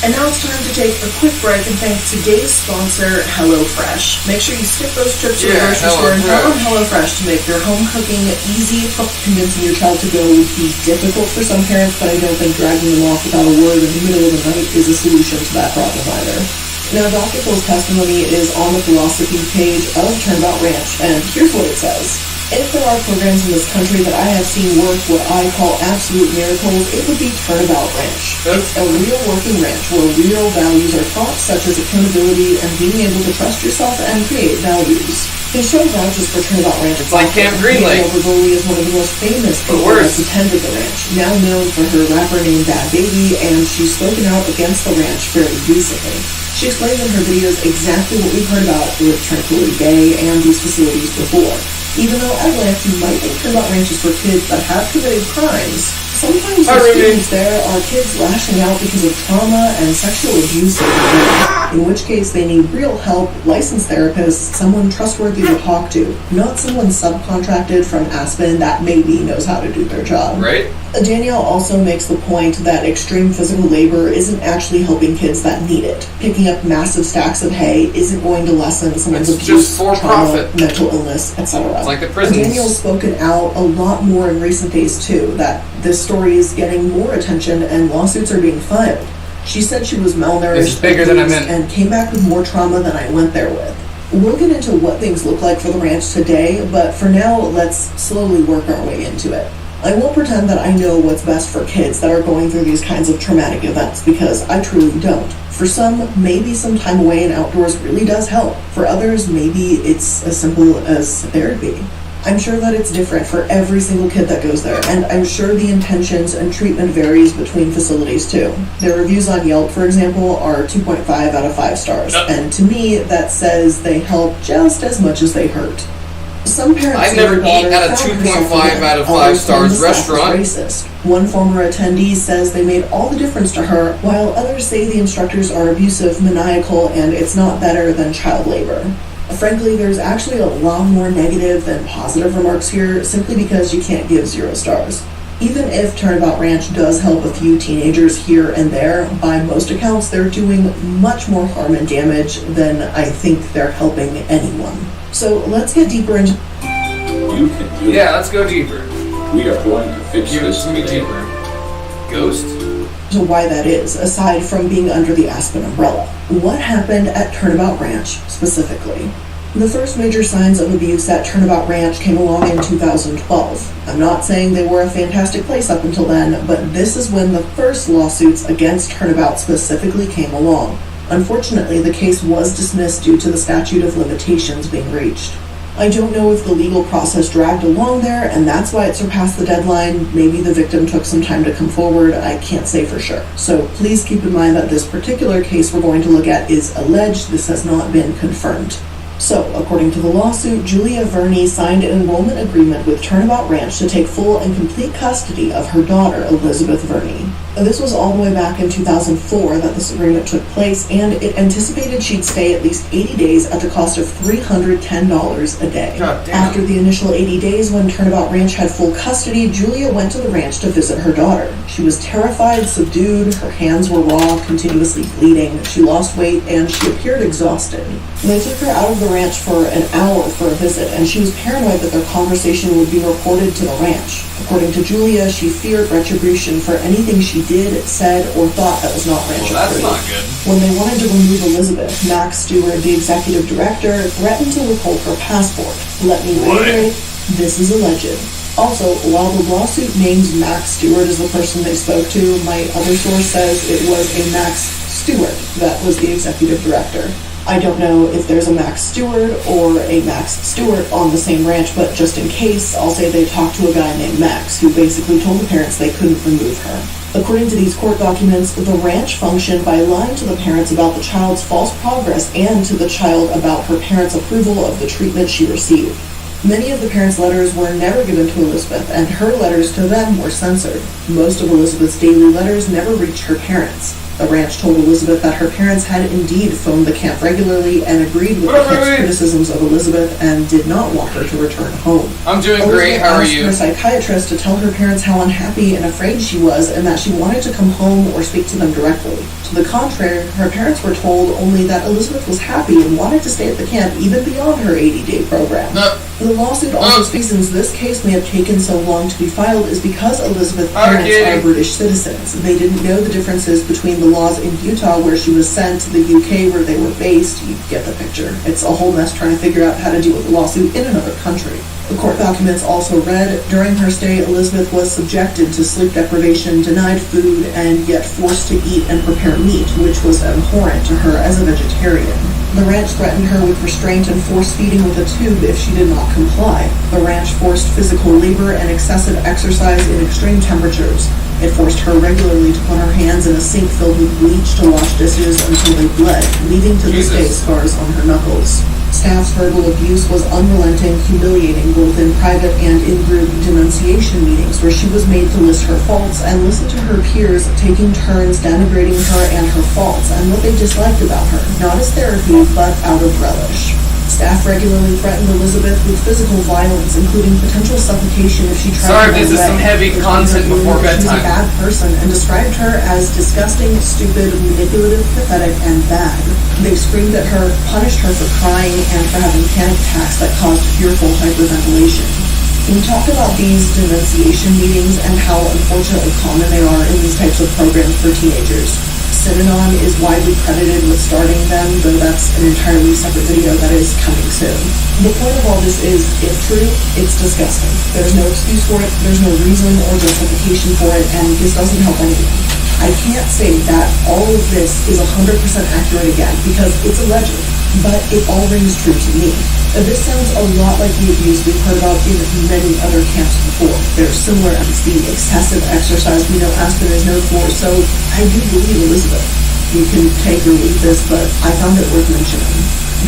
And now it's time to take a quick break and thank today's sponsor, HelloFresh. Make sure you skip those trips to the grocery store and go on HelloFresh to make your home cooking easy. Convincing your child to go would be difficult for some parents, but I don't think dragging them off without a word in the middle of the night is a solution to that problem either. Now, Dr. Phil's testimony is on the philosophy page of Turnabout Ranch, and here's what it says. If there are programs in this country that I have seen work what I call absolute miracles, it would be Turnabout Ranch. It's a real working ranch where real values are taught, such as accountability and being able to trust yourself and create values. His show vouches for Turnabout Ranch. It's like Camp Green Lake. Danielle Bregoli is one of the most famous people that's attended the ranch, now known for her rapper named Bad Baby, and she's spoken out against the ranch fairly recently. She explains in her videos exactly what we've heard about with Tranquility Bay and these facilities before. Even though at Atlantic you might think Turnabout Ranch is for kids that have committed crimes, sometimes the students there are kids lashing out because of trauma and sexual abuse, in which case they need real help, licensed therapists, someone trustworthy to talk to, not someone subcontracted from Aspen that maybe knows how to do their job. Right. Danielle also makes the point that extreme physical labor isn't actually helping kids that need it. Picking up massive stacks of hay isn't going to lessen someone's abuse, trauma, mental illness, etc. It's like the prisons. Danielle's spoken out a lot more in recent days too, that this story is getting more attention and lawsuits are being filed. She said she was malnourished and came back with more trauma than I went there with. We'll get into what things look like for the ranch today, but for now, let's slowly work our way into it. I won't pretend that I know what's best for kids that are going through these kinds of traumatic events, because I truly don't. For some, maybe some time away and outdoors really does help. For others, maybe it's as simple as therapy. I'm sure that it's different for every single kid that goes there, and I'm sure the intentions and treatment varies between facilities too. Their reviews on Yelp, for example, are 2.5 out of 5 stars, and to me, that says they help just as much as they hurt. Some parents I never eat at a 2.5 out of 5 stars restaurant. Racist. One former attendee says they made all the difference to her, while others say the instructors are abusive, maniacal, and it's not better than child labor. Frankly, there's actually a lot more negative than positive remarks here, simply because you can't give 0 stars. Even if Turnabout Ranch does help a few teenagers here and there, by most accounts they're doing much more harm and damage than I think they're helping anyone. So let's get deeper into... You can do it. Yeah, let's go deeper. We are going to fix this today. Deeper. Ghost? To why that is, aside from being under the Aspen umbrella. What happened at Turnabout Ranch, specifically? The first major signs of abuse at Turnabout Ranch came along in 2012. I'm not saying they were a fantastic place up until then, but this is when the first lawsuits against Turnabout specifically came along. Unfortunately, the case was dismissed due to the statute of limitations being reached. I don't know if the legal process dragged along there, and that's why it surpassed the deadline. Maybe the victim took some time to come forward. I can't say for sure. So please keep in mind that this particular case we're going to look at is alleged. This has not been confirmed. So, according to the lawsuit, Julia Verney signed an enrollment agreement with Turnabout Ranch to take full and complete custody of her daughter, Elizabeth Verney. This was all the way back in 2004 that this agreement took place, and it anticipated she'd stay at least 80 days at the cost of $310 a day. After the initial 80 days, when Turnabout Ranch had full custody, Julia went to the ranch to visit her daughter. She was terrified, subdued, her hands were raw, continuously bleeding, she lost weight, and she appeared exhausted. They took her out of the ranch for an hour for a visit, and she was paranoid that their conversation would be reported to the ranch. According to Julia, she feared retribution for anything she did, said, or thought that was not ranch approved. That's not good. When they wanted to remove Elizabeth, Max Stewart, the executive director, threatened to withhold her passport. Let me reiterate, this is alleged. Also, while the lawsuit names Max Stewart as the person they spoke to, my other source says it was a Max Stewart that was the executive director. I don't know if there's a Max Stewart or a Max Stewart on the same ranch, but just in case, I'll say they talked to a guy named Max who basically told the parents they couldn't remove her. According to these court documents, the ranch functioned by lying to the parents about the child's false progress and to the child about her parents' approval of the treatment she received. Many of the parents' letters were never given to Elizabeth, and her letters to them were censored. Most of Elizabeth's daily letters never reached her parents. The ranch told Elizabeth that her parents had indeed phoned the camp regularly and agreed with the camp's criticisms of Elizabeth and did not want her to return home. I'm doing great, how are you? Elizabeth asked her psychiatrist to tell her parents how unhappy and afraid she was and that she wanted to come home or speak to them directly. To the contrary, her parents were told only that Elizabeth was happy and wanted to stay at the camp even beyond her 80-day program. The lawsuit also reasons this case may have taken so long to be filed is because Elizabeth's parents are British citizens. They didn't know the differences between the laws in Utah where she was sent to the UK where they were based. You get the picture. It's a whole mess trying to figure out how to deal with a lawsuit in another country. The court documents also read, during her stay, Elizabeth was subjected to sleep deprivation, denied food, and yet forced to eat and prepare meat, which was abhorrent to her as a vegetarian. The ranch threatened her with restraint and force feeding with a tube if she did not comply. The ranch forced physical labor and excessive exercise in extreme temperatures. It forced her regularly to put her hands in a sink filled with bleach to wash dishes until they bled, leading to this day scars on her knuckles. Staff's verbal abuse was unrelenting, humiliating, both in private and in-group denunciation meetings, where she was made to list her faults and listen to her peers taking turns denigrating her and her faults and what they disliked about her, not as therapy, but out of relish. Staff regularly threatened Elizabeth with physical violence, including potential suffocation if she tried to run away. Sorry, this is some heavy content before bedtime. She was a bad person and described her as disgusting, stupid, manipulative, pathetic, and bad. They screamed at her, punished her for crying, and for having panic attacks that caused fearful hyperventilation. We talk about these denunciation meetings and how unfortunately common they are in these types of programs for teenagers. Synanon is widely credited with starting them, though that's an entirely separate video that is coming soon. The point of all this is, if true, it's disgusting. There's no excuse for it, there's no reason or justification for it, and this doesn't help anyone. I can't say that all of this is 100% accurate again, because it's alleged, but it all rings true to me. This sounds a lot like the abuse we've heard about in many other camps before. They're similar as the excessive exercise we know Aspen is known for, so I do believe Elizabeth. You can take or leave this, but I found it worth mentioning.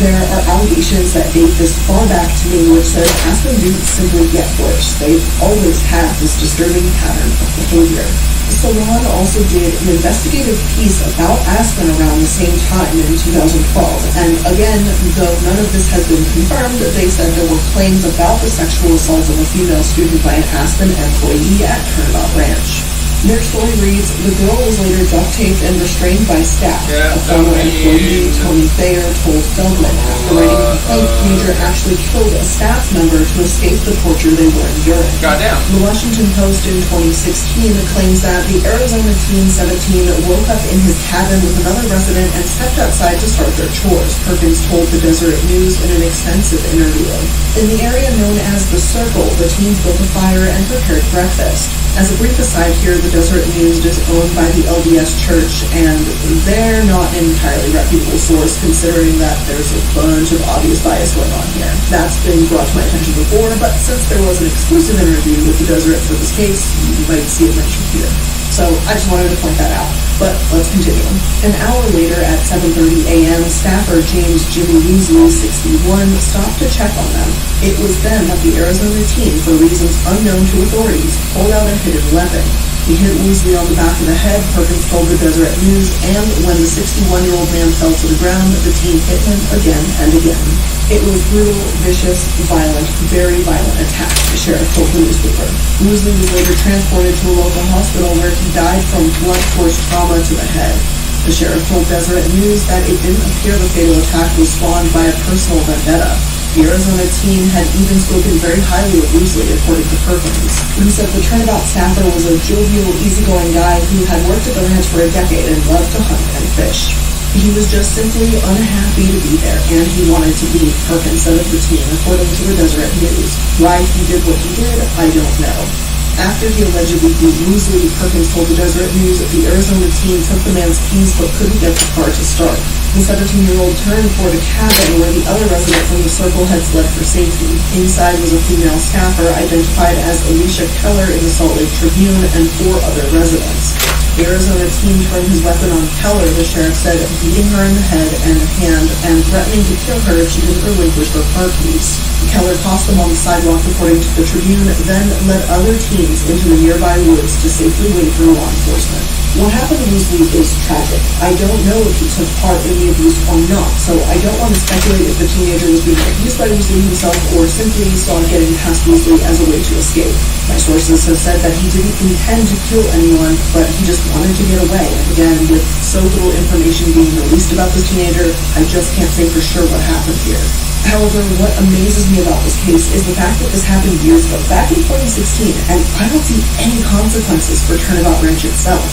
There are allegations that date this far back to me which says Aspen didn't simply get worse. They've always had this disturbing pattern of behavior. Salon also did an investigative piece about Aspen around the same time in 2012, and again, though none of this has been confirmed, they said there were claims about the sexual assault of a female student by an Aspen employee at Turnabout Ranch. Their story reads, the girl was later duct-taped and restrained by staff. A former employee, Tony Thayer, told Feldman after writing a complaint, the teenager actually killed a staff member to escape the torture they were enduring. Goddamn. The Washington Post in 2016 claims that the Arizona teen 17 woke up in his cabin with another resident and stepped outside to start their chores, Perkins told the Deseret News in an extensive interview. In the area known as The Circle, the teens built a fire and prepared breakfast. As a brief aside here, the Deseret News is owned by the LDS Church, and they're not an entirely reputable source considering that there's a bunch of obvious bias going on here. That's been brought to my attention before, but since there was an exclusive interview with the Deseret for this case, you might see it mentioned here. So I just wanted to point that out. But let's continue. An hour later at 7:30 a.m., staffer James Jimmy Woosley, 61, stopped to check on them. It was then that the Arizona team, for reasons unknown to authorities, pulled out a hidden weapon. He hit Woosley on the back of the head, Perkins told the Deseret News, and when the 61-year-old man fell to the ground, the team hit him again and again. It was brutal, vicious, violent, very violent attack, the sheriff told the newspaper. Woosley was later transported to a local hospital where he died from blunt force trauma to the head. The sheriff told Deseret News that it didn't appear the fatal attack was spawned by a personal vendetta. The Arizona team had even spoken very highly of Woosley, according to Perkins. He said the turnabout staffer was a jovial, easygoing guy who had worked at the ranch for a decade and loved to hunt and fish. He was just simply unhappy to be there, and he wanted to leave, Perkins said of the team, according to the Deseret News. Why he did what he did, I don't know. After he allegedly beat Woosley, Perkins told the Deseret News that the Arizona team took the man's keys but couldn't get the car to start. The 17-year-old turned toward a cabin where the other resident from the circle had fled for safety. Inside was a female staffer identified as Alicia Keller in the Salt Lake Tribune and 4 other residents. The Arizona team turned his weapon on Keller, the sheriff said, beating her in the head and hand and threatening to kill her if she didn't relinquish her car keys. Keller tossed them on the sidewalk, according to the Tribune, then led other teams into the nearby woods to safely wait for law enforcement. What happened to Woosley is tragic. I don't know if he took part in the abuse or not, so I don't want to speculate if the teenager was being abused by Woosley himself or simply saw getting past Woosley as a way to escape. My sources have said that he didn't intend to kill anyone, but he just wanted to get away. And again, with so little information being released about this teenager, I just can't say for sure what happened here. However, what amazes me about this case is the fact that this happened years ago, back in 2016, and I don't see any consequences for Turnabout Ranch itself.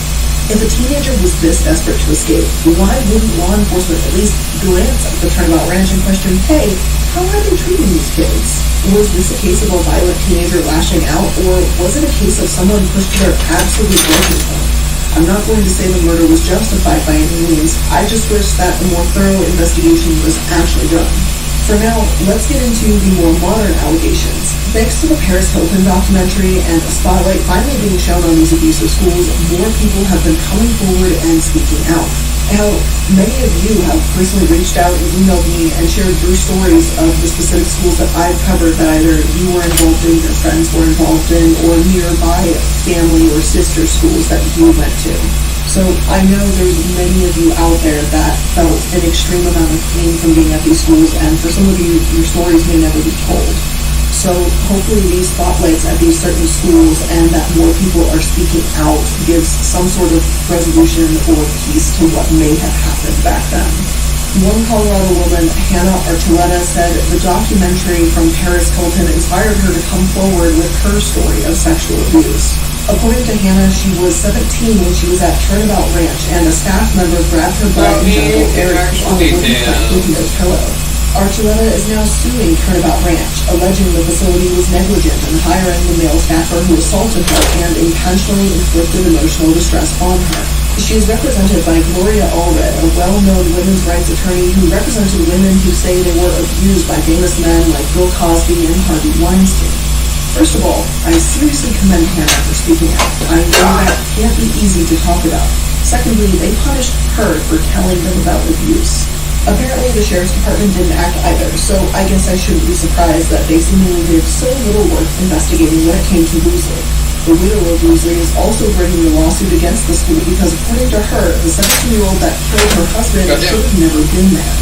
If a teenager was this desperate to escape, why wouldn't law enforcement at least glance at the Turnabout Ranch and question, hey, how are they treating these kids? Was this a case of a violent teenager lashing out, or was it a case of someone pushed to their absolute breaking point? I'm not going to say the murder was justified by any means. I just wish that a more thorough investigation was actually done. For now, let's get into the more modern allegations. Thanks to the Paris Hilton documentary and a spotlight finally being shown on these abusive schools, more people have been coming forward and speaking out. Now, many of you have personally reached out and emailed me and shared your stories of the specific schools that I've covered that either you were involved in, your friends were involved in, or nearby family or sister schools that you went to. So I know there's many of you out there that felt an extreme amount of pain from being at these schools, and for some of you, your stories may never be told. So hopefully these spotlights at these certain schools and that more people are speaking out gives some sort of resolution or peace to what may have happened back then. One Colorado woman, Hannah Archuleta, said the documentary from Paris Hilton inspired her to come forward with her story of sexual abuse. According to Hannah, she was 17 when she was at Turnabout Ranch and a staff member grabbed her butt and genital areas on a wooden plank with no pillow. Archuleta is now suing Turnabout Ranch, alleging the facility was negligent in hiring the male staffer who assaulted her and intentionally inflicted emotional distress on her. She is represented by Gloria Allred, a well-known women's rights attorney who represented women who say they were abused by famous men like Bill Cosby and Harvey Weinstein. First of all, I seriously commend Hannah for speaking out. I know that can't be easy to talk about. Secondly, they punished her for telling them about abuse. Apparently, the sheriff's department didn't act either, so I guess I shouldn't be surprised that they seemingly did so little work investigating when it came to Woosley. The widow of Woosley is also bringing a lawsuit against the school because, according to her, the 17-year-old that killed her husband should have never been there.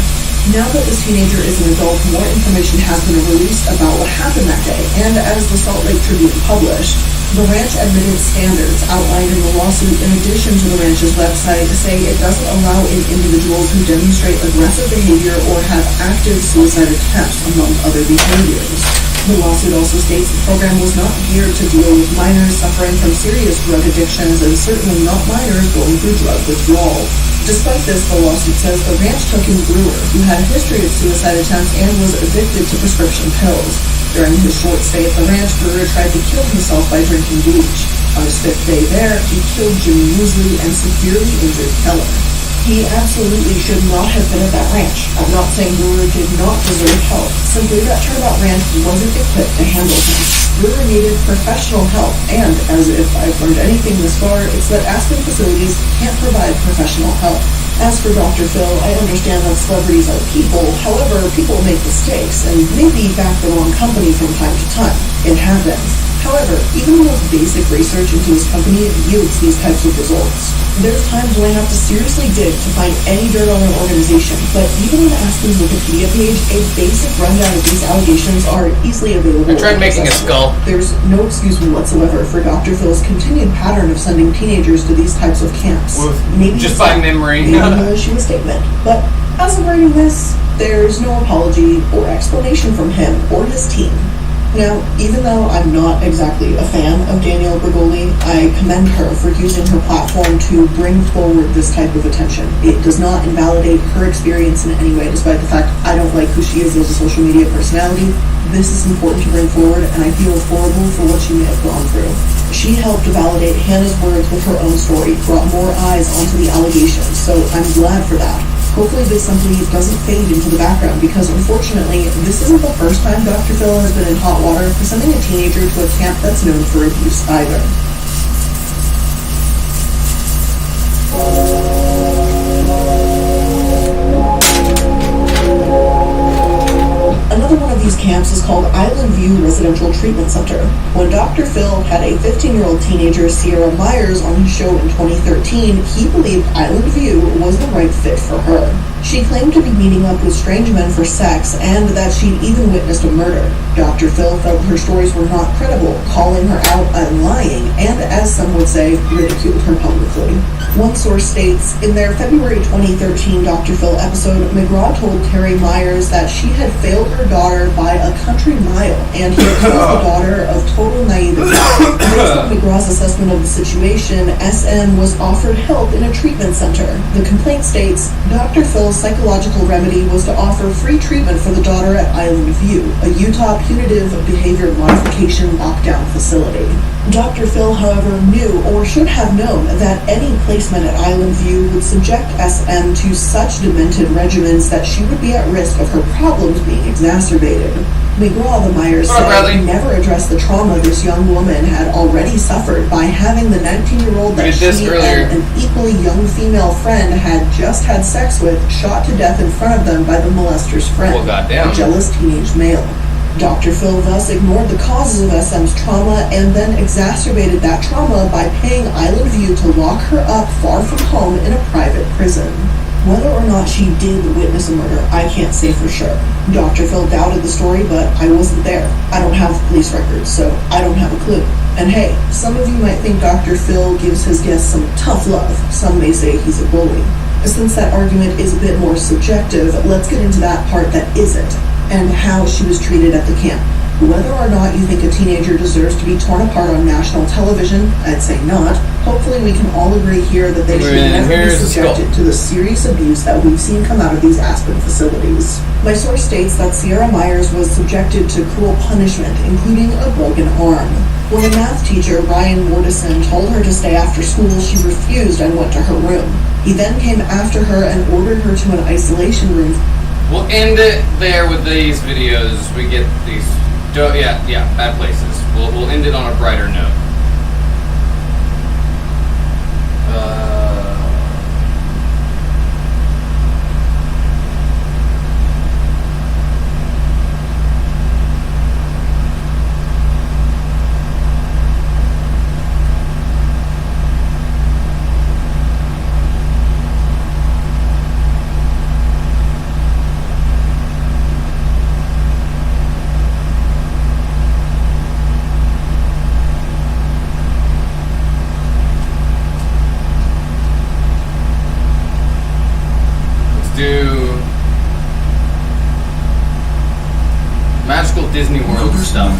Now that this teenager is an adult, more information has been released about what happened that day, and as the Salt Lake Tribune published, the ranch admitted standards outlined in the lawsuit in addition to the ranch's website say it doesn't allow in individuals who demonstrate aggressive behavior or have active suicide attempts, among other behaviors. The lawsuit also states the program was not geared to deal with minors suffering from serious drug addictions and certainly not minors going through drug withdrawal. Despite this, the lawsuit says the ranch took in Brewer, who had a history of suicide attempts and was addicted to prescription pills. During his short stay at the ranch, Brewer tried to kill himself by drinking bleach. On his 5th day there, he killed Jimmy Woosley and severely injured Keller. He absolutely should not have been at that ranch. I'm not saying Brewer did not deserve help. Simply that Turnabout Ranch wasn't equipped to handle him. Brewer needed professional help, and as if I've learned anything this far, it's that Aspen facilities can't provide professional help. As for Dr. Phil, I understand that celebrities are people. However, people make mistakes and maybe back the wrong company from time to time. It happens. However, even the most basic research into his company yields these types of results. There's times when I have to seriously dig to find any dirt on an organization, but even on Aspen's Wikipedia page, a basic rundown of these allegations are easily available. I tried making a skull. There's no excuse whatsoever for Dr. Phil's continued pattern of sending teenagers to these types of camps. Maybe just by memory. Maybe a malicious statement. But as of writing this, there's no apology or explanation from him or his team. Now, even though I'm not exactly a fan of Danielle Bregoli, I commend her for using her platform to bring forward this type of attention. It does not invalidate her experience in any way, despite the fact I don't like who she is as a social media personality. This is important to bring forward, and I feel horrible for what she may have gone through. She helped to validate Hannah's words with her own story, brought more eyes onto the allegations, so I'm glad for that. Hopefully this simply doesn't fade into the background, because unfortunately, this isn't the first time Dr. Phil has been in hot water for sending a teenager to a camp that's known for abuse either. Another one of these camps is called Island View Residential Treatment Center. When Dr. Phil had a 15-year-old teenager, Sierra Myers, on his show in 2013, he believed Island View was the right fit for her. She claimed to be meeting up with strange men for sex and that she'd even witnessed a murder. Dr. Phil felt her stories were not credible, calling her out and lying, and as some would say, ridiculed her publicly. One source states, in their February 2013 Dr. Phil episode, McGraw told Terry Myers that she had failed her daughter by a country mile, and he accused the daughter of total naivety. Based on McGraw's assessment of the situation, SM was offered help in a treatment center. The complaint states, Dr. Phil's psychological remedy was to offer free treatment for the daughter at Island View, a Utah punitive behavior modification lockdown facility. Dr. Phil, however, knew, or should have known, that any placement at Island View would subject SM to such demented regimens that she would be at risk of her problems being exacerbated. McGraw, the Myers said, never addressed the trauma this young woman had already suffered by having the 19-year-old that she and an equally young female friend had just had sex with shot to death in front of them by the molester's friend, a jealous teenage male. Dr. Phil thus ignored the causes of SM's trauma and then exacerbated that trauma by paying Island View to lock her up far from home in a private prison. Whether or not she did witness a murder, I can't say for sure. Dr. Phil doubted the story, but I wasn't there. I don't have police records, so I don't have a clue. And hey, some of you might think Dr. Phil gives his guests some tough love. Some may say he's a bully. Since that argument is a bit more subjective, let's get into that part that isn't, and how she was treated at the camp. Whether or not you think a teenager deserves to be torn apart on national television, I'd say not. Hopefully we can all agree here that they should never be subjected to the serious abuse that we've seen come out of these Aspen facilities. My source states that Sierra Myers was subjected to cruel punishment, including a broken arm. When a math teacher, Ryan Wardison, told her to stay after school, she refused and went to her room. He then came after her and ordered her to an isolation room. We'll end it there with these videos. We get these, bad places. We'll end it on a brighter note. Do magical Disney World stuff.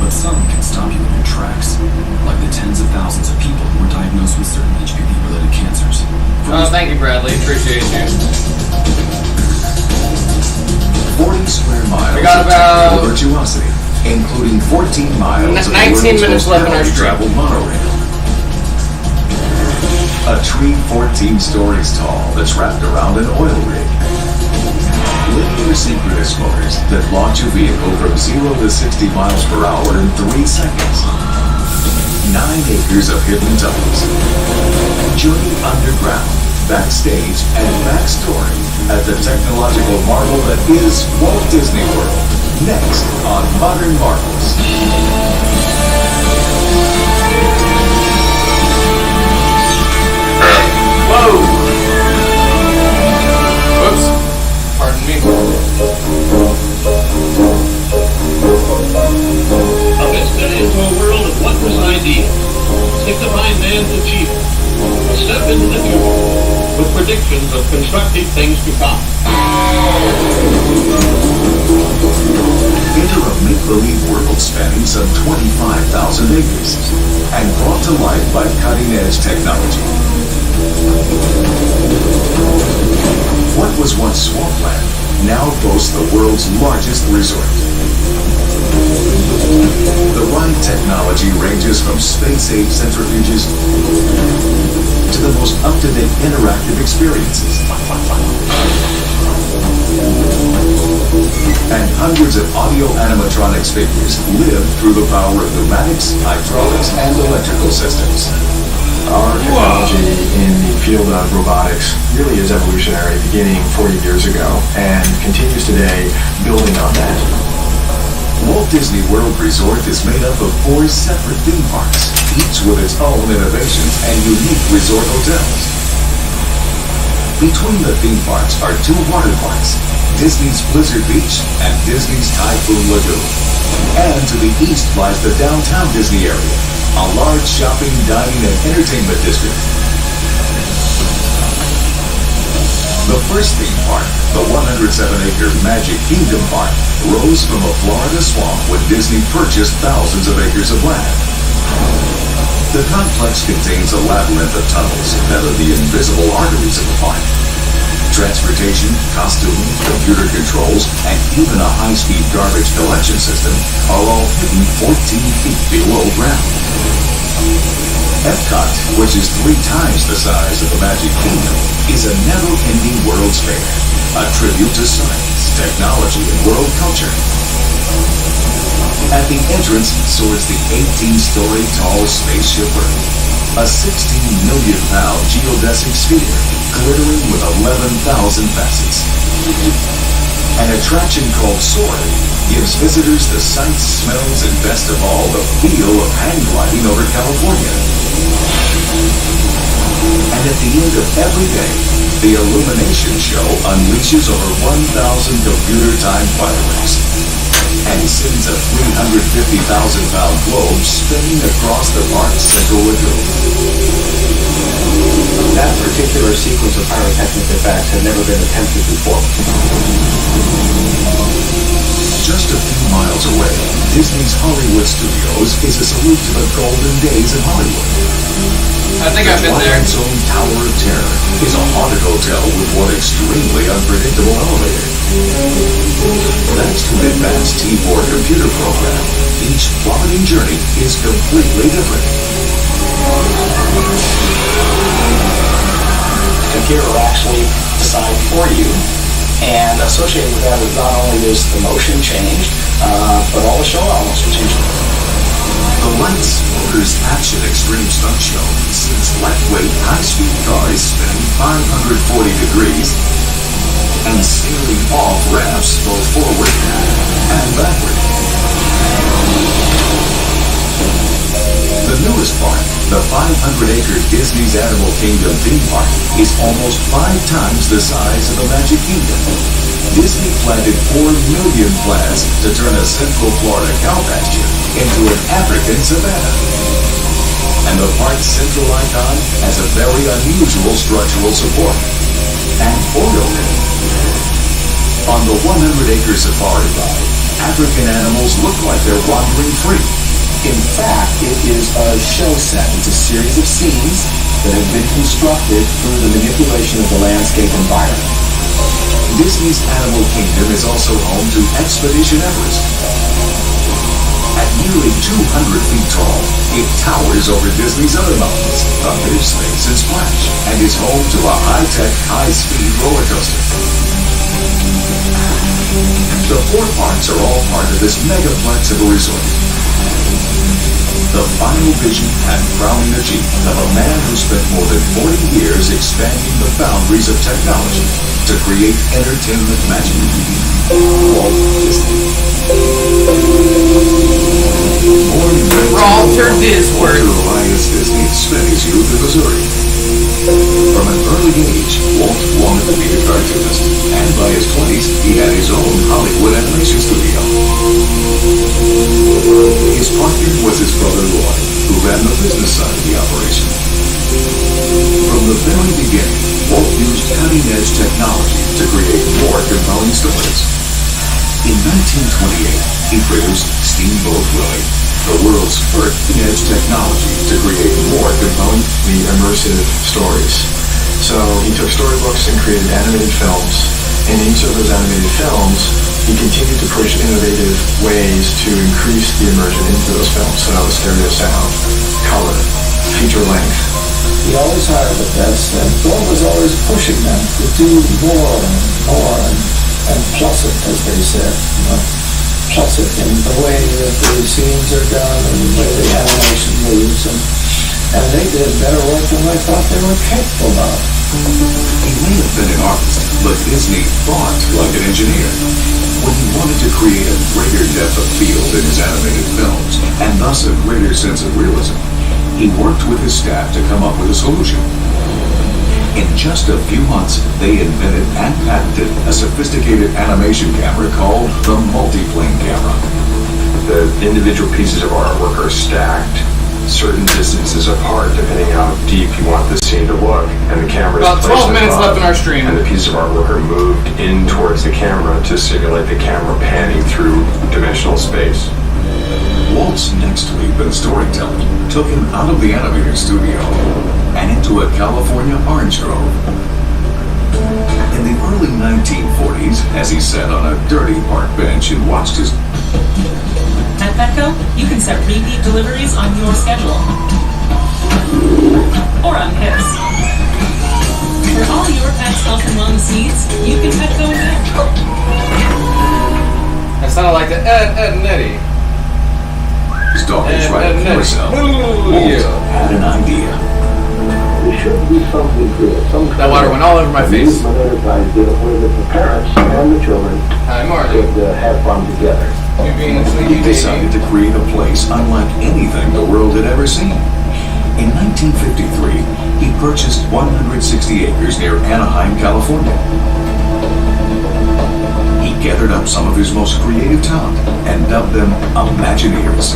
But some can stop you in your tracks, like the tens of thousands of people who were diagnosed with certain HPV-related cancers. Thank you, Bradley. Appreciate you. 40 square miles we got about of virtuosity, including 14 miles 19 minutes left in our stream. traveled monorail. A tree 14 stories tall that's wrapped around an oil rig. Linear synchronous motors that launch a vehicle from 0 to 60 miles per hour in 3 seconds. 9 acres of hidden tunnels. Journey underground, backstage, and backstory at the technological marvel that is Walt Disney World. Next on Modern Marvels. Whoa! Whoops. Pardon me. A vista into a world of wondrous ideas. Signifying man's achievement. A step into the future, with predictions of constructive things to come. Enter a make-believe world spanning some 25,000 acres and brought to life by cutting-edge technology. What was once swampland now boasts the world's largest resort. The ride technology ranges from space-age centrifuges to the most up-to-date interactive experiences. And hundreds of audio animatronics figures live through the power of pneumatics, hydraulics, and electrical systems. Our technology in the field of robotics really is evolutionary, beginning 40 years ago, and continues today building on that. Walt Disney World Resort is made up of 4 separate theme parks, each with its own innovations and unique resort hotels. Between the theme parks are 2 water parks, Disney's Blizzard Beach and Disney's Typhoon Lagoon. And to the east lies the downtown Disney area, a large shopping, dining, and entertainment district. The first theme park, the 107-acre Magic Kingdom Park, rose from a Florida swamp when Disney purchased thousands of acres of land. The complex contains a labyrinth of tunnels that are the invisible arteries of the park. Transportation, costuming, computer controls, and even a high-speed garbage collection system are all hidden 14 feet below ground. Epcot, which is 3 times the size of the Magic Kingdom, is a never-ending World's Fair, a tribute to science, technology, and world culture. At the entrance soars the 18-story tall Spaceship Earth, a 16-million-pound geodesic sphere glittering with 11,000 facets. An attraction called Soar gives visitors the sights, smells, and best of all, the feel of hang gliding over California. And at the end of every day, the Illumination Show unleashes over 1,000 computer-timed fireworks and sends a 350,000-pound globe spinning across the park's central lagoon. That particular sequence of pyrotechnic effects had never been attempted before. Just a few miles away, Disney's Hollywood Studios is a salute to the golden days in Hollywood. I think I've been there. Its own Tower of Terror is a haunted hotel with one extremely unpredictable elevator. Thanks to an advanced T4 computer program, each plummeting journey is completely different. The computer will actually decide for you, and associated with that is not only is the motion changed, but all the show elements will change. The Lights, Motors Action Extreme Stunt Show sends lightweight, high-speed cars spinning 540 degrees and sailing off ramps both forward and backward. The newest park, the 500-acre Disney's Animal Kingdom theme park, is almost 5 times the size of the Magic Kingdom. Disney planted 4 million plants to turn a central Florida cow pasture into an African savanna. And the park's central icon has a very unusual structural support and oil rig. On the 100-acre safari ride, African animals look like they're wandering free. In fact, it is a show set. It's a series of scenes that have been constructed through the manipulation of the landscape environment. Disney's Animal Kingdom is also home to Expedition Everest. At nearly 200 feet tall, it towers over Disney's other mountains, Thunder, Sphinx, and Splash, and is home to a high-tech, high-speed roller coaster. The 4 parks are all part of this megaplex of a resort. The final vision and crowning achievement of a man who spent more than 40 years expanding the boundaries of technology to create entertainment magic. Walt Disney. Born in Walter Disworth. Elias Disney spent his youth in Missouri. From an early age, Walt wanted to be a cartoonist, and by his 20s, he had his own Hollywood animation studio. His partner was his brother Roy, who ran the business side of the operation. From the very beginning, Walt used cutting-edge technology to create more compelling stories. In 1928, he produced Steamboat Willie, the world's first cutting-edge technology to create more compelling, immersive stories. So he took storybooks and created animated films. In each of those animated films, he continued to push innovative ways to increase the immersion into those films. So stereo sound, color, feature length. He always hired the best, and Walt was always pushing them to do more and more and plus it, as they said. Plus it in the way that the scenes are done and the way the animation moves, and they did better work than I thought they were capable of. He may have been an artist, but Disney thought like an engineer. When he wanted to create a greater depth of field in his animated films, and thus a greater sense of realism, he worked with his staff to come up with a solution. In just a few months, they invented and patented a sophisticated animation camera called the multiplane camera. The individual pieces of artwork are stacked certain distances apart, depending how deep you want the scene to look, and the camera is about 12 minutes above, left in our stream, and the pieces of artwork are moved in towards the camera to simulate the camera panning through dimensional space. Walt's next leap in storytelling took him out of the animator studio and into a California orange grove. In the early 1940s, as he sat on a dirty park bench and watched his... At Petco, you can set repeat deliveries on your schedule. Or on Pix. For all your pet's health and wellness needs, you can Petco now. That sounded like the Ed and Eddie. His dog is right for himself. Walt had an idea. There should be something to it. Some that water went all over my face. Where the parents and the children could have fun together. He decided to create a place unlike anything the world had ever seen. In 1953, he purchased 160 acres near Anaheim, California. He gathered up some of his most creative talent and dubbed them Imagineers.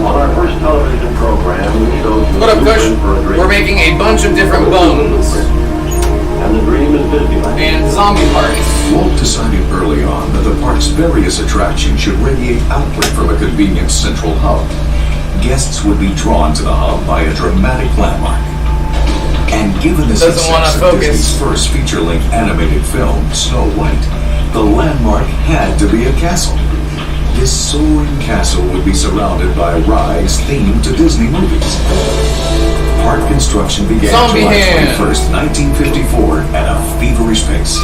On our first television program, we showed you what up, Kush? We're making a bunch of different bones. And the dream is Disneyland. And zombie parties. Walt decided early on that the park's various attractions should radiate outward from a convenient central hub. Guests would be drawn to the hub by a dramatic landmark. And given the success of Disney's first feature-length animated film, Snow White, the landmark had to be a castle. This soaring castle would be surrounded by rides themed to Disney movies. Park construction began July 21st, 1954 at a feverish pace.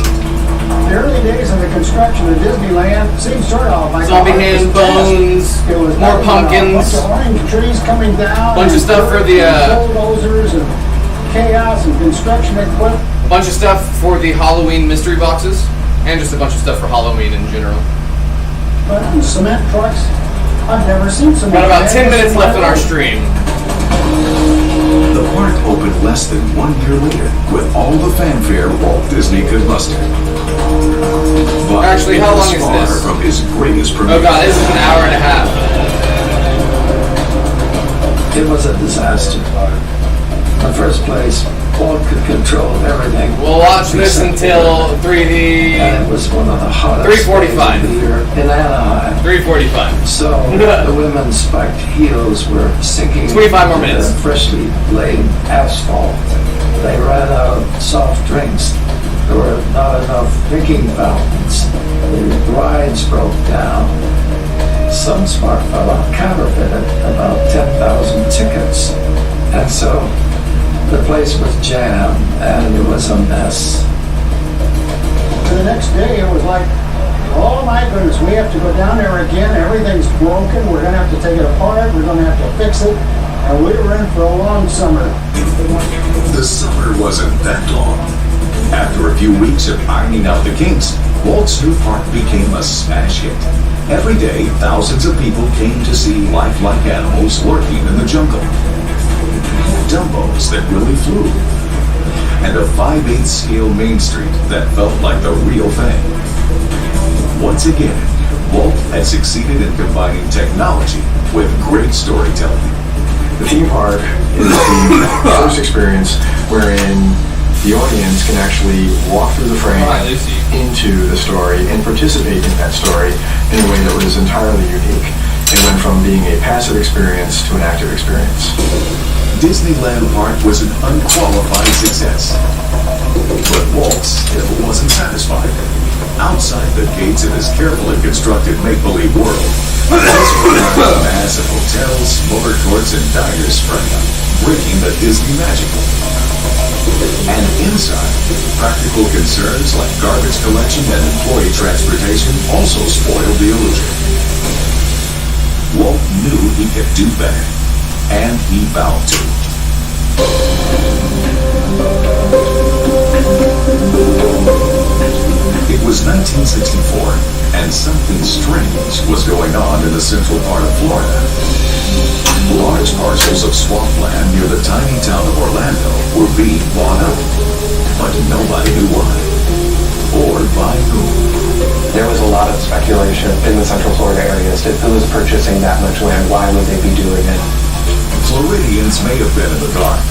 The early days of the construction of Disneyland seemed sort of like zombie hand bones, more pumpkins, a bunch of orange trees coming down, bunch of stuff for the bulldozers and chaos and construction equipment. A bunch of stuff for the Halloween mystery boxes, and just a bunch of stuff for Halloween in general. But cement trucks, I've never seen so many. Got about 10 minutes left in our stream. The park opened less than 1 year later with all the fanfare Walt Disney could muster. But actually, how long is this? From his greatest premiere. Oh god, this is an hour and a half. It was a disaster. In the first place, Walt could control everything. We'll watch this until 3D. And it was one of the hottest 3:45 in Anaheim. 3:45. So the women's spiked heels were sinking 25 more minutes. into the freshly laid asphalt. They ran out of soft drinks. There were not enough drinking fountains. The rides broke down. some smart fella counterfeited about 10,000 tickets. And so the place was jammed and it was a mess. The next day it was like, oh my goodness, we have to go down there again. Everything's broken. We're going to have to take it apart. We're going to have to fix it. And we were in for a long summer. The summer wasn't that long. After a few weeks of ironing out the kinks, Walt's new park became a smash hit. Every day, thousands of people came to see lifelike animals lurking in the jungle. Dumbos that really flew. And a 5/8 scale Main Street that felt like the real thing. Once again, Walt had succeeded in combining technology with great storytelling. The theme park is the first experience wherein the audience can actually walk through the frame into the story and participate in that story in a way that was entirely unique. It went from being a passive experience to an active experience. Disneyland Park was an unqualified success. But Walt still wasn't satisfied. Outside the gates of his carefully constructed make-believe world, a mass of hotels, motor courts, and diners sprang up, breaking the Disney magical. And inside, practical concerns like garbage collection and employee transportation also spoiled the illusion. Walt knew he could do better, and he vowed to. It was 1964, and something strange was going on in the central part of Florida. Large parcels of swampland near the tiny town of Orlando were being bought up, but nobody knew why, or by whom. There was a lot of speculation in the Central Florida area as to who was purchasing that much land, why would they be doing it. Floridians may have been in the dark,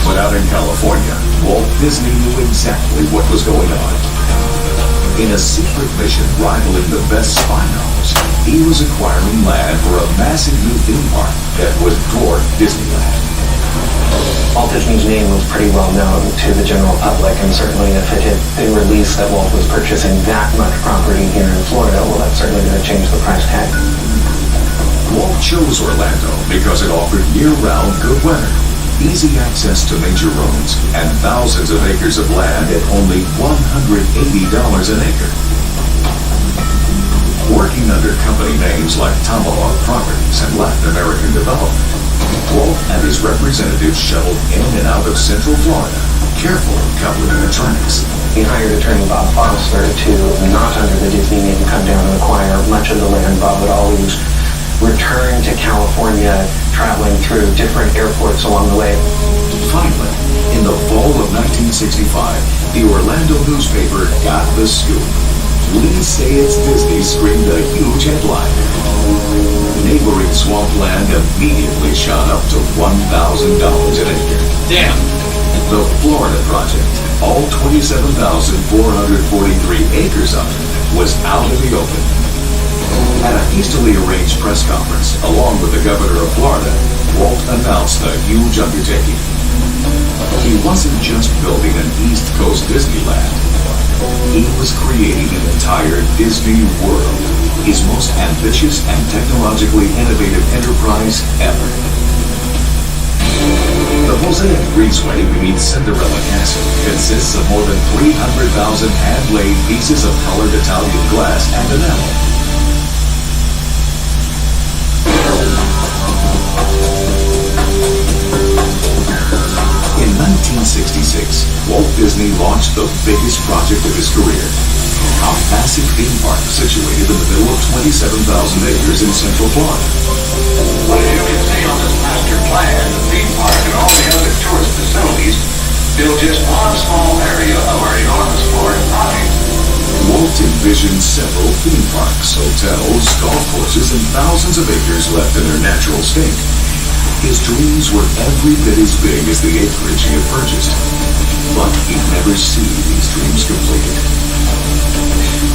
but out in California, Walt Disney knew exactly what was going on. In a secret mission rivaling the best spy novels, he was acquiring land for a massive new theme park that would dwarf Disneyland. Walt Disney's name was pretty well known to the general public, and certainly if it had been released that Walt was purchasing that much property here in Florida, well, that's certainly going to change the price tag. Walt chose Orlando because it offered year-round good weather, easy access to major roads, and thousands of acres of land at only $180 an acre. Working under company names like Tomahawk Properties and Latin American Development, Walt and his representatives shuttled in and out of Central Florida, careful of coupling the tracks. He hired attorney Bob Foster to, not under the Disney name, come down and acquire much of the land. Bob would always return to California, traveling through different airports along the way. Finally, in the fall of 1965, the Orlando newspaper got the scoop. Please Say It's Disney screamed a huge headline. Neighboring swampland immediately shot up to $1,000 an acre. Damn. The Florida Project, all 27,443 acres of it, was out in the open. At a hastily arranged press conference, along with the governor of Florida, Walt announced the huge undertaking. He wasn't just building an East Coast Disneyland. He was creating an entire Disney World, his most ambitious and technologically innovative enterprise ever. The mosaic breezeway beneath Cinderella Castle consists of more than 300,000 hand-laid pieces of colored Italian glass and enamel. In 1966, Walt Disney launched the biggest project of his career, a massive theme park situated in the middle of 27,000 acres in Central Florida. But as you can see on this master plan, the theme park and all the other tourist facilities fill just one small area of our enormous Florida project. Walt envisioned several theme parks, hotels, golf courses, and thousands of acres left in their natural state. His dreams were every bit as big as the acreage he had purchased, but he'd never see these dreams completed.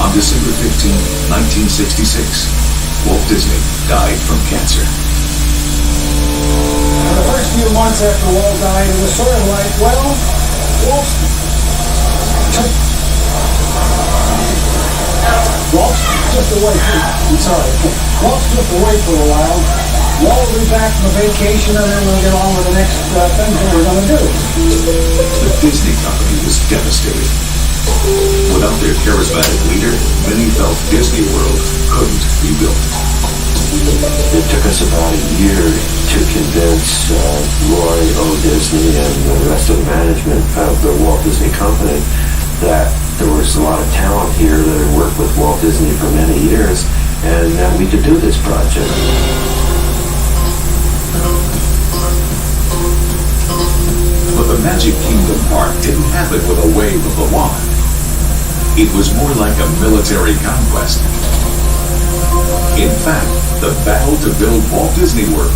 On December 15, 1966, Walt Disney died from cancer. And the first few months after Walt died, it was sort of like, well, Walt just slipped away. I'm sorry. Walt slipped away for a while. Walt will be back from vacation, and then we'll get on with the next thing that we're going to do. The Disney company was devastated. Without their charismatic leader, many felt Disney World couldn't be built. It took us about a year to convince Roy O. Disney and the rest of the management of the Walt Disney Company that there was a lot of talent here that had worked with Walt Disney for many years, and that we could do this project. But the Magic Kingdom Park didn't happen with a wave of the wand. It was more like a military conquest. In fact, the battle to build Walt Disney World.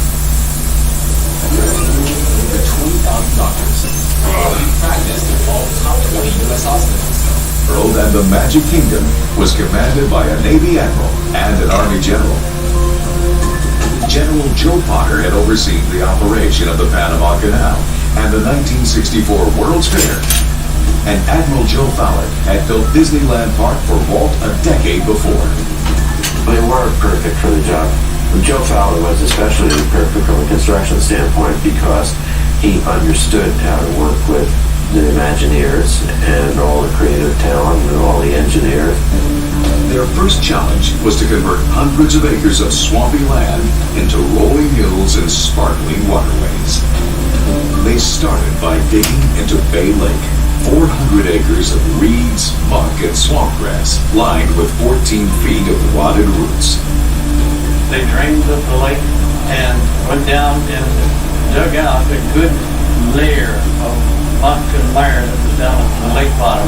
Over 20,000 doctors in practice in all top 20 U.S. hospitals. World and the Magic Kingdom was commanded by a Navy Admiral and an Army General. General Joe Potter had overseen the operation of the Panama Canal and the 1964 World's Fair. And Admiral Joe Fowler had built Disneyland Park for Walt a decade before. They weren't perfect for the job. Joe Fowler was especially perfect from a construction standpoint because he understood how to work with the Imagineers and all the creative talent and all the engineers. Their first challenge was to convert hundreds of acres of swampy land into rolling hills and sparkling waterways. They started by digging into Bay Lake, 400 acres of reeds, muck, and swamp grass, lined with 14 feet of rotted roots. They drained the lake and went down and dug out a good layer of muck and mire that was down at the lake bottom.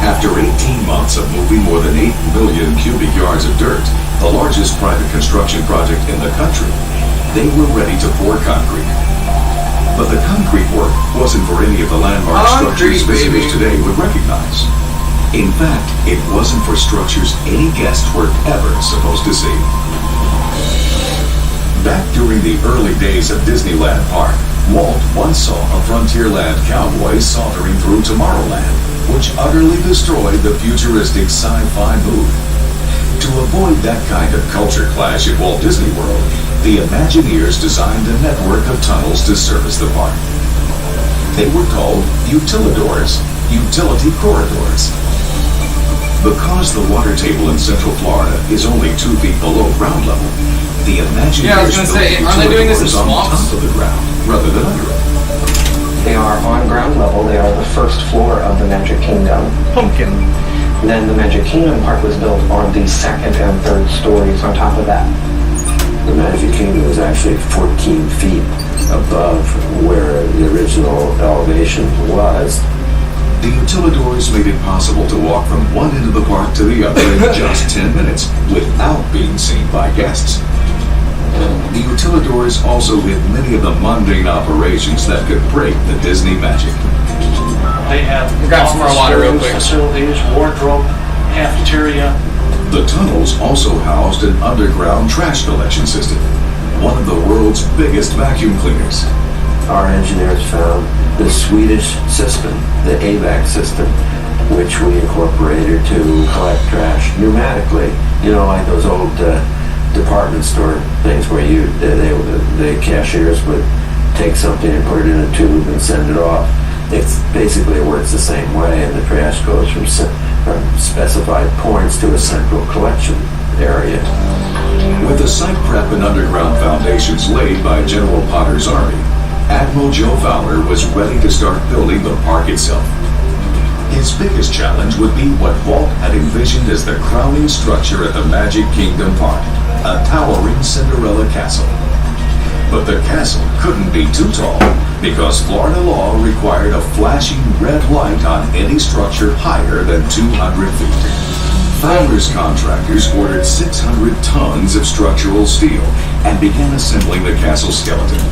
After 18 months of moving more than 8 million cubic yards of dirt, the largest private construction project in the country, they were ready to pour concrete. But the concrete work wasn't for any of the landmark structures visitors today would recognize. In fact, it wasn't for structures any guest were ever supposed to see. Back during the early days of Disneyland Park, Walt once saw a Frontierland cowboy sauntering through Tomorrowland, which utterly destroyed the futuristic sci-fi mood. To avoid that kind of culture clash at Walt Disney World, the Imagineers designed a network of tunnels to service the park. They were called utilidors, utility corridors. Because the water table in Central Florida is only 2 feet below ground level, the Imagineers built utilidors on top of the ground rather than under it. They are on ground level. They are the first floor of the Magic Kingdom. Pumpkin. Then the Magic Kingdom Park was built on the second and third stories on top of that. The Magic Kingdom is actually 14 feet above where the original elevation was. The utilidors made it possible to walk from one end of the park to the other in just 10 minutes without being seen by guests. The utilidors also hid many of the mundane operations that could break the Disney magic. They have grab some more water real quick. Facilities, wardrobe, cafeteria. The tunnels also housed an underground trash collection system, one of the world's biggest vacuum cleaners. Our engineers found the Swedish system, the AVAC system, which we incorporated to collect trash pneumatically. You know, like those old department store things where the cashiers would take something and put it in a tube and send it off. It's basically, it works the same way, and the trash goes from specified points to a central collection area. With the site prep and underground foundations laid by General Potter's army, Admiral Joe Fowler was ready to start building the park itself. His biggest challenge would be what Walt had envisioned as the crowning structure at the Magic Kingdom Park, a towering Cinderella castle. But the castle couldn't be too tall because Florida law required a flashing red light on any structure higher than 200 feet. Fowler's contractors ordered 600 tons of structural steel and began assembling the castle skeleton.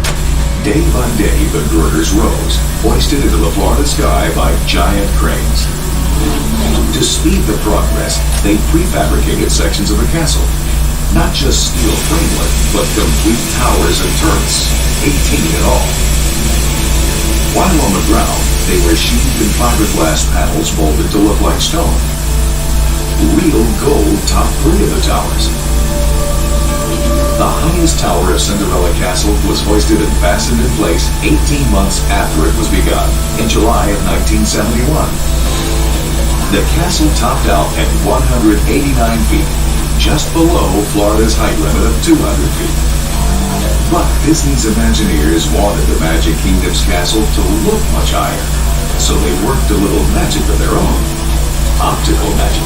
Day by day, the girders rose, hoisted into the Florida sky by giant cranes. To speed the progress, they prefabricated sections of the castle. Not just steel framework, but complete towers and turrets, 18 in all. While on the ground, they were sheathed in fiberglass panels molded to look like stone. Real gold topped 3 of the towers. The highest tower of Cinderella Castle was hoisted and fastened in place 18 months after it was begun, in July of 1971. The castle topped out at 189 feet, just below Florida's height limit of 200 feet. But Disney's Imagineers wanted the Magic Kingdom's castle to look much higher, so they worked a little magic of their own. Optical magic.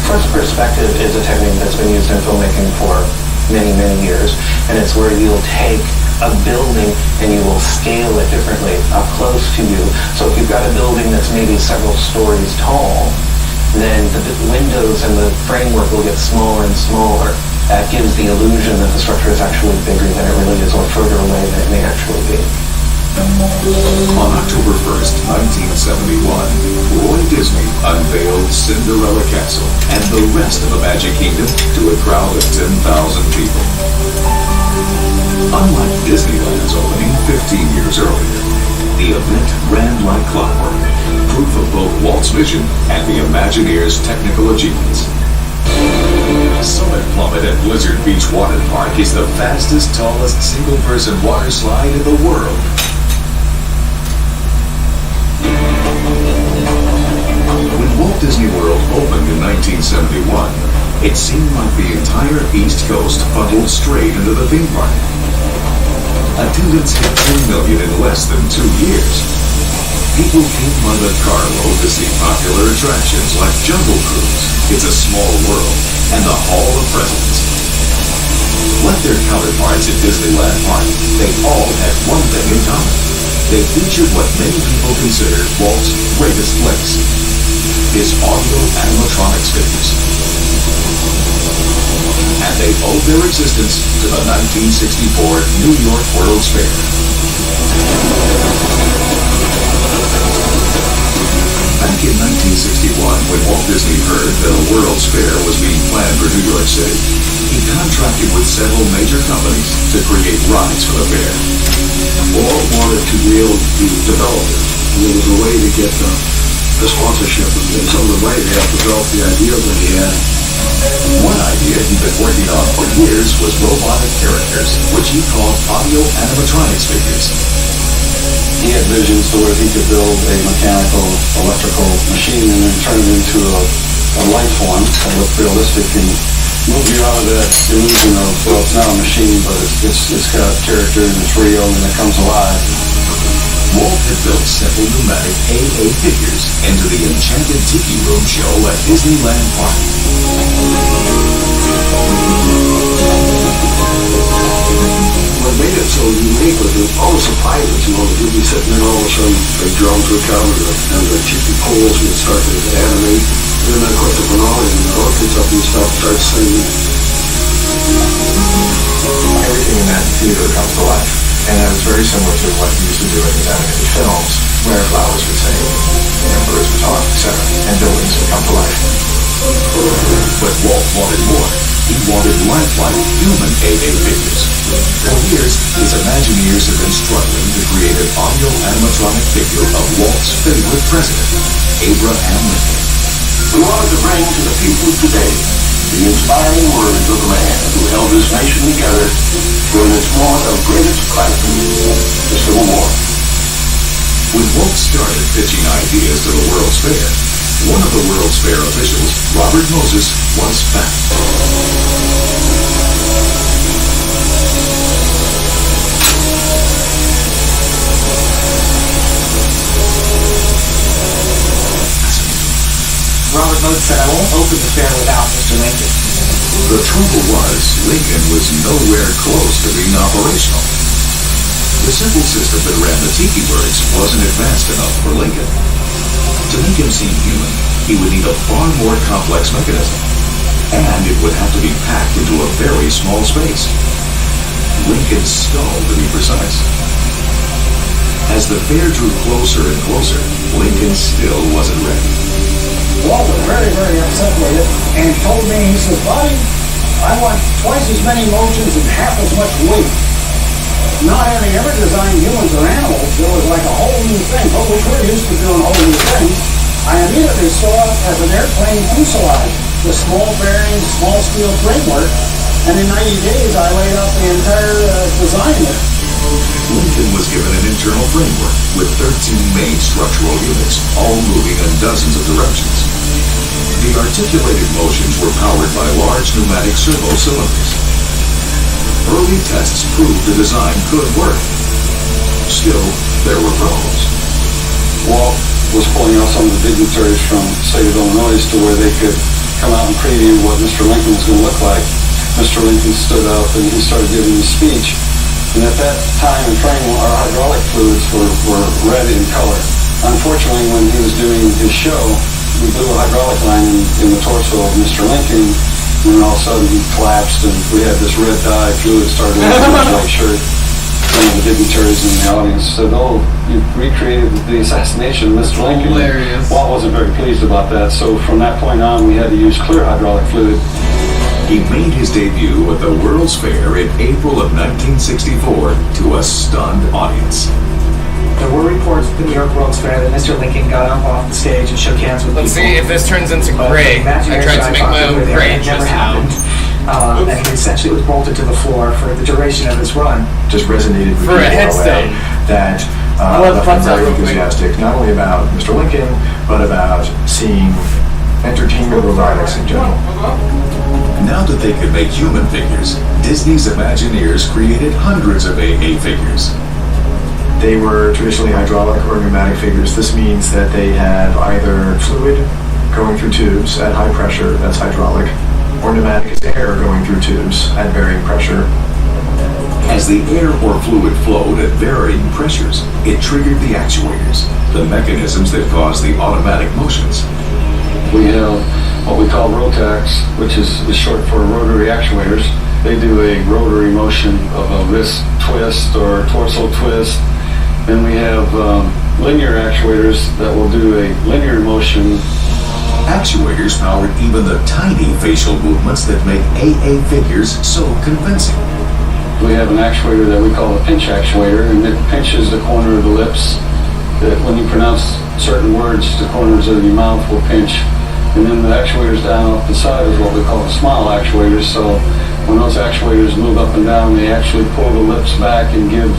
First perspective is a technique that's been used in filmmaking for many, many years, and it's where you'll take a building and you will scale it differently up close to you. So if you've got a building that's maybe several stories tall, then the windows and the framework will get smaller and smaller. That gives the illusion that the structure is actually bigger than it really is, or further away than it may actually be. On October 1st, 1971, Roy Disney unveiled Cinderella Castle and the rest of the Magic Kingdom to a crowd of 10,000 people. Unlike Disneyland's opening 15 years earlier, the event ran like clockwork, proof of both Walt's vision and the Imagineers' technical achievements. Summit Plummet at Blizzard Beach Water Park is the fastest, tallest single-person water slide in the world. When Walt Disney World opened in 1971, it seemed like the entire East Coast funneled straight into the theme park. Attendance hit 10 million in less than 2 years. People came by the carload to see popular attractions like Jungle Cruise, It's a Small World, and the Hall of Presidents. Like their counterparts at Disneyland Park, they all had one thing in common. They featured what many people consider Walt's greatest place, his audio animatronics figures. And they owed their existence to the 1964 New York World's Fair. Back in 1961, when Walt Disney heard that a World's Fair was being planned for New York City, he contracted with several major companies to create rides for the fair. Walt wanted to be able to develop it. And there was a way to get the sponsorship, and some of the money to help develop the ideas that he had. One idea he'd been working on for years was robotic characters, which he called audio animatronics figures. He had visions to where he could build a mechanical, electrical machine and then turn it into a life form that looked realistic and move you out of that illusion of, well, it's not a machine, but it's got character and it's real and it comes alive. Walt had built several pneumatic AA figures into the Enchanted Tiki Room show at Disneyland Park. What made it so unique was that all the surprises, you'd be sitting there all of a sudden, the drums would come and the tiki poles would start to animate. And then, of course, the finale, and the orchid up and stuff starts singing. Everything in that theater comes to life. And that was very similar to what he used to do in his animated films, where flowers would sing, birds would talk, etc., and buildings would come to life. But Walt wanted more. He wanted lifelike human AA figures. For years, his Imagineers had been struggling to create an audio animatronic figure of Walt's favorite president, Abraham Lincoln. We wanted to bring to the people today the inspiring words of the man who held this nation together during its moment of greatest crisis, the Civil War. When Walt started pitching ideas to the World's Fair, one of the World's Fair officials, Robert Moses, was back. Robert Moses said, I won't open the fair without Mr. Lincoln. The trouble was, Lincoln was nowhere close to being operational. The simple system that ran the Tiki Birds wasn't advanced enough for Lincoln. To make him seem human, he would need a far more complex mechanism. And it would have to be packed into a very small space. Lincoln's skull, to be precise. As the fair drew closer and closer, Lincoln still wasn't ready. Walt was very, very upset with it and told me, he says, buddy, I want twice as many motions and half as much weight. Not having ever designed humans or animals, it was like a whole new thing, but which we're used to doing whole new things. I immediately saw it as an airplane fuselage, the small bearings, small steel framework, and in 90 days I laid out the entire design there. Lincoln was given an internal framework with 13 main structural units, all moving in dozens of directions. The articulated motions were powered by large pneumatic servo cylinders. Early tests proved the design could work. Still, there were problems. Walt was pulling out some of the dignitaries from the state of Illinois to where they could come out and preview what Mr. Lincoln was going to look like. Mr. Lincoln stood up and he started giving his speech. And at that time and frame, our hydraulic fluids were red in color. Unfortunately, when he was doing his show, we blew a hydraulic line in the torso of Mr. Lincoln, and then all of a sudden he collapsed, and we had this red dye fluid started in his white shirt. Some of the dignitaries in the audience said, "Oh, you recreated the assassination of Mr. Lincoln." Hilarious. Walt wasn't very pleased about that, so from that point on, we had to use clear hydraulic fluid. He made his debut at the World's Fair in April of 1964 to a stunned audience. There were reports at the New York World's Fair that Mr. Lincoln got up off the stage and shook hands with Let's people. see if this turns into But gray. I Imagineers tried to that make I my talked own with, gray it never just now. happened. And he essentially was bolted to the floor for the duration of his run. Just resonated with For a people headstone. that Well, left that's them very not real quick. enthusiastic, not only about Mr. Lincoln, but about seeing entertainment robotics in general. Now that they could make human figures, Disney's Imagineers created hundreds of AA figures. They were traditionally hydraulic or pneumatic figures. This means that they have either fluid going through tubes at high pressure, that's hydraulic, or pneumatic is air going through tubes at varying pressure. As the air or fluid flowed at varying pressures, it triggered the actuators, the mechanisms that cause the automatic motions. We have what we call Rotax, which is short for rotary actuators. They do a rotary motion of a wrist twist or torso twist. Then we have linear actuators that will do a linear motion. Actuators powered even the tiny facial movements that make AA figures so convincing. We have an actuator that we call a pinch actuator, and it pinches the corner of the lips. That when you pronounce certain words, the corners of your mouth will pinch. And then the actuators down off the side is what we call the smile actuators. So when those actuators move up and down, they actually pull the lips back and give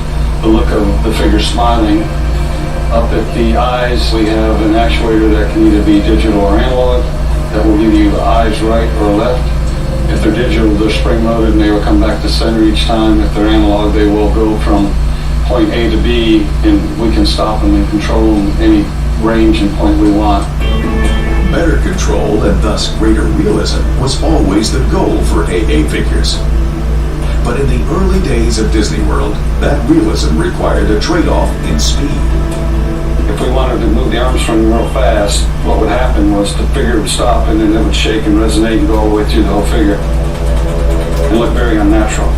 the look of the figure smiling. Up at the eyes, we have an actuator that can either be digital or analog, that will give you eyes right or left. If they're digital, they're spring-loaded and they will come back to center each time. If they're analog, they will go from point A to B, and we can stop them and control them any range and point we want. Better control and thus greater realism was always the goal for AA figures. But in the early days of Disney World, that realism required a trade-off in speed. If we wanted to move the Armstrong real fast, what would happen was the figure would stop and then it would shake and resonate and go all the way through the whole figure. It looked very unnatural.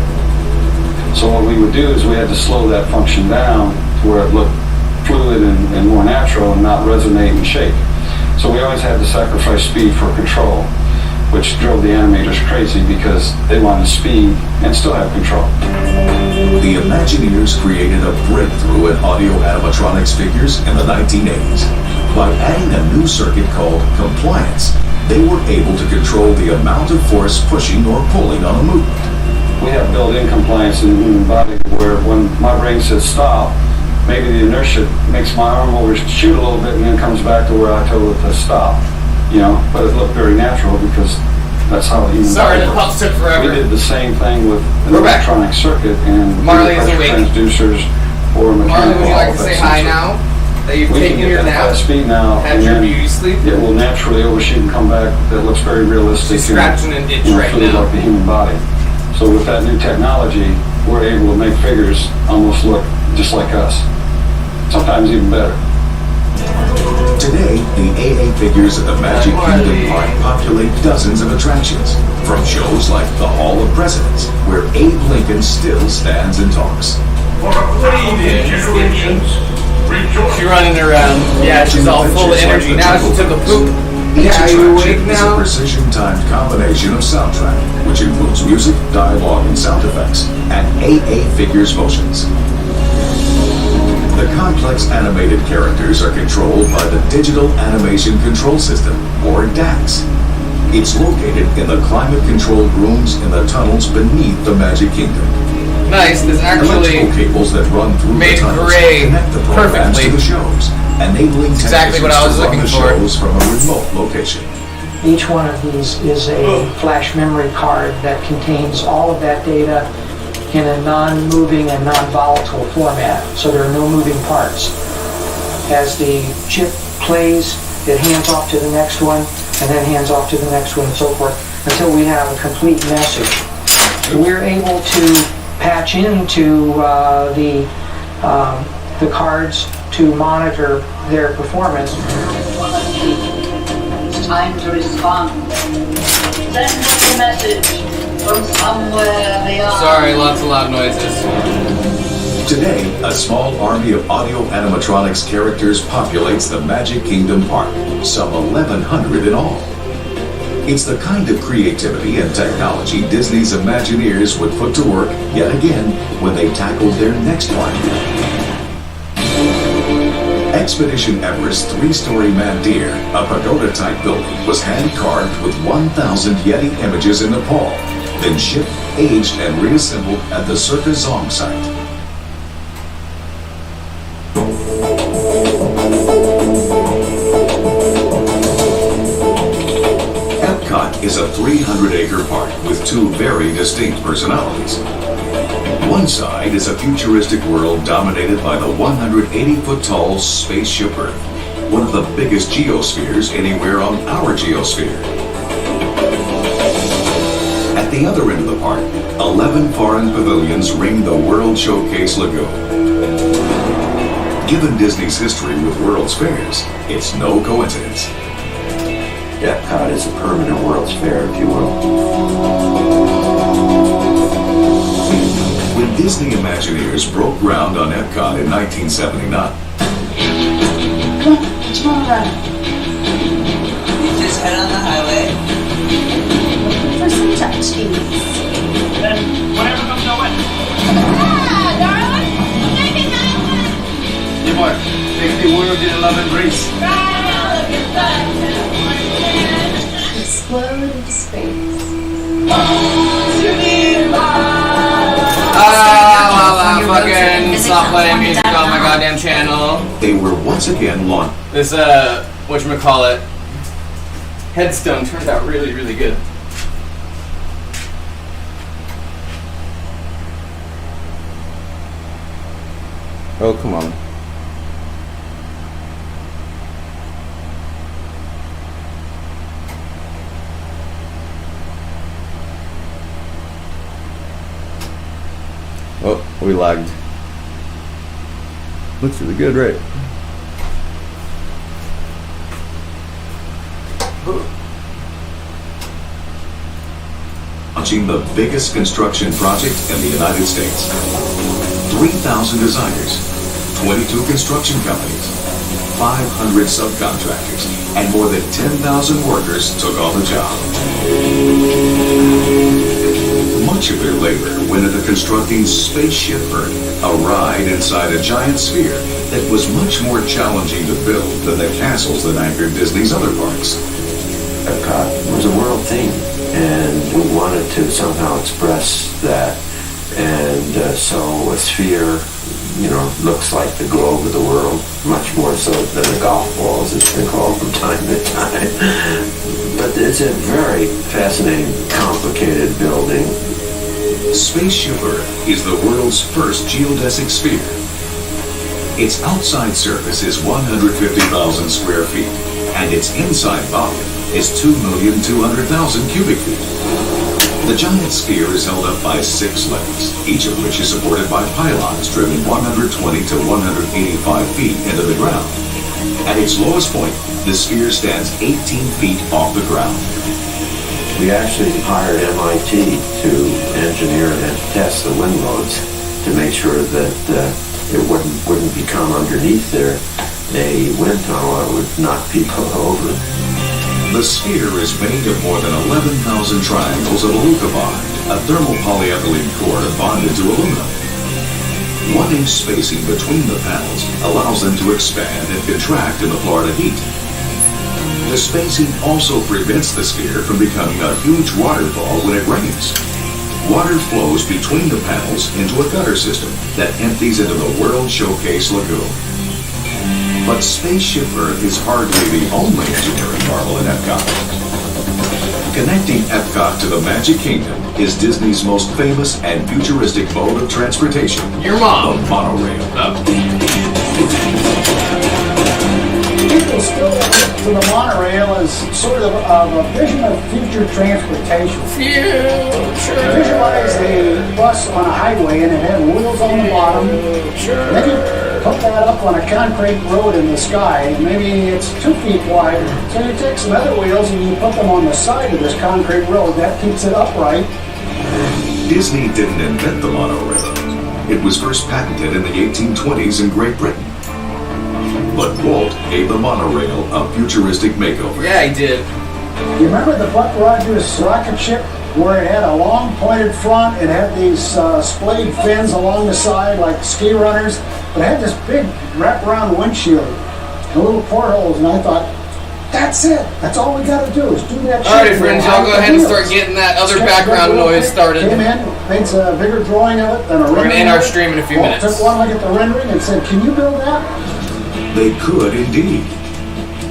So what we would do is we had to slow that function down to where it looked fluid and more natural and not resonate and shake. So we always had to sacrifice speed for control, which drove the animators crazy because they wanted speed and still have control. The Imagineers created a breakthrough in audio animatronics figures in the 1980s. By adding a new circuit called compliance, they were able to control the amount of force pushing or pulling on a movement. We have built-in compliance in the human body where when my brain says stop, maybe the inertia makes my arm overshoot a little bit and then comes back to where I told it to stop. You know, but it looked very natural because that's how the human Sorry, body the works. pups took forever. We did the same thing with an We're back. electronic circuit and Marley is pressure awake. transducers or Marley, mechanical would you like to say outlet hi sensor. now? That you've We can taken get your that nap? fast speed now, Had and your then beauty sleep? it will naturally overshoot and come back. That looks very realistic. She's scratching an itch you know, right fluid now. like the human body. So with that new technology, we're able to make figures almost look just like us. Sometimes even better. Today, the AA figures at the Magic Kingdom Park populate dozens of attractions, from shows like the Hall of Presidents, where Abe Lincoln still stands and talks. She's running around. Yeah, she's all full of energy. Now she took a poop. Each Yeah, are you awake attraction is a now? precision-timed combination of soundtrack, which includes music, dialogue, and sound effects, and AA figures motions. The complex animated characters are controlled by the Digital Animation Control System, or DAX. It's located in the climate-controlled rooms in the tunnels beneath the Magic Kingdom. Nice. There's actually electrical cables that run through made the tunnels gray connect the programs perfectly. to the shows, enabling Exactly what I was technicians to run looking the for. shows from a remote location. Each one of these is a flash memory card that contains all of that data in a non-moving and non-volatile format, so there are no moving parts. As the chip plays, it hands off to the next one, and then hands off to the next one, and so forth, until we have a complete message. We're able to patch into the cards to monitor their performance. It's time to respond. Send us a message from somewhere beyond. Sorry, lots of loud noises. Today, a small army of audio animatronics characters populates the Magic Kingdom Park, some 1,100 in all. It's the kind of creativity and technology Disney's Imagineers would put to work yet again when they tackled their next plan. Expedition Everest's three-story Mandir, a pagoda-type building, was hand-carved with 1,000 Yeti images in Nepal, then shipped, aged, and reassembled at the Circa Zong site. Epcot is a 300-acre park with two very distinct personalities. One side is a futuristic world dominated by the 180-foot-tall spaceship Earth, one of the biggest geospheres anywhere on our geosphere. At the other end of the park, 11 foreign pavilions ring the World Showcase Lagoon. Given Disney's history with World's Fairs, it's no coincidence. Epcot is a permanent World's Fair, if you will. When Disney Imagineers broke ground on Epcot in 1979, Come on, get your mom running. You just head on the highway. For some touchies. Then whatever comes your way. Ah, darling! Take it down! Hey boy, take the world in love and grace. Explode into space. Fucking stop playing music on my goddamn channel. they were once again launched. This, whatchamacallit, headstone turned out really, really good. Oh, come on. Oh, we lagged. Looks really good, right? Launching the biggest construction project in the United States. 3,000 designers, 22 construction companies, 500 subcontractors, and more than 10,000 workers took on the job. Much of their labor went into constructing Spaceship Earth, a ride inside a giant sphere that was much more challenging to build than the castles that anchored Disney's other parks. Epcot was a world theme, and we wanted to somehow express that. And so a sphere, looks like the globe of the world, much more so than a golf ball, as it's been called from time to time. But it's a very fascinating, complicated building. Spaceship Earth is the world's first geodesic sphere. Its outside surface is 150,000 square feet, and its inside volume is 2,200,000 cubic feet. The giant sphere is held up by 6 legs, each of which is supported by pylons driven 120 to 185 feet into the ground. At its lowest point, the sphere stands 18 feet off the ground. We actually hired MIT to engineer and test the wind loads to make sure that it wouldn't become underneath there a wind tunnel that would knock people over. The sphere is made of more than 11,000 triangles of alucobond, a thermal polyethylene core bonded to aluminum. 1-inch spacing between the panels allows them to expand and contract in the Florida heat. The space heat also prevents the sphere from becoming a huge waterfall when it rains. Water flows between the panels into a gutter system that empties into the World Showcase Lagoon. But Spaceship Earth is hardly the only engineering marvel in Epcot. Connecting Epcot to the Magic Kingdom is Disney's most famous and futuristic mode of transportation. Your mom. The monorail. People still look to the monorail as sort of a vision of future transportation. Visualize the bus on a highway and it had wheels on the bottom. Then you put that up on a concrete road in the sky. Maybe it's 2 feet wide. So you take some other wheels and you put them on the side of this concrete road. That keeps it upright. Disney didn't invent the monorail. It was first patented in the 1820s in Great Britain. But Walt gave the monorail a futuristic makeover. Yeah, he did. You remember the Buck Rogers rocket ship where it had a long pointed front, it had these splayed fins along the side like ski runners, but it had this big wraparound windshield and little portholes, and I thought, that's it. That's all we got to do is do that shit. Alright, friends, y'all go ahead and start getting that other background noise started. Came in, made a bigger drawing of it than a rendering. We're going to end our stream in a few minutes. Took one look at the rendering and said, can you build that? They could indeed.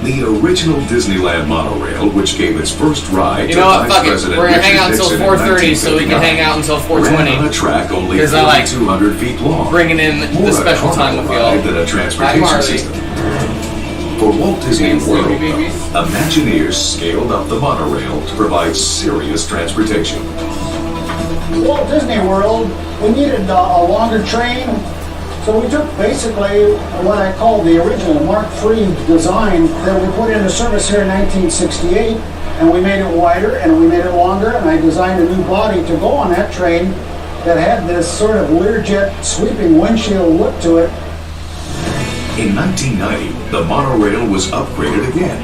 The original Disneyland monorail, which gave its first ride You to know what? Vice Fuck it. President We're going to hang out Richard until Nixon in 4:30 so we can 1959, hang out until 4:20. ran on a track only Because I like 200 feet long. bringing in More the special a time with carnival y'all. ride than a Hi, transportation Marley. system. For Walt Disney World, babies. Imagineers scaled up the monorail to provide serious transportation. Walt Disney World, we needed a longer train, so we took basically what I call the original Mark III design that we put into service here in 1968, and we made it wider and we made it longer, and I designed a new body to go on that train that had this sort of Learjet sweeping windshield look to it. In 1990, the monorail was upgraded again.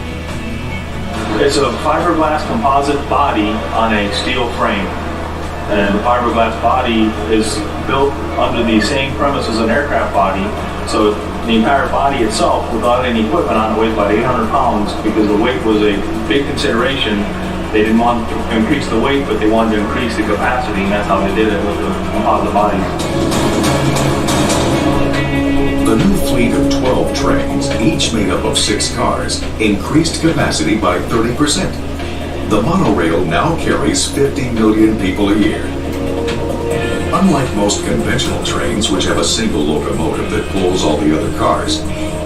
It's a fiberglass composite body on a steel frame. And the fiberglass body is built under the same premise as an aircraft body. So the entire body itself, without any equipment on it, weighs about 800 pounds because the weight was a big consideration. They didn't want to increase the weight, but they wanted to increase the capacity, and that's how they did it with the composite bodies. The new fleet of 12 trains, each made up of 6 cars, increased capacity by 30%. The monorail now carries 50 million people a year. Unlike most conventional trains, which have a single locomotive that pulls all the other cars,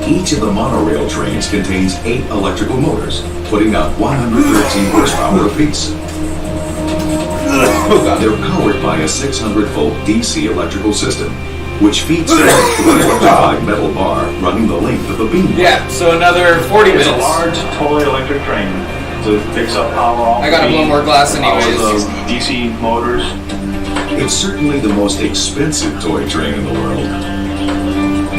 each of the monorail trains contains 8 electrical motors, putting out 113 horsepower apiece. They're powered by a 600-volt DC electrical system, which feeds strength to an electrified metal bar running the length of the beam. Yeah, so another 40 minutes. It's a large toy electric train. So it picks up power off I gotta blow more glass anyways. Those DC motors. It's certainly the most expensive toy train in the world.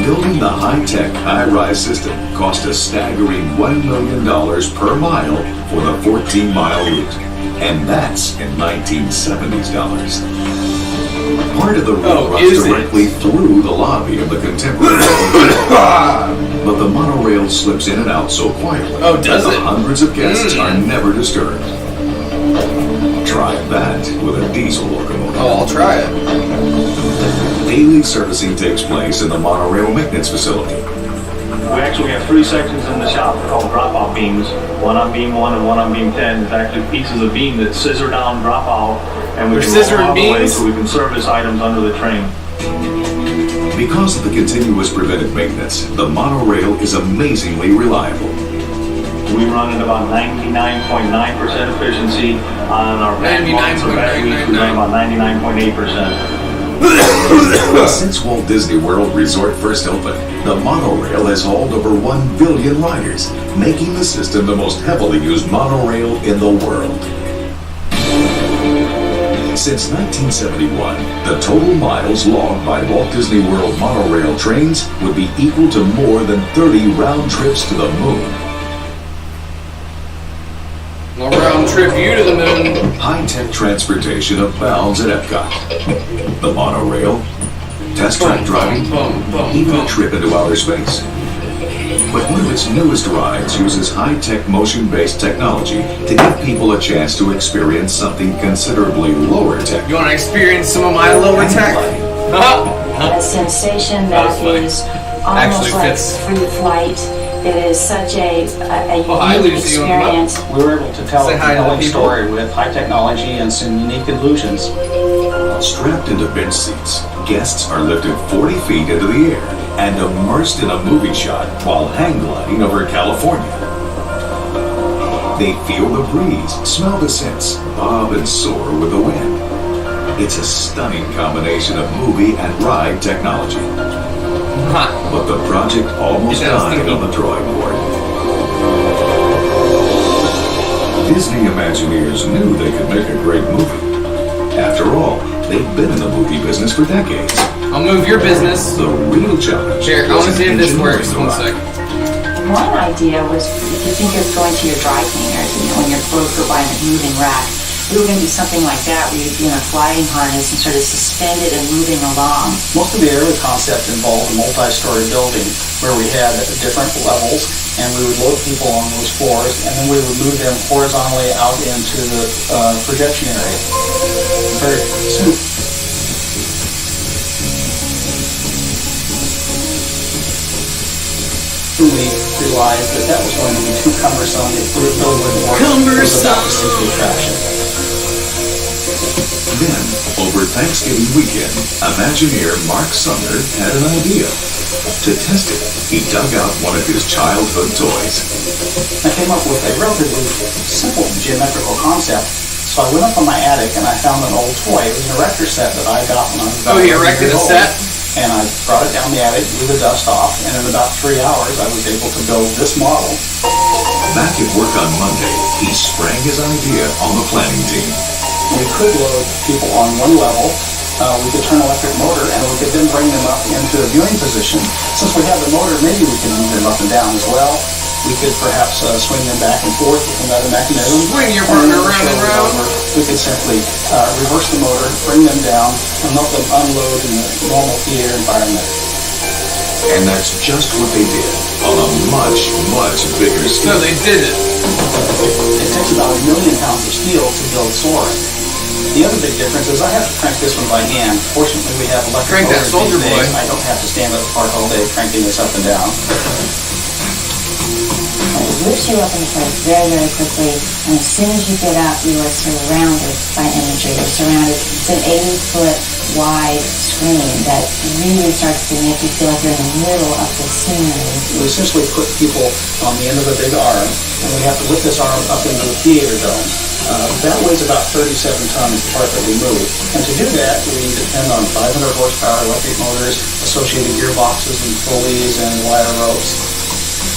Building the high-tech, high-rise system cost a staggering $1 million per mile for the 14-mile route. And that's in 1970s dollars. Part of the route runs directly through the lobby of the Contemporary but the monorail slips in and out so quietly that the hundreds of guests are never disturbed. Try that with a diesel locomotive. Oh, I'll try it. Daily servicing takes place in the monorail maintenance facility. We actually have 3 sections in the shop called drop-off beams. One on beam 1 and one on beam 10. It's actually pieces of beam that scissor down, drop out, and we can roll all the way so we can service items under the train. Because of the continuous preventive maintenance, the monorail is amazingly reliable. We run at about 99.9% efficiency on our batteries. We run about 99.8%. Since Walt Disney World Resort first opened, the monorail has hauled over 1 billion riders, making the system the most heavily used monorail in the world. Since 1971, the total miles logged by Walt Disney World monorail trains would be equal to more than 30 round trips to the moon. A round trip you to the moon. High-tech transportation abounds at Epcot. The monorail, test track driving, even a trip into outer space. But one of its newest rides uses high-tech motion-based technology to give people a chance to experience something considerably lower tech. You want to experience some of my lower tech? A sensation that is almost like free flight. It is such a unique experience. We were able to tell a compelling story with high technology and some unique illusions. Strapped into bench seats, guests are lifted 40 feet into the air and immersed in a movie shot while hang gliding over California. They feel the breeze, smell the scents, bob and soar with the wind. It's a stunning combination of movie and ride technology. But the project almost died on the drawing board. Disney Imagineers knew they could make a great movie. After all, they've been in the movie business for decades. I'll move your business. The real challenge. Here, I want to see if this works. 1 sec. One idea was, if you think of going to your dry cleaners, when your clothes go by in a moving rack, we were going to do something like that, where you'd be in a flying harness and sort of suspended and moving along. Most of the early concept involved a multi-story building where we had different levels, and we would load people on those floors, and then we would move them horizontally out into the projection area. Very soon. We realized that was going to be too cumbersome. It really wouldn't work. Cumbersome! The attraction. Then, over Thanksgiving weekend, Imagineer Mark Sumner had an idea. To test it, he dug out one of his childhood toys. I came up with a relatively simple geometrical concept. So I went up on my attic and I found an old toy. It was an erector set that I got when I was about 11 he erected years a old. set? And I brought it down the attic, blew the dust off, and in about 3 hours I was able to build this model. Back at work on Monday, he sprang his idea on the planning team. We could load people on one level, we could turn an electric motor, and we could then bring them up into a viewing position. Since we have the motor, maybe we can move them up and down as well. We could perhaps swing them back and forth with another mechanism. Swing your partner round and round. We could simply reverse the motor, bring them down, and let them unload in the normal theater environment. And that's just what they did, on a much, much bigger scale. No, they did it. It takes about 1 million pounds of steel to build Soarin'. The other big difference is I have to crank this one by hand. Fortunately, we have electric motors these days. I don't have to stand at the park all day cranking this up and down. It lifts you up into place very, very quickly, and as soon as you get up, you are surrounded by imagery. You're surrounded. It's an 80-foot wide screen that really starts to make you feel like you're in the middle of the scenery. We essentially put people on the end of a big arm, and we have to lift this arm up into the theater dome. That weighs about 37 tons, the part that we move. And to do that, we depend on 500 horsepower electric motors, associated gearboxes and pulleys and wire ropes.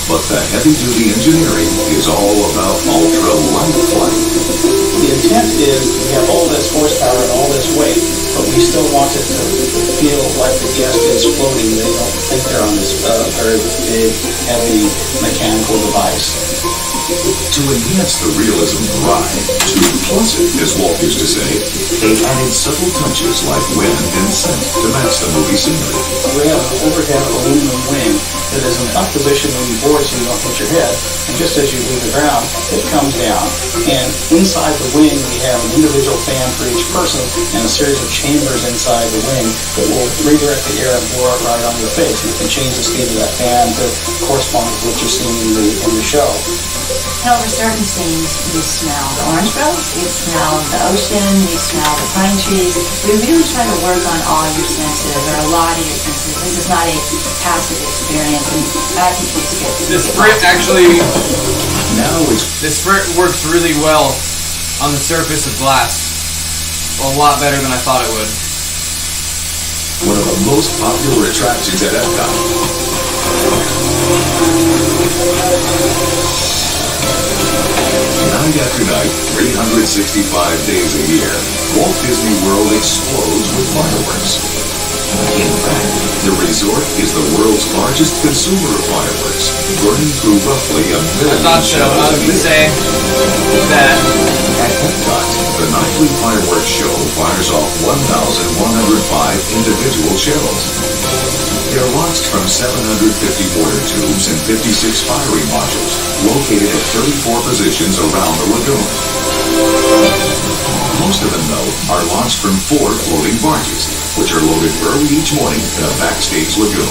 But the heavy-duty engineering is all about ultra-light flight. The intent is we have all this horsepower and all this weight, but we still want it to feel like the guest is floating. They don't think they're on this very big, heavy mechanical device. To enhance the realism of the ride, to plus it, as Walt used to say, they added subtle touches like wind and scent to match the movie scenery. We have an overhead aluminum wing that is in up position when you board so you don't hit your head, and just as you leave the ground, it comes down. And inside the wing, we have an individual fan for each person and a series of chambers inside the wing that will redirect the air and blow it right on your face. You can change the speed of that fan to correspond with what you're seeing in the show. Over certain scenes, you smell the orange groves, you smell the ocean, you smell the pine trees. We really try to work on all your senses, or a lot of your senses. This is not a passive experience, and I think it's good. This sprint actually, this sprint works really well on the surface of glass. A lot better than I thought it would. One of the most popular attractions at Epcot. Night after night, 365 days a year, Walt Disney World explodes with fireworks. In fact, the resort is the world's largest consumer of fireworks, burning through roughly 1 million I thought so. I was going to say that. At Epcot, the nightly fireworks show fires off 1,105 individual shells. They're launched from 750 mortar tubes and 56 firing modules located at 34 positions around the lagoon. Most of them, though, are launched from 4 floating barges, which are loaded early each morning in a backstage lagoon.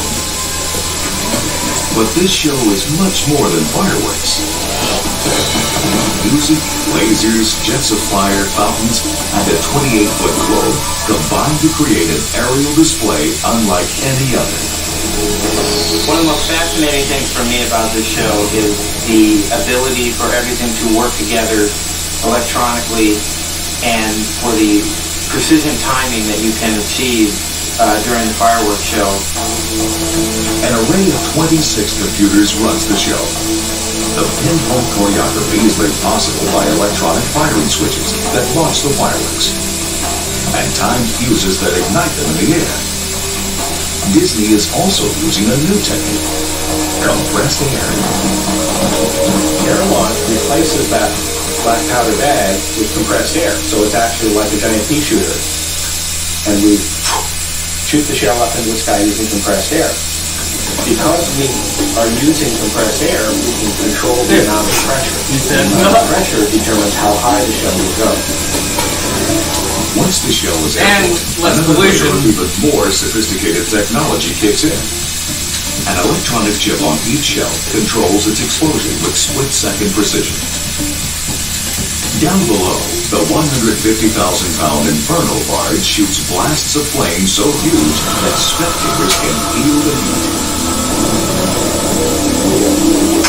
But this show is much more than fireworks. Music, lasers, jets of fire, fountains, and a 28-foot globe combine to create an aerial display unlike any other. One of the most fascinating things for me about this show is the ability for everything to work together electronically and for the precision timing that you can achieve during the fireworks show. An array of 26 computers runs the show. The pinpoint choreography is made possible by electronic firing switches that launch the fireworks and timed fuses that ignite them in the air. Disney is also using a new technique, compressed air. Airlock replaces that black powder bag with compressed air, so it's actually like a giant pea shooter. And we shoot the shell up into the sky using compressed air. Because we are using compressed air, we can control the amount of pressure. The amount of pressure determines how high the shell will go. Once the shell is And less pollution. Even more sophisticated technology kicks in. An electronic chip on each shell controls its explosion with split-second precision. Down below, the 150,000-pound Inferno barge shoots blasts of flame so huge that spectators can feel the heat.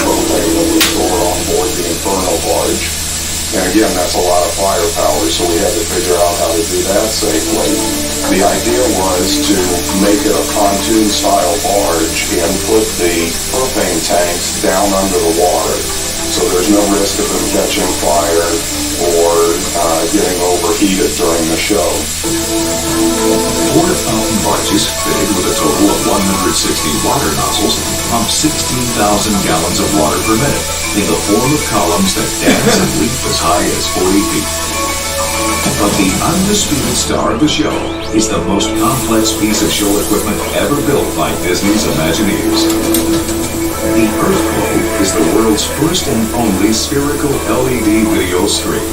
On board the Inferno barge. And again, that's a lot of firepower, so we had to figure out how to do that safely. The idea was to make it a pontoon-style barge and put the propane tanks down under the water, so there's no risk of them catching fire or getting overheated during the show. 4 fountain barges fitted with a total of 160 water nozzles pump 16,000 gallons of water per minute in the form of columns that dance and leap as high as 40 feet. But the undisputed star of the show is the most complex piece of show equipment ever built by Disney's Imagineers. The Earth Globe is the world's first and only spherical LED video screen.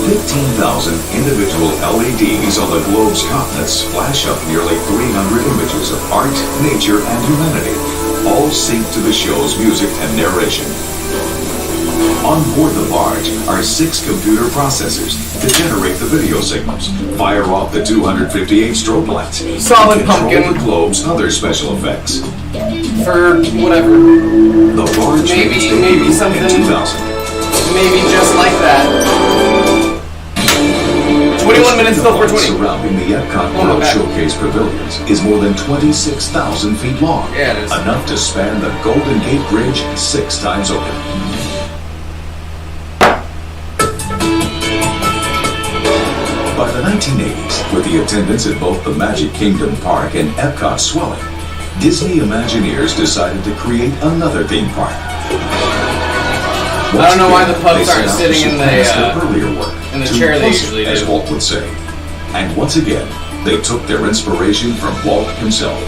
15,000 individual LEDs on the globe's continents flash up nearly 300 images of art, nature, and humanity, all synced to the show's music and narration. On board the barge are 6 computer processors to generate the video signals, fire off the 258 strobe lights, Solid and control pumpkin. the globe's other special effects. For whatever. The barge Maybe something. in 2000. Maybe just like that. 21 minutes still for 20. Surrounding the Epcot World Showcase pavilions is more than 26,000 feet long. Yeah, it is. Enough to span the Golden Gate Bridge 6 times over. By the 1980s, with the attendance at both the Magic Kingdom Park and Epcot swelling, Disney Imagineers decided to create another theme park. I don't know why the pups They set aren't out to sitting in surpass the, their earlier work, in the to chair they plus it, usually as do. Walt would say. And once again, they took their inspiration from Walt himself.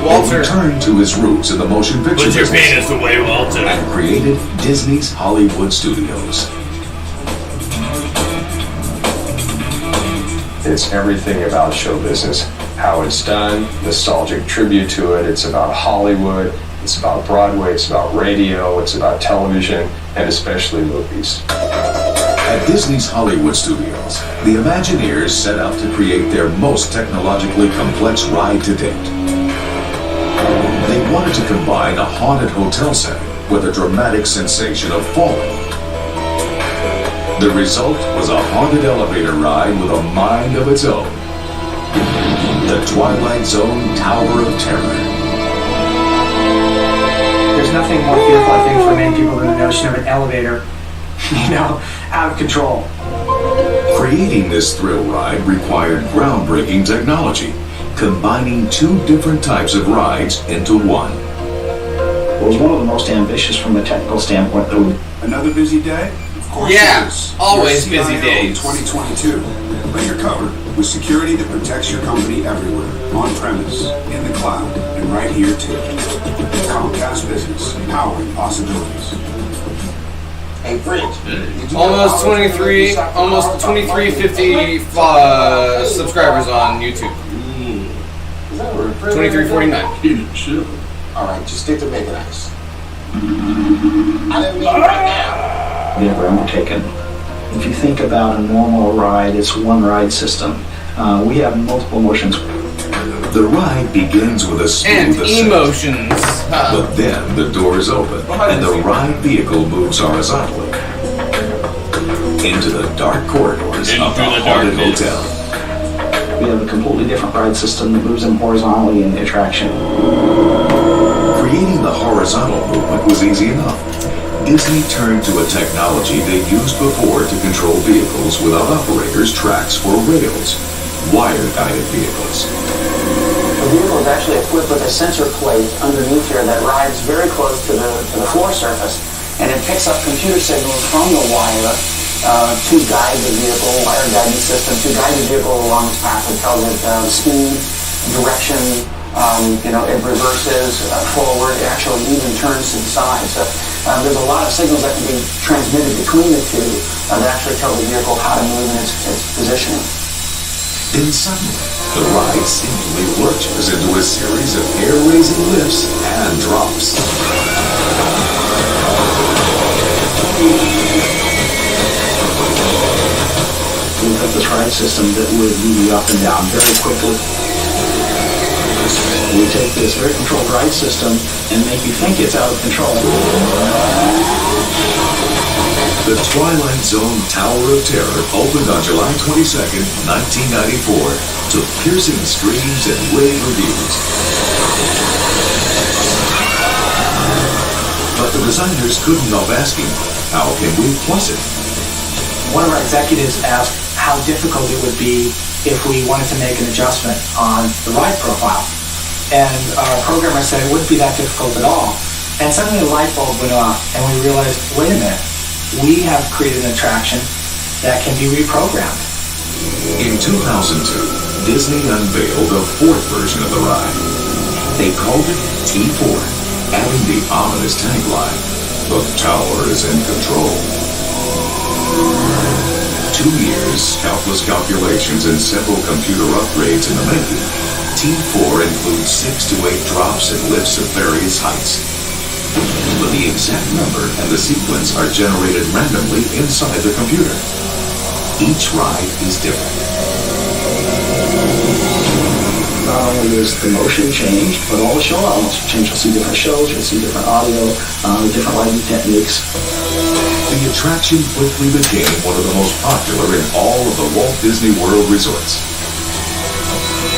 Walter returned to his roots in the motion picture Put your business penis away, Walter. and created Disney's Hollywood Studios. It's everything about show business. How it's done, nostalgic tribute to it. It's about Hollywood, it's about Broadway, it's about radio, it's about television, and especially movies. At Disney's Hollywood Studios, the Imagineers set out to create their most technologically complex ride to date. They wanted to combine a haunted hotel setting with a dramatic sensation of falling. The result was a haunted elevator ride with a mind of its own. The Twilight Zone Tower of Terror. There's nothing more fearful, I think, for many people than the notion of an elevator, out of control. Creating this thrill ride required groundbreaking technology, combining 2 different types of rides into one. It was one of the most ambitious from a technical standpoint. Another busy day? Of course Yeah, it is. always Your busy CIO days. 2022. But you're covered with security that protects your company everywhere, on premise, in the cloud, and right here too. Comcast Business, powering possibilities. Hey, Fritz. Almost 2350 subscribers on YouTube. 2349. Alright, just stick to making ice. I didn't mean right now. We have undertaken. If you think about a normal ride, it's one ride system. We have multiple motions. The ride begins with a smooth ascent. Emotions. But then the doors open and the ride vehicle moves horizontally into the dark corridors of the haunted hotel. We have a completely different ride system that moves them horizontally in the attraction. Creating the horizontal movement was easy enough. Disney turned to a technology they used before to control vehicles without operators, tracks, or rails. Wire-guided vehicles. The vehicle is actually equipped with a sensor plate underneath here that rides very close to the floor surface, and it picks up computer signals from the wire to guide the vehicle, wire guidance system, to guide the vehicle along its path and tell it speed, direction, it reverses forward, it actually even turns to the side. So there's a lot of signals that can be transmitted between the two that actually tell the vehicle how to move in its positioning. Then suddenly, the ride seemingly lurches into a series of hair-raising lifts and drops. We built this ride system that would move you up and down very quickly. We take this very controlled ride system and make you think it's out of control. The Twilight Zone Tower of Terror opened on July 22nd, 1994, to piercing screams and rave reviews. But the designers couldn't help asking, how can we plus it? One of our executives asked how difficult it would be if we wanted to make an adjustment on the ride profile. And our programmer said it wouldn't be that difficult at all. And suddenly a light bulb went off and we realized, wait a minute, we have created an attraction that can be reprogrammed. In 2002, Disney unveiled a fourth version of the ride. They called it T4, adding the ominous tagline, "The tower is in control." 2 years, countless calculations, and several computer upgrades in the making, T4 includes 6 to 8 drops and lifts of various heights. But the exact number and the sequence are generated randomly inside the computer. Each ride is different. Not only is the motion changed, but all the show elements change. You'll see different shows, you'll see different audio, different lighting techniques. The attraction quickly became one of the most popular in all of the Walt Disney World resorts.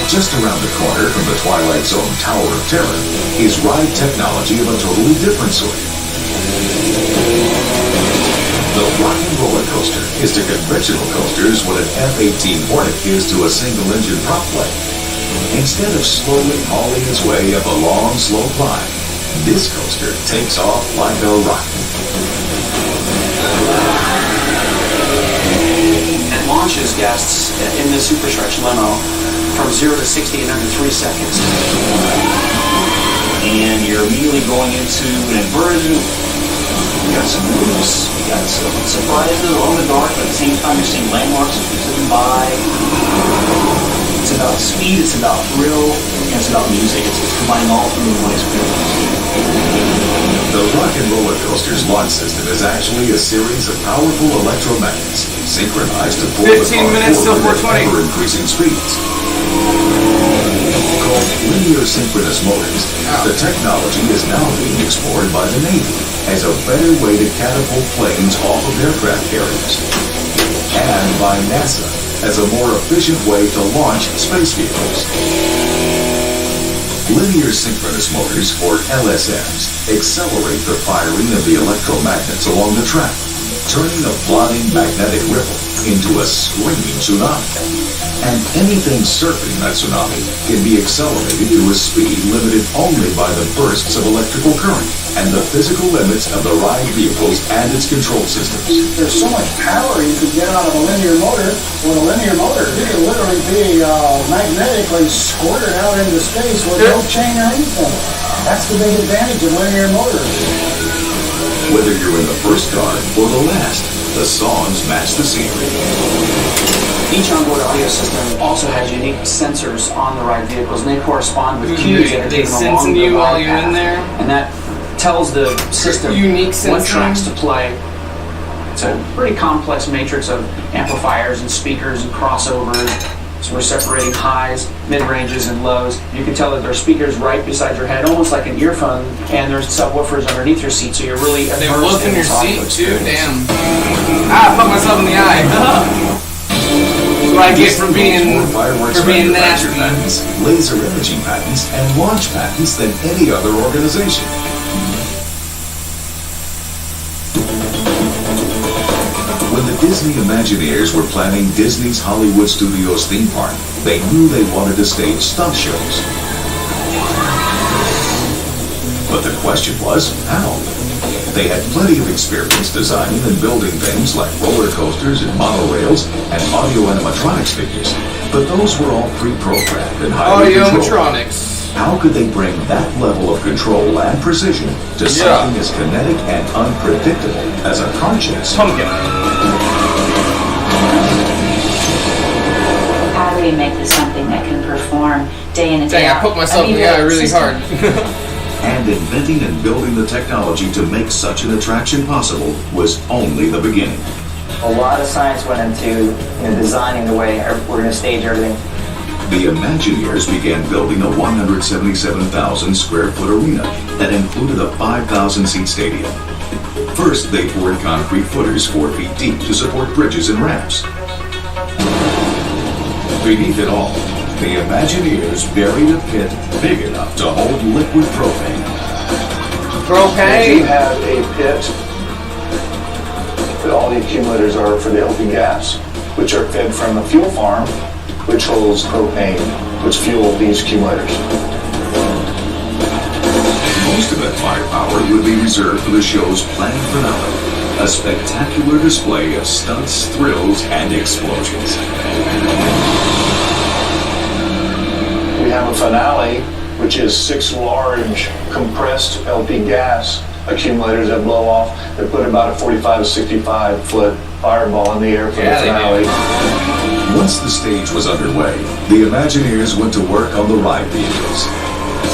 Just around the corner from the Twilight Zone Tower of Terror is ride technology of a totally different sort. The Rock and Roller Coaster is to conventional coasters what an F-18 Hornet is to a single-engine prop plane. Instead of slowly hauling its way up a long, slow climb, this coaster takes off like a rocket. It launches guests in the Super Stretch limo from 0 to 60 in under 3 seconds. And you're immediately going into an inversion. You got some moves, you got some surprises along the dark, but at the same time you're seeing landmarks as you're zipping by. It's about speed, it's about thrill, and it's about music. It's combining all three in one experience. The Rock and Roller Coaster's launch system is actually a series of powerful electromagnets synchronized to pull the car forward at ever-increasing speeds. Called linear synchronous motors, the technology is now being explored by the Navy as a better way to catapult planes off of aircraft carriers, and by NASA as a more efficient way to launch space vehicles. Linear synchronous motors, or LSMs, accelerate the firing of the electromagnets along the track, turning a plodding magnetic ripple into a screaming tsunami. And anything surfing that tsunami can be accelerated to a speed limited only by the bursts of electrical current and the physical limits of the ride vehicles and its control systems. There's so much power you could get out of a linear motor. With a linear motor, you could literally be magnetically squirted out into space with no chain or anything. That's the big advantage of linear motors. Whether you're in the first car or the last, the songs match the scenery. Each onboard audio system also has unique sensors on the ride vehicles, and they correspond with cues that are They given sensing along the you while ride you're in path. there? And that tells the system Unique what sensing? tracks to play. It's a pretty complex matrix of amplifiers and speakers and crossovers. So we're separating highs, mid-ranges, and lows. You can tell that there are speakers right beside your head, almost like an earphone, and there's subwoofers underneath your seat, so you're really They immersed look in your this audio seat too, experience. damn. I fucked myself in the eye. That's what I get for being Manufacturer nasty. patents, laser imaging patents, and launch patents than any other organization. When the Disney Imagineers were planning Disney's Hollywood Studios theme park, they knew they wanted to stage stunt shows. But the question was, how? They had plenty of experience designing and building things like roller coasters and monorails and audio animatronics figures, but those were all pre-programmed and highly controlled. Audio-animatronics. How could they bring that level of control and precision to something as kinetic and unpredictable as a car chase? Pumpkin. How do we make this something that can perform day in and day Dang, out? I poked myself in the eye really hard. And inventing and building the technology to make such an attraction possible was only the beginning. A lot of science went into designing the way we're going to stage everything. The Imagineers began building a 177,000 square foot arena that included a 5,000-seat stadium. First, they poured concrete footers 4 feet deep to support bridges and ramps. Beneath it all, the Imagineers buried a pit big enough to hold liquid propane. We do have a pit that all the accumulators are for the LP gas, which are fed from a fuel farm, which holds propane, which fuel these accumulators. Most of that firepower would be reserved for the show's planned finale, a spectacular display of stunts, thrills, and explosions. We have a finale, which is 6 large compressed LP gas accumulators that blow off that put about a 45 to 65 foot fireball in the air for the finale. Once the stage was underway, the Imagineers went to work on the ride vehicles.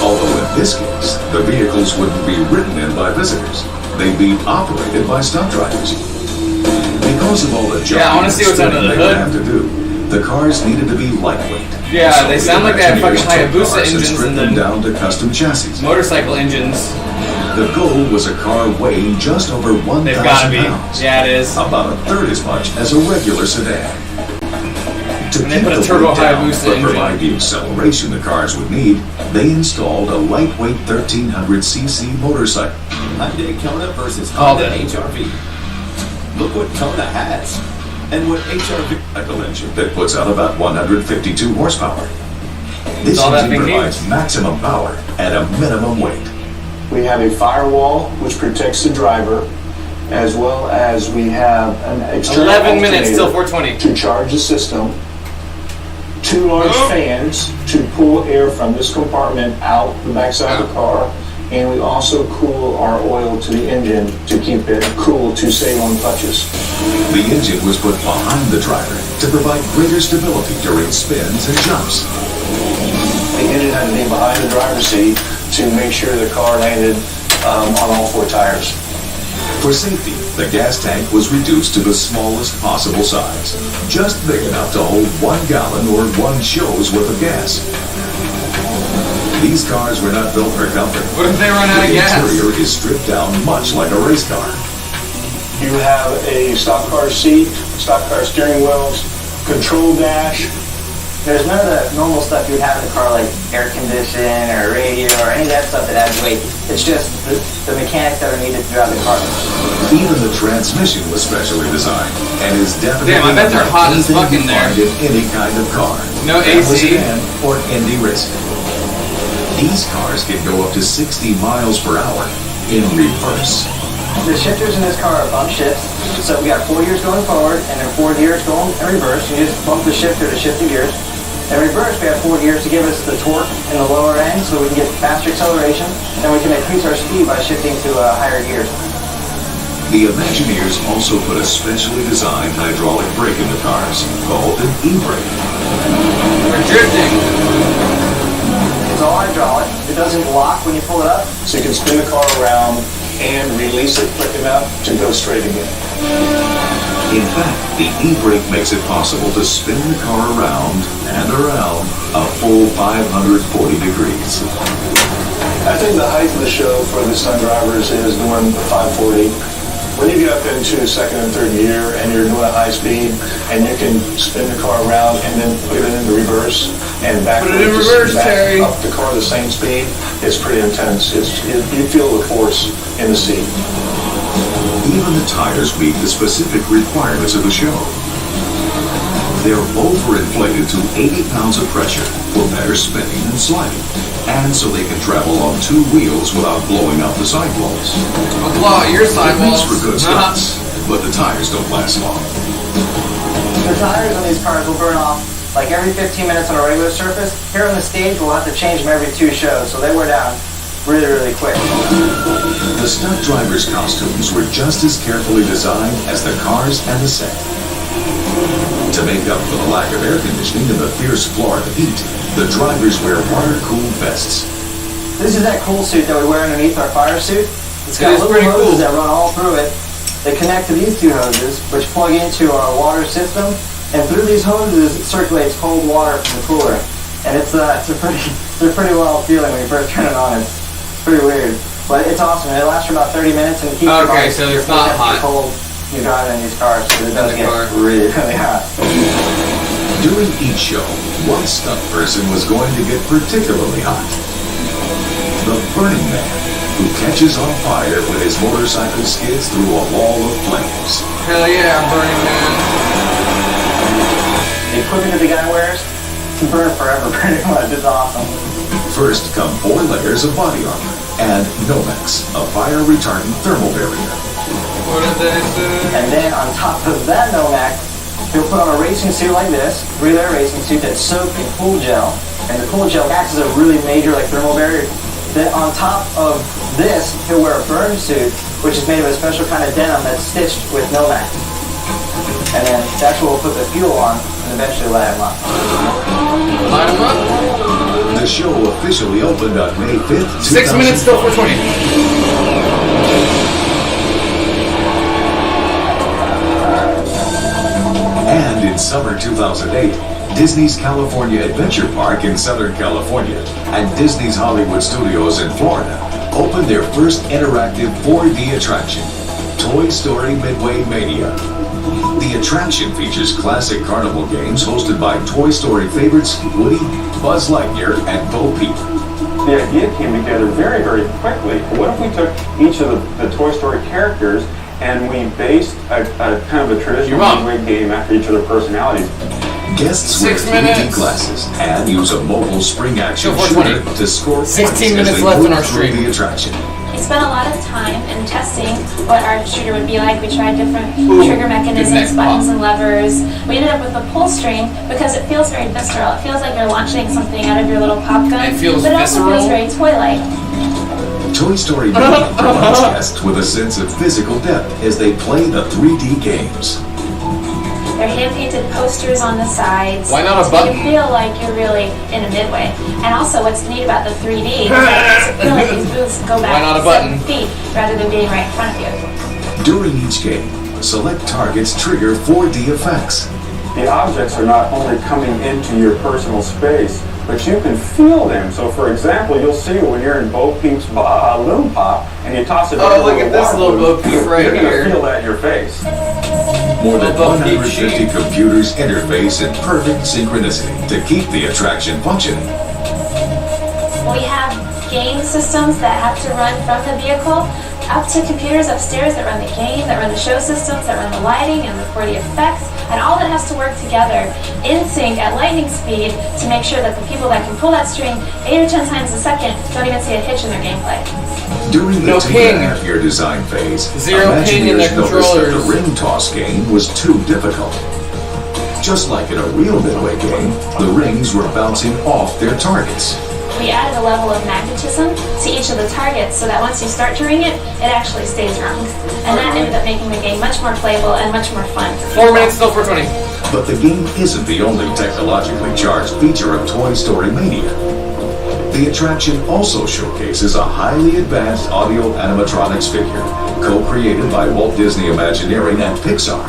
Although in this case, the vehicles wouldn't be ridden in by visitors. They'd be operated by stunt drivers. Because of all the jumping I wanna see what's under the they would hood. have to do, the cars needed to be lightweight. Yeah, So they the sound like they have fucking Imagineers took Hayabusa cars and engines stripped in them them. down to custom chassis. Motorcycle engines. The goal was a car weighing just over 1,000 They've gotta be. pounds. Yeah, it is. About a third as much as a regular sedan. To And they keep put a the turbo weight down Hayabusa but engine. provide the acceleration the cars would need, they installed a lightweight 1,300cc motorcycle. Daytona versus Called Honda it. HR-V. Look what Kona has, and what HR-V. Vehicle engine that puts out about 152 horsepower. This all that engine thing provides maximum power at a minimum weight. We have a firewall which protects the driver, as well as we have an external 11 minutes till alternator 420. to charge the system, 2 large fans to pull air from this compartment out the backside of the car, and we also cool our oil to the engine to keep it cool to save on clutches. The engine was put behind the driver to provide greater stability during spins and jumps. The engine had to be behind the driver's seat to make sure the car landed on all 4 tires. For safety, the gas tank was reduced to the smallest possible size, just big enough to hold 1 gallon or 1 show's worth of gas. These cars were not built for comfort. What if they run out of gas? The interior is stripped down much like a race car. You have a stock car seat, stock car steering wheels, control dash, There's none of the normal stuff you would have in a car like air conditioning or radio or any of that stuff that adds weight. It's just the mechanics that are needed to drive the car. Even the transmission was specially designed and is definitely Damn, I bet they're hot as fuck in there. in any kind of car. No That was AC. sedan or Indy Racing. These cars can go up to 60 miles per hour in reverse. The shifters in this car are bump shifts. So we got 4 gears going forward and then 4 gears going in reverse. You just bump the shifter to shift the gears. In reverse, we have 4 gears to give us the torque in the lower end so we can get faster acceleration. And we can increase our speed by shifting to higher gears. The Imagineers also put a specially designed hydraulic brake in the cars called an e-brake. We're drifting. It's all hydraulic. It doesn't lock when you pull it up. So you can spin the car around and release it quick enough to go straight again. In fact, the e-brake makes it possible to spin the car around and around a full 540 degrees. I think the height of the show for the stunt drivers is doing the 540. When you get up into second and third gear and you're doing a high speed and you can spin the car around and then put it into reverse and back, Put it in reverse, Terry. up the car the same speed, it's pretty intense. You feel the force in the seat. Even the tires meet the specific requirements of the show. They're overinflated to 80 pounds of pressure for better spinning and sliding, and so they can travel on 2 wheels without blowing out the sidewalls. I'll blow out your It sidewalls. makes for good stunts, but the tires don't last long. The tires on these cars will burn off like every 15 minutes on a regular surface. Here on the stage, we'll have to change them every 2 shows, so they wear down really, really quick. The stunt drivers' costumes were just as carefully designed as the cars and the set. To make up for the lack of air conditioning and the fierce Florida heat, the drivers wear water-cooled vests. This is that cool suit that we wear underneath our fire suit. It's got It is little pretty hoses cool. that run all through it. They connect to these 2 hoses, which plug into our water system. And through these hoses, it circulates cold water from the cooler. And it's a pretty wild feeling when you first turn it on. It's pretty weird, but it's awesome. It lasts for about 30 minutes and it keeps your Okay, body so it's not hot. cold. You're driving in these cars, so it does the get car. really, really hot. During each show, one stunt person was going to get particularly hot. The Burning Man, who catches on fire when his motorcycle skids through a wall of flames. Hell yeah, Burning Man. The equipment that the guy wears can burn forever, pretty much. It's awesome. First come 4 layers of body armor and Nomex, a fire-retardant thermal barrier. What did they say? And then on top of that Nomac, he'll put on a racing suit like this, 3-layer racing suit that's soaked in cool gel, and the cool gel acts as a really major thermal barrier. Then on top of this, he'll wear a burn suit, which is made of a special kind of denim that's stitched with Nomac. And then that's where we'll put the fuel on and eventually light him up. Light 'em up. The show officially opened on May 5th, 6 minutes till 4:20. And in summer 2008, Disney's California Adventure Park in Southern California and Disney's Hollywood Studios in Florida opened their first interactive 4D attraction, Toy Story Midway Mania. The attraction features classic carnival games hosted by Toy Story favorites Woody, Buzz Lightyear, and Bo Peep. The idea came together very, very quickly. What if we took each of the Toy Story characters and we based a kind of a traditional Midway game after each of their personalities? Guests wear 6 3D minutes. glasses and use a mobile spring action Till shooter 4:20. to score 16 points as minutes they left move in our through stream. the attraction. We spent a lot of time in testing what our shooter would be like. We tried different Ooh, trigger good mechanisms, neck buttons pop. and levers. We ended up with the pull string because it feels very visceral. It feels like you're launching something out of your little pop gun. It feels but it also visceral? feels very toy-like. Toy Story Mania provides guests with a sense of physical depth as they play the 3D games. There are hand-painted posters on the sides. Why not a so button? you feel like you're really in a Midway. And also what's neat about the 3D is that you feel like these booths go back Why not a button? 7 feet rather than being right in front of you. During each game, select targets trigger 4D effects. The objects are not only coming into your personal space, but you can feel them. So, for example, you'll see when you're in Bo Peep's Loom Pop and you toss it Oh, over look a at this water little balloon, Bo Peep right you're here. gonna feel that in your face. More than 150 computers interface in perfect synchronicity to keep the attraction functioning. We have game systems that have to run from the vehicle up to computers upstairs that run the game, that run the show systems, that run the lighting and for the effects, and all that has to work together in sync at lightning speed to make sure that the people that can pull that string 8 or 10 times a second don't even see a hitch in their gameplay. During the 2.5-year design phase, Imagineers noticed that the ring toss game was too difficult. Just like in a real Midway game, the rings were bouncing off their targets. We added a level of magnetism to each of the targets so that once you start to ring it, it actually stays rung. And that ended up making the game much more playable and much more fun. 4 minutes till 4:20. But the game isn't the only technologically charged feature of Toy Story Mania. The attraction also showcases a highly advanced audio animatronics figure, co-created by Walt Disney Imagineering and Pixar,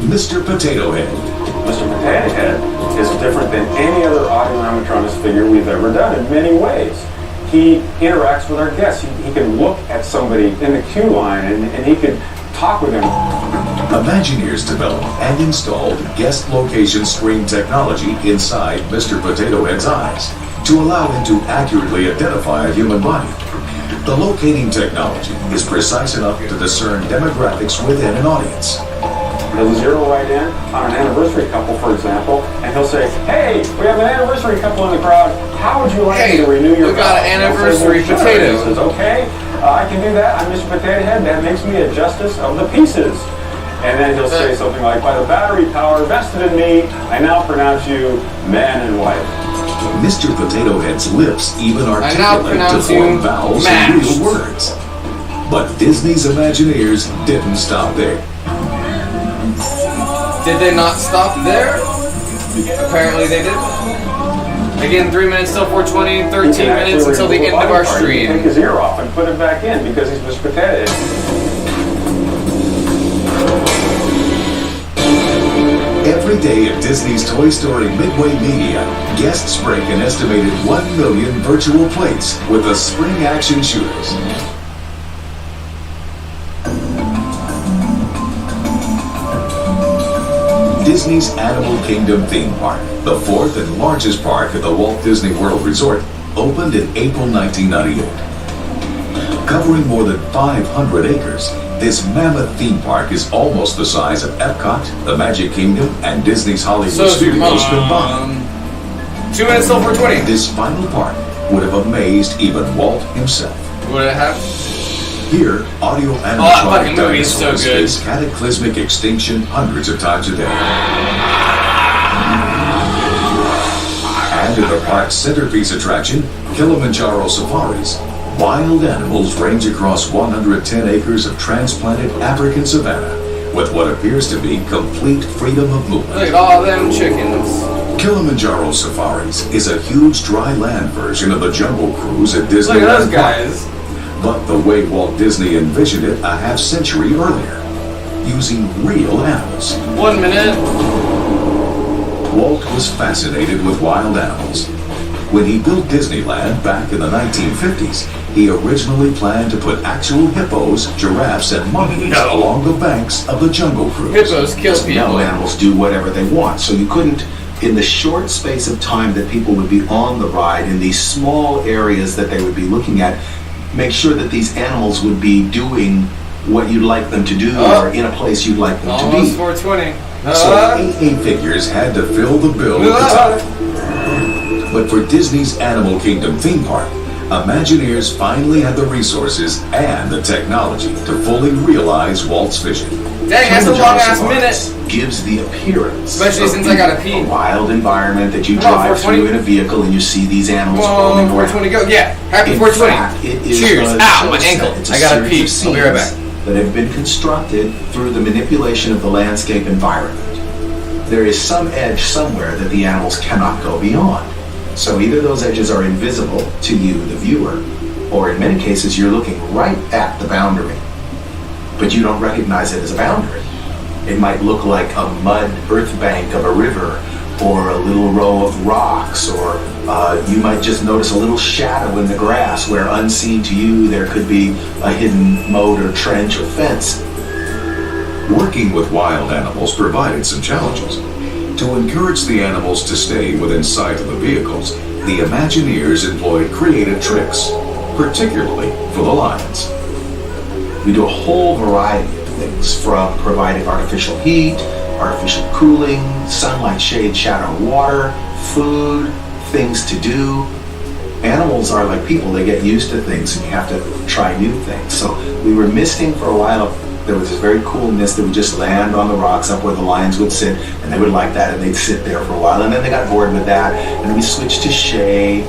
Mr. Potato Head. Mr. Potato Head is different than any other audio animatronics figure we've ever done in many ways. He interacts with our guests. He can look at somebody in the queue line and he can talk with them. Imagineers developed and installed guest location screen technology inside Mr. Potato Head's eyes to allow him to accurately identify a human body. The locating technology is precise enough to discern demographics within an audience. He'll zero right in on an anniversary couple, for example, and he'll say, "Hey, we have an anniversary couple in the crowd. How would you like me to renew your vows?" We got an anniversary potato. He says, "Okay, I can do that. I'm Mr. Potato Head. That makes me a justice of the pieces." And then he'll say something like, "By the battery power vested in me, I now pronounce you man and wife." Mr. Potato Head's lips even articulate to form vowels and real words. But Disney's Imagineers didn't stop there. Did they not stop there? Apparently they did. Again, 3 minutes till 4:20, 13 minutes until the end of our stream. Take his ear off and put it back in because he's Mr. Potato Head. Every day at Disney's Toy Story Midway Mania, guests break an estimated 1 million virtual plates with the spring action shooters. Disney's Animal Kingdom theme park, the fourth and largest park at the Walt Disney World Resort, opened in April 1998. Covering more than 500 acres, this mammoth theme park is almost the size of Epcot, the Magic Kingdom, and Disney's Hollywood Studios combined. 2 minutes till 4:20. This final park would have amazed even Walt himself. Would it have? Here, audio animatronic dinosaurs face cataclysmic extinction hundreds of times a day. And in the park's centerpiece attraction, Kilimanjaro Safaris, wild animals range across 110 acres of transplanted African savanna with what appears to be complete freedom of movement. Look at all them chickens. Kilimanjaro Safaris is a huge dry land version of the Jungle Cruise at Disneyland. Look at those guys. But the way Walt Disney envisioned it a half-century earlier, using real animals. 1 minute. Walt was fascinated with wild animals. When he built Disneyland back in the 1950s, he originally planned to put actual hippos, giraffes, and monkeys along the banks of the Jungle Cruise. Hippos kill people. No, animals do whatever they want, so you couldn't, in the short space of time that people would be on the ride, in these small areas that they would be looking at, make sure that these animals would be doing what you'd like them to do or in a place you'd like them to be. Almost 4:20. So AA figures had to fill the bill at the time. But for Disney's Animal Kingdom theme park, Imagineers finally had the resources and the technology to fully realize Walt's vision. Dang, that's a long ass minute. Gives the appearance, especially since I gotta pee. A wild environment that you drive through in a vehicle and you see these animals roaming around. 4:20 go. Yeah, happy 4:20. Cheers. Ow, my ankle. I gotta pee. I'll be right back. That have been constructed through the manipulation of the landscape environment. There is some edge somewhere that the animals cannot go beyond. So either those edges are invisible to you, the viewer, or in many cases you're looking right at the boundary, but you don't recognize it as a boundary. It might look like a mud earth bank of a river, or a little row of rocks, or you might just notice a little shadow in the grass where unseen to you there could be a hidden moat or trench or fence. Working with wild animals provided some challenges. To encourage the animals to stay within sight of the vehicles, the Imagineers employed creative tricks, particularly for the lions. We do a whole variety of things, from providing artificial heat, artificial cooling, sunlight, shade, shadow, water, food, things to do. Animals are like people, they get used to things and you have to try new things. So we were misting for a while. There was this very cool mist that would just land on the rocks up where the lions would sit, and they would like that, and they'd sit there for a while, and then they got bored with that, and we switched to shade.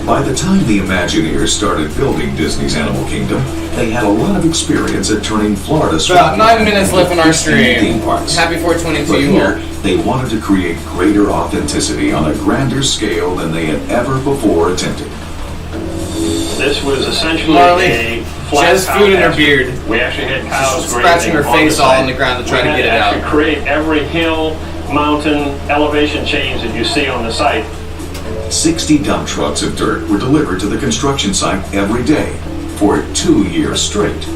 By the time the Imagineers started building Disney's Animal Kingdom, they had a lot of experience at turning Florida's About 9 minutes left on our stream. theme parks. Happy 420 to But you here, all. they wanted to create greater authenticity on a grander scale than they had ever before attempted. This was essentially Marley, a she flat has cow food in her pasture. beard. We actually had cows She's scratching her grazing face the all site. on the ground to try to We get it had out. actually create every hill, mountain, elevation change that you see on the site. 60 dump trucks of dirt were delivered to the construction site every day for 2 years straight.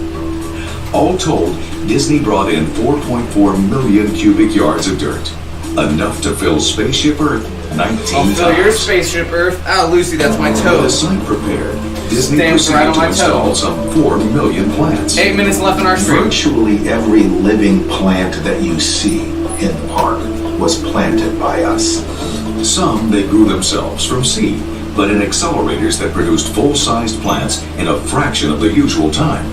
All told, Disney brought in 4.4 million cubic yards of dirt, enough to fill Spaceship Earth 19 I'll times. fill your spaceship, Earth. Oh, Lucy, that's my With toe. the site prepared, Disney Stamps right on proceeded to my install toe. some 4 million plants. 8 minutes left in our stream. Virtually every living plant that you see in the park was planted by us. Some they grew themselves from seed, but in accelerators that produced full-sized plants in a fraction of the usual time.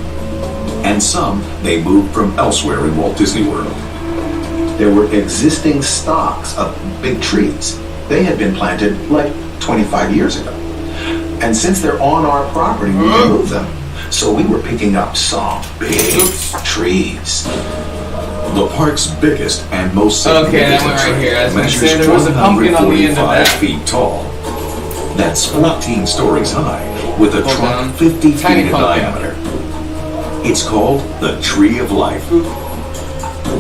And some they moved from elsewhere in Walt Disney World. There were existing stocks of big trees. They had been planted like 25 years ago. And since they're on our property, we can move them. So we were picking up some big trees. The park's biggest and most Okay, that significant one right tree here. I was gonna measures say there was a pumpkin on the end of 145 that. feet tall. That's 14 stories high, with a Hold trunk on. 50 Tiny feet in pumpkin. diameter. It's called the Tree of Life.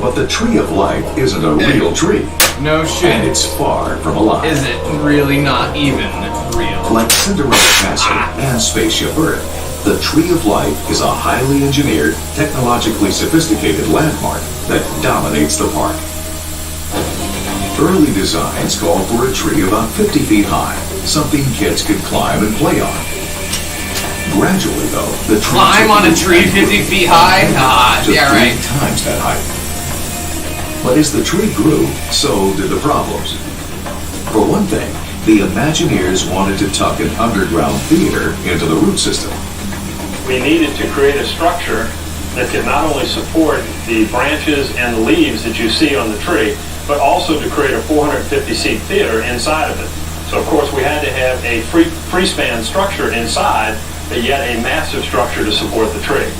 But the Tree of Life isn't a real tree. No shit. And it's far from alive. Is it really not even real? Like Cinderella Castle and Spaceship Earth, the Tree of Life is a highly engineered, technologically sophisticated landmark that dominates the park. Early designs called for a tree about 50 feet high, something kids could climb and play on. Gradually, though, the tree Climb on a tree 50 feet high? Ah, to yeah, 3 right. times that height. But as the tree grew, so did the problems. For one thing, the Imagineers wanted to tuck an underground theater into the root system. We needed to create a structure that could not only support the branches and the leaves that you see on the tree, but also to create a 450-seat theater inside of it. So of course we had to have a free-span structure inside, but yet a massive structure to support the tree.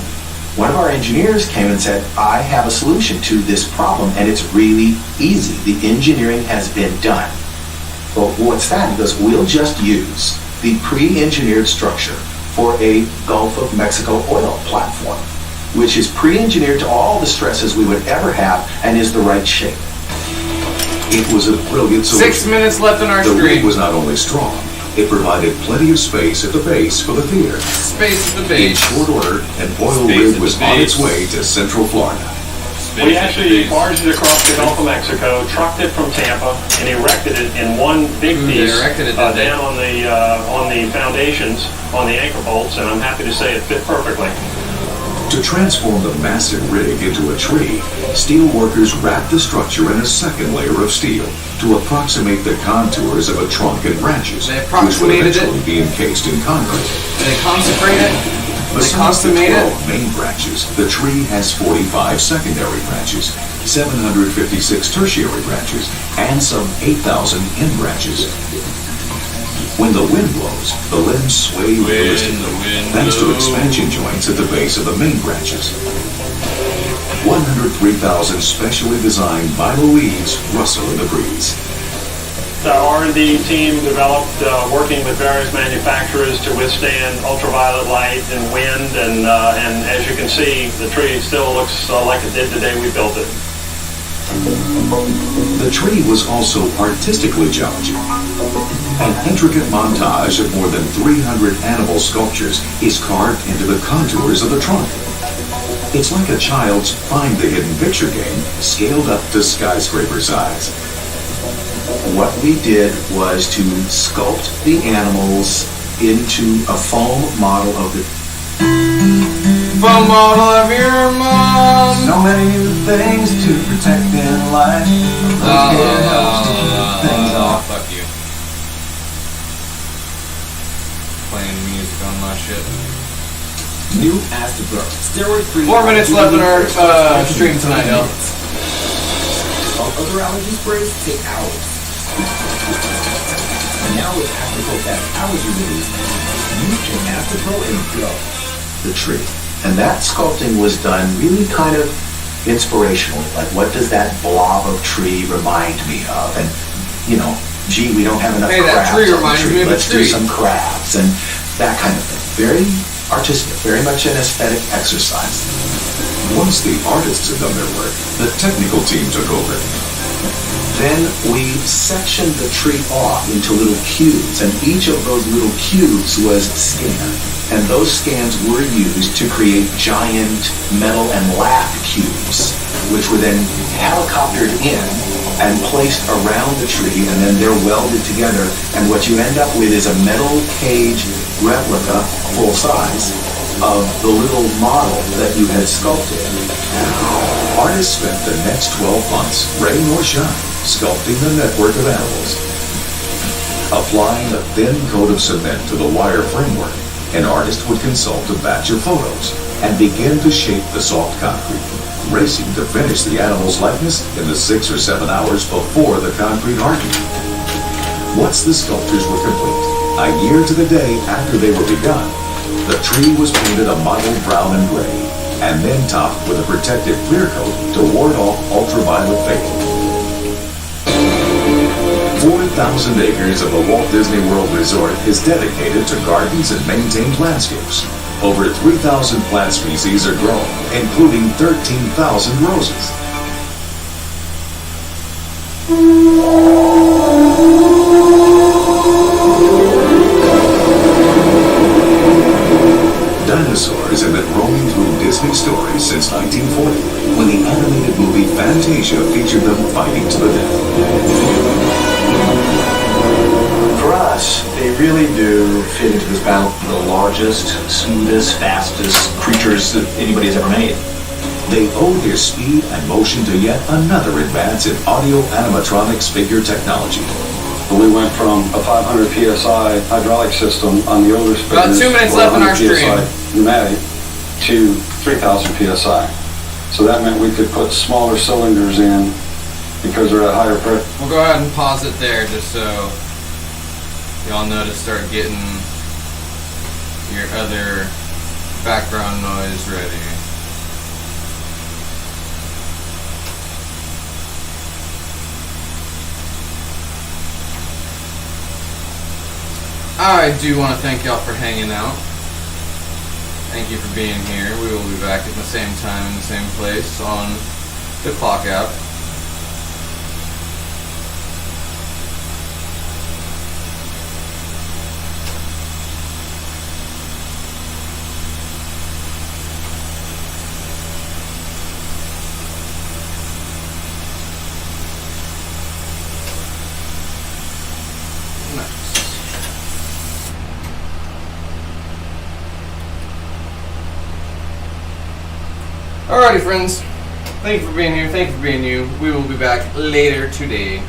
One of our engineers came and said, I have a solution to this problem, and it's really easy. The engineering has been done. Well, what's that? He goes, we'll just use the pre-engineered structure for a Gulf of Mexico oil platform, which is pre-engineered to all the stresses we would ever have and is the right shape. It was a brilliant solution. 6 minutes left in our The rig stream. was not only strong, it provided plenty of space at the base for the theater. Space at the In base. short order, an oil Space rig at was the on base. its way to Central Florida. We actually barged it across the Gulf of Mexico, trucked it from Tampa, and erected it in one big They piece erected it, didn't they? down on the foundations, on the anchor bolts, and I'm happy to say it fit perfectly. To transform the massive rig into a tree, steel workers wrapped the structure in a second layer of steel to approximate the contours of a trunk and branches, They which would approximated it? eventually be encased in concrete. They consecrate it. They Besides the consummate it. 12 main branches, the tree has 45 secondary branches, 756 tertiary branches, and some 8,000 end branches. When the wind blows, the limbs sway realistically, thanks to expansion joints at the base of the main branches. 103,000 specially designed vinyl leaves rustle in the breeze. The R&D team developed, working with various manufacturers to withstand ultraviolet light and wind, and as you can see, the tree still looks like it did the day we built it. The tree was also artistically challenging. An intricate montage of more than 300 animal sculptures is carved into the contours of the trunk. It's like a child's Find the Hidden Picture game scaled up to skyscraper size. What we did was to sculpt the animals into a foam model of the foam model of your mom. So many new things to protect in life. Things off. Fuck you. Playing music on my shit. New Astapro. Steroid-free. 4 minutes left in our stream tonight, y'all. Other allergy sprays take hours. And now with Astapro Fast Allergy Relief, you can Astapro and go. the tree. And that sculpting was done really kind of inspirationally. Like, what does that blob of tree remind me of? And, you know, gee, we don't have enough Hey, that crafts tree on the reminds tree. me of a Let's tree. do some crafts and that kind of thing. Very artistic, very much an aesthetic exercise. Once the artists had done their work, the technical team took over. Then we sectioned the tree off into little cubes, and each of those little cubes was scanned. And those scans were used to create giant metal and lap cubes, which were then helicoptered in and placed around the tree, and then they're welded together. And what you end up with is a metal cage replica, full size, of the little model that you had sculpted. Artists spent the next 12 months, rain or shine, sculpting the network of animals. Applying a thin coat of cement to the wire framework, an artist would consult a batch of photos and begin to shape the soft concrete, racing to finish the animal's likeness in the 6 or 7 hours before the concrete hardened. Once the sculptures were complete, a year to the day after they were begun, the tree was painted a mottled brown and gray, and then topped with a protective clear coat to ward off ultraviolet fading. 4,000 acres of the Walt Disney World Resort is dedicated to gardens and maintained landscapes. Over 3,000 plant species are grown, including 13,000 roses. Dinosaurs have been roaming through Disney stories since 1940, when the animated movie Fantasia featured them fighting to the death. For us, they really do fit into this battle. The largest, smoothest, fastest creatures that anybody has ever made. They owe their speed and motion to yet another advance in audio animatronics figure technology. We went from a 500 PSI hydraulic system on the older spinners, About 2 minutes left in our stream, pneumatic, to 3,000 PSI. So that meant we could put smaller cylinders in because they're at higher pressure. We'll go ahead and pause it there just so y'all know to start getting your other background noise ready. I do want to thank y'all for hanging out. Thank you for being here. We will be back at the same time in the same place on the clock out. Alrighty, friends. Thank you for being here. Thank you for being you. We will be back later today.